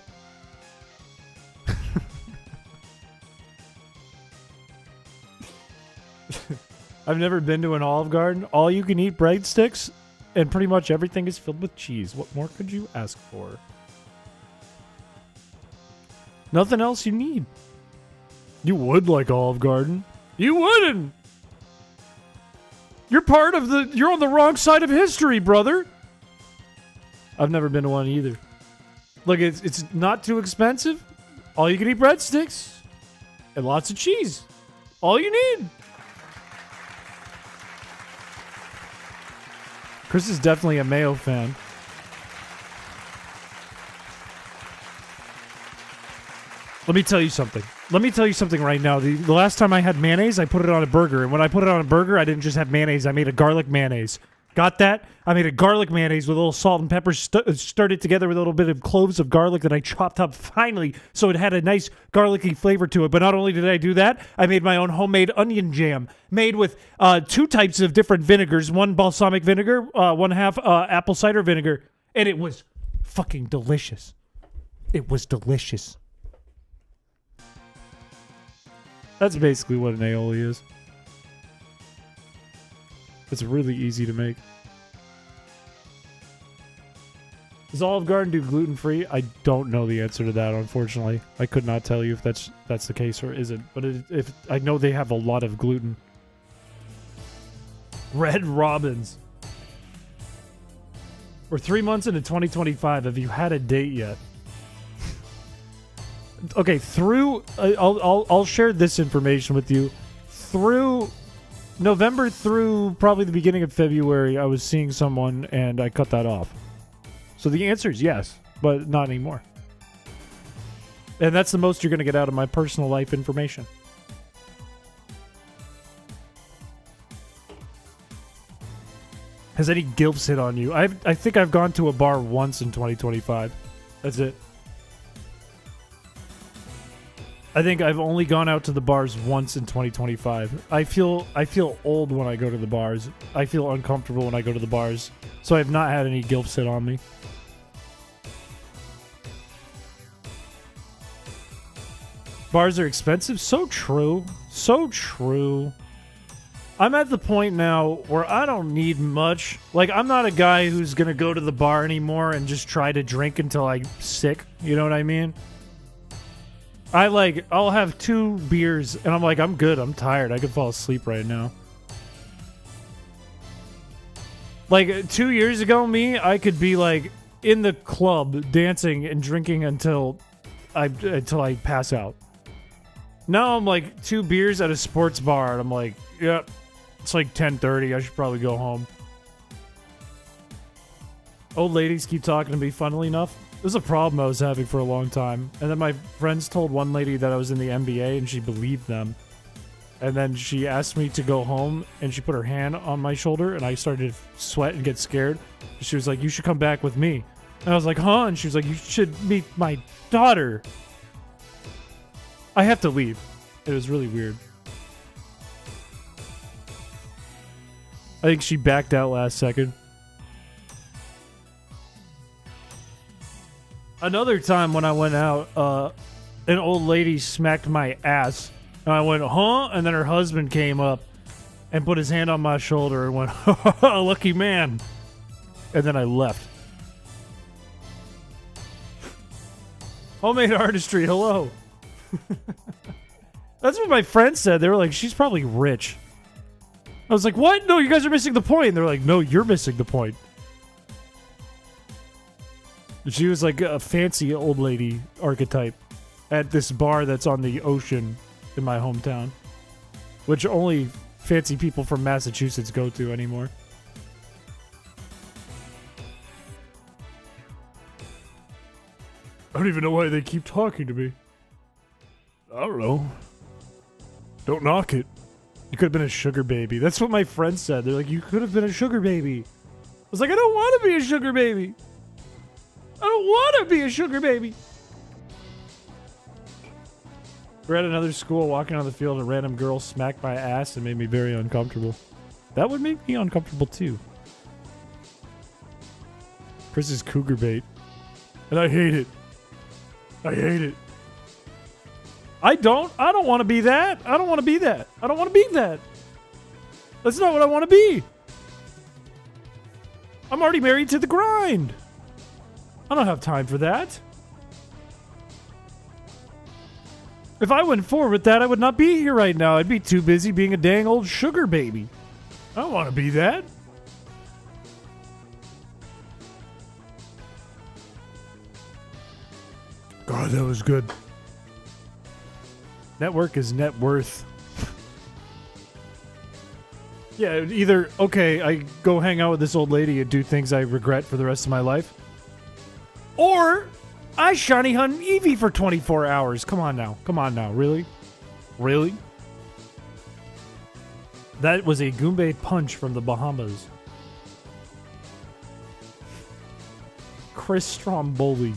I've never been to an Olive Garden. All you can eat breadsticks, and pretty much everything is filled with cheese. What more could you ask for? Nothing else you need. You would like Olive Garden. You wouldn't. You're on the wrong side of history, brother. I've never been to one either. Look, it's not too expensive. All you can eat breadsticks. And lots of cheese. All you need. Chris is definitely a mayo fan. Let me tell you something. Let me tell you something right now. The last time I had mayonnaise, I put it on a burger. And when I put it on a burger, I didn't just have mayonnaise. I made a garlic mayonnaise. Got that? I made a garlic mayonnaise with a little salt and pepper, stirred it together with a little bit of cloves of garlic that I chopped up finely so it had a nice garlicky flavor to it. But not only did I do that, I made my own homemade onion jam made with 2 types of different vinegars, one balsamic vinegar, one half apple cider vinegar. And it was fucking delicious. It was delicious. That's basically what an aioli is. It's really easy to make. Does Olive Garden do gluten-free? I don't know the answer to that, unfortunately. I could not tell you if that's the case or isn't. But if I know they have a lot of gluten. Red Robins. We're 3 months into 2025. Have you had a date yet? Okay, I'll share this information with you. Through November through probably the beginning of February, I was seeing someone and I cut that off. So the answer is yes, but not anymore. And that's the most you're going to get out of my personal life information. Has any gilfs hit on you? I think I've gone to a bar once in 2025. That's it. I think I've only gone out to the bars once in 2025. I feel old when I go to the bars. I feel uncomfortable when I go to the bars. So I have not had any gilfs sit on me. Bars are expensive? So true. So true. I'm at the point now where I don't need much. Like, I'm not a guy who's going to go to the bar anymore and just try to drink until I'm sick. You know what I mean? I'll have 2 beers, and I'm like, I'm good. I'm tired. I could fall asleep right now. Like, 2 years ago, I could be, like, in the club dancing and drinking until I pass out. Now I'm, like, 2 beers at a sports bar, and I'm like, yep, it's like 10:30. I should probably go home. Old ladies keep talking to me, funnily enough. was a problem I was having for a long time. And then my friends told one lady that I was in the NBA and she believed them. And then she asked me to go home and she put her hand on my shoulder and I started to sweat and get scared. She was like, you should come back with me. And I was like, huh? And she was like, you should meet my daughter. I have to leave. It was really weird. I think she backed out last second. Another time when I went out, an old lady smacked my ass. And I went, huh? And then her husband came up and put his hand on my shoulder and went, lucky man. And then I left. Homemade artistry, hello. That's what my friends said. They were like, she's probably rich. I was like, what? No, you guys are missing the point. And they're like, no, you're missing the point. She was like a fancy old lady archetype at this bar that's on the ocean in my hometown, which only fancy people from Massachusetts go to anymore. I don't even know why they keep talking to me. I don't know. Don't knock it. You could have been a sugar baby. That's what my friends said. They're like, you could have been a sugar baby. I was like, I don't want to be a sugar baby. I don't want to be a sugar baby. We're at another school walking on the field. A random girl smacked my ass and made me very uncomfortable. That would make me uncomfortable too. Chris is cougar bait. And I hate it. I hate it. I don't want to be that. I don't want to be that. I don't want to be that. That's not what I want to be. I'm already married to the grind. I don't have time for that. If I went forward with that, I would not be here right now. I'd be too busy being a dang old sugar baby. I don't want to be that. God, that was good. Network is net worth. Yeah, either, okay, I go hang out with this old lady and do things I regret for the rest of my life. Or I shiny hunt Eevee for 24 hours. Come on now. Come on now. Really? Really? That was a Goombay punch from the Bahamas. Chris Stromboli.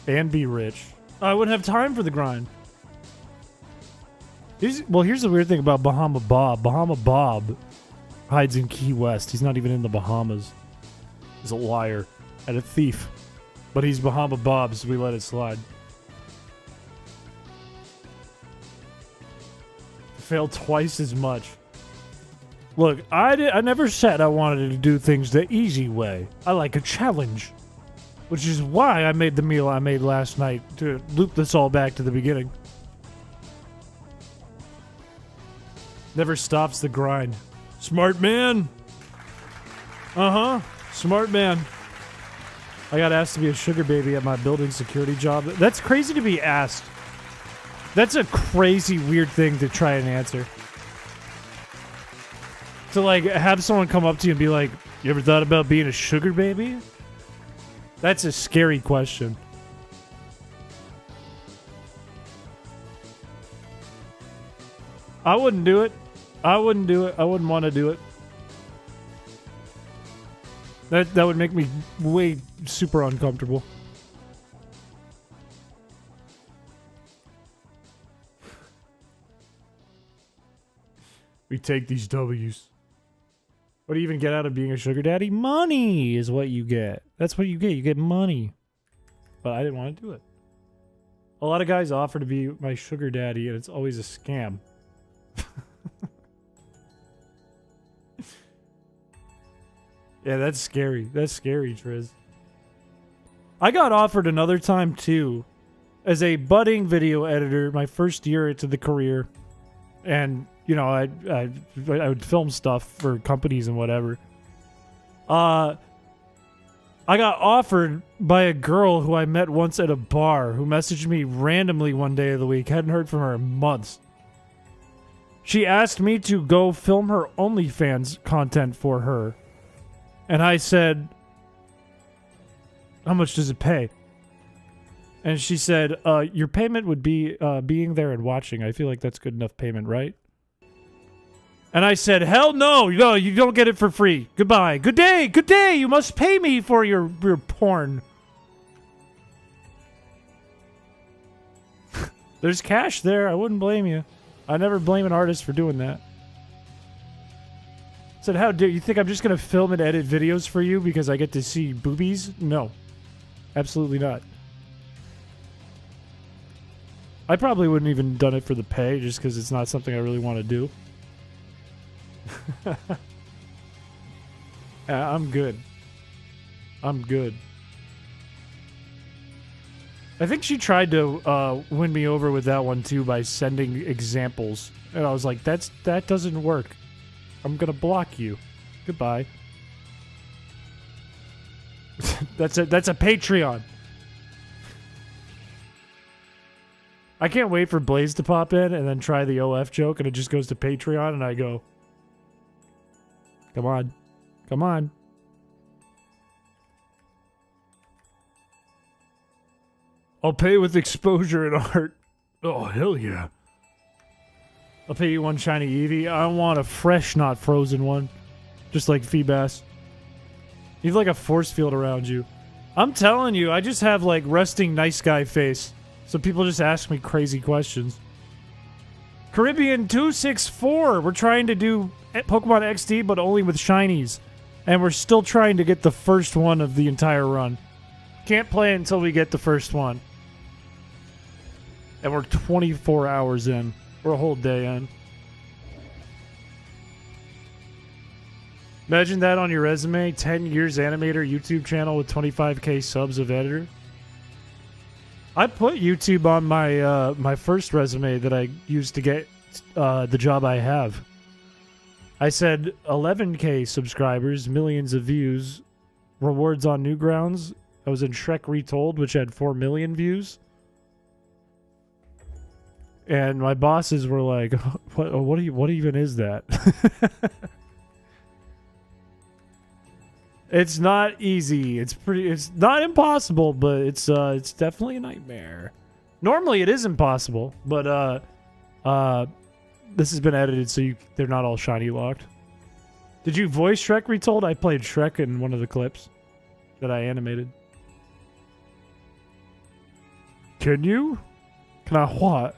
And be rich. I wouldn't have time for the grind. Here's the weird thing about Bahama Bob. Bahama Bob hides in Key West. He's not even in the Bahamas. He's a liar and a thief. But he's Bahama Bob, so we let it slide. Failed twice as much. Look, I never said I wanted to do things the easy way. I like a challenge. Which is why I made the meal I made last night, to loop this all back to the beginning. Never stops the grind. Smart man. Uh-huh. Smart man. I got asked to be a sugar baby at my building security job. That's crazy to be asked. That's a crazy, weird thing to try and answer. To, like, have someone come up to you and be like, you ever thought about being a sugar baby? That's a scary question. I wouldn't do it. I wouldn't do it. I wouldn't want to do it. That would make me way super uncomfortable. We take these W's. What do you even get out of being a sugar daddy? Money is what you get. That's what you get. You get money. But I didn't want to do it. A lot of guys offer to be my sugar daddy, and it's always a scam. Yeah, that's scary. That's scary, Triz. I got offered another time, too, as a budding video editor, my first year into the career. And, you know, I would film stuff for companies and whatever. I got offered by a girl who I met once at a bar, who messaged me randomly one day of the week. Hadn't heard from her in months. She asked me to go film her OnlyFans content for her. And I said, How much does it pay? And she said, your payment would be being there and watching. I feel like that's good enough payment, right? And I said, hell no, no, you don't get it for free. Goodbye. Good day, good day. You must pay me for your porn. There's cash there. I wouldn't blame you. I never blame an artist for doing that. I said, how dare you think I'm just going to film and edit videos for you because I get to see boobies? No. Absolutely not. I probably wouldn't even done it for the pay just because it's not something I really want to do. Yeah, I'm good. I'm good. I think she tried to win me over with that one too by sending examples. And I was like, that doesn't work. I'm gonna block you. Goodbye. That's a Patreon. I can't wait for Blaze to pop in and then try the OF joke and it just goes to Patreon and I go, come on. Come on. I'll pay with exposure and art. Oh, hell yeah. I'll pay you one shiny Eevee. I want a fresh, not frozen one. Just like Feebas. You have like a force field around you. I'm telling you, I just have like resting nice guy face. So people just ask me crazy questions. Caribbean 264. We're trying to do Pokemon XD, but only with shinies. And we're still trying to get the first one of the entire run. Can't play until we get the first one. And we're 24 hours in. We're a whole day in. Imagine that on your resume. 10 years animator, YouTube channel with 25k subs of editor. I put YouTube on my my first resume that I used to get the job I have. I said 11k subscribers, millions of views, rewards on Newgrounds. I was in Shrek Retold, which had 4 million views. And my bosses were like, what even is that? It's not easy. It's not impossible, but it's definitely a nightmare. Normally it is impossible, but this has been edited so they're not all shiny locked. Did you voice Shrek Retold? I played Shrek in one of the clips that I animated. Can you? Can I what?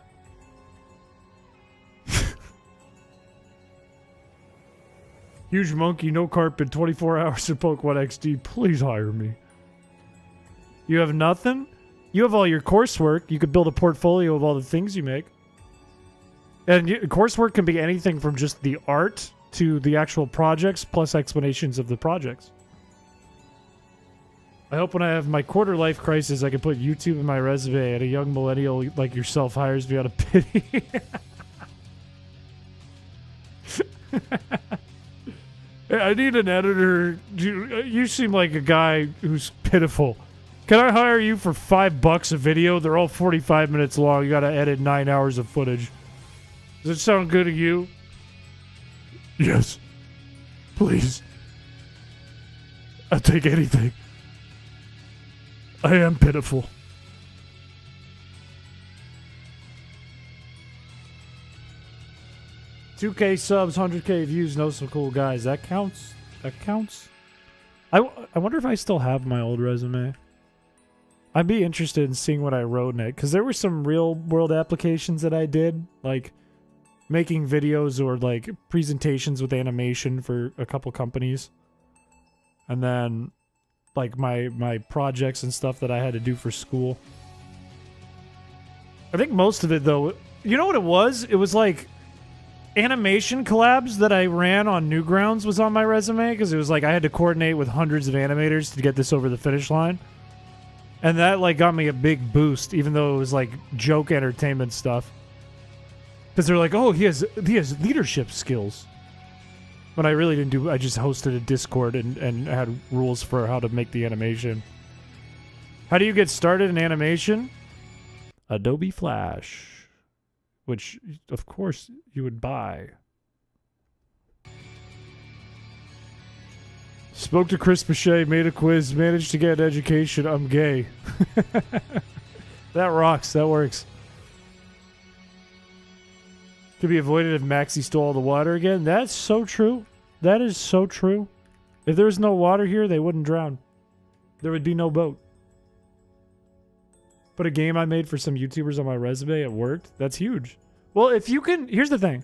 Huge monkey, no carpet, 24 hours of Pokemon XD. Please hire me. You have nothing? You have all your coursework. You could build a portfolio of all the things you make. And coursework can be anything from just the art to the actual projects plus explanations of the projects. I hope when I have my quarter life crisis, I can put YouTube in my resume and a young millennial like yourself hires me out of pity. I need an editor. You seem like a guy who's pitiful. Can I hire you for $5 a video? They're all 45 minutes long. You gotta edit 9 hours of footage. Does it sound good to you? Yes. Please. I'll take anything. I am pitiful. $2K subs, 100K views, know some cool guys. That counts? That counts? I wonder if I still have my old resume. I'd be interested in seeing what I wrote in it, because there were some real-world applications that I did, like making videos or like presentations with animation for a couple companies. And then like my projects and stuff that I had to do for school. I think most of it, though, you know what it was? It was like animation collabs that I ran on Newgrounds was on my resume, because it was like I had to coordinate with hundreds of animators to get this over the finish line. And that like got me a big boost, even though it was like joke entertainment stuff. Because they're like, oh, he has leadership skills. But I really didn't I just hosted a Discord and had rules for how to make the animation. How do you get started in animation? Adobe Flash. Which, of course, you would buy. Spoke to Chris Piché, made a quiz, managed to get an education. I'm gay. That rocks. That works. Could be avoided if Maxie stole all the water again. That's so true. That is so true. If there was no water here, they wouldn't drown. There would be no boat. Put a game I made for some YouTubers on my resume. It worked. That's huge. Well, if you can... Here's the thing.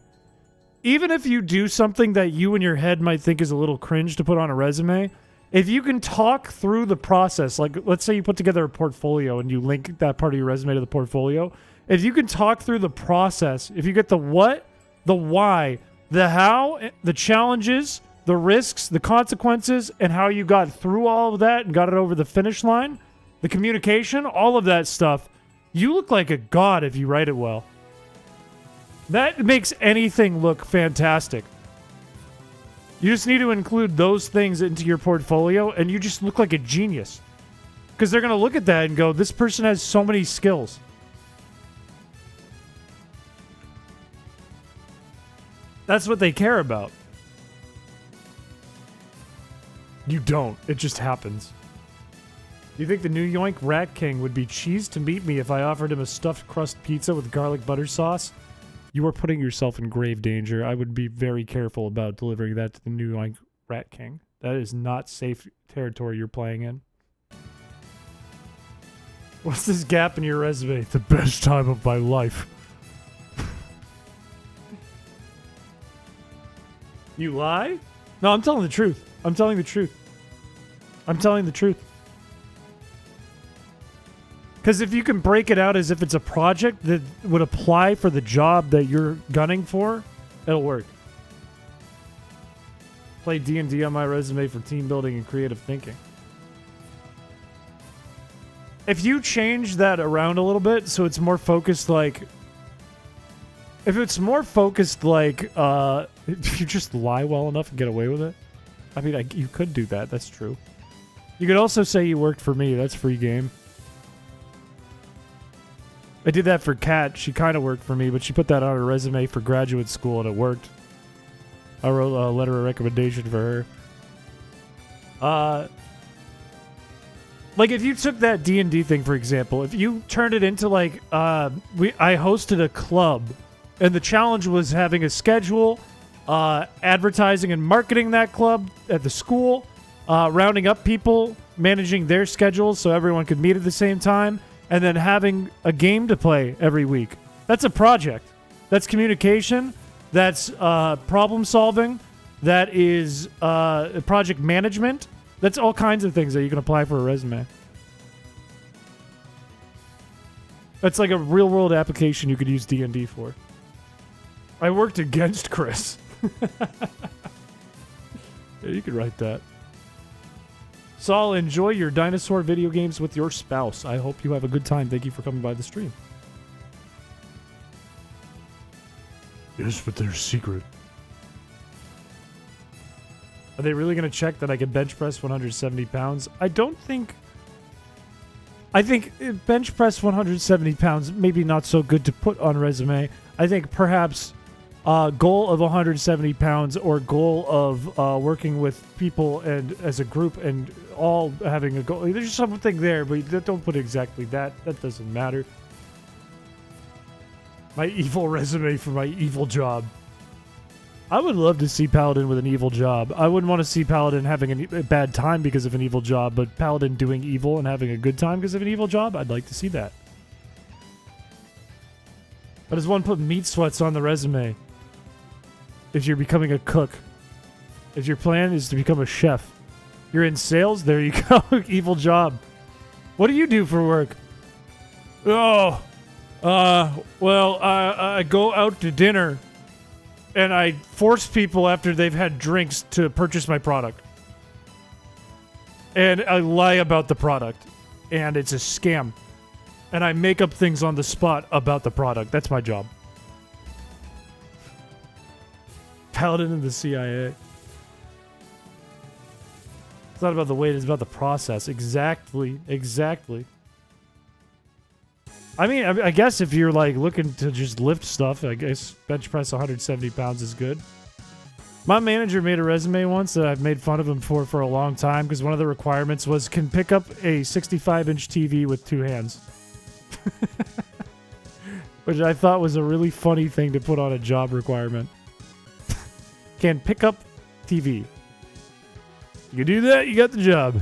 Even if you do something that you in your head might think is a little cringe to put on a resume, if you can talk through the process, like let's say you put together a portfolio and you link that part of your resume to the portfolio, if you can talk through the process, if you get the what, the why, the how, the challenges, the risks, the consequences, and how you got through all of that and got it over the finish line, the communication, all of that stuff, you look like a god if you write it well. That makes anything look fantastic. You just need to include those things into your portfolio, and you just look like a genius. Because they're going to look at that and go, this person has so many skills. That's what they care about. You don't. It just happens. Do you think the New York Rat King would be cheesed to meet me if I offered him a stuffed crust pizza with garlic butter sauce? You are putting yourself in grave danger. I would be very careful about delivering that to the New York Rat King. That is not safe territory you're playing in. What's this gap in your resume? The best time of my life. You lie? No, I'm telling the truth. I'm telling the truth. I'm telling the truth. Because if you can break it out as if it's a project that would apply for the job that you're gunning for, it'll work. Play D&D on my resume for team building and creative thinking. If you change that around a little bit so it's more focused like... If it's more focused like... if you just lie well enough and get away with it. I mean, you could do that. That's true. You could also say you worked for me. That's free game. I did that for Kat. She kind of worked for me, but she put that on her resume for graduate school, and it worked. I wrote a letter of recommendation for her. Like, if you took that D&D thing, for example, if you turned it into, like, I hosted a club, and the challenge was having a schedule, advertising and marketing that club at the school, rounding up people, managing their schedules so everyone could meet at the same time, and then having a game to play every week. That's a project. That's communication. That's problem solving. That is project management. That's all kinds of things that you can apply for a resume. That's like a real world application you could use D&D for. I worked against Chris. Yeah, you could write that. Saul, enjoy your dinosaur video games with your spouse. I hope you have a good time. Thank you for coming by the stream. Yes, but they're secret. Are they really going to check that I can bench press 170 pounds? I don't think... I think bench press 170 pounds, maybe not so good to put on resume. I think perhaps goal of 170 pounds or goal of working with people and as a group and all having a goal. There's something there, but don't put exactly that. That doesn't matter. My evil resume for my evil job. I would love to see Paladin with an evil job. I wouldn't want to see Paladin having a bad time because of an evil job, but Paladin doing evil and having a good time because of an evil job, I'd like to see that. But does one put meat sweats on the resume? If you're becoming a cook. If your plan is to become a chef. You're in sales? There you go. Evil job. What do you do for work? Oh, well, I go out to dinner and I force people after they've had drinks to purchase my product. And I lie about the product. And it's a scam. And I make up things on the spot about the product. That's my job. Paladin in the CIA. It's not about the weight, it's about the process. Exactly. Exactly. I mean, I guess if you're like looking to just lift stuff, I guess bench press 170 pounds is good. My manager made a resume once that I've made fun of him for a long time because one of the requirements was can pick up a 65-inch TV with 2 hands. Which I thought was a really funny thing to put on a job requirement. Can pick up TV. You do that, you got the job.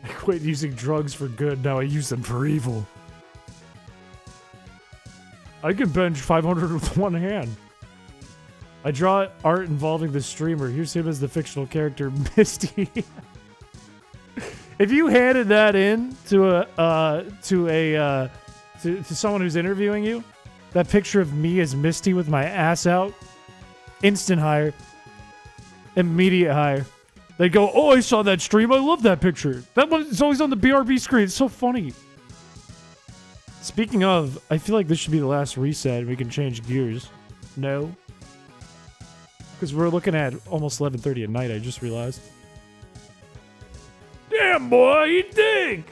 I quit using drugs for good, now I use them for evil. I can bench 500 with one hand. I draw art involving the streamer. Here's him as the fictional character, Misty. If you handed that in to someone who's interviewing you, that picture of me as Misty with my ass out, instant hire, immediate hire. They go, oh, I saw that stream. I love that picture. That one is always on the BRB screen. It's so funny. Speaking of, I feel like this should be the last reset. We can change gears. No. Because we're looking at almost 11:30 at night, I just realized. Damn, boy, you think?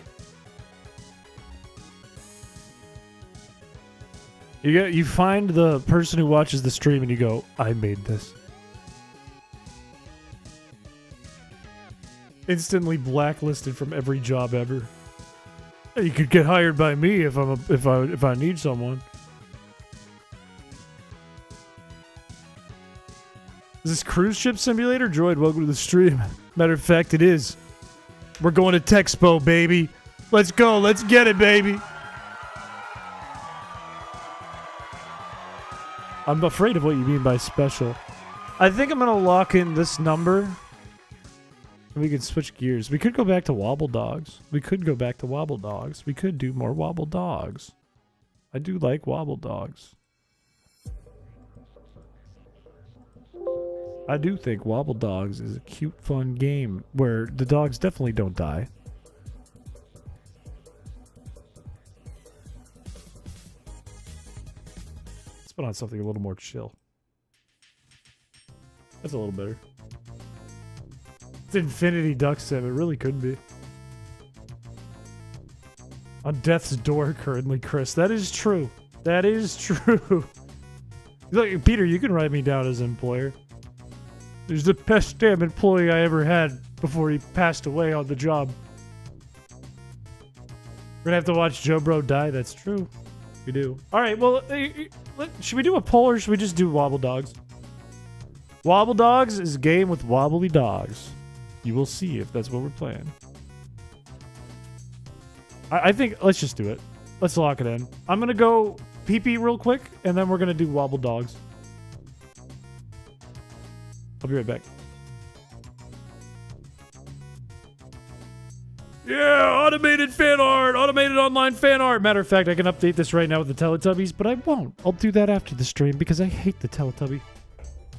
You find the person who watches the stream and you go, I made this. Instantly blacklisted from every job ever. You could get hired by me if I need someone. Is this cruise ship simulator? Droid, welcome to the stream. Matter of fact, it is. We're going to Texpo, baby. Let's go. Let's get it, baby. I'm afraid of what you mean by special. I think I'm going to lock in this number. We can switch gears. We could go back to Wobble Dogs. We could go back to Wobble Dogs. We could do more Wobble Dogs. I do like Wobble Dogs. I do think Wobble Dogs is a cute, fun game where the dogs definitely don't die. Let's put on something a little more chill. That's a little better. It's Infinity Duck Sim. It really could be. On death's door currently, Chris. That is true. That is true. Look, Peter, you can write me down as an employer. He's the best damn employee I ever had before he passed away on the job. We're gonna have to watch Joe Bro die. That's true. We do. Alright, well, should we do a poll or should we just do Wobble Dogs? Wobble Dogs is a game with wobbly dogs. You will see if that's what we're playing. I think, let's just do it. Let's lock it in. I'm gonna go pee-pee real quick, and then we're gonna do Wobble Dogs. I'll be right back. Yeah, automated fan art, automated online fan art. Matter of fact, I can update this right now with the Teletubbies, but I won't. I'll do that after the stream because I hate the Teletubby.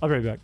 I'll be right back.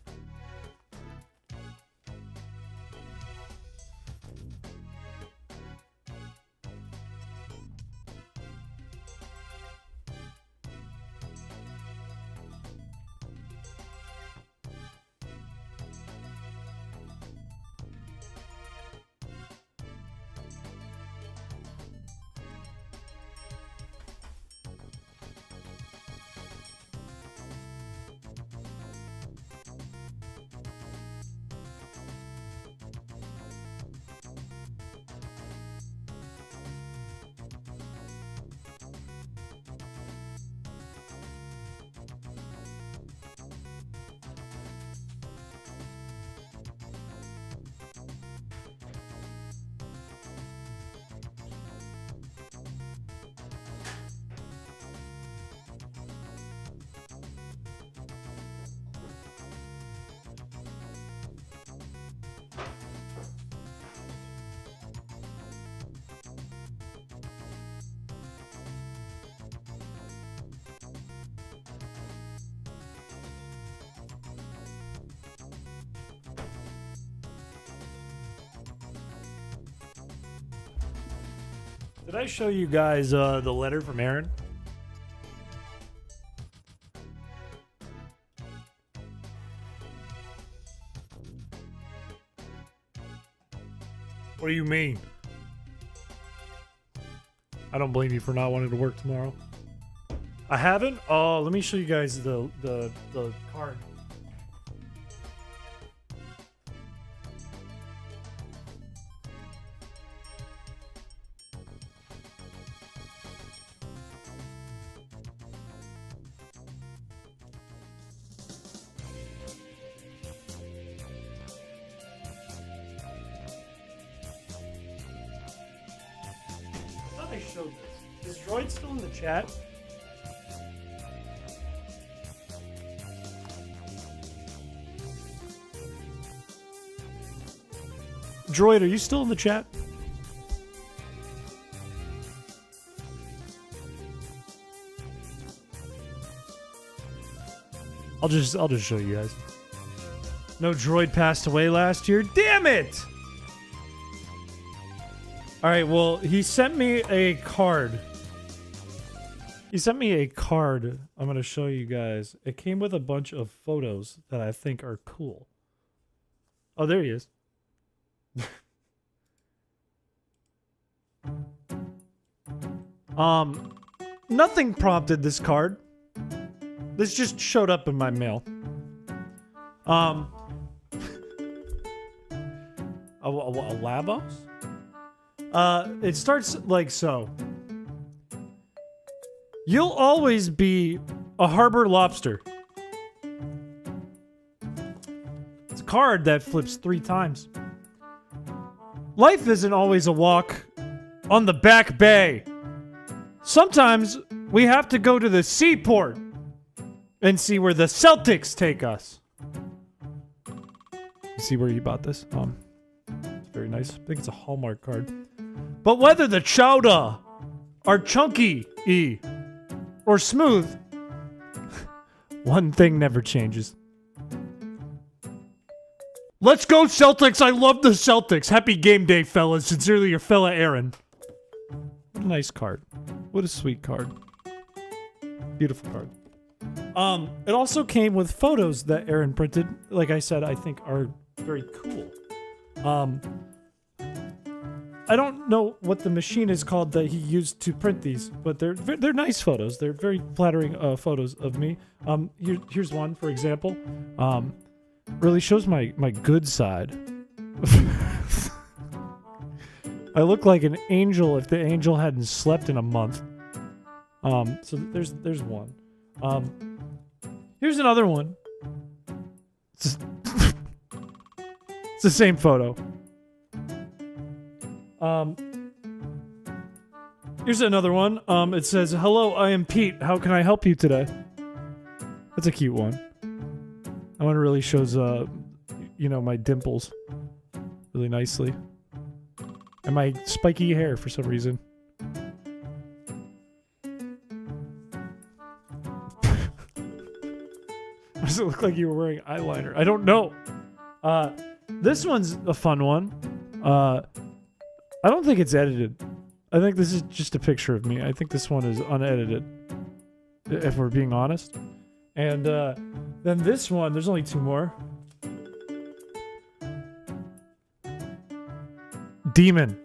Did I show you guys the letter from Aaron? What do you mean? I don't blame you for not wanting to work tomorrow. I haven't? Oh, let me show you guys the card. I thought I showed this. Is Droid still in the chat? Droid, are you still in the chat? I'll just show you guys. No, Droid passed away last year. Damn it! All right, well, he sent me a card. He sent me a card. I'm going to show you guys. It came with a bunch of photos that I think are cool. Oh, there he is. Nothing prompted this card. This just showed up in my mail. A Labos? It starts like so. You'll always be a harbor lobster. It's a card that flips 3 times. Life isn't always a walk on the back bay. Sometimes we have to go to the seaport and see where the Celtics take us. You see where you bought this? It's very nice. I think it's a Hallmark card. But whether the chowder are chunky or smooth, one thing never changes. Let's go Celtics! I love the Celtics! Happy game day, fellas. Sincerely, your fella Aaron. What a nice card. What a sweet card. Beautiful card. It also came with photos that Aaron printed. Like I said, I think are very cool. I don't know what the machine is called that he used to print these, but they're nice photos. They're very flattering photos of me. Here's one, for example. Really shows my good side. I look like an angel if the angel hadn't slept in a month. So there's one. Here's another one. It's the same photo. Here's another one. It says, "Hello, I am Pete. How can I help you today?" That's a cute one. That one really shows, my dimples really nicely. And my spiky hair for some reason. Does it look like you were wearing eyeliner? I don't know. This one's a fun one. I don't think it's edited. I think this is just a picture of me. I think this one is unedited, if we're being honest. And then this one, there's only 2 more. Demon.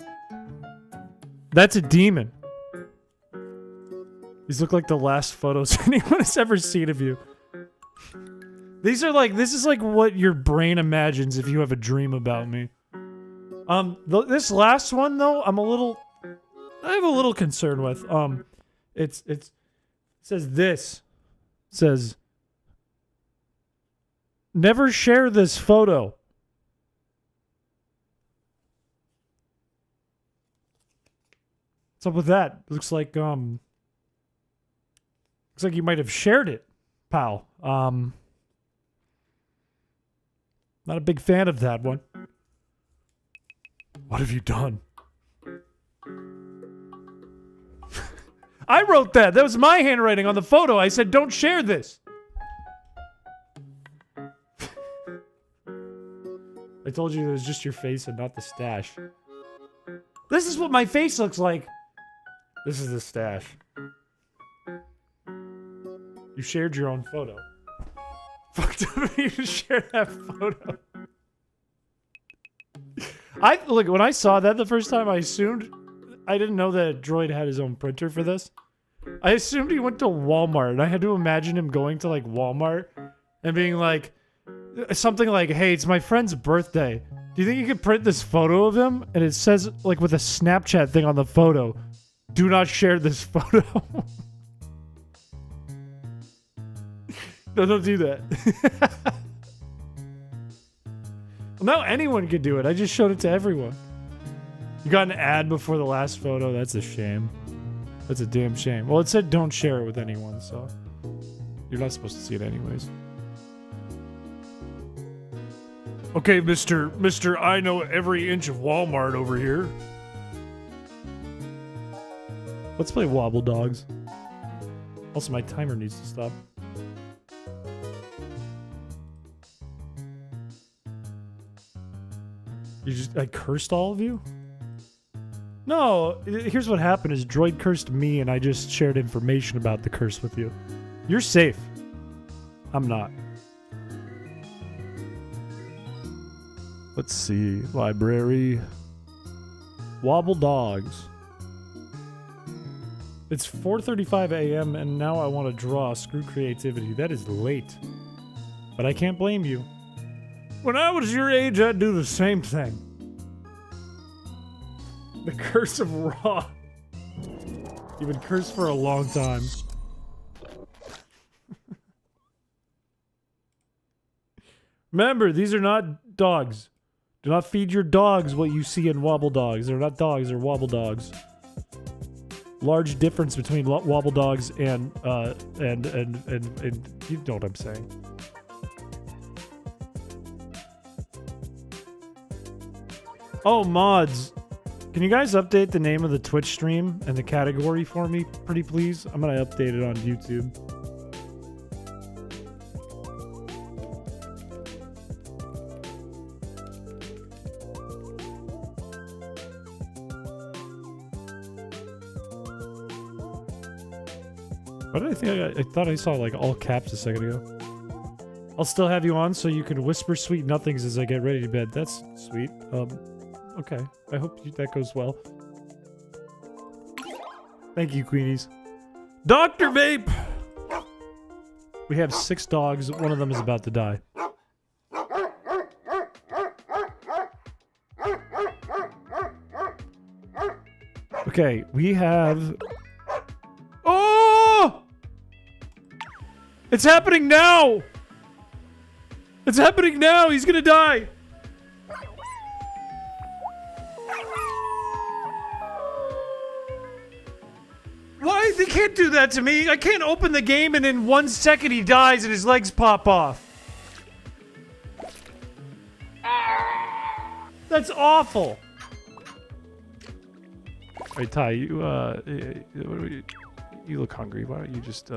That's a demon. These look like the last photos anyone has ever seen of you. This is like what your brain imagines if you have a dream about me. This last one though, I have a little concern with. It says never share this photo. What's up with that? Looks like you might have shared it, pal. Not a big fan of that one. What have you done? I wrote that. That was my handwriting on the photo. I said, don't share this. I told you it was just your face and not the stash. This is what my face looks like. This is the stash. You shared your own photo. Fucked up you shared that photo. Look, when I saw that the first time, I assumed... I didn't know that Droid had his own printer for this. I assumed he went to Walmart, and I had to imagine him going to like Walmart and being like something like, "Hey, it's my friend's birthday. Do you think you could print this photo of him?" And it says like with a Snapchat thing on the photo, "Do not share this photo." No, don't do that. Well, now anyone can do it. I just showed it to everyone. You got an ad before the last photo. That's a shame. That's a damn shame. Well, it said don't share it with anyone, so you're not supposed to see it anyways. Okay, Mr. I know every inch of Walmart over here. Let's play Wobble Dogs. Also, my timer needs to stop. I cursed all of you? No, here's what happened is Droid cursed me and I just shared information about the curse with you. You're safe. I'm not. Let's see. Library. Wobble Dogs. It's 4:35 a.m. and now I want to draw. Screw creativity. That is late. But I can't blame you. When I was your age, I'd do the same thing. The curse of Raw. You've been cursed for a long time. Remember, these are not dogs. Do not feed your dogs what you see in Wobble Dogs. They're not dogs, they're Wobble Dogs. Large difference between Wobble Dogs and you know what I'm saying. Oh, mods. Can you guys update the name of the Twitch stream and the category for me, pretty please? I'm gonna update it on YouTube. What did I think? I thought I saw like all caps a second ago. I'll still have you on so you can whisper sweet nothings as I get ready to bed. That's sweet. Okay. I hope that goes well. Thank you, Queenies. Dr. Vape! We have 6 dogs. One of them is about to die. Okay, we have... Oh! It's happening now! It's happening now! He's gonna die! Why? They can't do that to me! I can't open the game and in 1 second he dies and his legs pop off. That's awful! Alright, Ty, you look hungry. Why don't you just,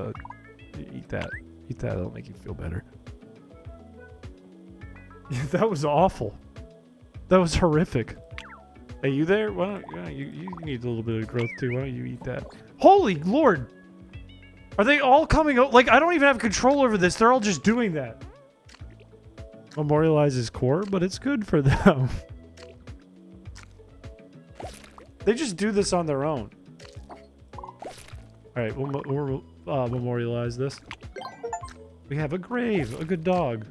eat that. Eat that, it'll make you feel better. That was awful. That was horrific. Hey, you there? Why don't you need a little bit of growth too. Why don't you eat that? Holy Lord! Are they all coming out? Like, I don't even have control over this. They're all just doing that. Memorializes core, but it's good for them. They just do this on their own. Alright, we'll memorialize this. We have a grave, a good dog.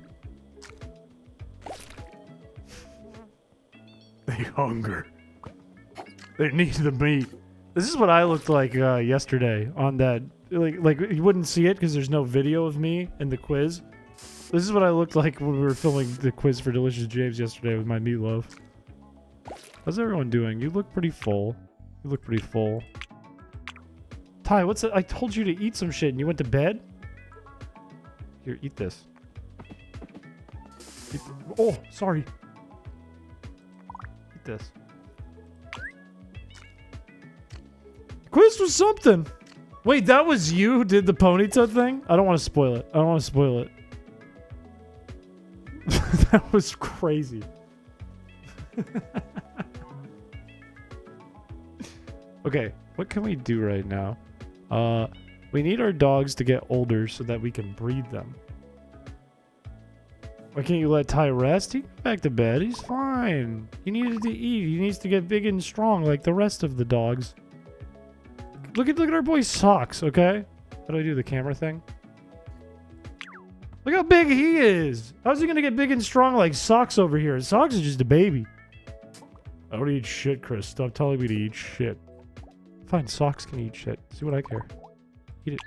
They hunger. They need the meat. This is what I looked like yesterday on that. Like you wouldn't see it because there's no video of me in the quiz. This is what I looked like when we were filming the quiz for Delicious James yesterday with my meatloaf. How's everyone doing? You look pretty full. You look pretty full. Ty, what's it? I told you to eat some shit and you went to bed? Here, eat this. Oh, sorry. Eat this. Quiz was something. Wait, that was you who did the ponytail thing? I don't want to spoil it. I don't want to spoil it. That was crazy. Okay, what can we do right now? We need our dogs to get older so that we can breed them. Why can't you let Ty rest? He can go back to bed. He's fine. He needed to eat. He needs to get big and strong like the rest of the dogs. look at our boy's socks, okay? How do I do the camera thing? Look how big he is. How's he gonna get big and strong like Socks over here? Socks is just a baby. I don't eat shit, Chris. Stop telling me to eat shit. Fine, Socks can eat shit. See what I care. Eat it.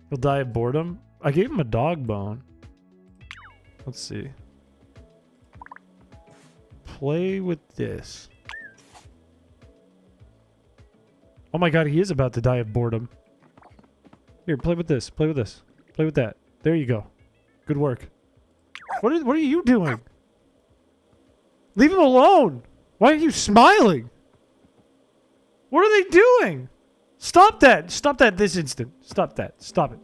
He'll die of boredom. I gave him a dog bone. Let's see. Play with this. Oh my god, he is about to die of boredom. Here, play with this. Play with this. Play with that. There you go. Good work. What are you doing? Leave him alone. Why are you smiling? What are they doing? Stop that. Stop that this instant. Stop that. Stop it.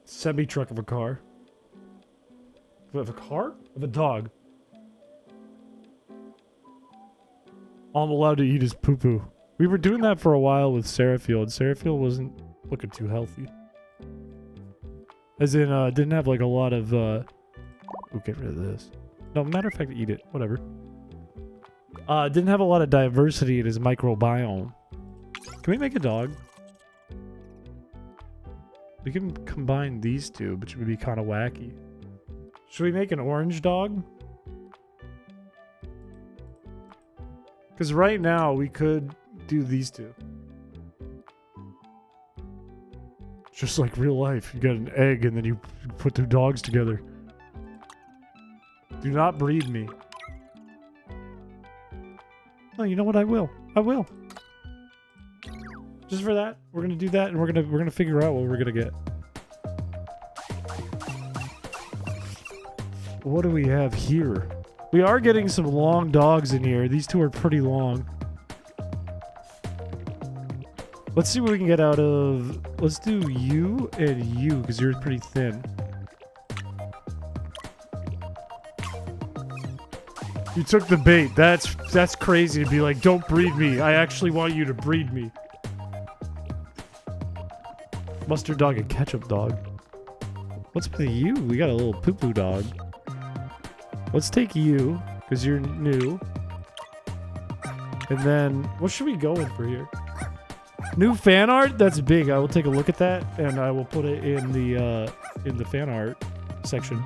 Semi-truck of a car. Of a car? Of a dog. All I'm allowed to eat is poo-poo. We were doing that for a while with Serafield. Serafield wasn't looking too healthy. As in, didn't have like a lot of, Ooh, get rid of this. No, matter of fact, eat it. Whatever. Didn't have a lot of diversity in his microbiome. Can we make a dog? We can combine these two, which would be kind of wacky. Should we make an orange dog? Because right now, we could do these two. Just like real life. You got an egg and then you put two dogs together. Do not breed me. No, you know what? I will. I will. Just for that, we're gonna do that, and we're gonna figure out what we're gonna get. What do we have here? We are getting some long dogs in here. These two are pretty long. Let's see what we can get out of... Let's do you and you, because you're pretty thin. You took the bait. That's crazy to be like, don't breed me. I actually want you to breed me. Mustard dog and ketchup dog. What's with you? We got a little poo-poo dog. Let's take you, because you're new. And then, what should we go in for here? New fan art? That's big. I will take a look at that, and I will put it in the fan art section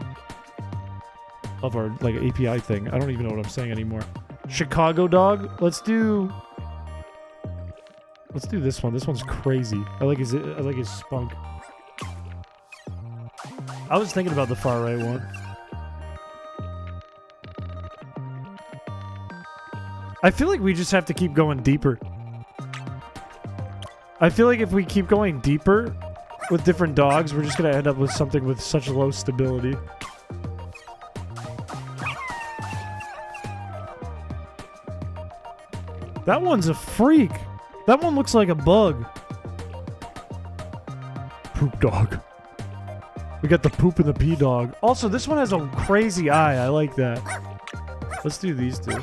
of our like API thing. I don't even know what I'm saying anymore. Chicago dog. Let's do this one. This one's crazy. I like his spunk. I was thinking about the far right one. I feel like we just have to keep going deeper. I feel like if we keep going deeper with different dogs, we're just going to end up with something with such low stability. That one's a freak. That one looks like a bug. Poop dog. We got the poop and the pee dog. Also, this one has a crazy eye. I like that. Let's do these two.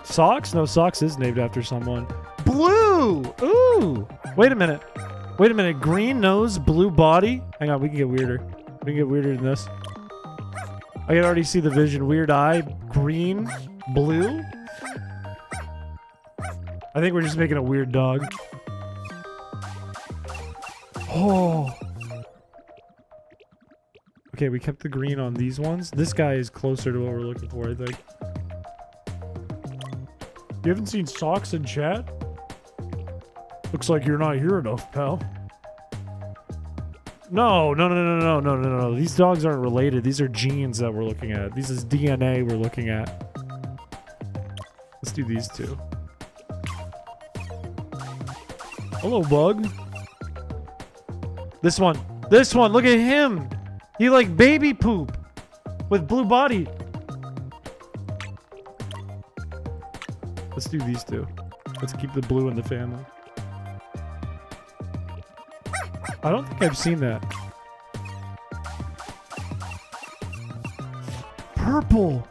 Socks? No, Socks is named after someone. Blue! Ooh! Wait a minute. Wait a minute. Green nose, blue body. Hang on, we can get weirder. We can get weirder than this. I can already see the vision. Weird eye, green, blue. I think we're just making a weird dog. Oh. Okay, we kept the green on these ones. This guy is closer to what we're looking for, I think. You haven't seen Socks in chat? Looks like you're not here enough, pal. No. These dogs aren't related. These are genes that we're looking at. This is DNA we're looking at. Let's do these two. Hello, bug. This one. This one. Look at him. He like baby poop with blue body. Let's do these two. Let's keep the blue in the family. I don't think I've seen that. Purple.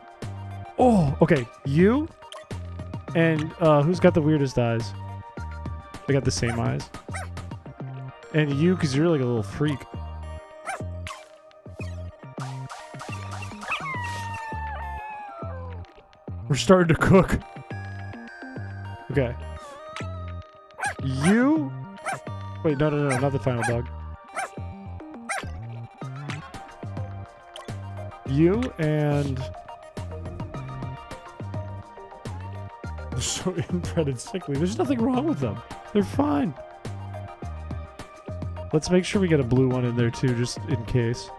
Oh, okay. You and who's got the weirdest eyes? They got the same eyes. And you, because you're like a little freak. We're starting to cook. Okay. You... Wait, no, not the final dog. You and... They're so inbred and sickly. There's nothing wrong with them. They're fine. Let's make sure we get a blue one in there too, just in case.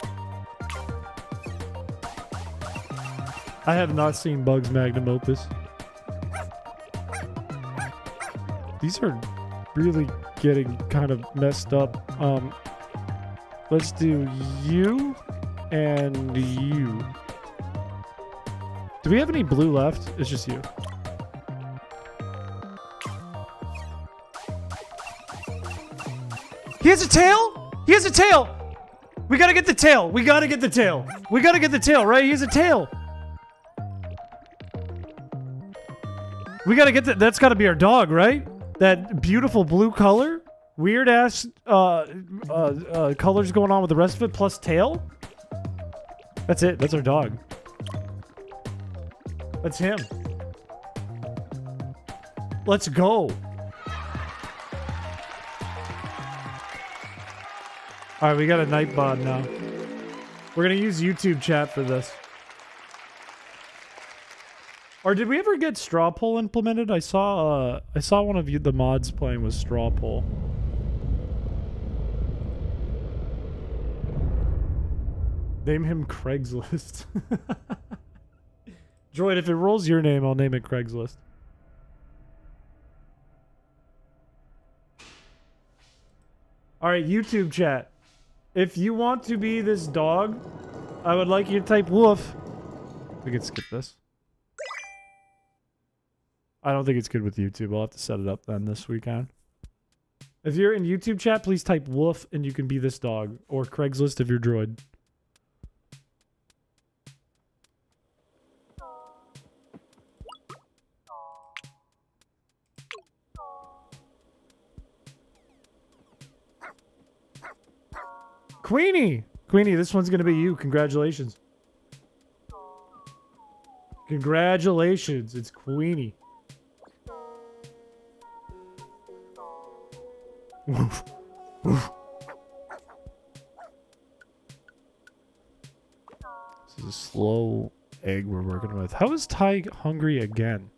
I have not seen Bugs magnum opus. These are really getting kind of messed up. Let's do you and you. Do we have any blue left? It's just you. He has a tail? He has a tail! We gotta get the tail. We gotta get the tail. We gotta get the tail, right? He has a tail. We gotta get that. That's gotta be our dog, right? That beautiful blue color. Weird ass colors going on with the rest of it, plus tail. That's it. That's our dog. That's him. Let's go. Alright, we got a night bod now. We're gonna use YouTube chat for this. Or did we ever get straw poll implemented? I saw one of the mods playing with straw poll. Name him Craigslist. Droid, if it rolls your name, I'll name it Craigslist. Alright, YouTube chat. If you want to be this dog, I would like you to type woof. We can skip this. I don't think it's good with YouTube. I'll have to set it up then this weekend. If you're in YouTube chat, please type woof and you can be this dog. Or Craigslist if you're droid. Queenie! Queenie, this one's gonna be you. Congratulations. Congratulations. It's Queenie. Woof. Woof. This is a slow egg we're working with. How is Ty hungry again?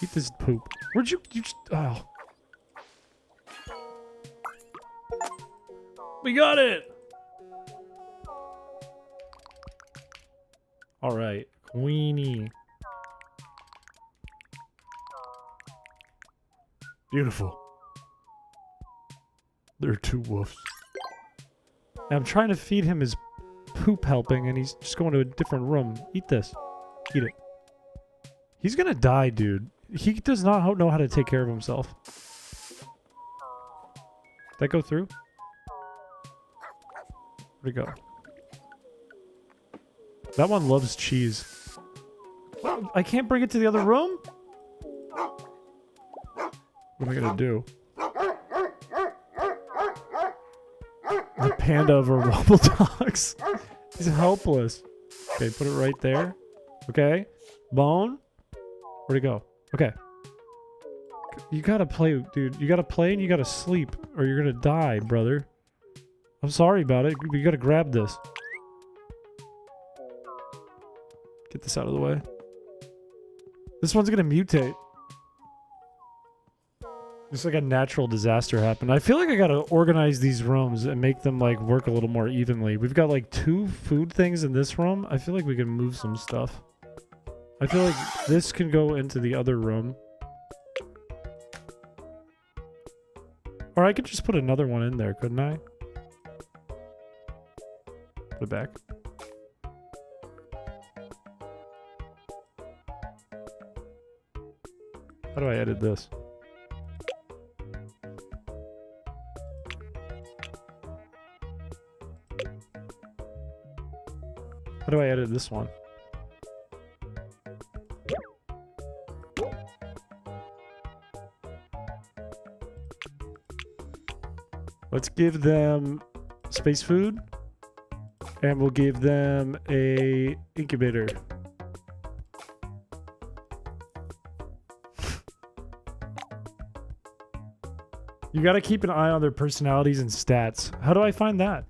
Eat this poop. Where'd you just... Oh. We got it! Alright. Queenie. Beautiful. There are two wolves. And I'm trying to feed him his poop helping, and he's just going to a different room. Eat this. Eat it. He's gonna die, dude. He does not know how to take care of himself. Did that go through? Where'd it go? That one loves cheese. I can't bring it to the other room? What am I gonna do? A panda over wobble dogs. He's helpless. Okay, put it right there. Okay. Bone. Where'd it go? Okay. You gotta play, dude. You gotta play and you gotta sleep, or you're gonna die, brother. I'm sorry about it. You gotta grab this. Get this out of the way. This one's gonna mutate. Just like a natural disaster happened. I feel like I gotta organize these rooms and make them like work a little more evenly. We've got like 2 food things in this room. I feel like we can move some stuff. I feel like this can go into the other room. Or I could just put another one in there, couldn't I? Put it back. How do I edit this? How do I edit this one? Let's give them space food, and we'll give them a incubator. You gotta keep an eye on their personalities and stats. How do I find that?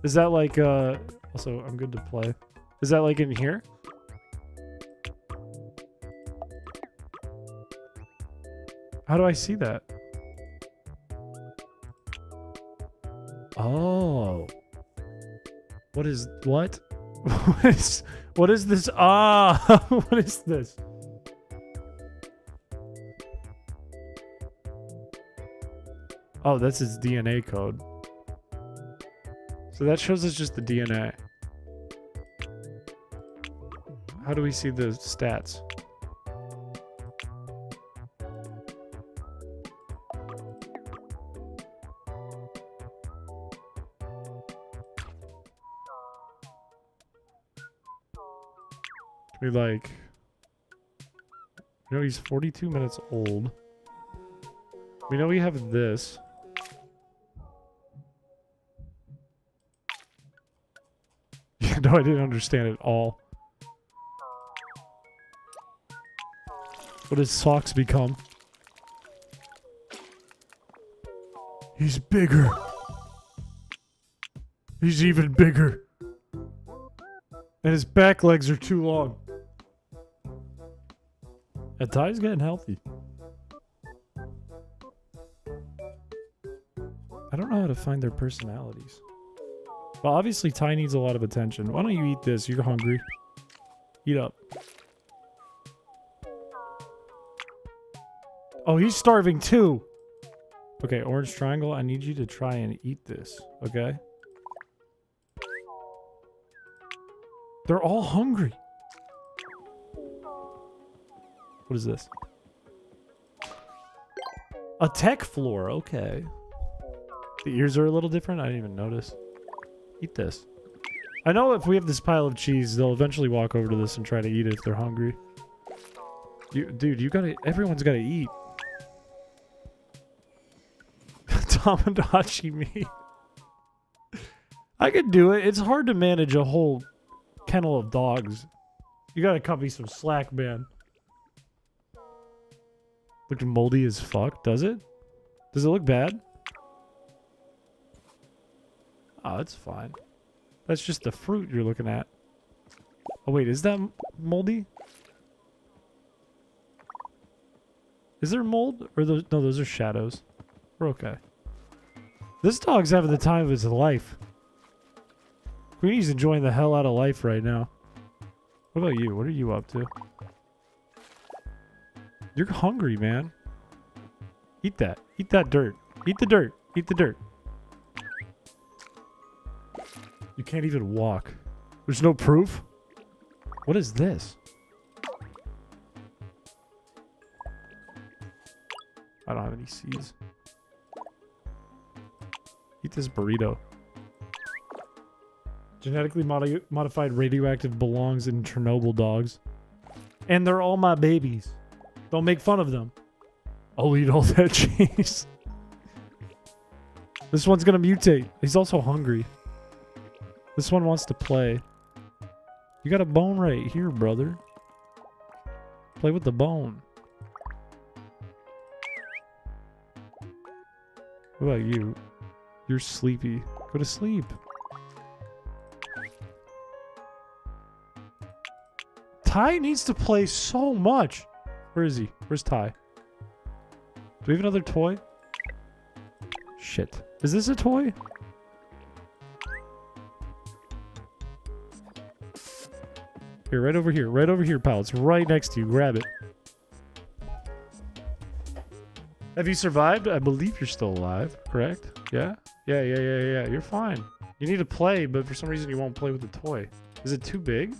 Is that like, also, I'm good to play. Is that like in here? How do I see that? Oh. What? What is this? Ah, what is this? Oh, that's his DNA code. So that shows us just the DNA. How do we see the stats? We like... You know, he's 42 minutes old. We know we have this. No, I didn't understand it all. What does socks become? He's bigger. He's even bigger. And his back legs are too long. And Ty's getting healthy. I don't know how to find their personalities. Well, obviously Ty needs a lot of attention. Why don't you eat this? You're hungry. Eat up. Oh, he's starving too. Okay, orange triangle. I need you to try and eat this. Okay? They're all hungry. What is this? A tech floor. Okay. The ears are a little different. I didn't even notice. Eat this. I know if we have this pile of cheese, they'll eventually walk over to this and try to eat it if they're hungry. Dude, you gotta... Everyone's gotta eat. Tamagotchi me. I could do it. It's hard to manage a whole kennel of dogs. You gotta cut me some slack, man. Look moldy as fuck. Does it? Does it look bad? Oh, it's fine. That's just the fruit you're looking at. Oh, wait. Is that moldy? Is there mold? Or those? No, those are shadows. We're okay. This dog's having the time of his life. Queenie's enjoying the hell out of life right now. What about you? What are you up to? You're hungry, man. Eat that. Eat that dirt. Eat the dirt. Eat the dirt. You can't even walk. There's no proof? What is this? I don't have any seeds. Eat this burrito. Genetically modified radioactive belongs in Chernobyl dogs. And they're all my babies. Don't make fun of them. I'll eat all that cheese. This one's gonna mutate. He's also hungry. This one wants to play. You got a bone right here, brother. Play with the bone. What about you? You're sleepy. Go to sleep. Ty needs to play so much. Where is he? Where's Ty? Do we have another toy? Shit. Is this a toy? Here, right over here. Right over here, pal. It's right next to you. Grab it. Have you survived? I believe you're still alive, correct? Yeah? Yeah. You're fine. You need to play, but for some reason you won't play with the toy. Is it too big?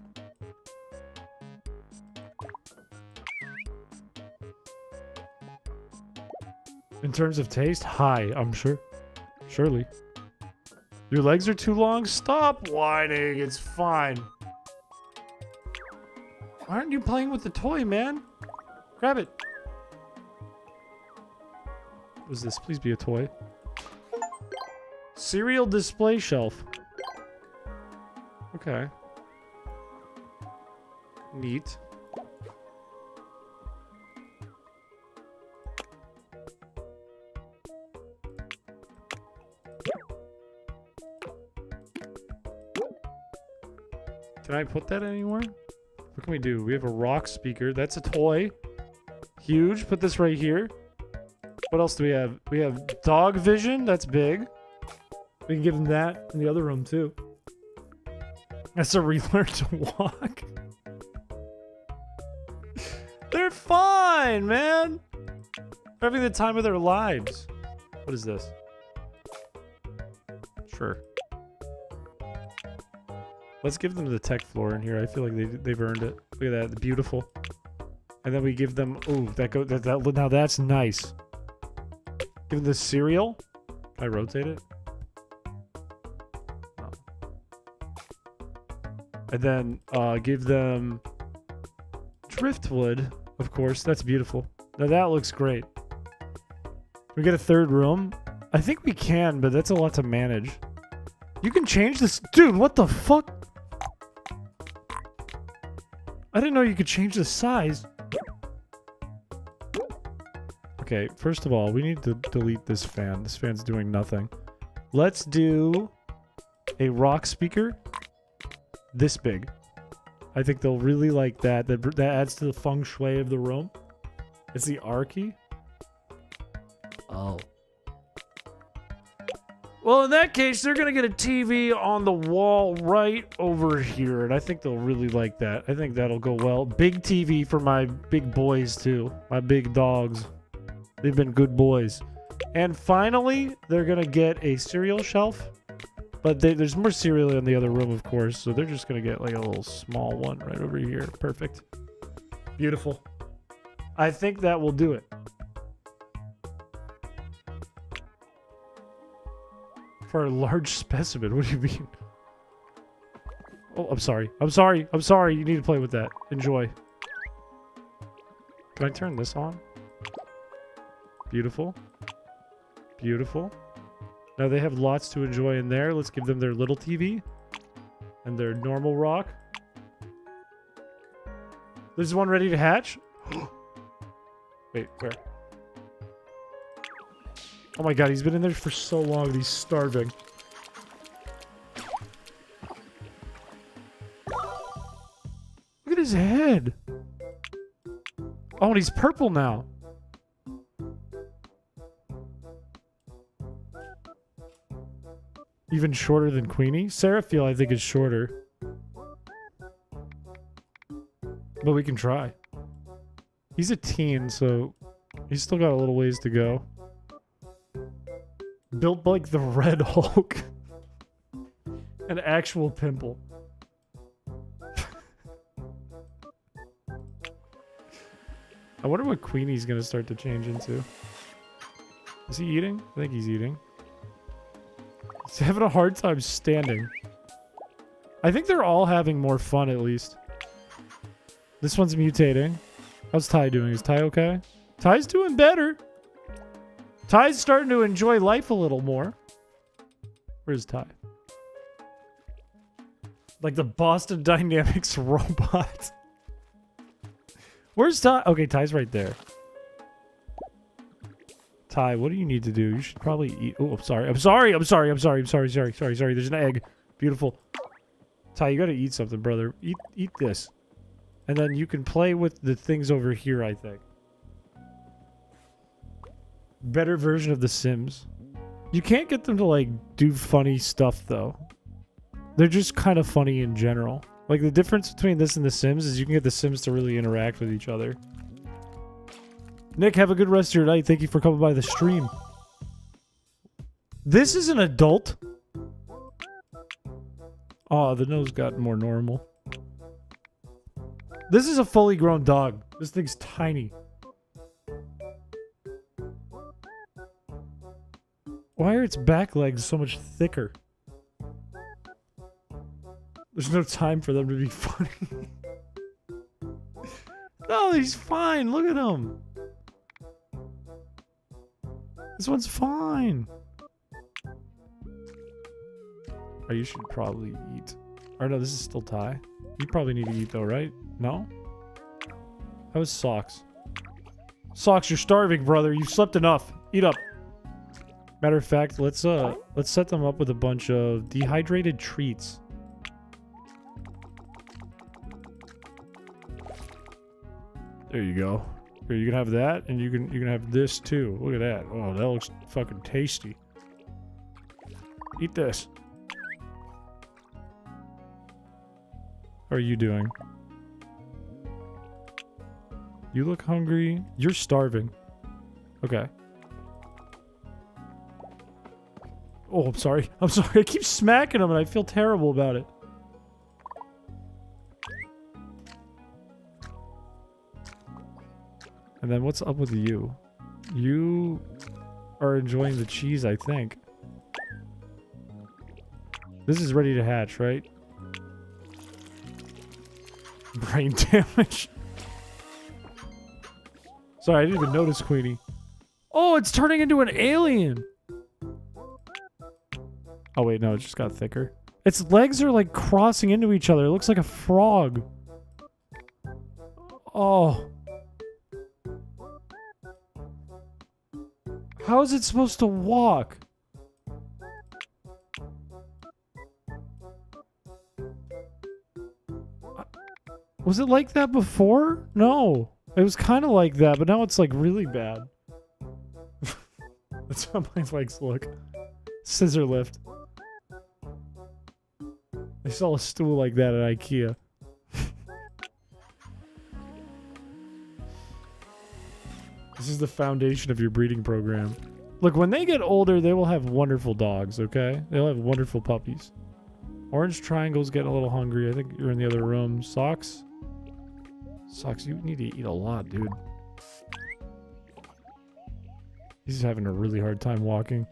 In terms of taste, high, I'm sure. Surely. Your legs are too long? Stop whining. It's fine. Why aren't you playing with the toy, man? Grab it. What is this? Please be a toy. Cereal display shelf. Okay. Neat. Can I put that anywhere? What can we do? We have a rock speaker. That's a toy. Huge. Put this right here. What else do we have? We have dog vision. That's big. We can give them that in the other room too. That's a relearn to walk. They're fine, man. They're having the time of their lives. What is this? Sure. Let's give them the tech floor in here. I feel like they've earned it. Look at that, beautiful. And then we give them. Oh, that now that's nice. Give them the cereal. Can I rotate it? No. And then give them driftwood. Of course, that's beautiful. Now that looks great. We get a third room. I think we can, but that's a lot to manage. You can change this, dude. What the fuck? I didn't know you could change the size. Okay, first of all, we need to delete this fan. This fan's doing nothing. Let's do a rock speaker this big. I think they'll really like that. That adds to the feng shui of the room. It's the R key. Oh. Well, in that case, they're going to get a TV on the wall right over here, and I think they'll really like that. I think that'll go well. Big TV for my big boys, too. My big dogs. They've been good boys. And finally, they're going to get a cereal shelf. But there's more cereal in the other room, of course, so they're just going to get like a little small one right over here. Perfect. Beautiful. I think that will do it. For a large specimen, what do you mean? Oh, I'm sorry. I'm sorry. I'm sorry. You need to play with that. Enjoy. Can I turn this on? Beautiful. Beautiful. Now they have lots to enjoy in there. Let's give them their little TV. And their normal rock. There's one ready to hatch. Wait, where? Oh my god, he's been in there for so long and he's starving. Look at his head. Oh, and he's purple now. Even shorter than Queenie? Seraphil, I think, is shorter. But we can try. He's a teen, so he's still got a little ways to go. Built like the Red Hulk. An actual pimple. I wonder what Queenie's gonna start to change into. Is he eating? I think he's eating. He's having a hard time standing. I think they're all having more fun, at least. This one's mutating. How's Ty doing? Is Ty okay? Ty's doing better. Ty's starting to enjoy life a little more. Where's Ty? Like the Boston Dynamics robot. Where's Ty? Okay, Ty's right there. Ty, what do you need to do? You should probably eat. Oh, I'm sorry. I'm sorry. I'm sorry. I'm sorry. I'm sorry. Sorry. Sorry. Sorry. There's an egg. Beautiful. Ty, you gotta eat something, brother. Eat this. And then you can play with the things over here, I think. Better version of The Sims. You can't get them to, like, do funny stuff, though. They're just kind of funny in general. Like, the difference between this and The Sims is you can get The Sims to really interact with each other. Nick, have a good rest of your night. Thank you for coming by the stream. This is an adult? Oh, the nose got more normal. This is a fully grown dog. This thing's tiny. Why are its back legs so much thicker? There's no time for them to be funny. No, he's fine. Look at him. This one's fine. Oh, you should probably eat. Or no, this is still Ty. You probably need to eat though, right? No? How was Socks? Socks, you're starving, brother. You've slept enough. Eat up. Matter of fact, let's set them up with a bunch of dehydrated treats. There you go. Here, you can have that, and you can have this too. Look at that. Oh, that looks fucking tasty. Eat this. How are you doing? You look hungry. You're starving. Okay. Oh, I'm sorry. I'm sorry. I keep smacking him and I feel terrible about it. And then what's up with you? You are enjoying the cheese, I think. This is ready to hatch, right? Brain damage. Sorry, I didn't even notice Queenie. Oh, it's turning into an alien! Oh wait, no, it just got thicker. Its legs are like crossing into each other. It looks like a frog. Oh. How is it supposed to walk? Was it like that before? No. It was kind of like that, but now it's like really bad. That's how my legs look. Scissor lift. I saw a stool like that at IKEA. This is the foundation of your breeding program. Look, when they get older, they will have wonderful dogs, okay? They'll have wonderful puppies. Orange Triangle's getting a little hungry. I think you're in the other room. Socks? Socks, you need to eat a lot, dude. He's having a really hard time walking.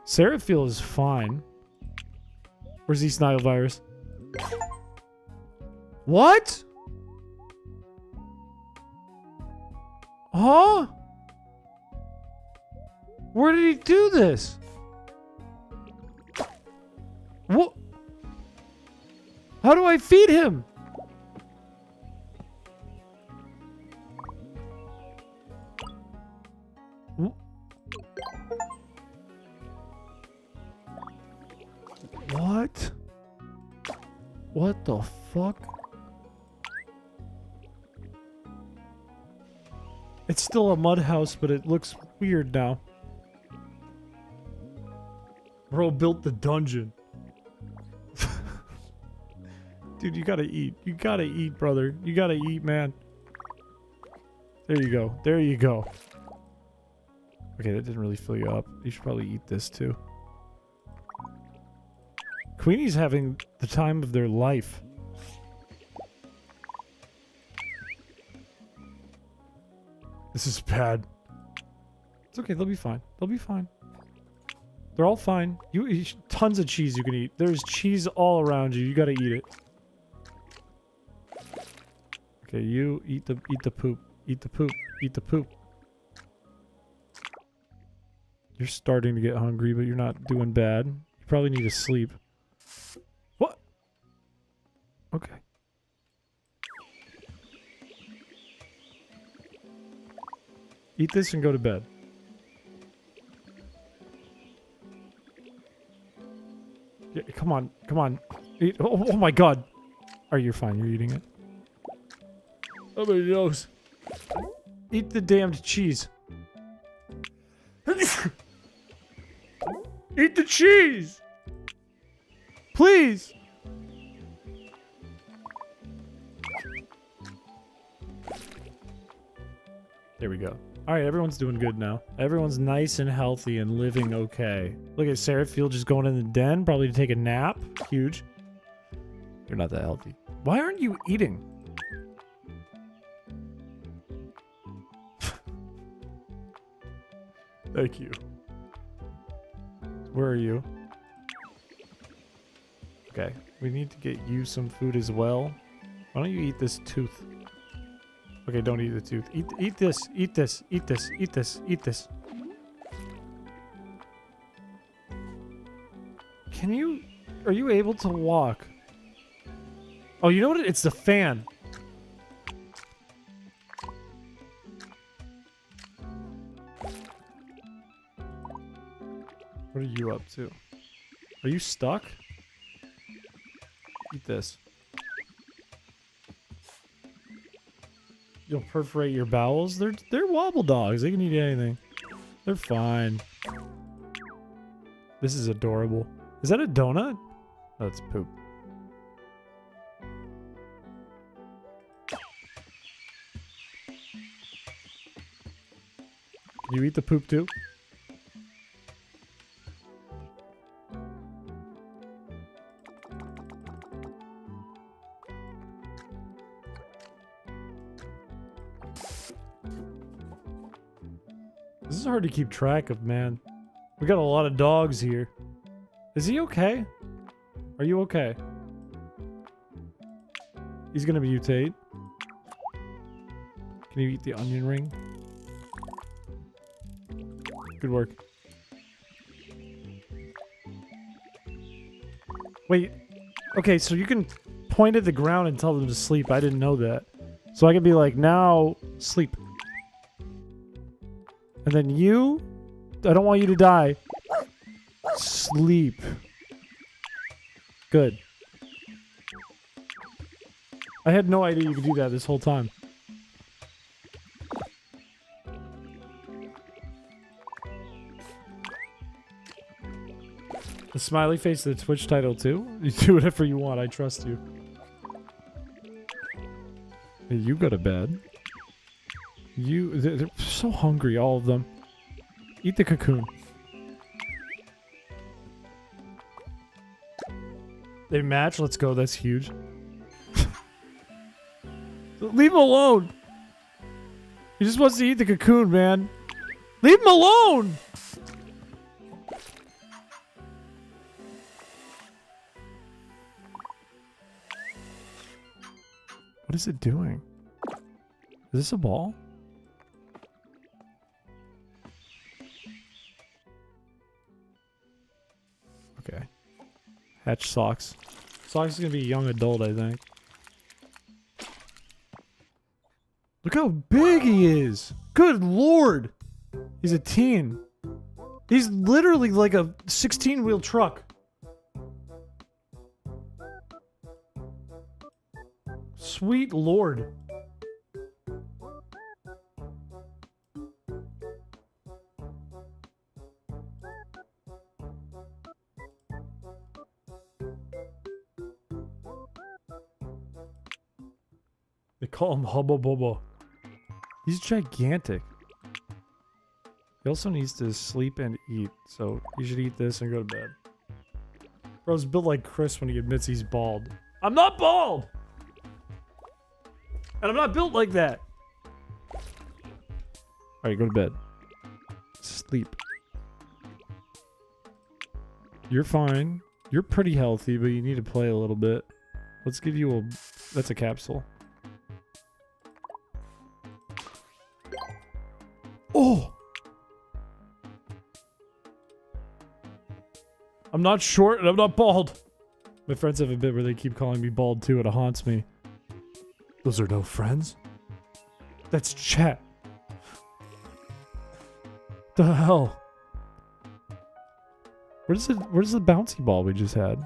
Seraphil is fine. Where's the Snile virus? What? Huh? Where did he do this? What? How do I feed him? What? What the fuck? It's still a mud house, but it looks weird now. Bro built the dungeon. Dude, you gotta eat. You gotta eat, brother. You gotta eat, man. There you go. There you go. Okay, that didn't really fill you up. You should probably eat this too. Queenie's having the time of their life. This is bad. It's okay, they'll be fine. They'll be fine. They're all fine. You eat tons of cheese you can eat. There's cheese all around you. You gotta eat it. Okay, you eat the poop. Eat the poop. Eat the poop. You're starting to get hungry, but you're not doing bad. You probably need to sleep. What? Okay. Eat this and go to bed. Yeah, come on, come on. Eat. Oh my god. You're fine, you're eating it. Oh my nose. Eat the damned cheese. Eat the cheese! Please! There we go. Alright, everyone's doing good now. Everyone's nice and healthy and living okay. Look at Seraphil just going in the den, probably to take a nap. Huge. You're not that healthy. Why aren't you eating? Thank you. Where are you? Okay, we need to get you some food as well. Why don't you eat this tooth? Okay, don't eat the tooth. Eat this, eat this, eat this, eat this, eat this. Can you... Are you able to walk? Oh, you know what? It's the fan. What are you up to? Are you stuck? Eat this. You'll perforate your bowels. They're wobble dogs. They can eat anything. They're fine. This is adorable. Is that a donut? That's poop. Can you eat the poop too? This is hard to keep track of, man. We got a lot of dogs here. Is he okay? Are you okay? He's gonna mutate. Can you eat the onion ring? Good work. Wait. Okay, so you can point at the ground and tell them to sleep. I didn't know that. So I can be like, now, sleep. And then you, I don't want you to die. Sleep. Good. I had no idea you could do that this whole time. The smiley face of the Twitch title too? You do whatever you want, I trust you. Hey, you go to bed. They're so hungry, all of them. Eat the cocoon. They match, let's go, that's huge. Leave him alone! He just wants to eat the cocoon, man. Leave him alone! What is it doing? Is this a ball? Okay. Hatch Socks. Socks is gonna be a young adult, I think. Look how big he is! Good lord! He's a teen. He's literally like a 16-wheel truck. Sweet lord. They call him Hubba Bubba. He's gigantic. He also needs to sleep and eat, so he should eat this and go to bed. Bro's built like Chris when he admits he's bald. I'm not bald! And I'm not built like that! Alright, go to bed. Sleep. You're fine. You're pretty healthy, but you need to play a little bit. Let's give you a... That's a capsule. Oh! I'm not short and I'm not bald. My friends have a bit where they keep calling me bald too, and it haunts me. Those are no friends? That's chat. The hell? Where's the bouncy ball we just had?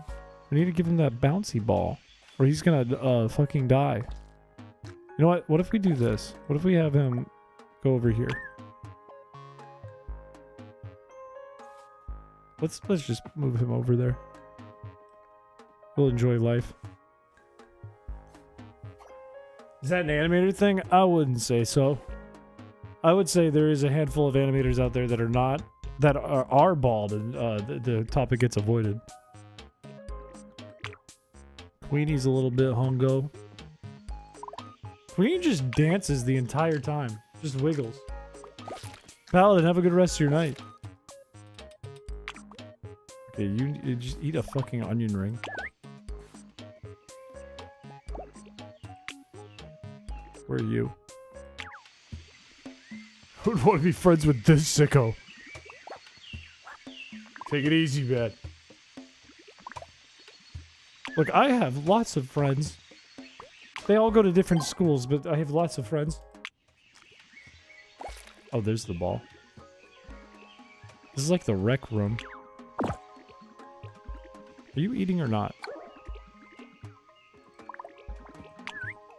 We need to give him that bouncy ball, or he's gonna fucking die. You know what? What if we do this? What if we have him go over here? Let's just move him over there. We'll enjoy life. Is that an animator thing? I wouldn't say so. I would say there is a handful of animators out there that are not, that are bald, and the topic gets avoided. Queenie's a little bit hungo. Queenie just dances the entire time. Just wiggles. Paladin, have a good rest of your night. Okay, you just eat a fucking onion ring. Where are you? Who would want to be friends with this sicko? Take it easy, man. Look, I have lots of friends. They all go to different schools, but I have lots of friends. Oh, there's the ball. This is like the rec room. Are you eating or not?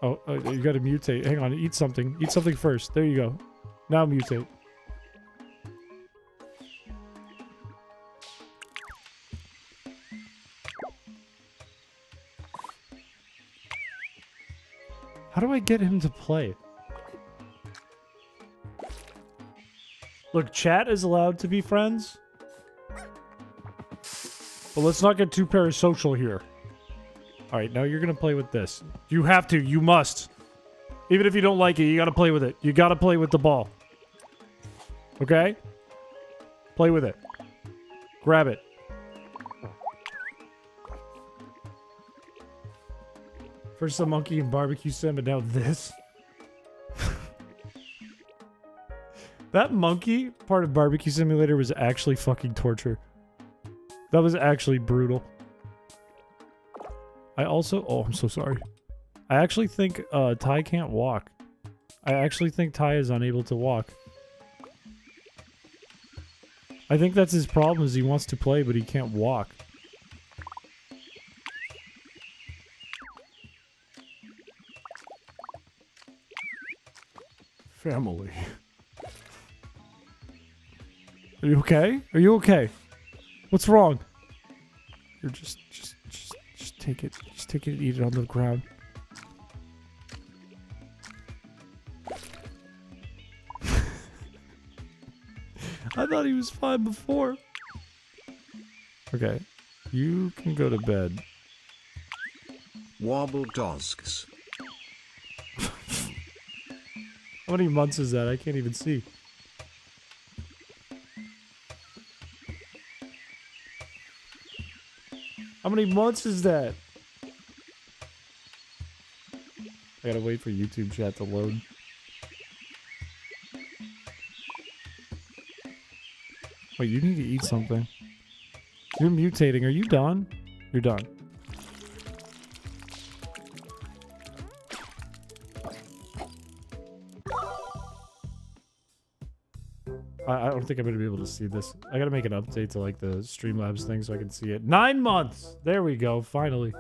Oh, you gotta mutate. Hang on, eat something. Eat something first. There you go. Now mutate. How do I get him to play? Look, chat is allowed to be friends. But let's not get too parasocial here. Alright, now you're gonna play with this. You have to. You must. Even if you don't like it, you gotta play with it. You gotta play with the ball. Okay? Play with it. Grab it. First the monkey and barbecue sim, and now this. That monkey part of Barbecue Simulator was actually fucking torture. That was actually brutal. I also... Oh, I'm so sorry. I actually think Ty can't walk. I actually think Ty is unable to walk. I think that's his problem, is he wants to play, but he can't walk. Family. Are you okay? Are you okay? What's wrong? You're just take it. Just take it and eat it on the ground. I thought he was fine before. Okay. You can go to bed. Wobble dosks. How many months is that? I can't even see. How many months is that? I gotta wait for YouTube chat to load. Wait, you need to eat something. You're mutating. Are you done? You're done. I don't think I'm going to be able to see this. I got to make an update to like the Streamlabs thing so I can see it. 9 months! There we go, finally.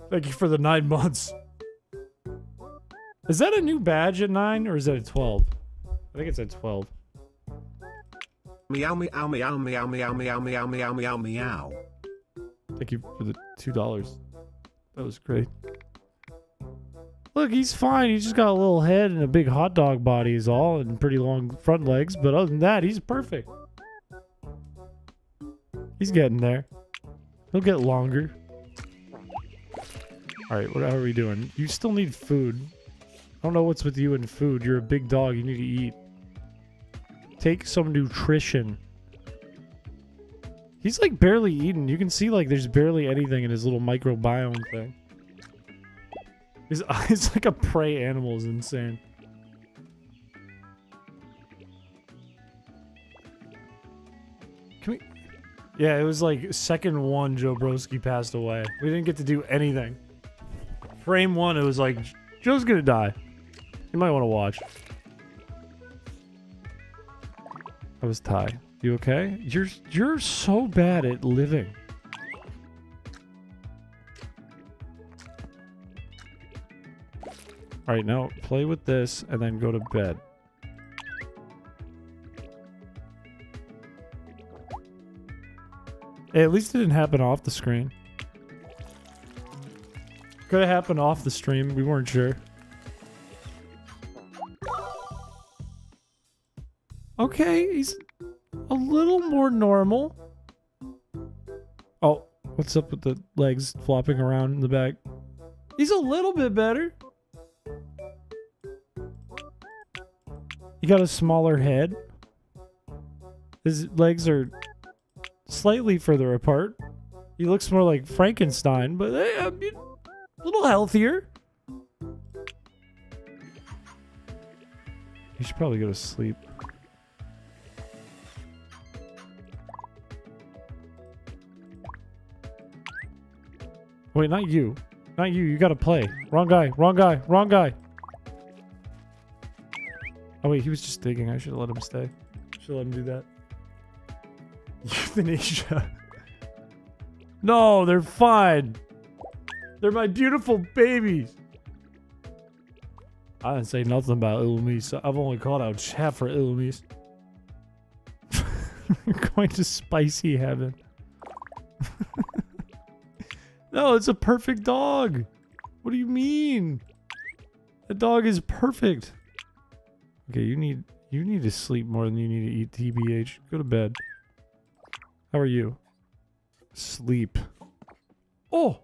Thank you for the 9 months. Is that a new badge at 9 or is that at 12? I think it's at 12. Meow meow meow meow meow meow meow meow meow meow. Thank you for the $2. That was great. Look, he's fine. He's just got a little head and a big hot dog body is all, and pretty long front legs. But other than that, he's perfect. He's getting there. He'll get longer. Alright, what are we doing? You still need food. I don't know what's with you and food. You're a big dog. You need to eat. Take some nutrition. He's like barely eating. You can see like there's barely anything in his little microbiome thing. His eyes like a prey animal is insane. Can we... Yeah, it was like second one Joe Broski passed away. We didn't get to do anything. Frame one, it was like, Joe's gonna die. You might want to watch. That was Ty. You okay? You're so bad at living. Alright, now play with this and then go to bed. Hey, at least it didn't happen off the screen. Could have happened off the stream, we weren't sure. Okay, he's a little more normal. Oh, what's up with the legs flopping around in the back? He's a little bit better. He got a smaller head. His legs are slightly further apart. He looks more like Frankenstein, but a little healthier. He should probably go to sleep. Wait, not you. Not you. You gotta play. Wrong guy. Wrong guy. Wrong guy. Oh wait, he was just digging. I should have let him stay. Should let him do that. Euthanasia. No, they're fine. They're my beautiful babies. I didn't say nothing about Illumise. I've only called out chat for Illumise. You're going to spicy heaven. No, it's a perfect dog. What do you mean? The dog is perfect. Okay, you need to sleep more than you need to eat, TBH. Go to bed. How are you? Sleep. Oh!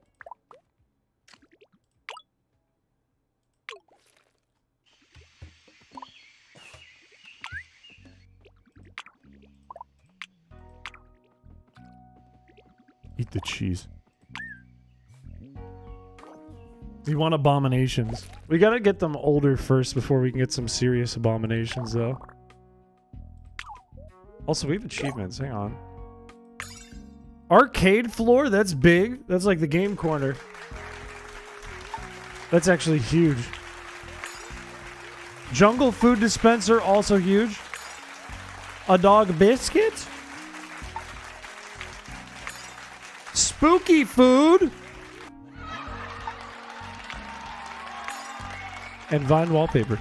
Eat the cheese. We want abominations. We gotta get them older first before we can get some serious abominations, though. Also, we have achievements. Hang on. Arcade floor? That's big. That's like the game corner. That's actually huge. Jungle food dispenser, also huge. A dog biscuit? Spooky food? And Vine wallpaper.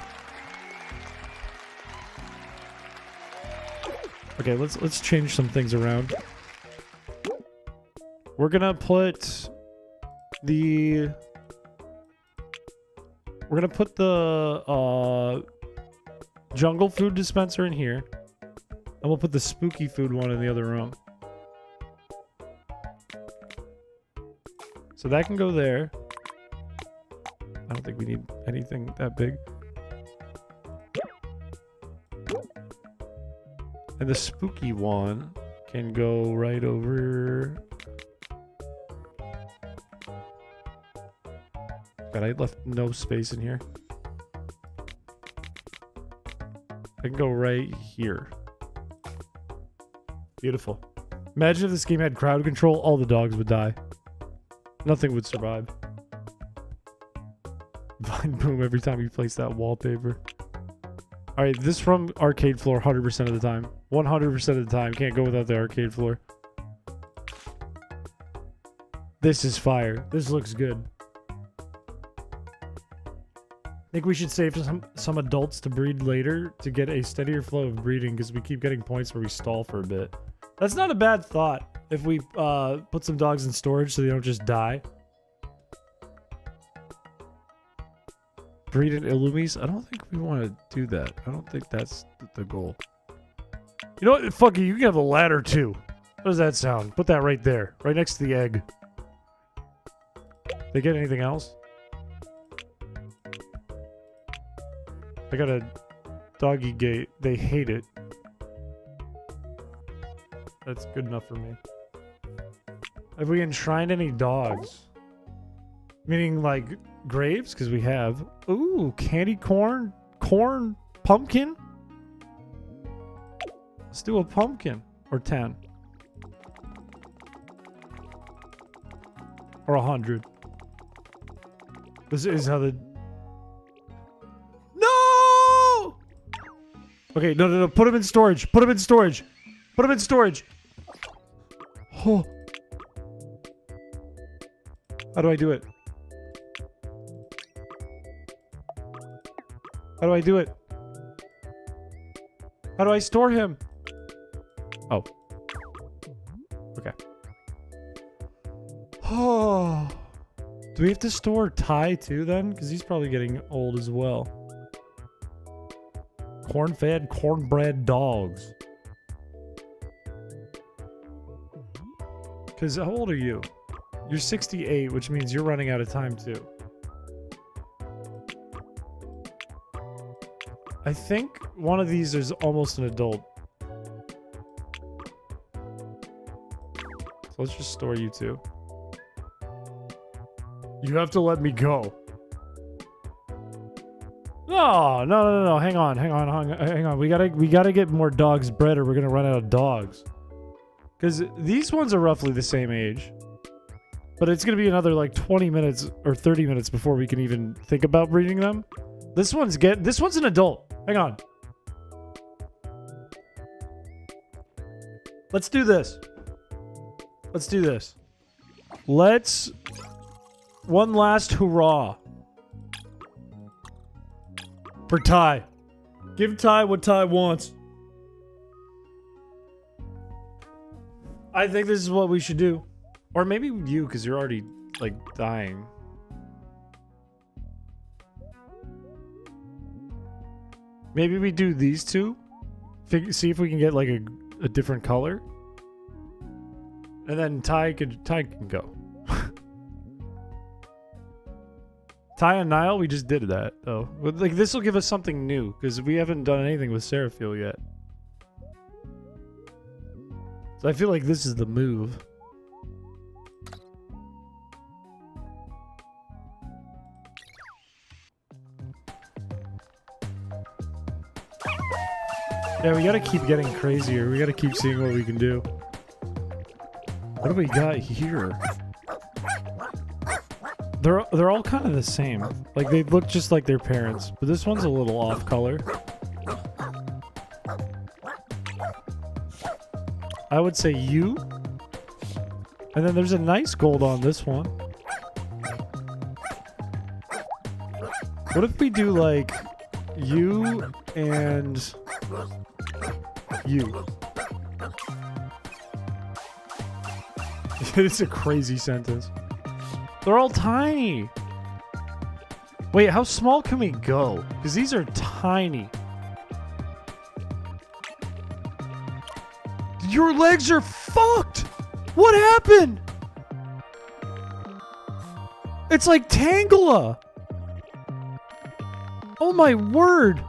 Okay, let's change some things around. We're gonna put the jungle food dispenser in here. And we'll put the spooky food one in the other room. So that can go there. I don't think we need anything that big. And the spooky one can go right over. God, I left no space in here. I can go right here. Beautiful. Imagine if this game had crowd control, all the dogs would die. Nothing would survive. Vine boom every time you place that wallpaper. Alright, this from arcade floor 100% of the time. 100% of the time. Can't go without the arcade floor. This is fire. This looks good. I think we should save some adults to breed later to get a steadier flow of breeding because we keep getting points where we stall for a bit. That's not a bad thought if we put some dogs in storage so they don't just die. Breed in Illumise? I don't think we want to do that. I don't think that's the goal. You know what? Fuck it. You can have a ladder too. How does that sound? Put that right there. Right next to the egg. They get anything else? I got a doggy gate. They hate it. That's good enough for me. Have we enshrined any dogs? Meaning like graves? Because we have. Ooh, candy corn? Corn? Pumpkin? Let's do a pumpkin. Or 10. Or 100. This is how the... No! Okay, no. Put them in storage. Put them in storage. Put them in storage. Oh. How do I do it? How do I do it? How do I store him? Oh. Okay. Oh. Do we have to store Ty too then? Because he's probably getting old as well. Corn-fed, cornbread dogs. Because how old are you? You're 68, which means you're running out of time too. I think one of these is almost an adult. So let's just store you two. You have to let me go. No. Hang on. We gotta get more dogs bred or we're gonna run out of dogs. Because these ones are roughly the same age. But it's gonna be another like 20 minutes or 30 minutes before we can even think about breeding them. This one's an adult. Hang on. Let's do this. Let's One last hurrah. For Ty. Give Ty what Ty wants. I think this is what we should do. Or maybe you, because you're already, like, dying. Maybe we do these two. See if we can get, like, a different color. And then Ty can go. Ty and Niall, we just did that, though. Like, this will give us something new, because we haven't done anything with Seraphil yet. So I feel like this is the move. Yeah, we gotta keep getting crazier. We gotta keep seeing what we can do. What do we got here? They're all kind of the same. Like, they look just like their parents. But this one's a little off color. I would say you. And then there's a nice gold on this one. What if we do, like, you and you? It's a crazy sentence. They're all tiny. Wait, how small can we go? Because these are tiny. Your legs are fucked! What happened? It's like Tangela! Oh my word!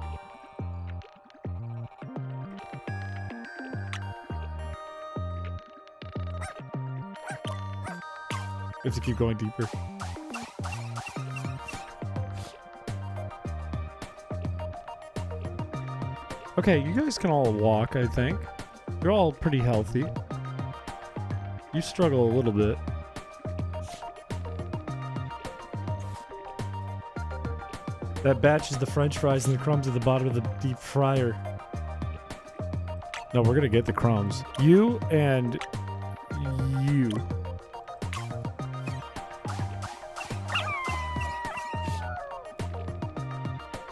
We have to keep going deeper. Okay, you guys can all walk, I think. You're all pretty healthy. You struggle a little bit. That batch is the french fries and the crumbs at the bottom of the deep fryer. No, we're gonna get the crumbs. You and you.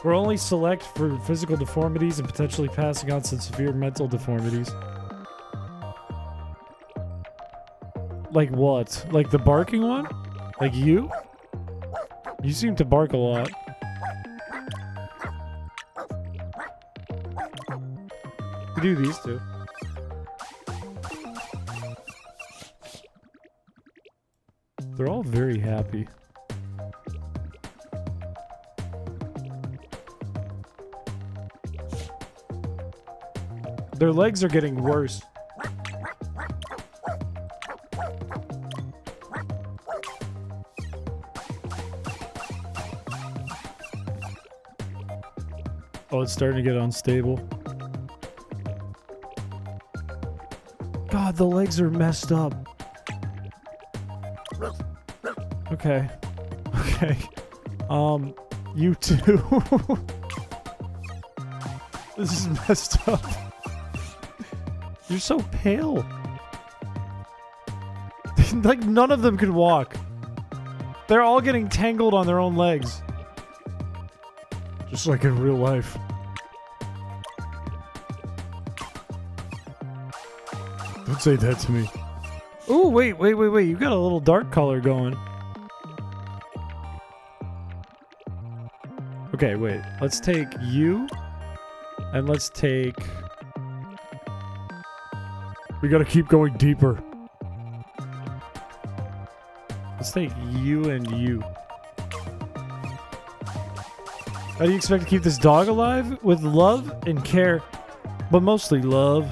We're only select for physical deformities and potentially passing on some severe mental deformities. Like what? Like the barking one? Like you? You seem to bark a lot. We do these two. They're all very happy. Their legs are getting worse. Oh, it's starting to get unstable. God, the legs are messed up. Okay. Okay. You too. This is messed up. You're so pale. Like, none of them can walk. They're all getting tangled on their own legs. Just like in real life. Don't say that to me. Ooh, wait. You got a little dark color going. Okay, wait. Let's take you. And let's take... We gotta keep going deeper. Let's take you and you. How do you expect to keep this dog alive? With love and care. But mostly love.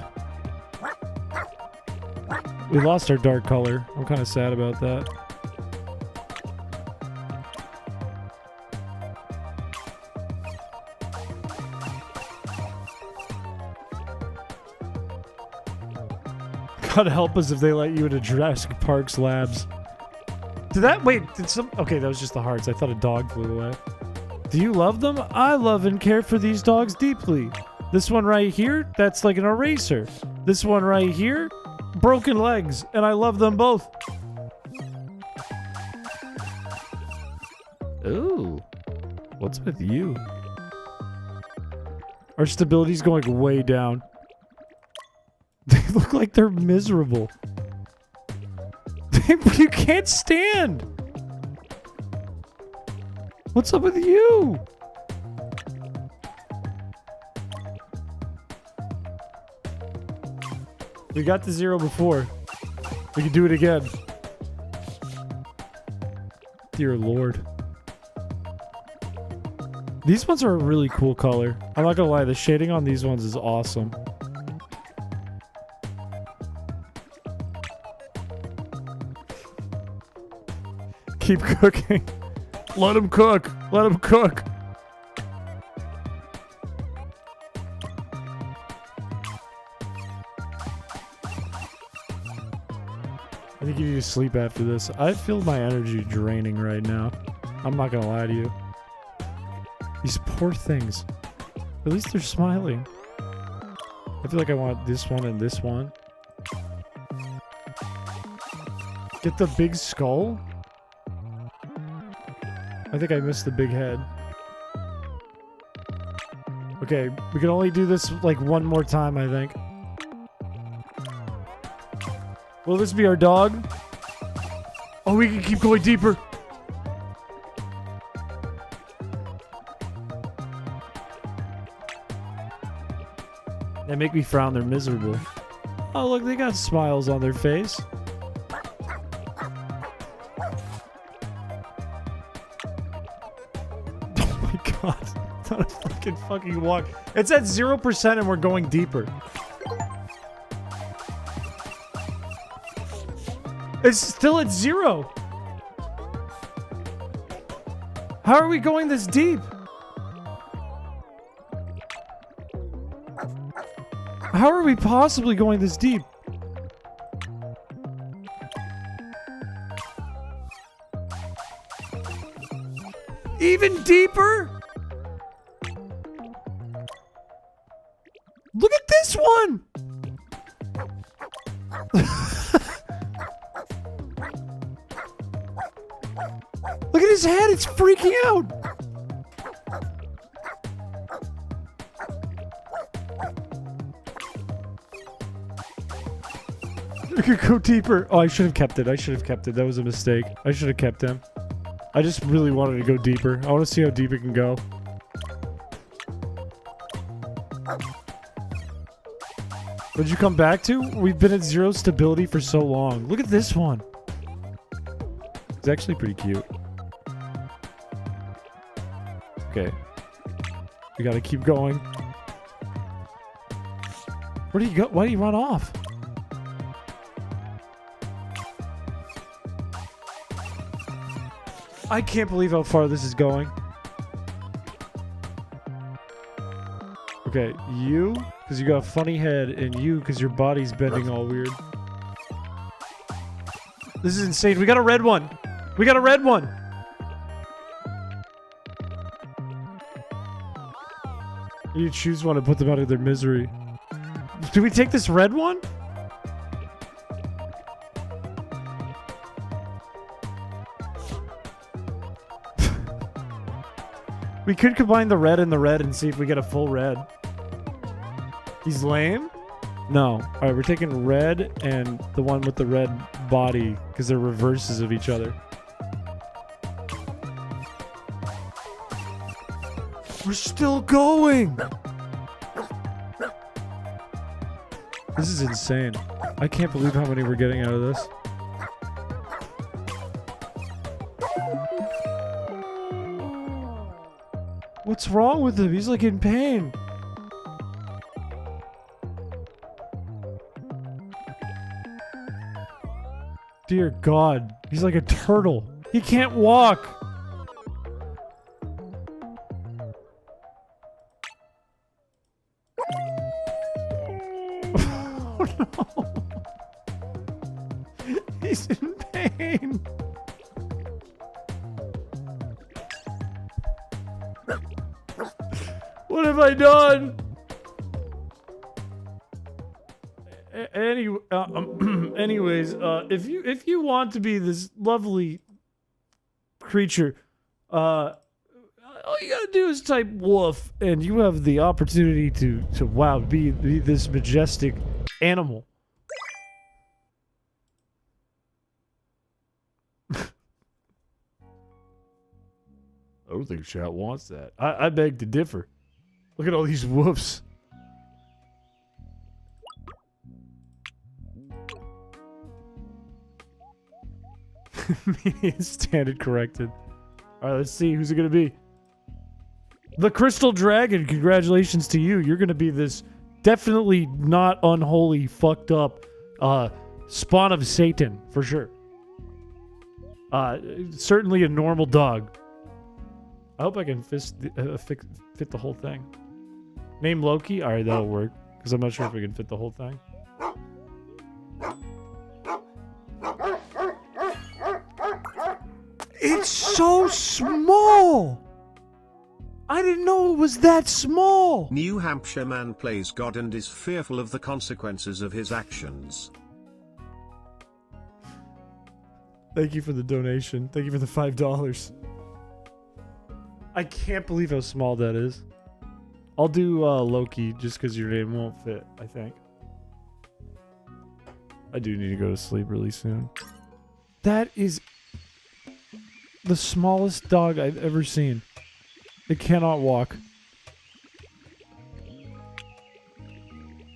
We lost our dark color. I'm kind of sad about that. God help us if they let you into Jurassic Park's labs. Okay, that was just the hearts. I thought a dog flew away. Do you love them? I love and care for these dogs deeply. This one right here, that's like an eraser. This one right here, broken legs, and I love them both. What's with you? Our stability's going way down. They look like they're miserable. You can't stand. What's up with you? We got to 0 before. We can do it again. Dear Lord. These ones are a really cool color. I'm not gonna lie, the shading on these ones is awesome. Keep cooking. Let him cook. Let him cook. I think you need to sleep after this. I feel my energy draining right now. I'm not gonna lie to you. These poor things. At least they're smiling. I feel like I want this one and this one. Get the big skull? I think I missed the big head. Okay, we can only do this like one more time, I think. Will this be our dog? Oh, we can keep going deeper. They make me frown, they're miserable. Oh, look, they got smiles on their face. Oh my god. It's not a fucking walk. It's at 0% and we're going deeper. It's still at 0. How are we going this deep? How are we possibly going this deep? Even deeper? Look at this one! Look at his head, it's freaking out! We could go deeper. Oh, I should have kept it. I should have kept it. That was a mistake. I should have kept him. I just really wanted to go deeper. I want to see how deep it can go. What'd you come back to? We've been at 0 stability for so long. Look at this one. It's actually pretty cute. Okay. We gotta keep going. Where do you go? Why do you run off? I can't believe how far this is going. Okay, you, because you got a funny head, and you, because your body's bending all weird. This is insane. We got a red one. We got a red one. You choose one and put them out of their misery. Do we take this red one? We could combine the red and see if we get a full red. He's lame? No. Alright, we're taking red and the one with the red body because they're reverses of each other. We're still going! This is insane. I can't believe how many we're getting out of this. What's wrong with him? He's like in pain. Dear God. He's like a turtle. He can't walk. Oh no. He's in pain. What have I done? Anyways, if you want to be this lovely creature, all you gotta do is type woof, and you have the opportunity to wow, be this majestic animal. I don't think chat wants that. I beg to differ. Look at all these woofs. Standard corrected. Alright, let's see. Who's it gonna be? The Crystal Dragon. Congratulations to you. You're gonna be this definitely not unholy, fucked up spawn of Satan, for sure. Certainly a normal dog. I hope I can fit the whole thing. Name Loki? Alright, that'll work. Because I'm not sure if we can fit the whole thing. It's so small! I didn't know it was that small! New Hampshire man plays God and is fearful of the consequences of his actions. Thank you for the donation. Thank you for the $5. I can't believe how small that is. I'll do Loki just because your name won't fit, I think. I do need to go to sleep really soon. That is the smallest dog I've ever seen. It cannot walk.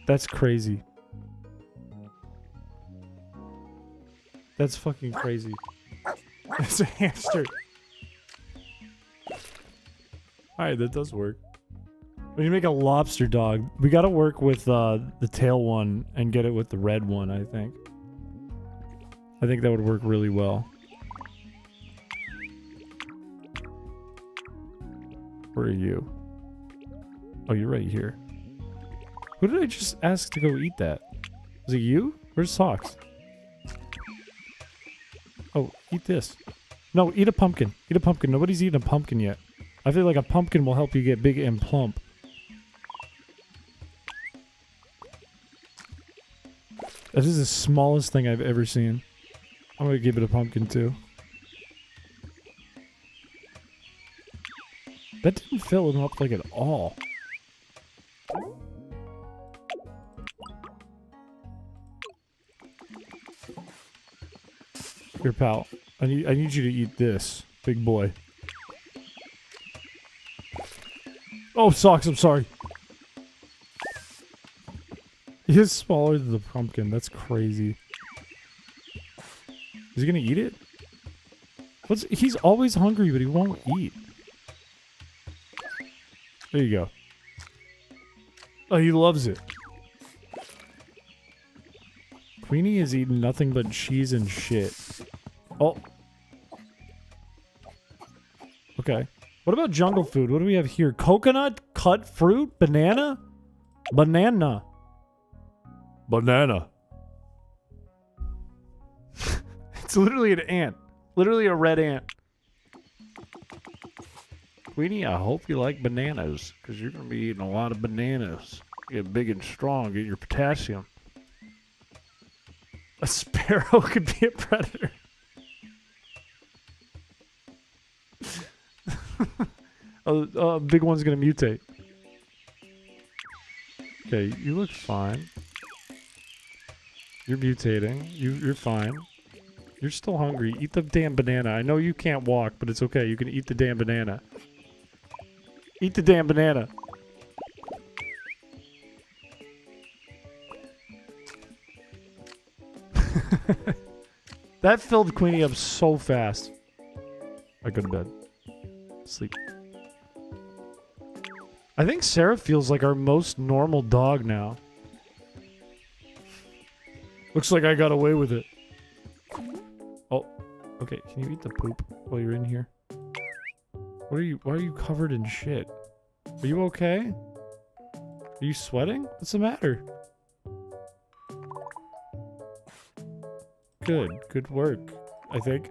That's crazy. That's fucking crazy. It's a hamster. Alright, that does work. We need to make a lobster dog. We gotta work with the tail one and get it with the red one, I think. I think that would work really well. Where are you? Oh, you're right here. Who did I just ask to go eat that? Was it you? Where's Socks? Oh, eat this. No, eat a pumpkin. Eat a pumpkin. Nobody's eaten a pumpkin yet. I feel like a pumpkin will help you get big and plump. That is the smallest thing I've ever seen. I'm gonna give it a pumpkin too. That didn't fill him up like at all. Here, pal. I need you to eat this, big boy. Oh, Socks, I'm sorry. He is smaller than the pumpkin. That's crazy. Is he gonna eat it? He's always hungry, but he won't eat. There you go. Oh, he loves it. Queenie has eaten nothing but cheese and shit. Oh. Okay. What about jungle food? What do we have here? Coconut? Cut fruit? Banana? Banana. Banana. It's literally an ant. Literally a red ant. Queenie, I hope you like bananas, because you're going to be eating a lot of bananas. Get big and strong, get your potassium. A sparrow could be a predator. A big one's going to mutate. Okay, you look fine. You're mutating. You're fine. You're still hungry. Eat the damn banana. I know you can't walk, but it's okay. You can eat the damn banana. Eat the damn banana. That filled Queenie up so fast. I go to bed. Sleep. I think Sarah feels like our most normal dog now. Looks like I got away with it. Oh, okay. Can you eat the poop while you're in here? What are you? Why are you covered in shit? Are you okay? Are you sweating? What's the matter? Good. Good work, I think.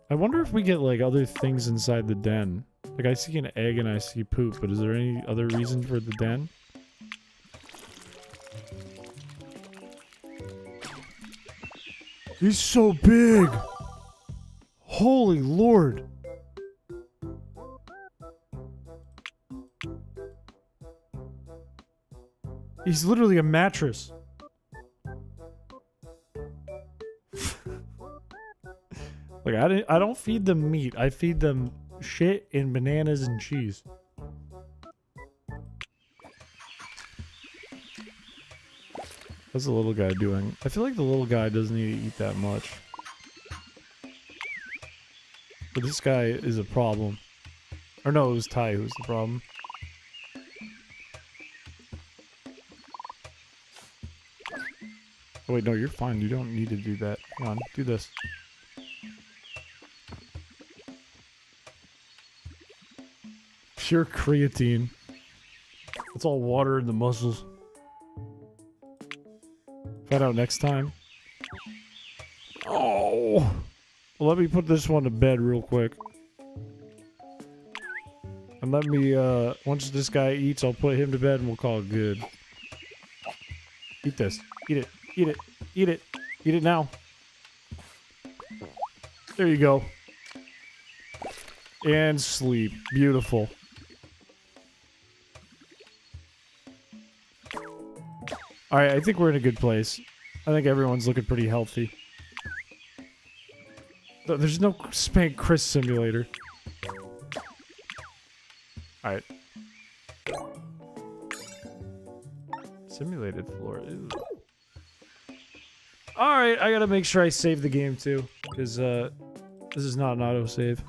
I wonder if we get, like, other things inside the den. Like, I see an egg and I see poop, but is there any other reason for the den? He's so big! Holy Lord. He's literally a mattress. Like, I don't feed them meat. I feed them shit and bananas and cheese. What's the little guy doing? I feel like the little guy doesn't need to eat that much. But this guy is a problem. Or no, it was Ty who's the problem. Oh wait, no, you're fine. You don't need to do that. Come on, do this. Pure creatine. It's all water in the muscles. Find out next time. Oh! Well, let me put this one to bed real quick. And let me, once this guy eats, I'll put him to bed and we'll call it good. Eat this. Eat it. Eat it. Eat it. Eat it now. There you go. And sleep. Beautiful. Alright, I think we're in a good place. I think everyone's looking pretty healthy. There's no Spank Chris simulator. Alright. Simulated floor. Alright, I gotta make sure I save the game too. Because, this is not an autosave.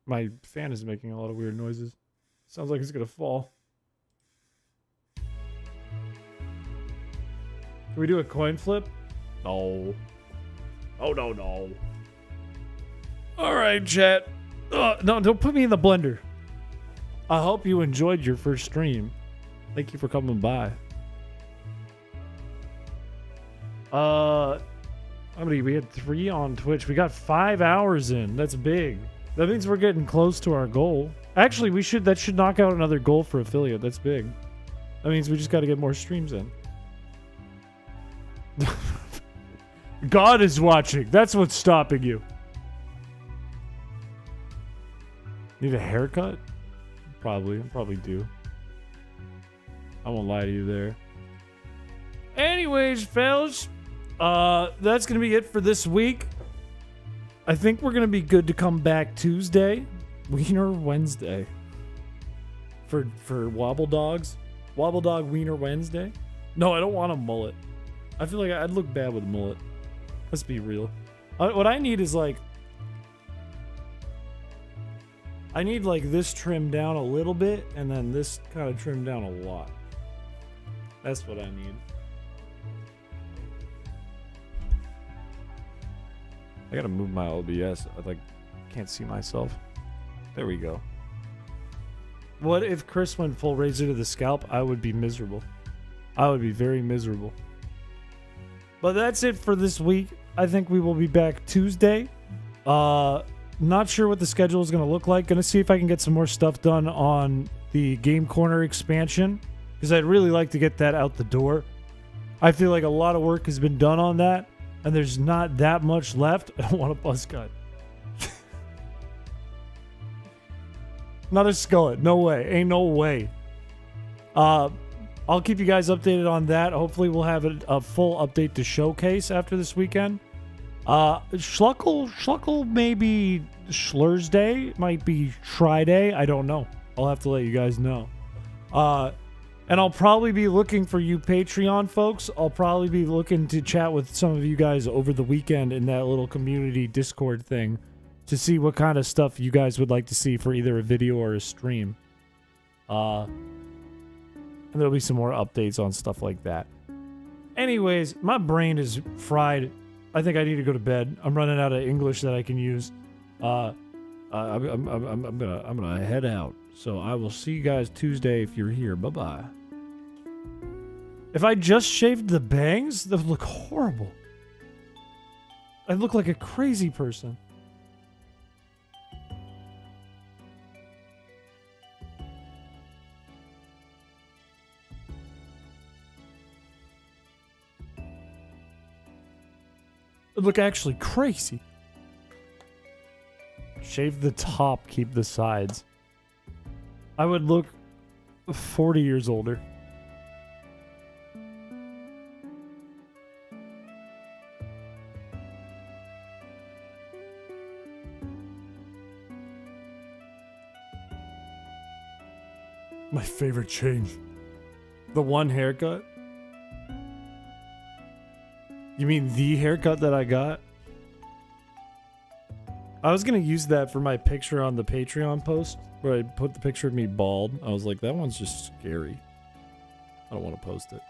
My fan is making a lot of weird noises. Sounds like it's gonna fall. Can we do a coin flip? No. Oh, no, no. Alright, chat. No, don't put me in the blender. I hope you enjoyed your first stream. Thank you for coming by. We had 3 on Twitch. We got 5 hours in. That's big. That means we're getting close to our goal. Actually, that should knock out another goal for affiliate. That's big. That means we just got to get more streams in. God is watching. That's what's stopping you. Need a haircut? Probably. I probably do. I won't lie to you there. Anyways, fellas. That's going to be it for this week. I think we're going to be good to come back Tuesday. Wiener Wednesday. For Wobble Dogs. Wobble Dog Wiener Wednesday. No, I don't want a mullet. I feel like I'd look bad with a mullet. Let's be real. What I need is like... I need like this trimmed down a little bit, and then this kind of trimmed down a lot. That's what I need. I gotta move my OBS. I can't see myself. There we go. What if Chris went full razor to the scalp? I would be miserable. I would be very miserable. But that's it for this week. I think we will be back Tuesday. Not sure what the schedule is going to look like. Going to see if I can get some more stuff done on the Game Corner expansion, because I'd really like to get that out the door. I feel like a lot of work has been done on that, and there's not that much left. I don't want a buzz cut. Another skullet. No way. Ain't no way. I'll keep you guys updated on that. Hopefully we'll have a full update to showcase after this weekend. Schluckle maybe Slurs Day. Might be Try Day. I don't know. I'll have to let you guys know. And I'll probably be looking for you Patreon folks. I'll probably be looking to chat with some of you guys over the weekend in that little community Discord thing to see what kind of stuff you guys would like to see for either a video or a stream. And there'll be some more updates on stuff like that. Anyways, my brain is fried. I think I need to go to bed. I'm running out of English that I can use. I'm gonna head out. So I will see you guys Tuesday if you're here. Bye-bye. If I just shaved the bangs, that would look horrible. I'd look like a crazy person. It'd look actually crazy. Shave the top, keep the sides. I would look 40 years older. My favorite change. The one haircut? You mean the haircut that I got? I was gonna use that for my picture on the Patreon post, where I put the picture of me bald. I was like, that one's just scary. I don't want to post it.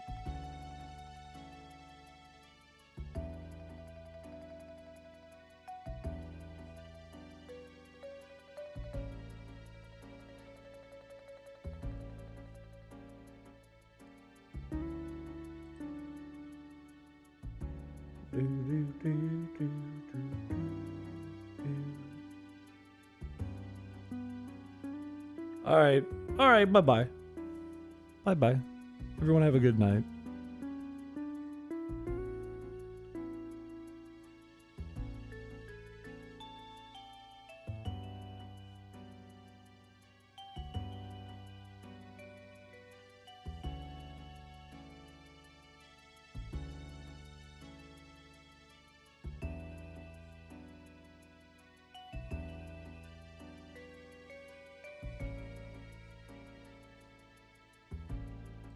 All right, bye-bye. Bye-bye. Everyone have a good night.